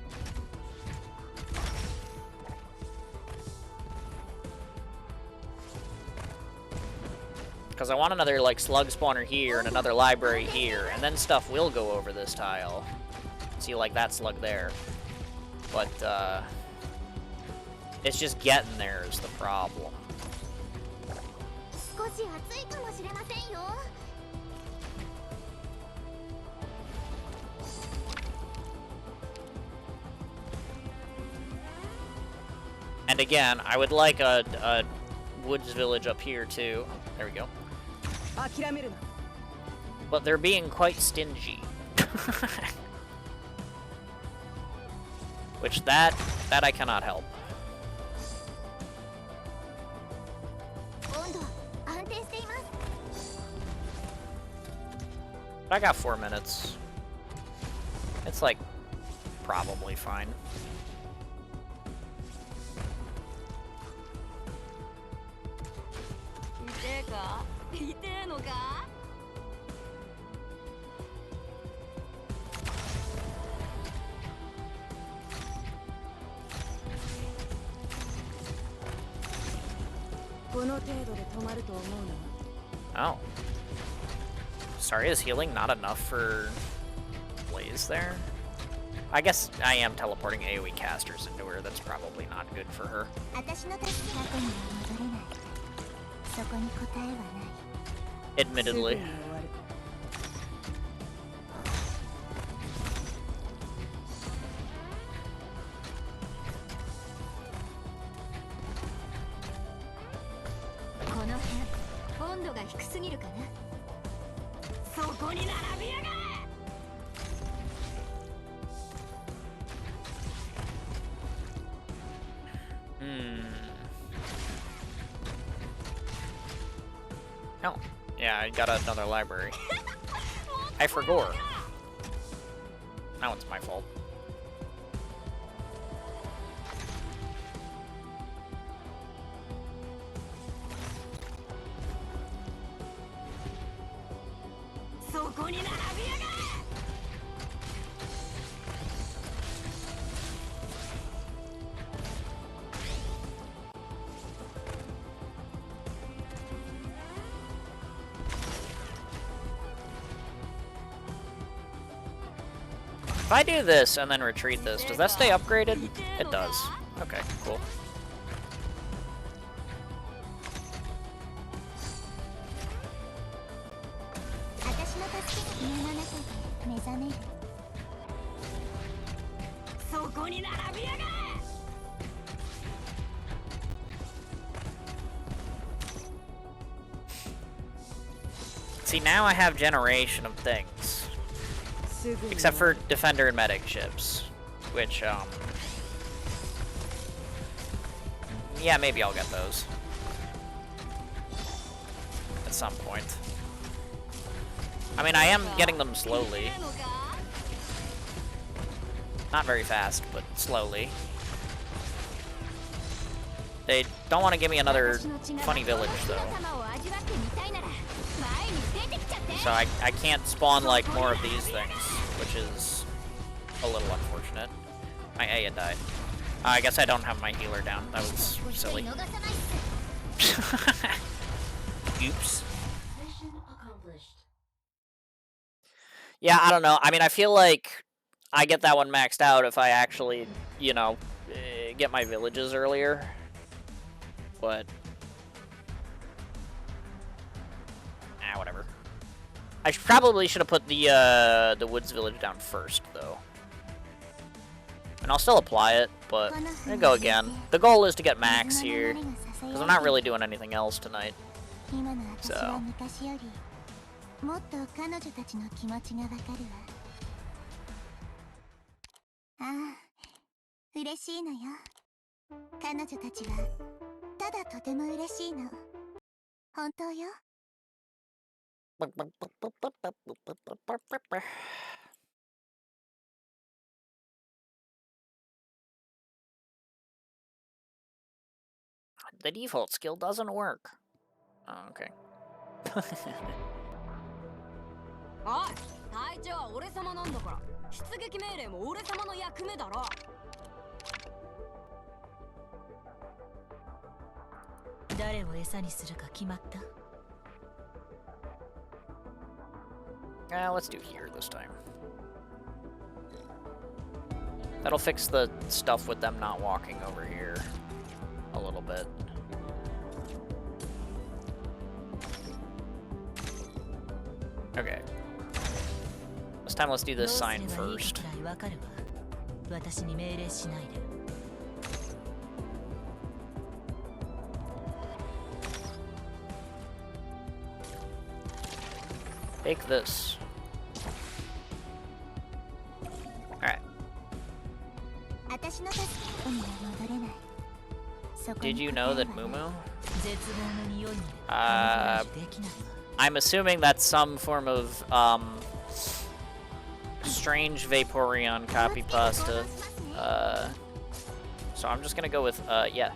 Because I want another, like, slug spawner here and another library here, and then stuff will go over this tile. See, like, that slug there. But, it's just getting there is the problem. 少し暑いかもしれませんよ And again, I would like a woods village up here, too. There we go. 諦めるな But they're being quite stingy. Which, that I cannot help. 温度安定しています But I got 4 minutes. It's, like, probably fine. 痛えか痛えのか I Oh. Sorry, is healing not enough for Blaze there? I guess I am teleporting AoE casters into her. That's probably not good for her. 私の助け過去には戻れない。そこに答えはない。 Admittedly. この辺温度が低すぎるかな。そこに並びやがれ。 Oh, yeah, I got another library. I forgot. Now it's my fault. If I do this and then retreat this, does that stay upgraded? It does. Okay, cool. See, now I have generation of things. Except for Defender and Medic ships. Which, yeah, maybe I'll get those. At some point. I mean, I am getting them slowly. Not very fast, but slowly. They don't want to give me another funny village, though. So I can't spawn, like, more of these things, which is a little unfortunate. My A had died. I guess I don't have my healer down. That was silly. Oops. Yeah, I don't know. I mean, I feel like I get that one maxed out if I actually, you know, get my villages earlier. But whatever. I probably should have put the woods village down first, though. And I'll still apply it, but I'm gonna go again. The goal is to get max here, because I'm not really doing anything else tonight. So. もっと彼女たちの気持ちがわかるわ。ああ、嬉しいのよ。彼女たちはただとても嬉しいの。本当よ。The default skill doesn't work. Oh, okay. おい、隊長は俺様なんだから、出撃命令も俺様の役目だろ。誰を餌にするか決まった？ Let's do here this time. That'll fix the stuff with them not walking over here a little bit. Okay. This time let's do this sign first. Take this. Alright. Did you know that Mumu? I'm assuming that's some form of, strange Vaporeon copy pasta. So I'm just gonna go with, yeah.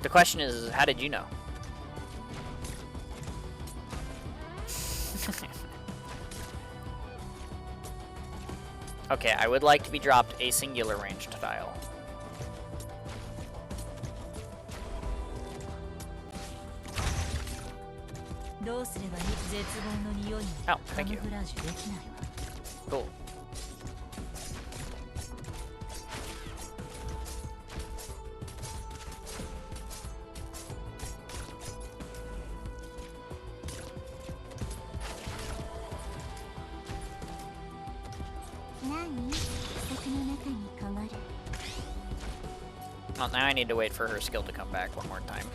The question is, how did you know? Okay, I would like to be dropped a singular ranged tile. Oh, thank you. Cool. Well, now I need to wait for her skill to come back one more time.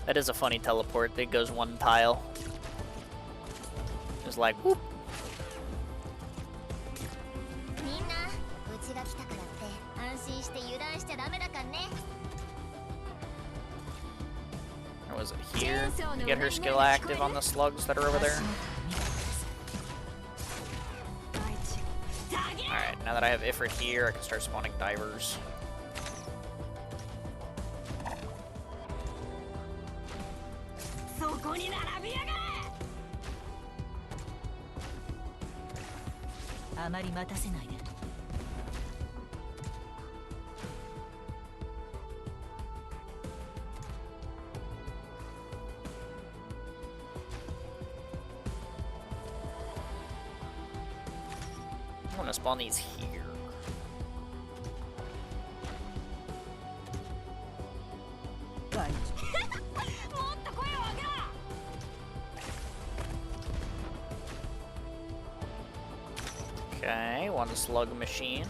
That is a funny teleport that goes one tile. It's like, whoop. Or was it here to get her skill active on the slugs that are over there? Alright, now that I have Ifrit here, I can start spawning divers. I want to spawn these here. Okay, one slug machine.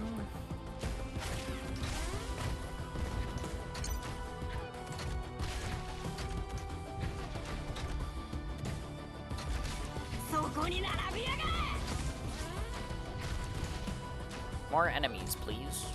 More enemies, please.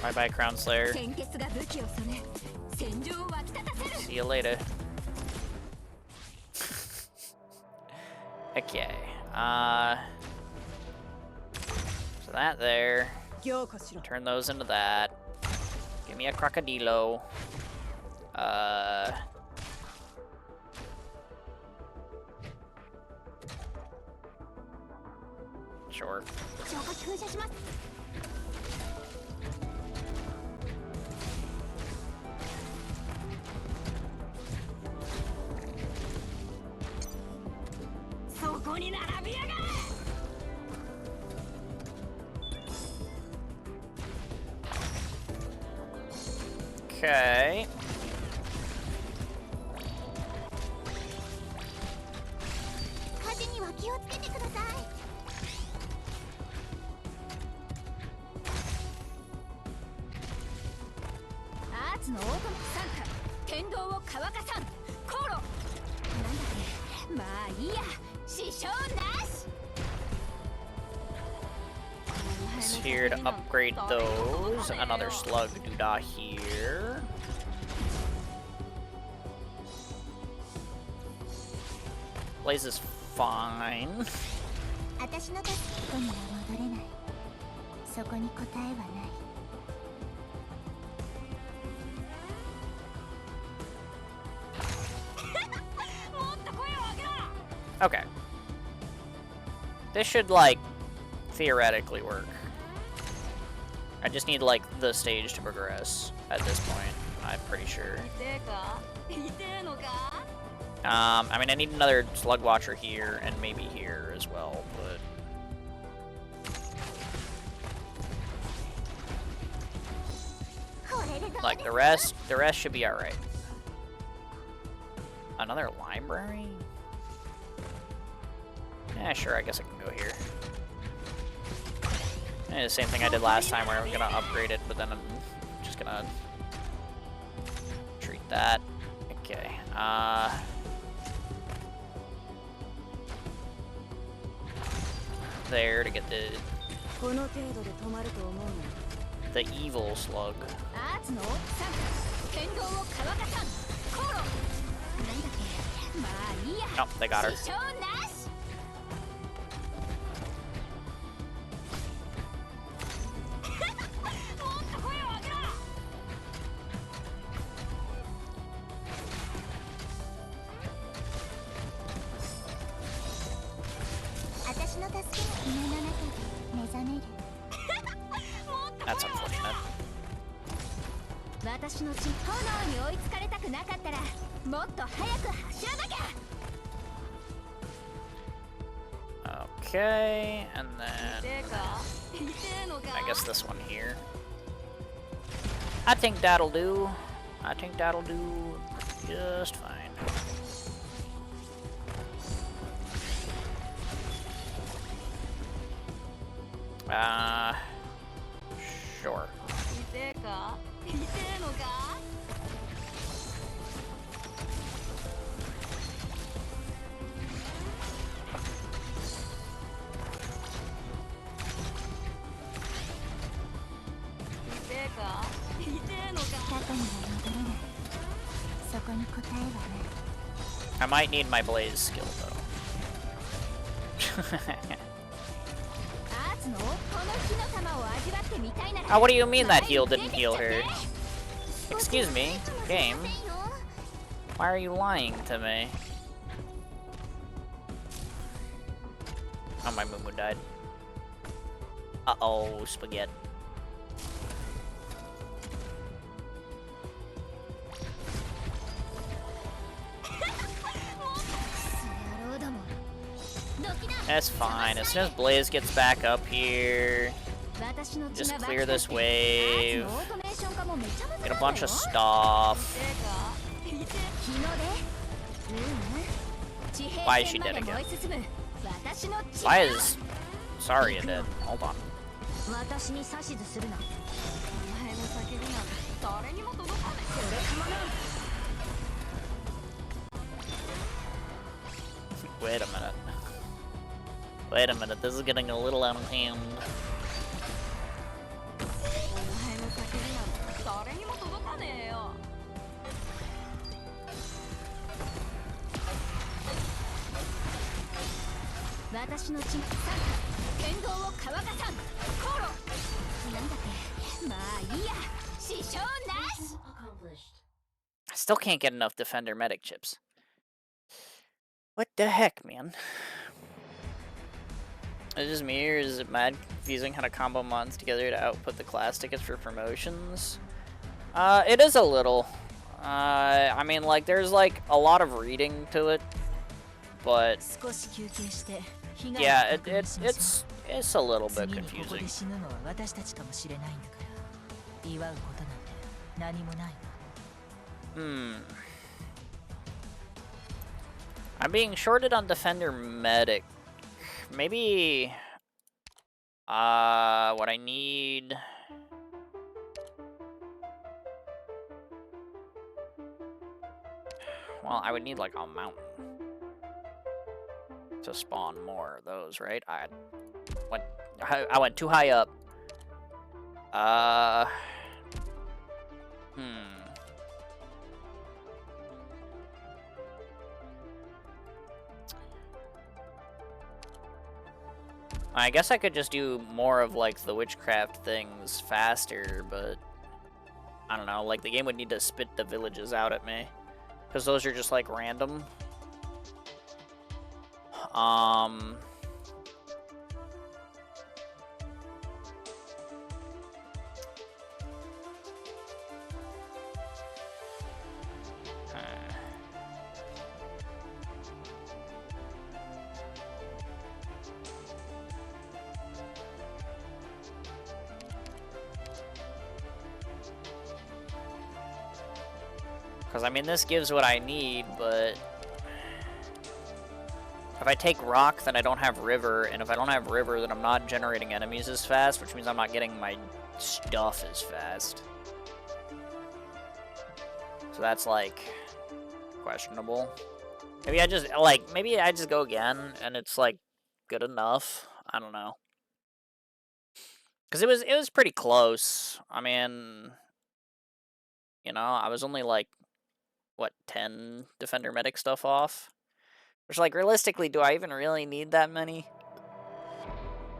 Bye bye, Crown Slayer. See you later. Okay. So that there. Turn those into that. Give me a crocodilo. Sure. Okay. It's here to upgrade those. Another slug doodah here. Blaze is fine. Okay. This should, like, theoretically work. I just need, like, the stage to progress at this point, I'm pretty sure. I mean, I need another Slug Watcher here, and maybe here as well, but... like, the rest should be alright. Another library? Yeah, sure, I guess I can go here. And the same thing I did last time where I'm gonna upgrade it, but then I'm just gonna treat that. Okay, there to get the the evil slug. アーツの奥さん剣道を乾かさんコロなんだっけまあいいや Oh, they got her. 支障なしもっと声を上げろ私の助けが夢の中で目覚める。 That's unfortunate. 私の血炎に追いつかれたくなかったらもっと早く走らなきゃ Okay, and then てか痛えのか I guess this one here. I think that'll do. I think that'll do just fine. Sure. 痛えか痛えのか 痛えか痛えのか 過去には戻れない。そこに答えはない。 I might need my blaze skill though. アーツのこの火の玉を味わってみたいなら Oh, what do you mean that heal 前 didn't に出てき heal ちゃって her? Excuse me, game. Why are you lying to me? Oh, my Mumu died. Uh-oh, spaghetti. 野郎どもどきな That's fine. As soon as Blaze gets back up here, 私の血 just が clear this アーツ wave. のオートメーション化もめちゃめちゃ Get a だ bunch よ of stuff. 日の出地平 Why is she 線ま dead で again? 燃え進む私の血 Why is Saria dead? Hold on. 私に指図するなお前の叫びなんて誰にも届かないそれかもな Wait a minute. Wait a minute. This is getting a little out of hand. お前の叫びなんて誰にも届かねえよ私の血サンタ剣道を乾かさんコロなんだってまあいいや支障なし I still can't get enough defender medic chips. What the heck, man? Is it just me, or is it mad confusing how to combo mods together to output the class tickets for promotions? It is a little. I mean, like, there's, like, a lot of reading to it, but 少し休憩して被害を yeah, 確認しましょう it's a little bit 次にここ confusing. で死ぬのは私たちかもしれないんだから祝うことなんて何もないわ I'm being shorted on defender medic. Maybe what I need. Well, I would need like a mountain to spawn more of those, right? I went too high up. I guess I could just do more of like the witchcraft things faster, but I don't know, like the game would need to spit the villages out at me. Because those are just like random. Because, I mean, this gives what I need, but if I take rock, then I don't have river, and if I don't have river, then I'm not generating enemies as fast, which means I'm not getting my stuff as fast. So that's, like, questionable. Maybe I just, like, maybe I just go again, and it's, like, good enough. I don't know. Because it was pretty close. I mean, you know, I was only like, what, 10 defender medic stuff off? Which, like, realistically, do I even really need that many?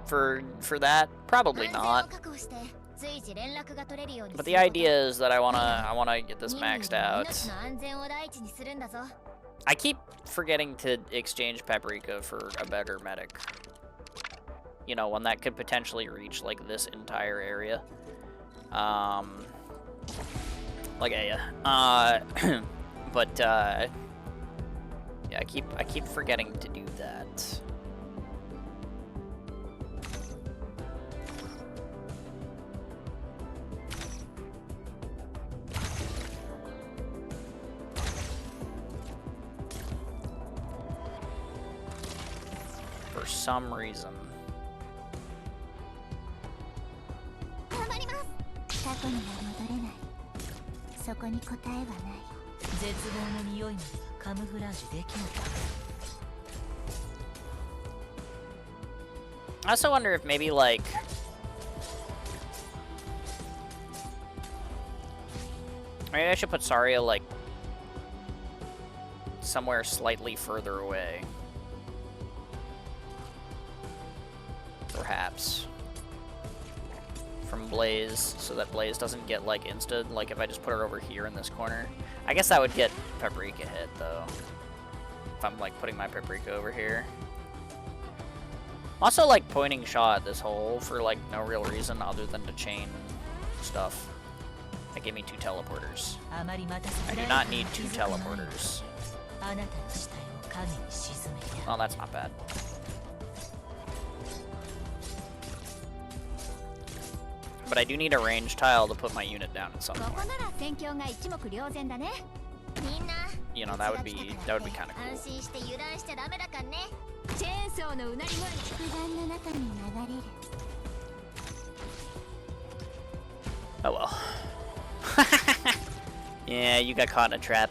For that? Probably not. But the idea is that I wanna get this maxed out. I keep forgetting to exchange Paprika for a better medic. You know, one that could potentially reach like this entire area. Like Aya. But yeah, I keep forgetting to do that. For some reason. 頑張ります。過去には戻れない。そこに答えはない。絶望の匂いまではカムフラージュできなかった。 I also wonder if maybe like maybe I should put Saria like somewhere slightly further away. Perhaps from Blaze, so that Blaze doesn't get like instant. Like if I just put her over here in this corner, I guess that would get Paprika hit though. If I'm like putting my Paprika over here. Also like pointing shot at this hole for like no real reason other than to chain stuff. That gave me 2 teleporters. I do not need 2 teleporters. Well, that's not bad. But I do need a range tile to put my unit down at some point. You know, that would be kind of cool. Oh well. Yeah, you got caught in a trap.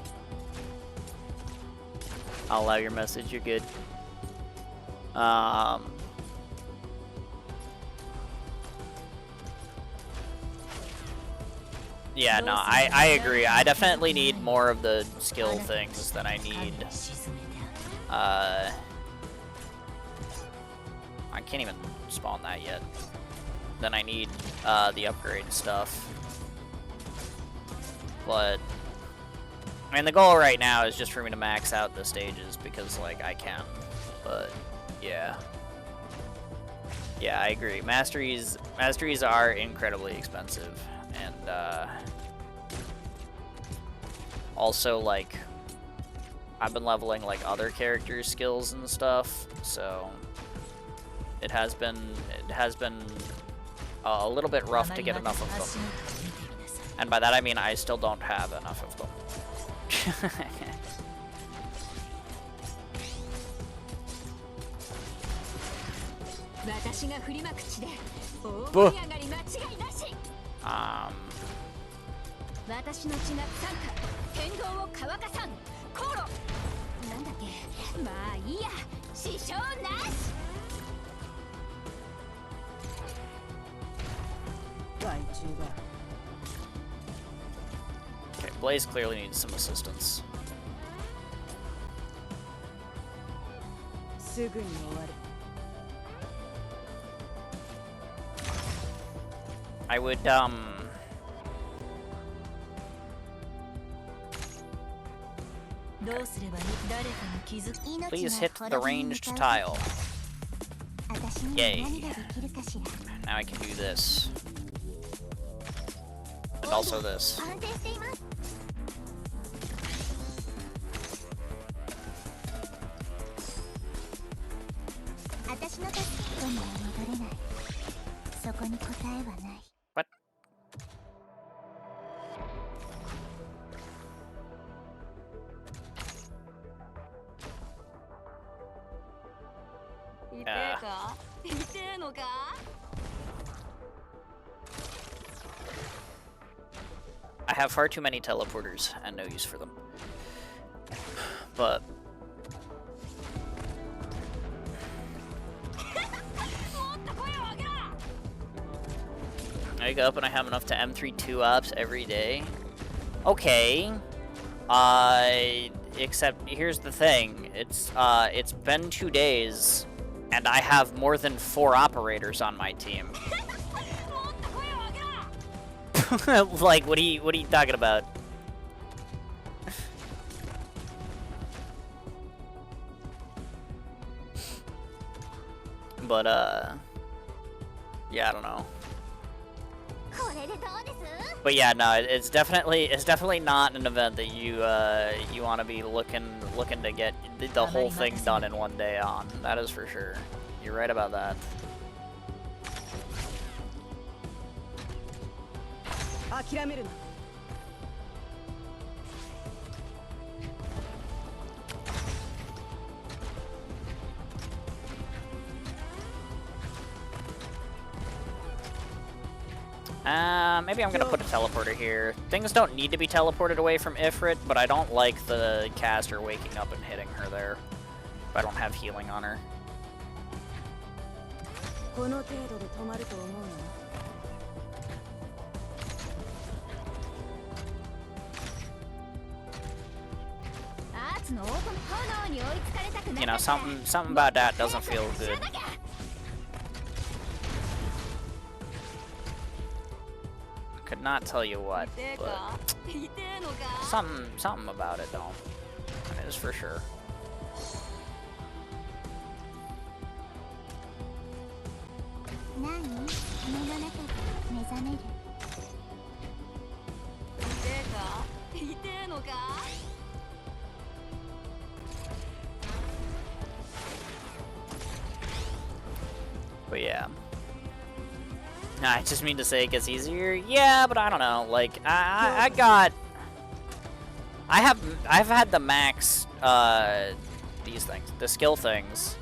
I'll allow your message, you're good. Yeah, no, I agree. I definitely need more of the skill things than I need. I can't even spawn that yet. Then I need the upgrade stuff. But I mean, the goal right now is just for me to max out the stages because, like, I can. But yeah, I agree. Masteries are incredibly expensive, and also like I've been leveling like other characters' skills and stuff, so it has been a little bit rough to get enough of them. And by that I mean I still don't have enough of them. Okay, Blaze clearly needs some assistance. I would, please hit the ranged tile. Yay. Now I can do this. And also this. What? I have far too many teleporters and no use for them. But I wake up and I have enough to M3 2-ops every day. Okay. Except here's the thing. It's been 2 days, and I have more than 4 operators on my team. Like, what are you talking about? But yeah, I don't know. But yeah, no, it's definitely not an event that you want to be looking to get the whole thing done in 1 day on. That is for sure. You're right about that. Maybe I'm gonna put a teleporter here. Things don't need to be teleported away from Ifrit, but I don't like the caster waking up and hitting her there if I don't have healing on her. You know, something about that doesn't feel good. Could not tell you what, but something about it don't. That is for sure. But yeah. I just mean to say it gets easier. Yeah, but I don't know. Like I've had the max these things, the skill things,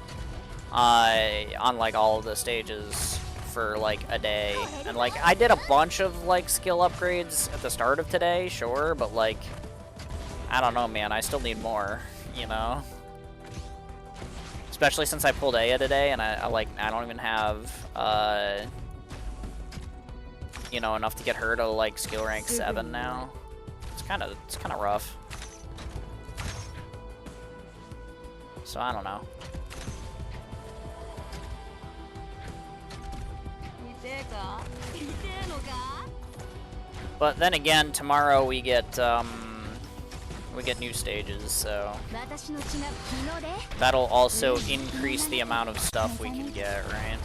on like all of the stages for like a day, and like I did a bunch of like skill upgrades at the start of today, sure, but like I don't know, man. I still need more, you know. Especially since I pulled Aya today, and I don't even have you know, enough to get her to like skill rank 7 now. It's kind of rough. So I don't know. But then again, tomorrow we get new stages, so that'll also increase the amount of stuff we can get, right?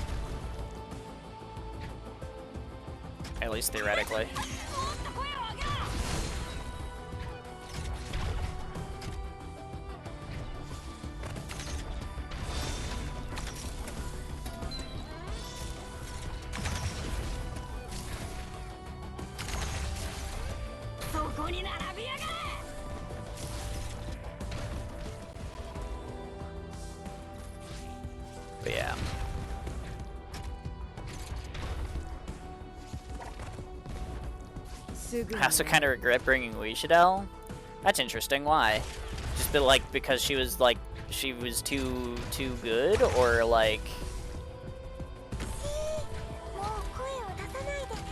At least theoretically. But yeah. I also kind of regret bringing Wishidel. That's interesting. Why? Just like because she was too good, or like,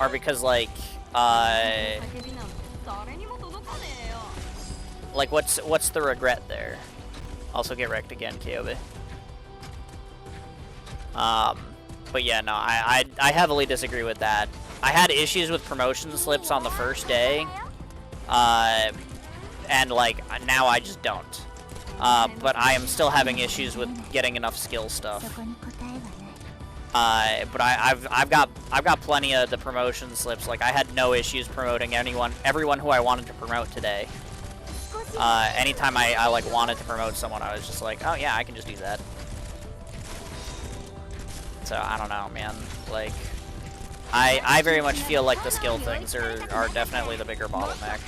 or because like what's the regret there? Also get wrecked again, Kyobe. But yeah, no, I heavily disagree with that. I had issues with promotion slips on the first day, and like now I just don't. But I am still having issues with getting enough skill stuff. But I've got plenty of the promotion slips. Like I had no issues promoting everyone who I wanted to promote today. Anytime I like wanted to promote someone, I was just like, oh yeah, I can just do that. So I don't know, man. Like, I very much feel like the skill things are definitely the bigger bottleneck.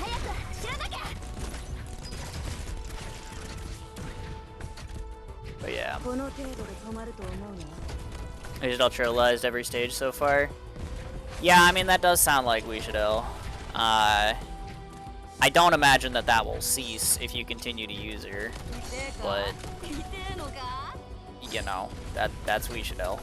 But yeah. Is it ultralized every stage so far? Yeah, I mean that does sound like Wishidel. I don't imagine that will cease if you continue to use her, but you know, that's Wishidel.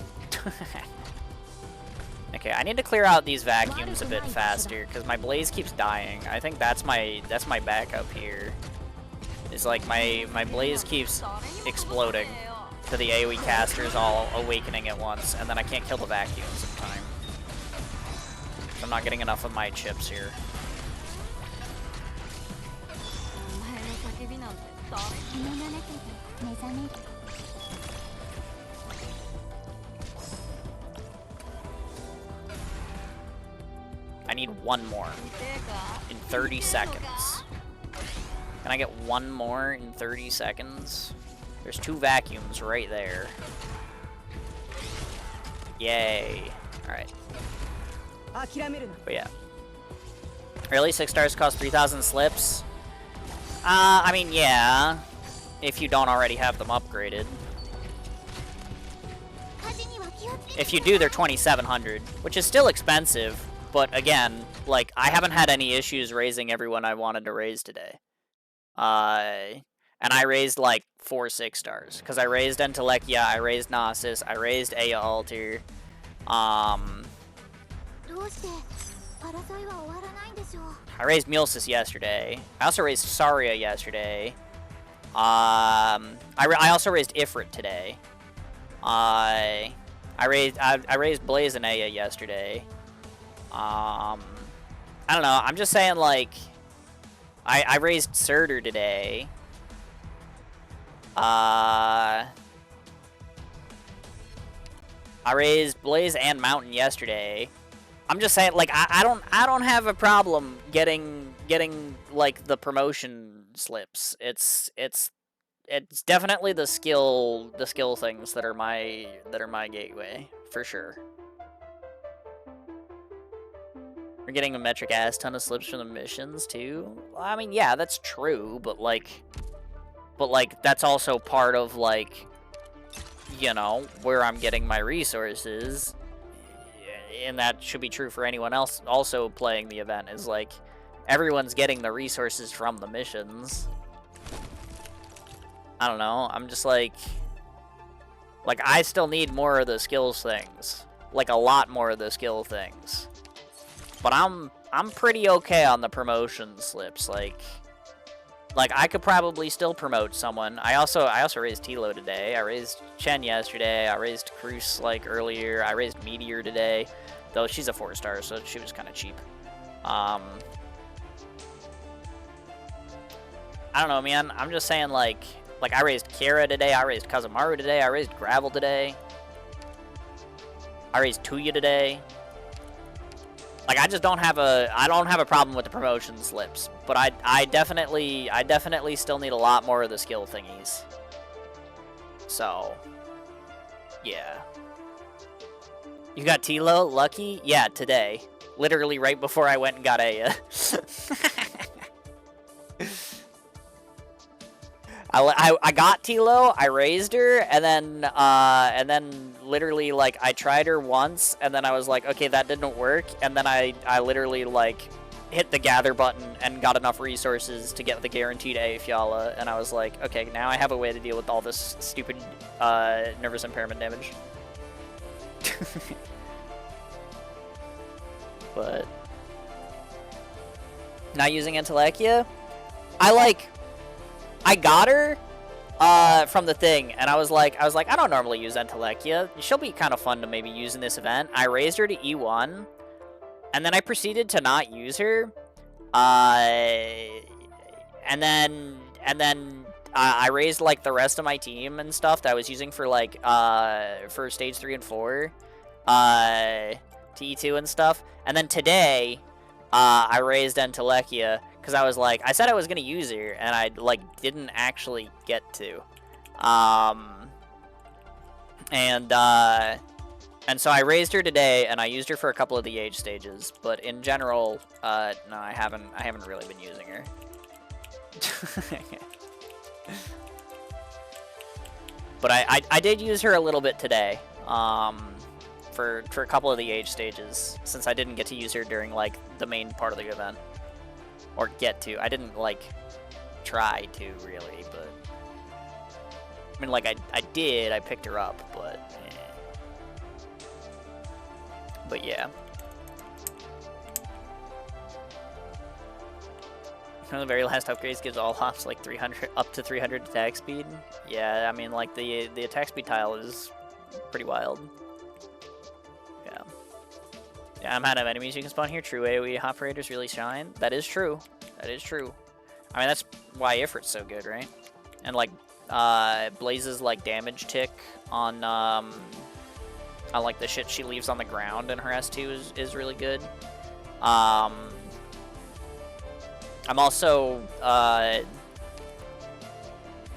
Okay, Okay, I need to clear out these vacuums a bit faster because my blaze keeps dying. I think that's my backup here. Is like my blaze keeps exploding to the AoE casters all awakening at once, and then I can't kill the vacuums in time. I'm not getting enough of my chips here. お前の叫びなんて誰気になれて目覚める I need one more in 30 seconds. Can I get one more in 30 seconds? There's 2 vacuums right there. Yay. Alright. But yeah. Really? 6 stars cost 3,000 slips? I mean, yeah. If you don't already have them upgraded. 火事には気をつけて If you do, they're 2,700, which is still expensive. But again, like, I haven't had any issues raising everyone I wanted to raise today. And I raised, like, 4 6 stars. Because I raised Entelekia, I raised Gnosis, I raised Aya Altir. どうして争いは終わらないんでしょう I raised Mulsis yesterday. I also raised Saria yesterday. I also raised Ifrit today. I raised Blaze and Aya yesterday. I don't know. I'm just saying, like, I raised Surtur today. I raised Blaze and Mountain yesterday. I'm just saying, like, I don't have a problem getting like the promotion slips. It's definitely the skill things that are my gateway for sure. We're getting a metric ass ton of slips from the missions too. Well, I mean, yeah, that's true, but like that's also part of, like, you know, where I'm getting my resources. And that should be true for anyone else also playing the event, is like everyone's getting the resources from the missions. I don't know, I'm just like I still need more of the skills things. Like, a lot more of the skill things. But I'm pretty okay on the promotion slips. Like I could probably still promote someone. I also raised Tilo today. I raised Chen yesterday. I raised Cruz, like, earlier. I raised Meteor today, though she's a 4-star, so she was kind of cheap. I don't know, man. I'm just saying, like I raised Kira today. I raised Kazamaru today. I raised Gravel today. I raised Tuya today. Like, I just don't have a problem with the promotion slips, but I definitely still need a lot more of the skill thingies. So, yeah. You got Tilo? Lucky? Yeah, today. Literally right before I went and got Aya. I got Tilo, I raised her, and then literally, like, I tried her once, and then I was like, okay, that didn't work, and then I literally, like, hit the gather button and got enough resources to get the guaranteed A Fiala, and I was like, okay, now I have a way to deal with all this stupid nervous impairment damage. But not using Entelekia, I got her from the thing, and I was like, I don't normally use Entelekia. She'll be kind of fun to maybe use in this event. I raised her to E1, and then I proceeded to not use her. And then I raised, like, the rest of my team and stuff that I was using for, like, for stage 3 and 4, to E2 and stuff. And then today, I raised Entelekia, because I was like, I said I was going to use her, and I, like, didn't actually get to. And so I raised her today, and I used her for a couple of the age stages, but in general, no, I haven't really been using her. But I did use her a little bit today, for a couple of the age stages, since I didn't get to use her during, like, the main part of the event. Or get to. I didn't, like, try to, really, but... I mean, like, I did. I picked her up, but... But yeah. One of the very last upgrades gives all hops like 300 up to 300 attack speed. Yeah, I mean like the attack speed tile is pretty wild. Yeah. Yeah, I'm out of enemies you can spawn here. True AoE operators really shine. That is true. That is true. I mean that's why Ifrit's so good, right? And like Blaze's like damage tick on like the shit she leaves on the ground in her S2 is really good. I'm also,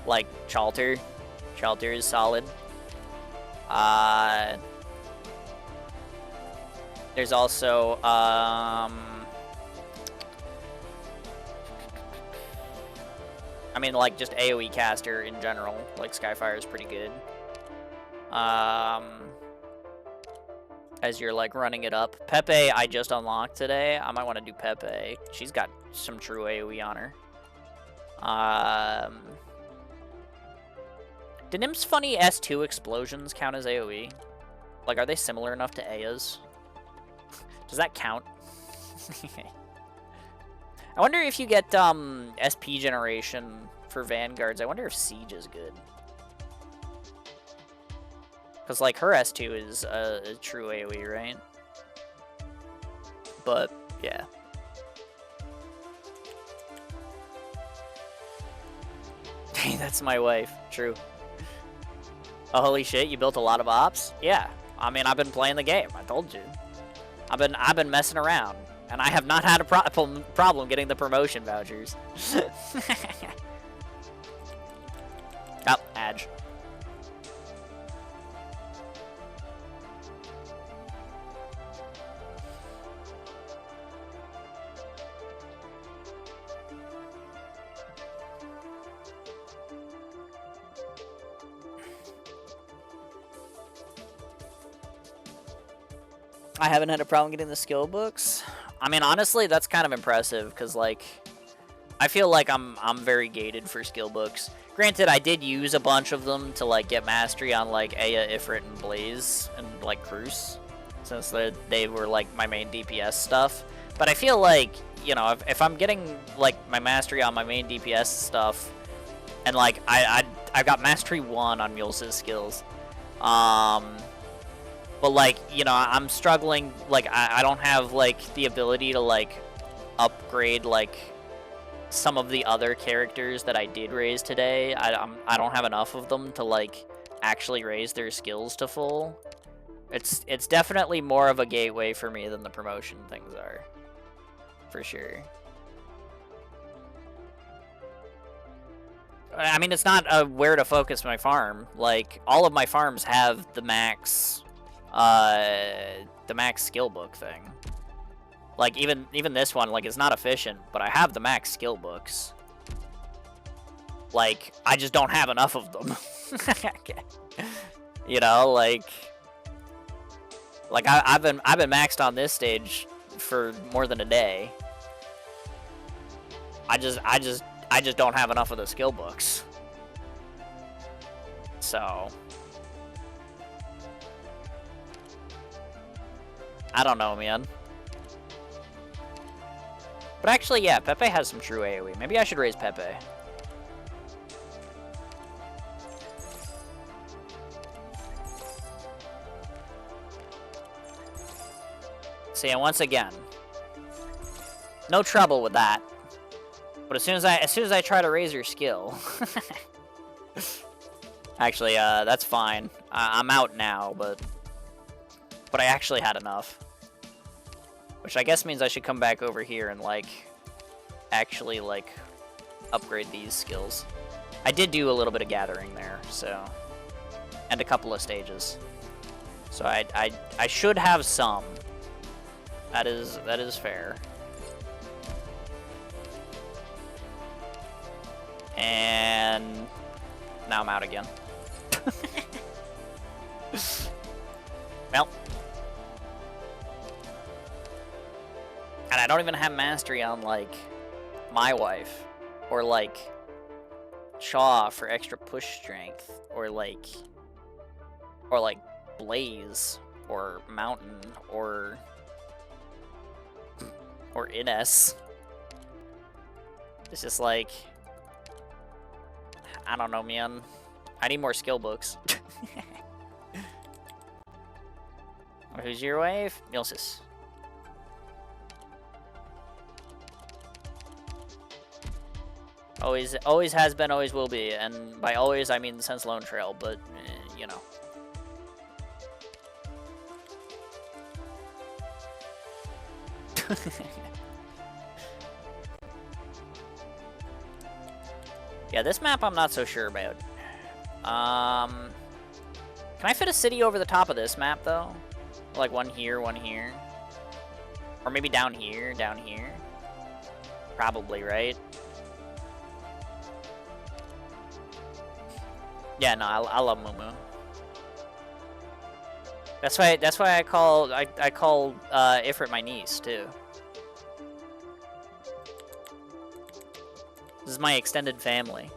like, Chalter. Chalter is solid. There's also, I mean, like, just AoE caster in general. Like, Skyfire is pretty good. As you're, like, running it up. Pepe, I just unlocked today. I might want to do Pepe. She's got some true AoE on her. Do Nim's funny S2 explosions count as AoE? Like, are they similar enough to Aya's? Does that count? I wonder if you get SP generation for Vanguards. I wonder if Siege is good. Because, like, her S2 is a true AoE, right? But, yeah. Hey, that's my wife. True. Oh, holy shit, you built a lot of ops? Yeah. I mean, I've been playing the game. I told you. I've been messing around. And I have not had a problem getting the promotion vouchers. Oh, Adge. I haven't had a problem getting the skill books. I mean, honestly, that's kind of impressive because, like, I feel like I'm very gated for skill books. Granted, I did use a bunch of them to, like, get mastery on, like, Aya, Ifrit, and Blaze, and, like, Cruz, since they were, like, my main DPS stuff. But I feel like, you know, if I'm getting, like, my mastery on my main DPS stuff, and, like, I've got mastery 1 on Mule's skills, but, like, you know, I'm struggling, like, I don't have, like, the ability to, like, upgrade, like, some of the other characters that I did raise today. I don't have enough of them to, like, actually raise their skills to full. It's definitely more of a gateway for me than the promotion things are. For sure. I mean, it's not where to focus my farm. Like, all of my farms have the max skill book thing. Like, even this one, like, it's not efficient, but I have the max skill books. Like, I just don't have enough of them. You know, like I've been maxed on this stage for more than a day. I just don't have enough of the skill books. So I don't know, man. But actually, yeah, Pepe has some true AoE. Maybe I should raise Pepe. See, and once again, no trouble with that. But as soon as I try to raise your skill, actually, that's fine. I'm out now, but I actually had enough. Which I guess means I should come back over here and, like, actually, like, upgrade these skills. I did do a little bit of gathering there, so... And a couple of stages. So I should have some. That is fair. And... Now I'm out again. Well... And I don't even have mastery on, like, my wife. Or, like, Shaw for extra push strength. Or, like, Blaze or mountain or Ines. It's just like, I don't know, man. I need more skill books. Who's your wave? Nilsis. Always has been, always will be, and by always I mean since Lone Trail, but you know. Yeah, this map I'm not so sure about. Can I fit a city over the top of this map though? Like one here, or maybe down here, Probably, right? Yeah, no, I love Mumu. That's why I call Ifrit my niece too. This is my extended family.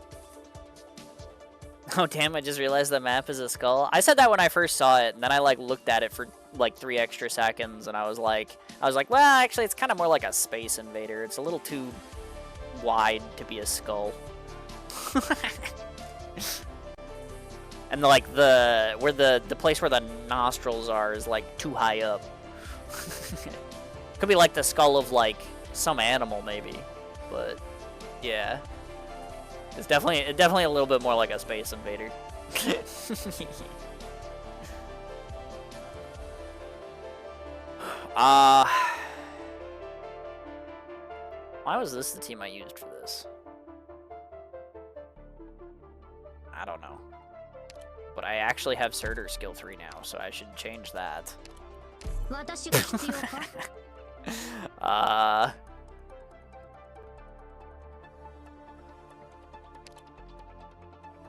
Oh damn, I just realized the map is a skull. I said that when I first saw it, and then I like looked at it for like 3 extra seconds, and I was like, well, actually it's kind of more like a Space Invader. It's a little too wide to be a skull. And like the place where the nostrils are is like too high up. Could be like the skull of like some animal maybe, but yeah, it's definitely a little bit more like a Space Invader. Why was this the team I used for this? I don't know. But I actually have Surtur skill 3 now, so I should change that.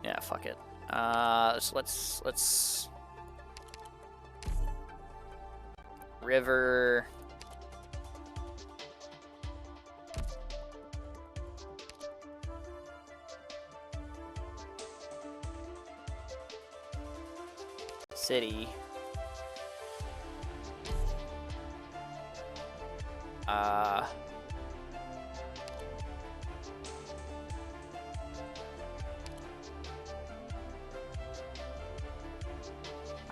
Yeah, fuck it. So let's river. City.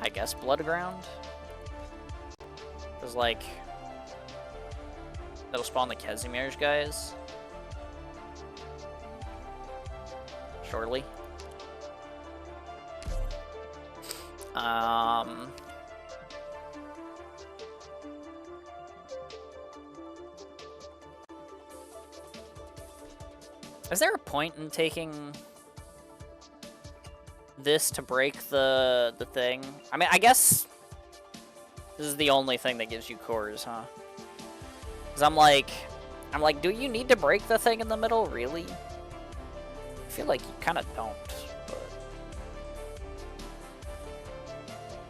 I guess Bloodground? Cause like that'll spawn the Casimir's guys. Shortly. Is there a point in taking this to break the thing? I mean, I guess this is the only thing that gives you cores, huh? Cause I'm like, do you need to break the thing in the middle, really? I feel like you kind of don't.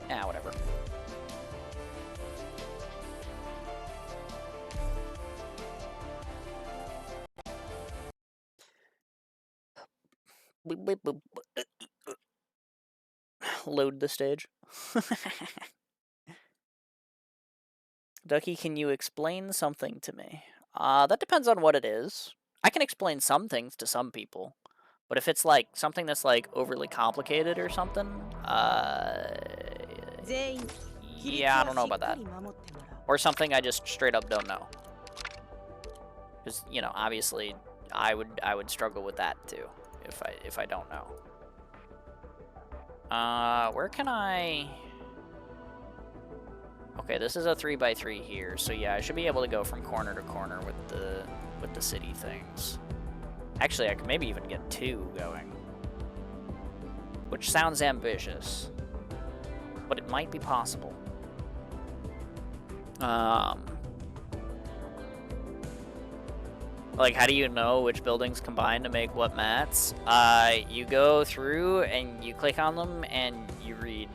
Yeah, whatever. Load the stage. Ducky, can you explain something to me? That depends on what it is. I can explain some things to some people, but if it's like something that's like overly complicated or something, yeah, I don't know about that. Or something I just straight up don't know. Because, you know, obviously I would struggle with that too if I don't know. Where can I? Okay, this is a 3x3 here, so yeah, I should be able to go from corner to corner with the city things. Actually, I could maybe even get 2 going, which sounds ambitious, but it might be possible. Like, how do you know which buildings combine to make what mats? You go through and you click on them and you read.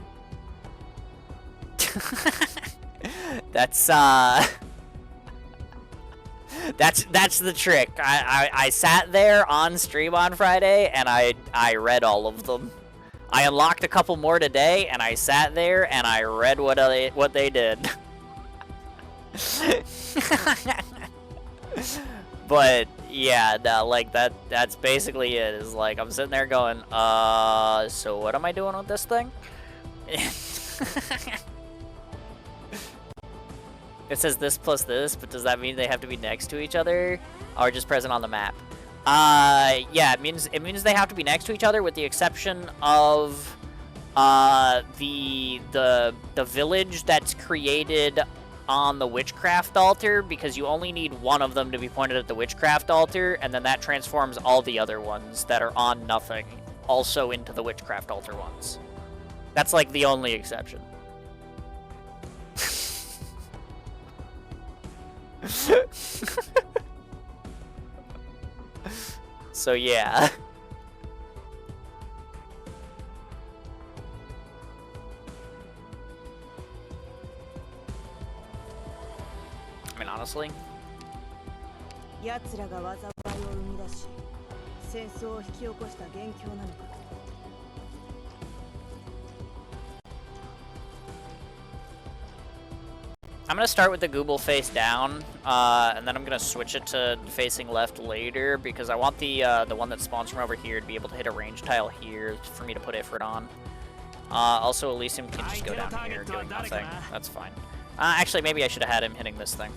That's the trick. I sat there on stream on Friday and I read all of them. I unlocked a couple more today, and I sat there and I read what they did. But yeah, like that's basically it. Is like I'm sitting there going, so what am I doing with this thing? It says this plus this, but does that mean they have to be next to each other, or just present on the map? Yeah, it means they have to be next to each other, with the exception of the village that's created on the witchcraft altar, because you only need one of them to be pointed at the witchcraft altar, and then that transforms all the other ones that are on nothing also into the witchcraft altar ones. That's like the only exception. So yeah. I mean, honestly. 奴らが災いを生み出し、戦争を引き起こした元凶なのか。I'm gonna start with the Google face down, and then I'm gonna switch it to facing left later, because I want the one that spawns from over here to be able to hit a range tile here for me to put Ifrit on. Also, Elysium can just go down here doing nothing. That's fine. Actually, maybe I should have had him hitting this thing.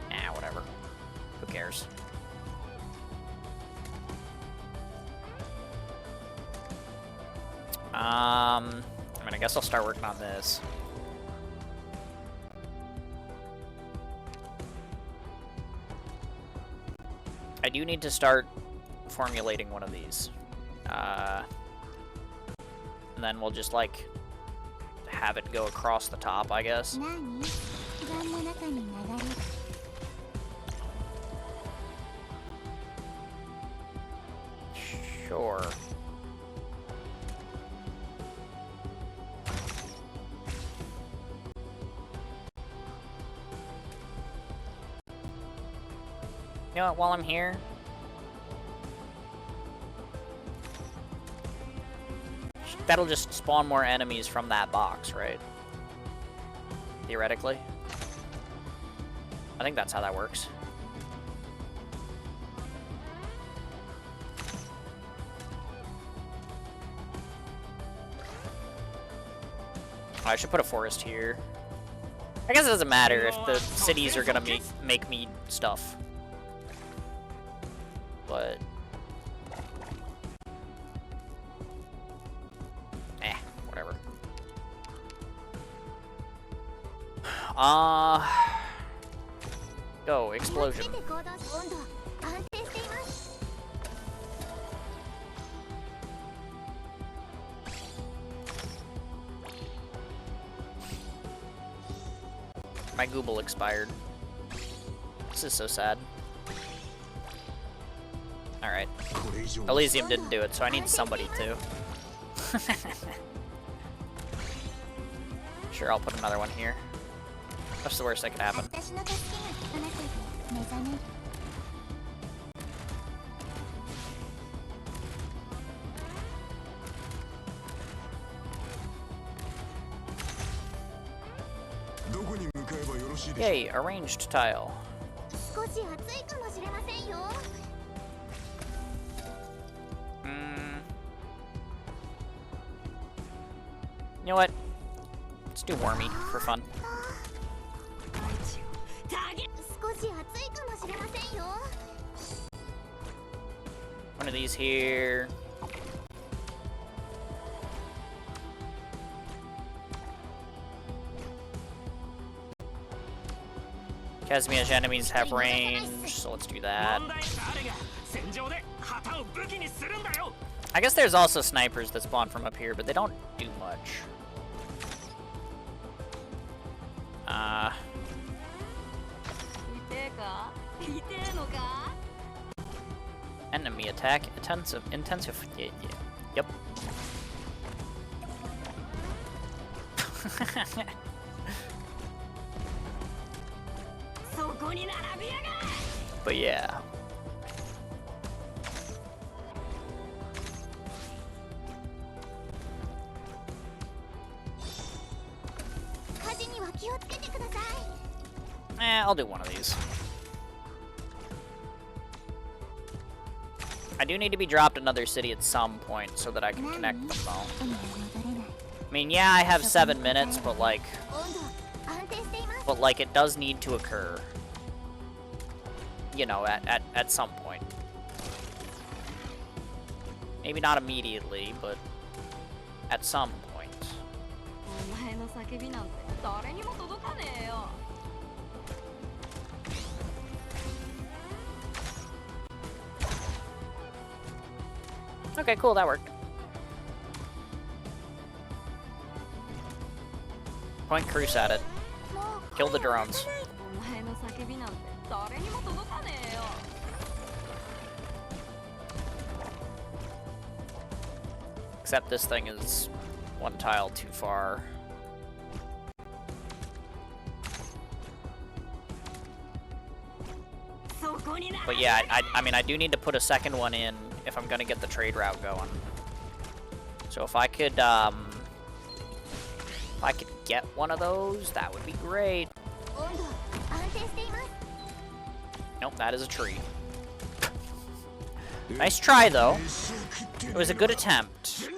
Nah, whatever. Who cares? I mean, I guess I'll start working on this. I do need to start formulating one of these. And then we'll just, like, have it go across the top, I guess. Sure. You know what, while I'm here, that'll just spawn more enemies from that box, right? Theoretically. I think that's how that works. Oh, I should put a forest here. I guess it doesn't matter if the cities are gonna make me stuff. But whatever. Go, explosion. My Google expired. This is so sad. Alright. Elysium didn't do it, so I need somebody to. Sure, I'll put another one here. What's the worst that could happen? Yay, arranged tile. You know what? Let's do Wormy for fun. One of these here. Kazmia's enemies have range, so let's do that. I guess there's also snipers that spawn from up here, but they don't do much. Enemy attack, intensive, yeah. Yep. But yeah. I'll do one of these. I do need to be dropped another city at some point so that I can connect them, though. I mean, yeah, I have 7 minutes, but like, it does need to occur. You know, at some point. Maybe not immediately, but at some point. お前の叫びなんて誰にも届かねえよ。 Okay, cool, that worked. Point Cruise at it. Kill the drones. お前の叫びなんて誰にも届かねえよ。 Except this thing is one tile too far. But yeah, I mean, I do need to put a second one in if I'm gonna get the trade route going. So if I could get one of those, that would be great. Nope, that is a tree. Nice try, though. It was a good attempt.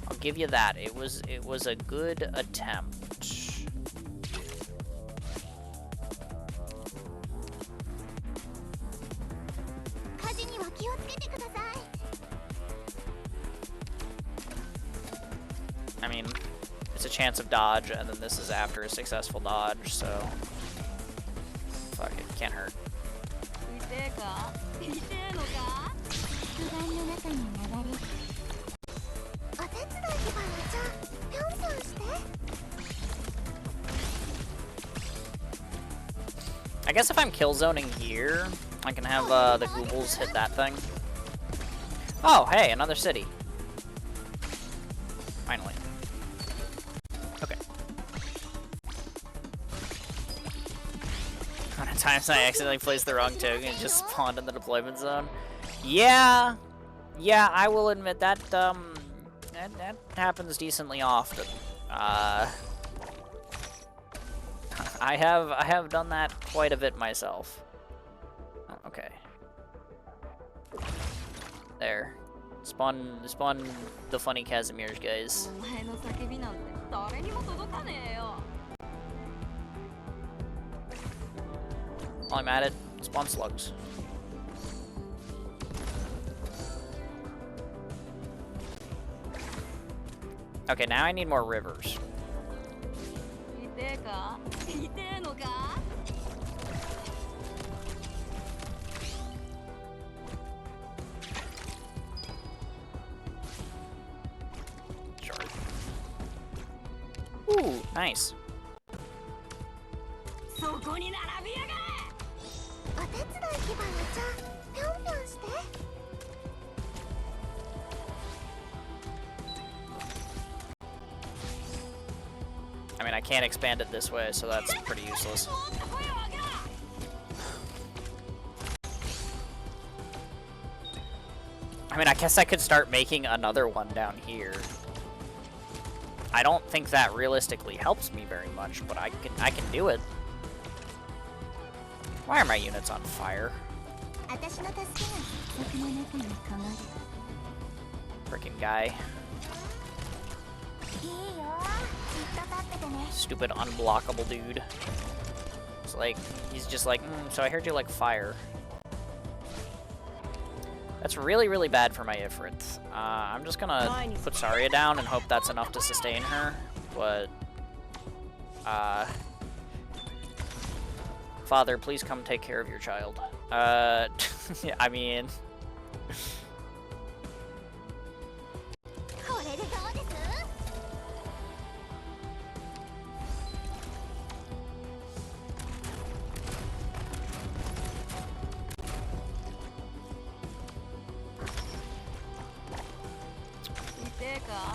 I'll give you that. It was a good attempt. I mean, it's a chance of dodge, and then this is after a successful dodge, so fuck it, can't hurt. 痛えか？痛えのか？ I guess if I'm kill zoning here, I can have the Goobles hit that thing. Oh, hey, another city. Finally. Okay. How many times I accidentally placed the wrong token and just spawned in the deployment zone? Yeah, I will admit that that happens decently often. I have done that quite a bit myself. Oh, okay. There. Spawn the funny Casimirs, guys. お前の叫びなんて誰にも届かねえよ。 While I'm at it, spawn slugs. Okay, now I need more rivers. 痛えか？痛えのか？ Sure. Ooh, nice. そこに並びやがれ！ I mean, I can't expand it this way, so that's pretty useless. I mean, I guess I could start making another one down here. I don't think that realistically helps me very much, but I can do it. Why are my units on fire? Frickin' guy. Stupid unblockable dude. It's like, he's just like, so I heard you like fire. That's really, really bad for my Ifrit. I'm just gonna put Saria down and hope that's enough to sustain her, but... Father, please come take care of your child. Yeah, I mean...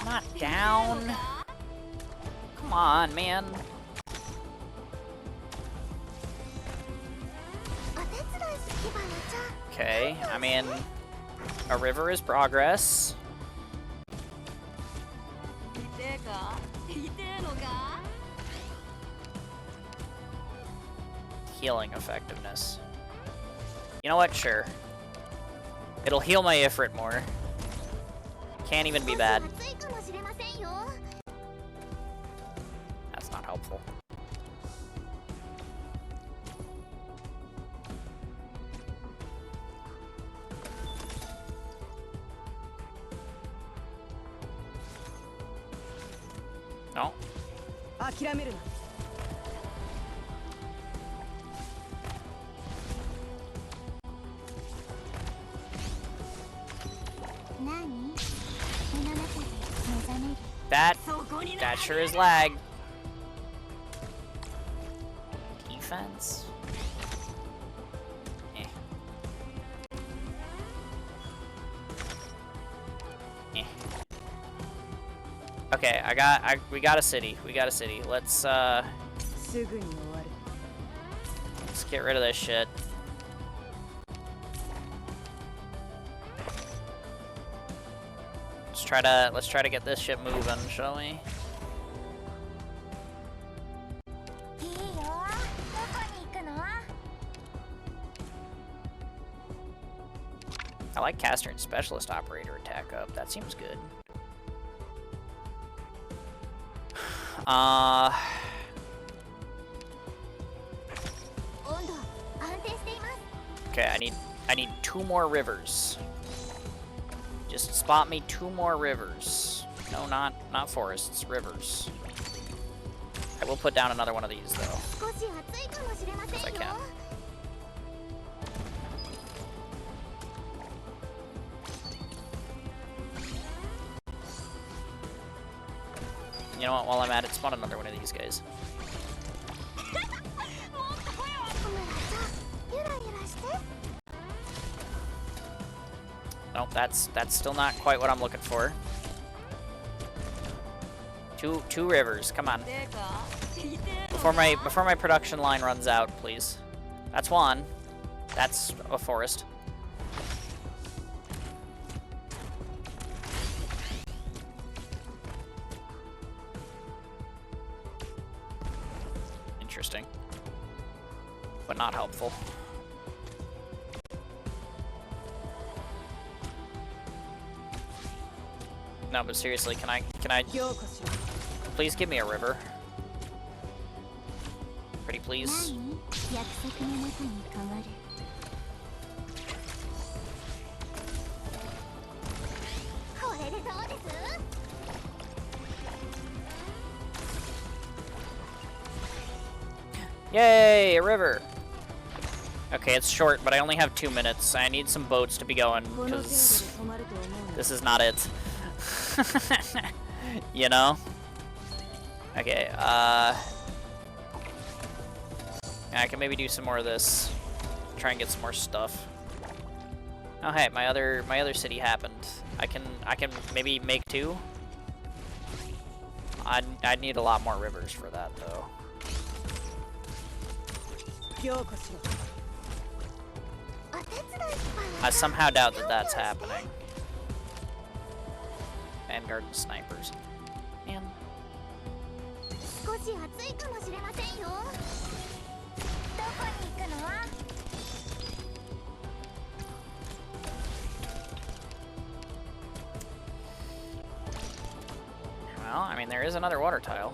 Not down. Come on, man. Okay, I mean, a river is progress. healing effectiveness. You know what? Sure. It'll heal my Ifrit more. Can't even be bad. 暑いかもしれませんよ。 That's not helpful. No. 諦めるな。何？夢の中で目覚める。 That sure is lag. Defense. Eh. Eh. Okay, we got a city. We got a city. Let's すぐに終わる。 let's get rid of this shit. Let's try to get this shit moving, shall we? いいよ。どこに行くの？ I like caster and specialist operator attack up. That seems good. 温度安定しています。 Okay, I need 2 more rivers. Just spot me 2 more rivers. No, not forests, rivers. I will put down another one of these though. 少し暑いかもしれません Yes, I よ。 can. You know what? While I'm at it, spawn another one of these guys. 小村ちゃん、ゆらゆらして。 Nope, that's still not quite what I'm looking for. Two rivers, come on. Before my production line runs out, please. That's one. That's a forest. Interesting. But not helpful. No, but seriously, can I ようこしろ。 please give me a river? Pretty please. 何？約束の中に変わる。これでどうです？ Yay, a river. Okay, it's short, but I only have 2 minutes. I need some boats to be going, この程度で because 止まると思うな。 this is not it. You know? Okay, I can maybe do some more of this. Try and get some more stuff. Oh hey, my other city happened. I can maybe make 2. I'd need a lot more rivers for that though. ようこしろ。 お手伝いします。 I somehow doubt that that's happening. Vanguard and snipers. Man. 少し暑いかもしれませんよ。どこに行くの？ Well, I mean, there is another water tile.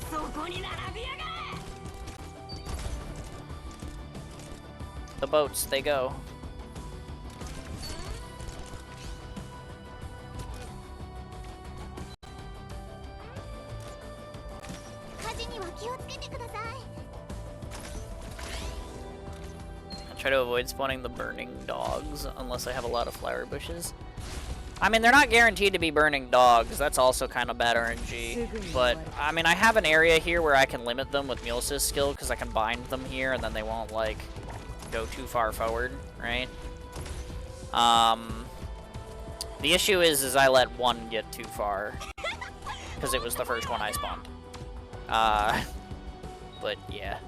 そこに並びやがれ。 The boats, they go. 火事には気をつけてください。 I'll try to avoid spawning the burning dogs unless I have a lot of flower bushes. I mean, they're not guaranteed to be burning dogs. That's also kind of bad RNG. But, I mean, I have an area here where I can limit them with Mule's skill because I can bind them here and then they won't, like, go too far forward, right? The issue is I let one get too far because it was the first one I spawned. But, yeah.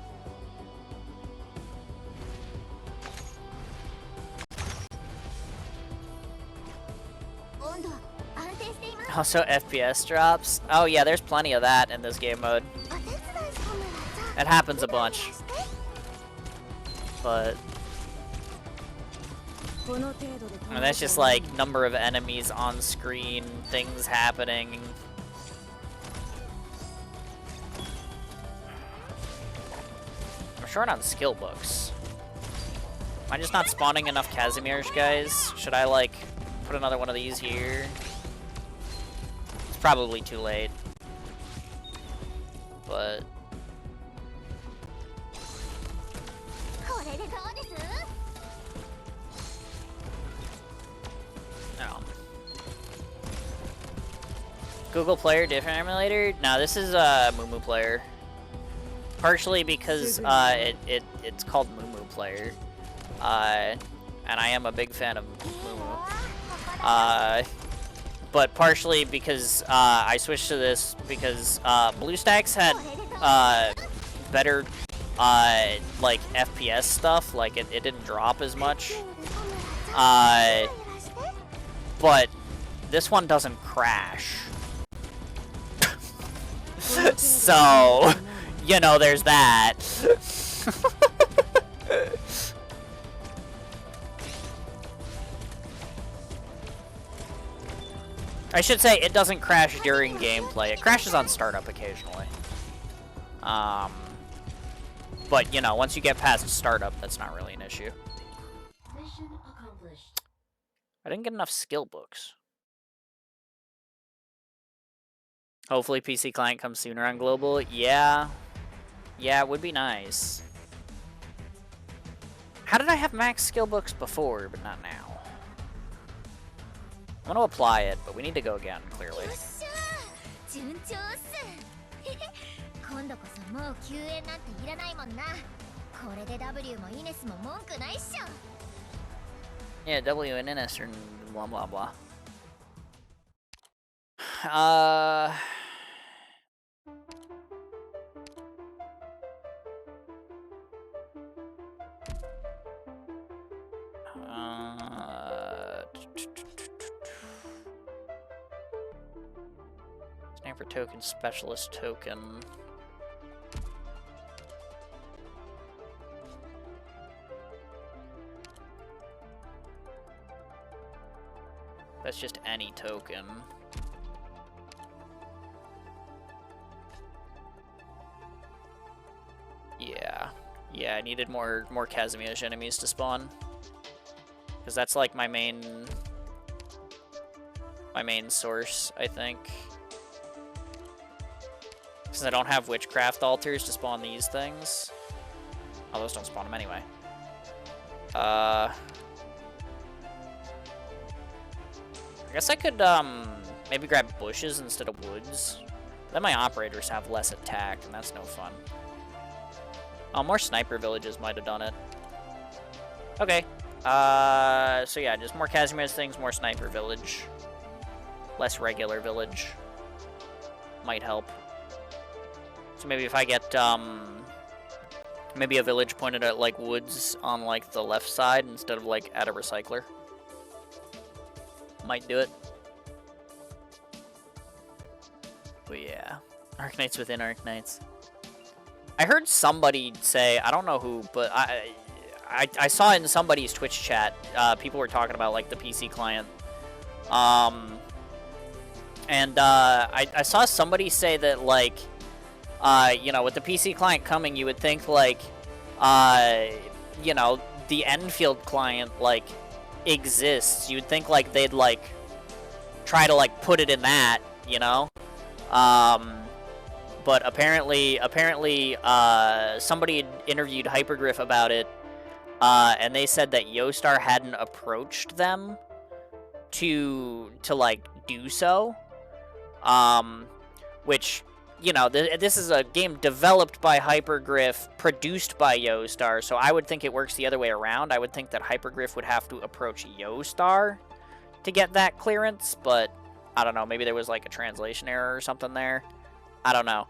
Also, FPS drops. Oh yeah, there's plenty of that in this game mode. お手伝い小村ちゃん It happens a イライラ bunch, して but この程度で I mean, that's just like number of enemies on screen, things happening. I'm short on skill books. Am I just not spawning enough Casimirs, guys? Should I like put another one of these here? It's probably too late, but これでどうです no. Google Player different emulator? No, this is Mumu Player. Partially because it's called Mumu Player, and I am a big fan of Mumu. But partially because I switched to this because BlueStacks had better like FPS stuff, like it didn't drop as much. But this one doesn't crash. So, you know, there's that. I should say it doesn't crash during gameplay. It crashes on startup occasionally. But, you know, once you get past startup, that's not really an issue. Mission accomplished. I didn't get enough skill books. Hopefully PC client comes sooner on global. Yeah. Yeah, it would be nice. How did I have max skill books before, but not now? I'm gonna apply it, but we need to go again, clearly. よっしゃー順調っす今度こそもう救援なんていらないもんなこれで W もイネスも文句ないっしょ Yeah, W and NS and blah blah blah. Sniper token, specialist token. That's just any token. Yeah. Yeah, I needed more Kazimish enemies to spawn. Because that's like my main source, I think. Since I don't have witchcraft altars to spawn these things. Oh, those don't spawn them anyway. I guess I could maybe grab bushes instead of woods. Then my operators have less attack, and that's no fun. Oh, more sniper villages might have done it. Okay. So yeah, just more Casimir's things, more sniper village. Less regular village. Might help. So maybe if I get, maybe a village pointed at, like, woods on, like, the left side instead of, like, at a recycler. Might do it. But yeah. Arknights within Arknights. I heard somebody say, I don't know who, but I saw in somebody's Twitch chat, people were talking about, like, the PC client. And I saw somebody say that, like, you know, with the PC client coming, you would think, like, you know, the Endfield client, like, exists. You'd think, like, they'd, like, try to, like, put it in that, you know? But apparently, somebody had interviewed Hypergriff about it, and they said that Yostar hadn't approached them to like, do so. Which, you know, this is a game developed by Hypergriff, produced by Yostar, so I would think it works the other way around. I would think that Hypergriff would have to approach Yostar to get that clearance, but I don't know, maybe there was like a translation error or something there. I don't know.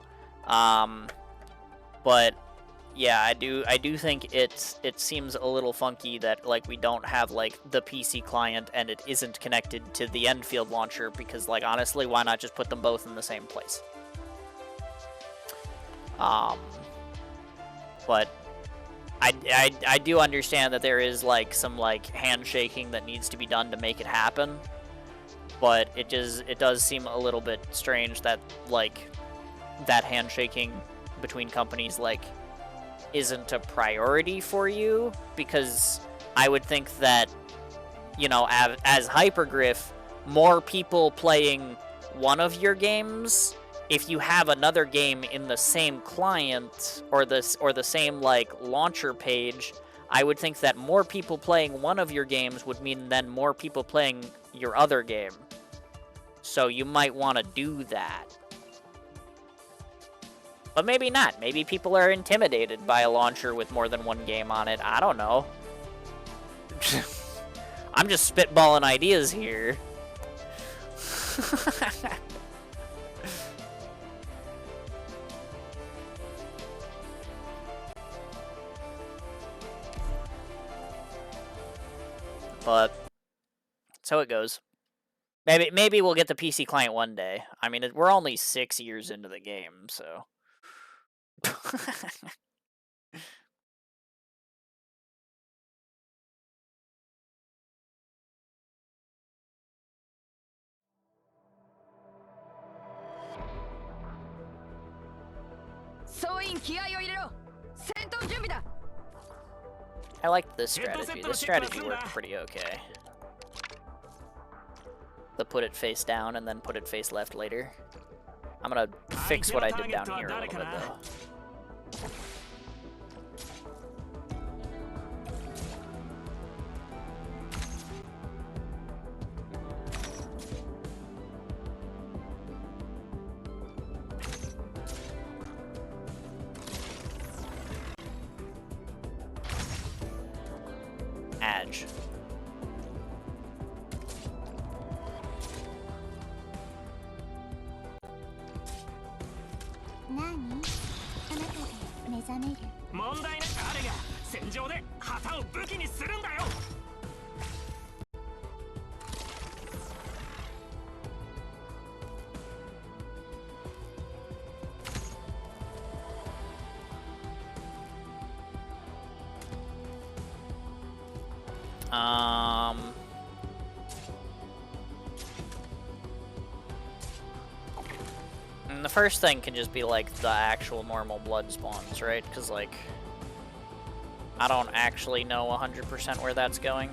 But yeah, I do think it seems a little funky that like we don't have like the PC client and it isn't connected to the Endfield launcher, because like honestly, why not just put them both in the same place? But I do understand that there is like some like handshaking that needs to be done to make it happen, but it does seem a little bit strange that like that handshaking between companies like isn't a priority for you, because I would think that, you know, as Hypergriff, more people playing one of your games, if you have another game in the same client or the same like launcher page, I would think that more people playing one of your games would mean then more people playing your other game. So you might want to do that. But maybe not. Maybe people are intimidated by a launcher with more than one game on it. I don't know. I'm just spitballing ideas here. But that's how it goes. Maybe we'll get the PC client one day. I mean, we're only 6 years into the game, so. I liked this strategy. This strategy worked pretty okay. The put it face down and then put it face left later. I'm gonna fix what I did down here a little bit though. Adge. And the first thing can just be like the actual normal blood spawns, right? Because like I don't actually know 100% where that's going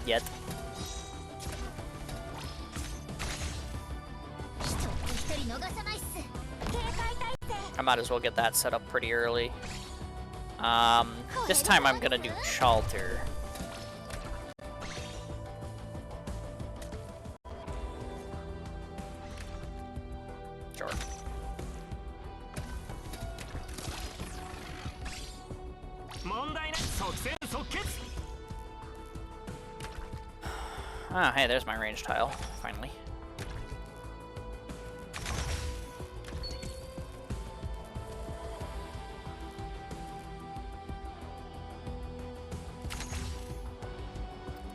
yet. I might as well get that set up pretty early. This time I'm gonna do Chalter. Sure. Ah, hey, there's my range tile, finally.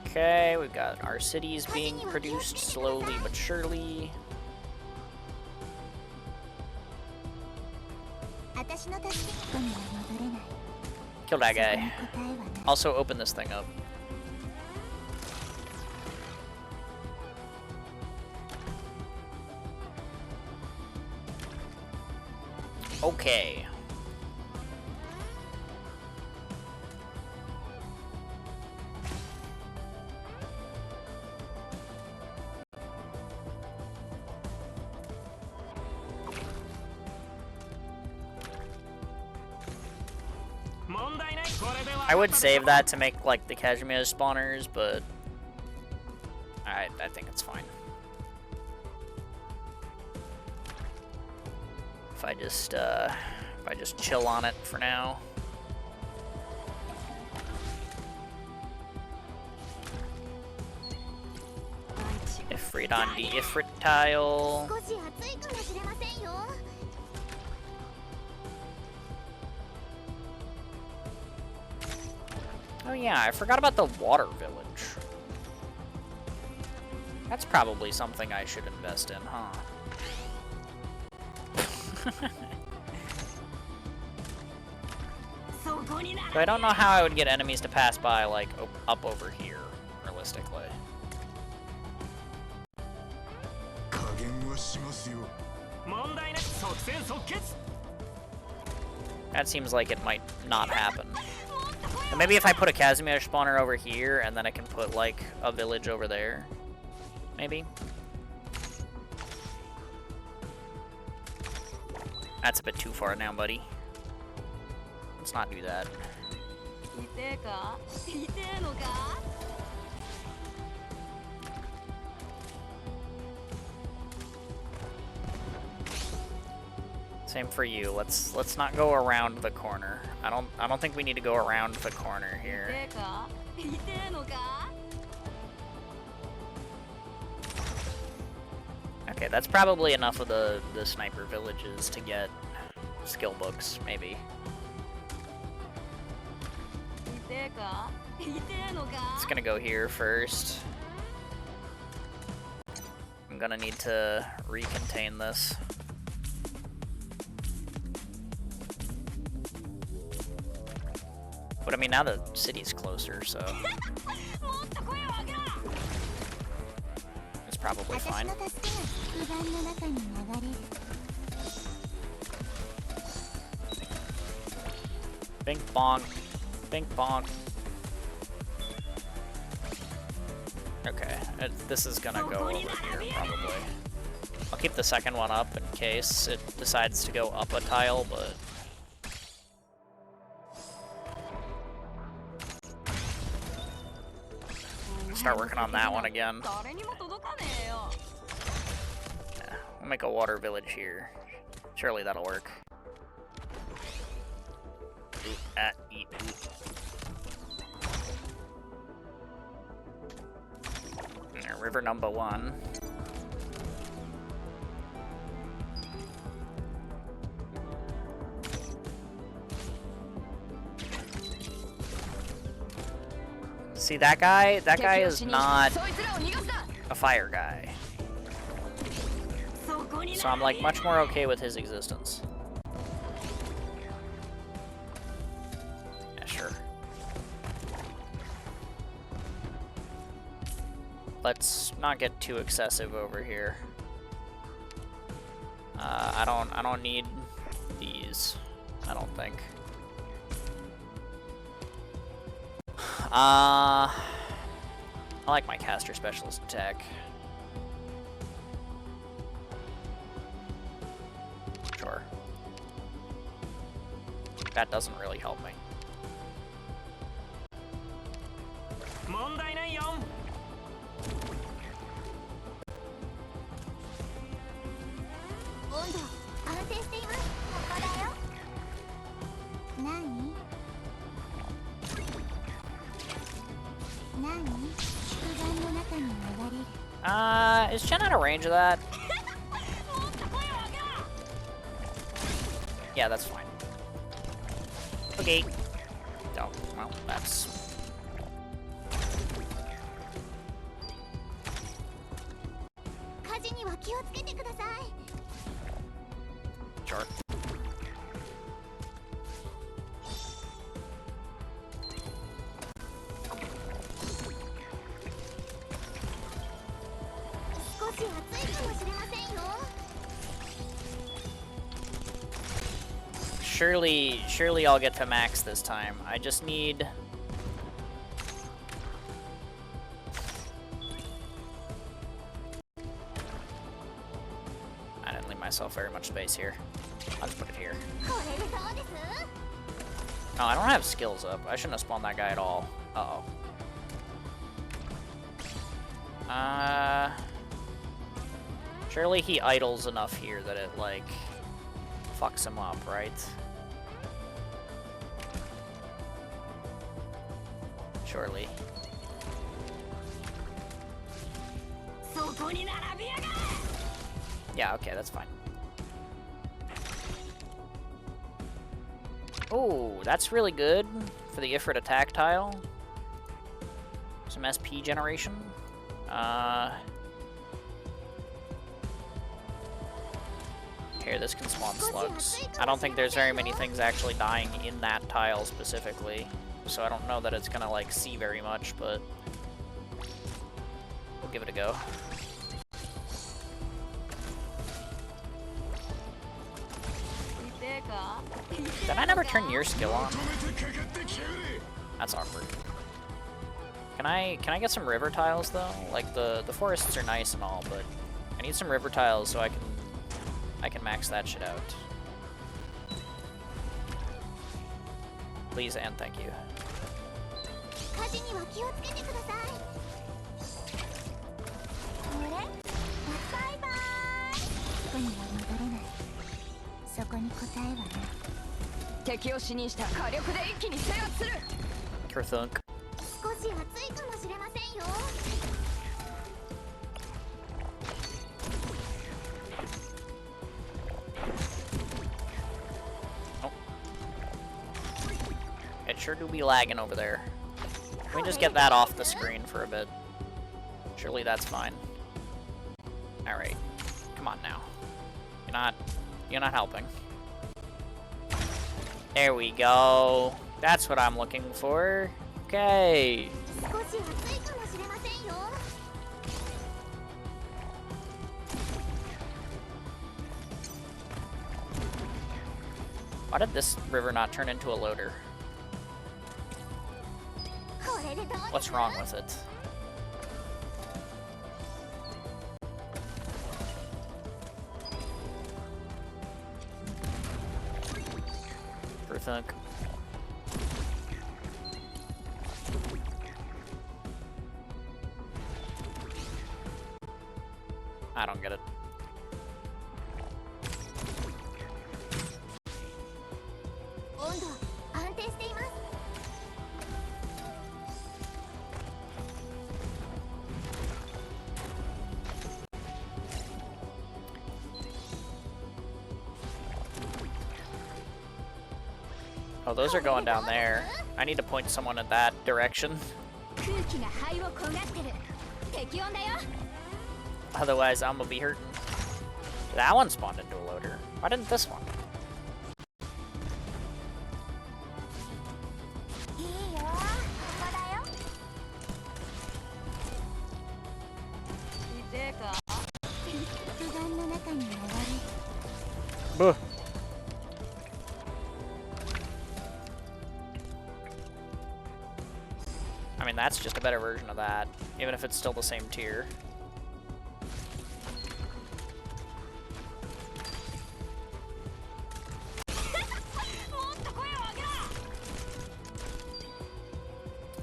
Okay, we've got our cities being produced slowly but surely. Kill that guy. Also open this thing up. Okay. I would save that to make like the Kashmir spawners, but I think it's fine. If I just chill on it for now. Ifrit on the Ifrit tile. Oh yeah, I forgot about the water village. That's probably something I should invest in, huh? So I don't know how I would get enemies to pass by, like, up over here, realistically. That seems like it might not happen. And maybe if I put a Casimir spawner over here, and then I can put, like, a village over there. Maybe? That's a bit too far now, buddy. Let's not do that. Same for you. Let's not go around the corner. I don't think we need to go around the corner here. Okay, that's probably enough of the sniper villages to get skill books, maybe. It's gonna go here first. I'm gonna need to recontain this. But I mean, now the city's closer, so it's probably fine. Bink bonk. Bink bonk. Okay, this is gonna go over here, probably. I'll keep the second one up in case it decides to go up a tile, but... Start working on that one again. Yeah, we'll make a water village here. Surely that'll work. Eat. River number 1. See that guy? That guy is not a fire guy. So I'm like much more okay with his existence. Yeah, sure. Let's not get too excessive over here. I don't need these. I don't think. I like my caster specialist attack. Sure. That doesn't really help me. Is Chen out of range of that? Yeah, that's fine. Okay. Oh, well, that's... Sure. Surely I'll get to max this time. I just need... I didn't leave myself very much space here. I'll just put it here. No, I don't have skills up. I shouldn't have spawned that guy at all. Uh-oh. Surely he idles enough here that it, like, fucks him up, right? Surely. Yeah, okay, that's fine. Oh, that's really good for the Ifrit attack tile. Some SP generation. Here, this can spawn slugs. I don't think there's very many things actually dying in that tile specifically, so I don't know that it's gonna, like, see very much, but we'll give it a go. Did I never turn your skill on? That's awkward. Can I get some river tiles though? Like the forests are nice and all, but I need some river tiles so I can max that shit out. Please and thank you. 火事には気をつけてください。あれ？バイバーイ。ここには戻れない。そこに答えはない。敵を死にした火力で一気に制圧する。 Kerthunk. 少し暑いかもしれませんよ。It sure do be lagging over there. Let me just get that off the screen for a bit. Surely that's fine. Alright. Come on now. You're not helping. There we go. That's what I'm looking for. Okay. 少し暑いかもしれませんよ。 Why did this river not turn into a loader? これでどうです？ What's wrong with it? Kerthunk. I don't get it. Oh, those are going down there. I need to point someone in that direction. 空気が肺を焦がしてる。適温だよ。 Otherwise, I'm gonna be hurting. That one spawned into a loader. Why didn't this one? いいよ。ここだよ。痛えか？不安の中に流れる。 Buh. I mean, that's just a better version of that, even if it's still the same tier.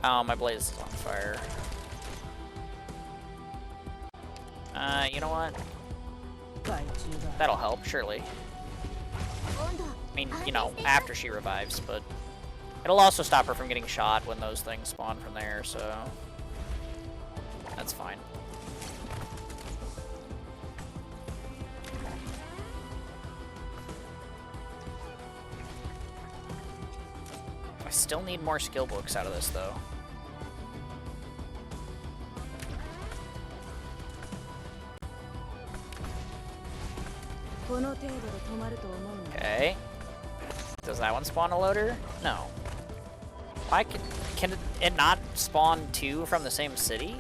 Oh, my blaze is on fire. You know what? That'll help, surely. I mean, you know, after she revives, but it'll also stop her from getting shot when those things spawn from there, so that's fine. I still need more skill books out of this, though. Okay. Does that one spawn a loader? No. Why can it not spawn two from the same city?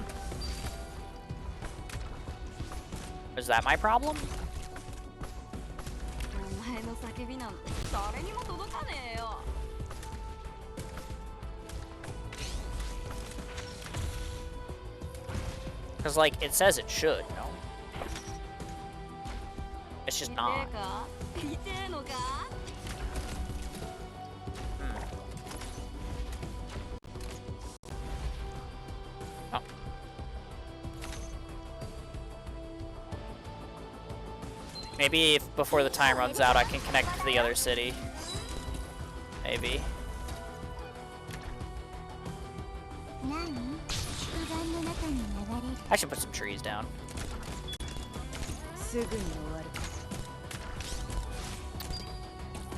Is that my problem? お前の叫びなんて誰にも届かねえよ。 Because, like, it says it should, no? It's just not. Oh. Maybe if before the time runs out, I can connect to the other city. Maybe. I should put some trees down.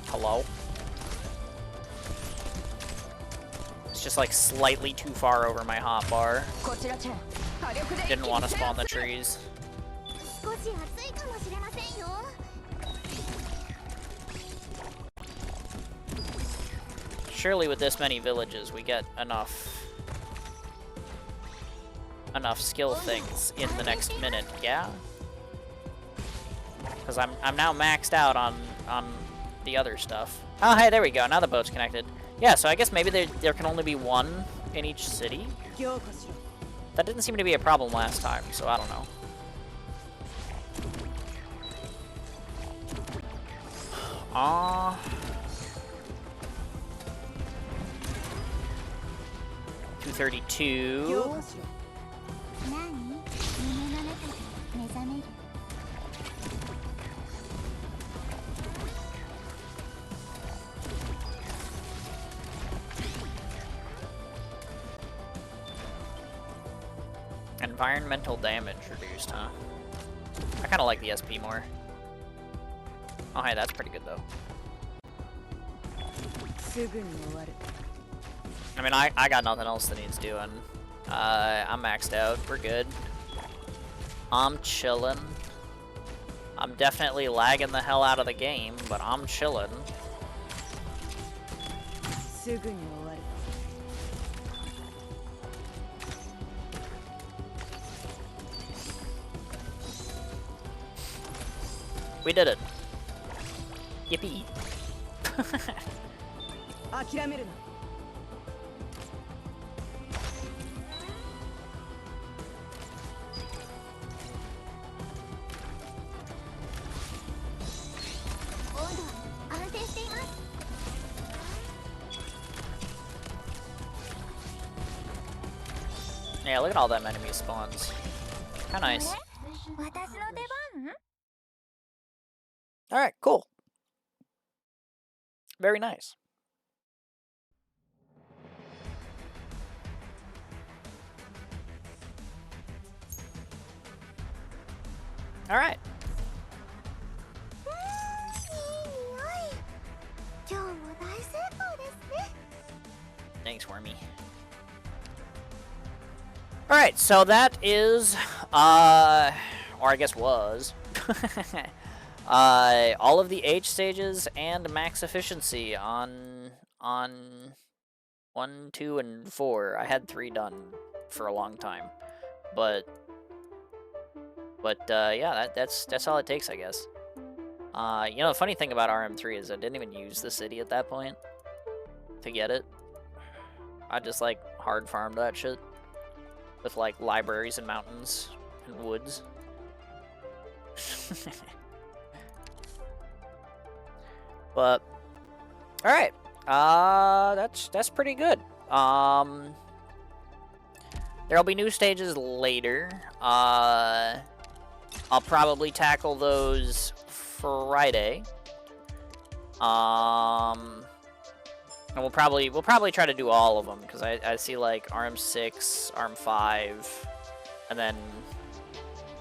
Hello? It's just like slightly too far over my hotbar. こちらチェン火力で Didn't want to spawn the trees. 少し暑いかもしれませんよ。 Surely with this many villages, we get enough skill things in the next minute, yeah? Because I'm now maxed out on the other stuff. Oh, hey, there we go. Now the boat's connected. Yeah, so I guess maybe there can only be one in each city. 強化しろ。 That didn't seem to be a problem last time, so I don't know. Ah. 232. 強化しろ。何？夢の中で目覚める。 Environmental damage reduced, huh? I kind of like the SP more. Oh, hey, that's pretty good, though. すぐに終わる。 I mean, I got nothing else that needs doing. I'm maxed out. We're good. I'm chillin'. I'm definitely lagging the hell out of the game, but I'm chillin'. すぐに終わる。 We did it. Yippee. 諦めるな。 温度は安定しています。 Yeah, look at all them enemy spawns. How nice. 私の出番？ Alright, cool. Very nice. Alright. いい匂い。今日も大成功ですね。 Thanks, Wormy. Alright, so that is, or I guess was, all of the H stages and max efficiency on 1, 2, and 4. I had 3 done for a long time, but yeah, that's all it takes, I guess. You know, the funny thing about RM3 is I didn't even use the city at that point to get it. I just like hard farmed that shit with like libraries and mountains and woods. But all right, that's pretty good. There'll be new stages later. I'll probably tackle those Friday. And we'll probably try to do all of them because I see like RM6, RM5, and then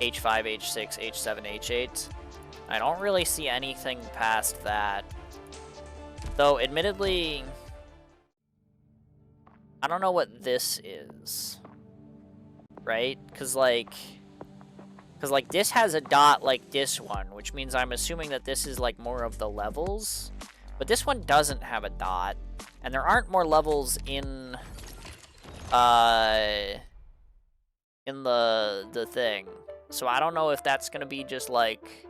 H5, H6, H7, H8. I don't really see anything past that. Though, admittedly, I don't know what this is. Right? Because like this has a dot like this one, which means I'm assuming that this is like more of the levels. But this one doesn't have a dot. And there aren't more levels in the thing. So I don't know if that's gonna be just like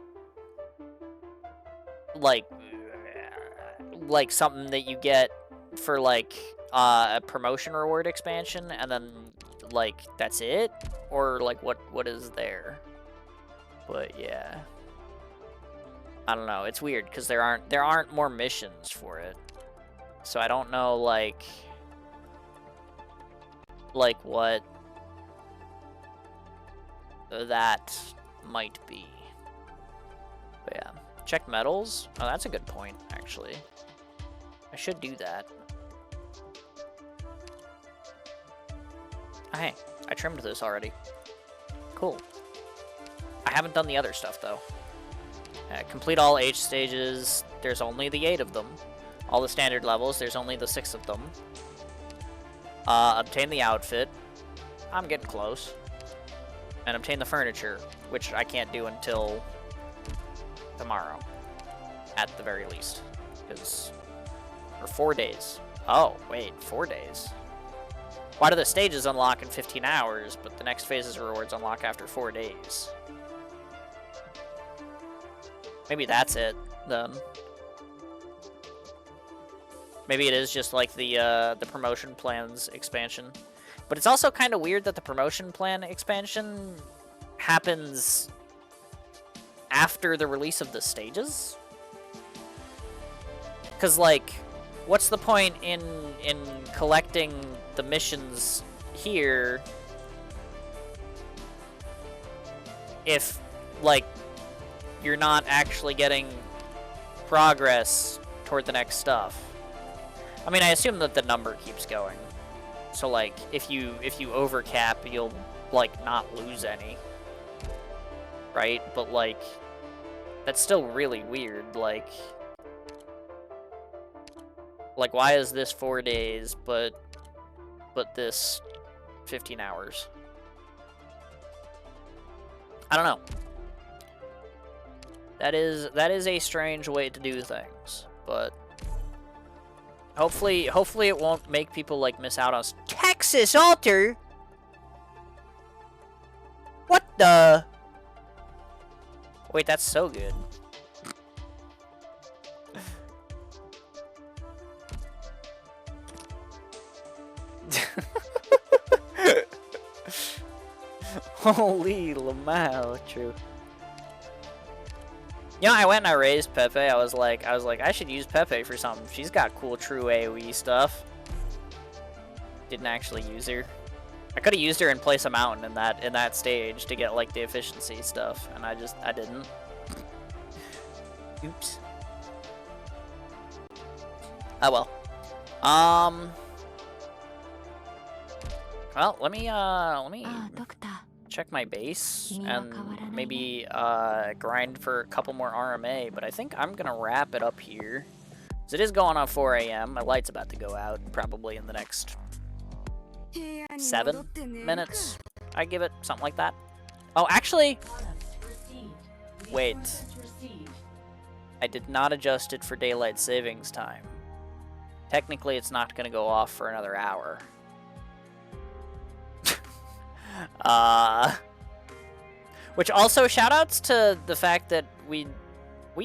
something that you get for like a promotion reward expansion and then like that's it, or like what is there. But yeah, I don't know, it's weird because there aren't more missions for it. So I don't know like what that might be. But yeah, check medals. Oh, that's a good point actually. I should do that. Oh, hey, I trimmed this already. Cool. I haven't done the other stuff though. Complete all H stages. There's only the 8 of them. All the standard levels, there's only the 6 of them. Obtain the outfit. I'm getting close. And obtain the furniture, which I can't do until tomorrow, at the very least. Or 4 days. Oh, wait, 4 days. Why do the stages unlock in 15 hours, but the next phase's rewards unlock after 4 days? Maybe that's it, then. Maybe it is just like the promotion plan's expansion. But it's also kind of weird that the promotion plan expansion happens after the release of the stages? Because, like, what's the point in collecting the missions here if, like, you're not actually getting progress toward the next stuff? I mean, I assume that the number keeps going. So, like, if you overcap, you'll, like, not lose any. Right? But, like, that's still really weird. Like, why is this 4 days, but this 15 hours? I don't know. That is a strange way to do things, but hopefully it won't make people, like, miss out on Texas Alter. What the? Wait, that's so good. Holy Lamau, true. You know, I went and I raised Pepe. I was like, I should use Pepe for something. She's got cool true AoE stuff. Didn't actually use her. I could have used her in Place a Mountain in that stage to get, like, the efficiency stuff, and I didn't. Oops. Oh well. Well, let me check my base and maybe grind for a couple more RMA, but I think I'm gonna wrap it up here. 'Cause it is going on 4 AM. My light's about to go out probably in the next 7 minutes. I give it something like that. Oh, actually, wait. I did not adjust it for daylight savings time. Technically, it's not gonna go off for another hour. Which also, shoutouts to the fact that we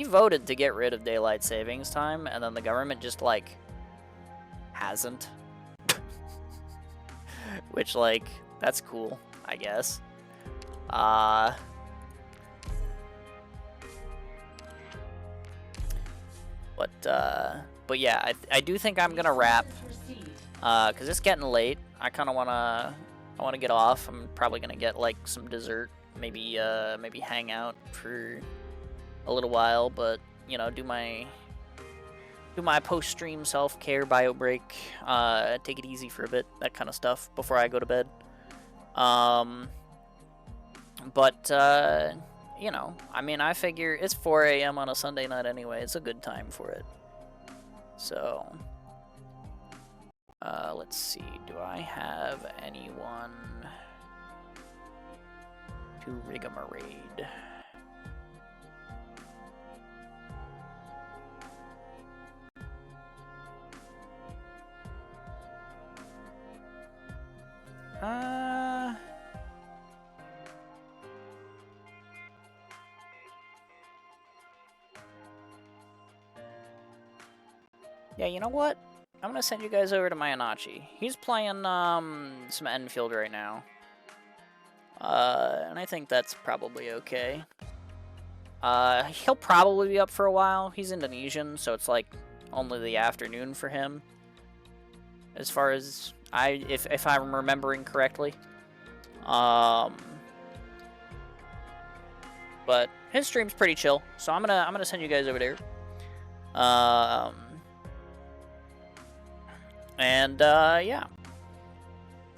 voted to get rid of daylight savings time, and then the government just, like, hasn't. Which, like, that's cool, I guess. But yeah, I do think I'm gonna wrap, cause it's getting late. I kind of wanna get off. I'm probably gonna get, like, some dessert, maybe hang out for a little while, but, you know, do my post-stream self-care bio break, take it easy for a bit, that kind of stuff before I go to bed. You know, I mean, I figure it's 4 AM on a Sunday night anyway. It's a good time for it. So, let's see. Do I have anyone to rig a raid? Yeah, you know what? I'm gonna send you guys over to Mayanachi. He's playing some Enfield right now. And I think that's probably okay. He'll probably be up for a while. He's Indonesian, so it's like only the afternoon for him. As far as if I'm remembering correctly. But his stream's pretty chill, so I'm gonna send you guys over there. Yeah,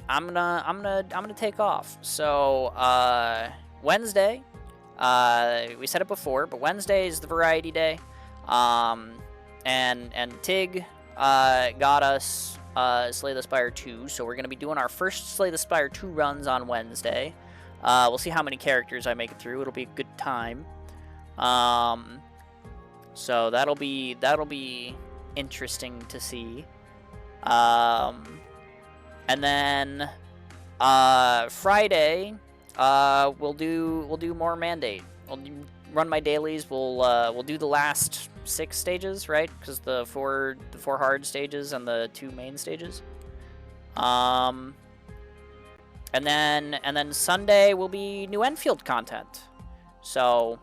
I'm gonna take off. So Wednesday, we said it before, but Wednesday is the variety day. And Tig got us Slay the Spire 2. So we're going to be doing our first Slay the Spire 2 runs on Wednesday. We'll see how many characters I make it through. It'll be a good time. So that'll be interesting to see. And then Friday, we'll do more Mandate. We'll run my dailies. We'll do the last 6 stages, right? Because the four hard stages and the 2 main stages. And then Sunday will be new Enfield content. So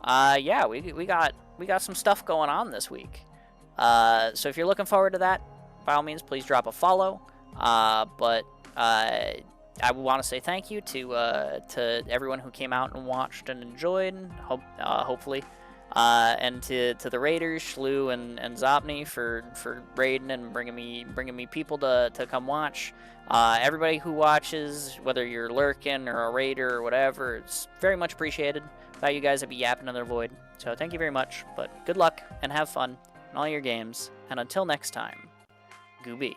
yeah, we got some stuff going on this week. So if you're looking forward to that, by all means, please drop a follow. But I want to say thank you to everyone who came out and watched and enjoyed. Hopefully, and to the raiders, Shlu and Zopni for raiding and bringing me people to come watch. Everybody who watches, whether you're lurking or a raider or whatever, it's very much appreciated. Without you guys, I'd be yapping in their void. So thank you very much. But good luck and have fun in all your games. And until next time, Gooby.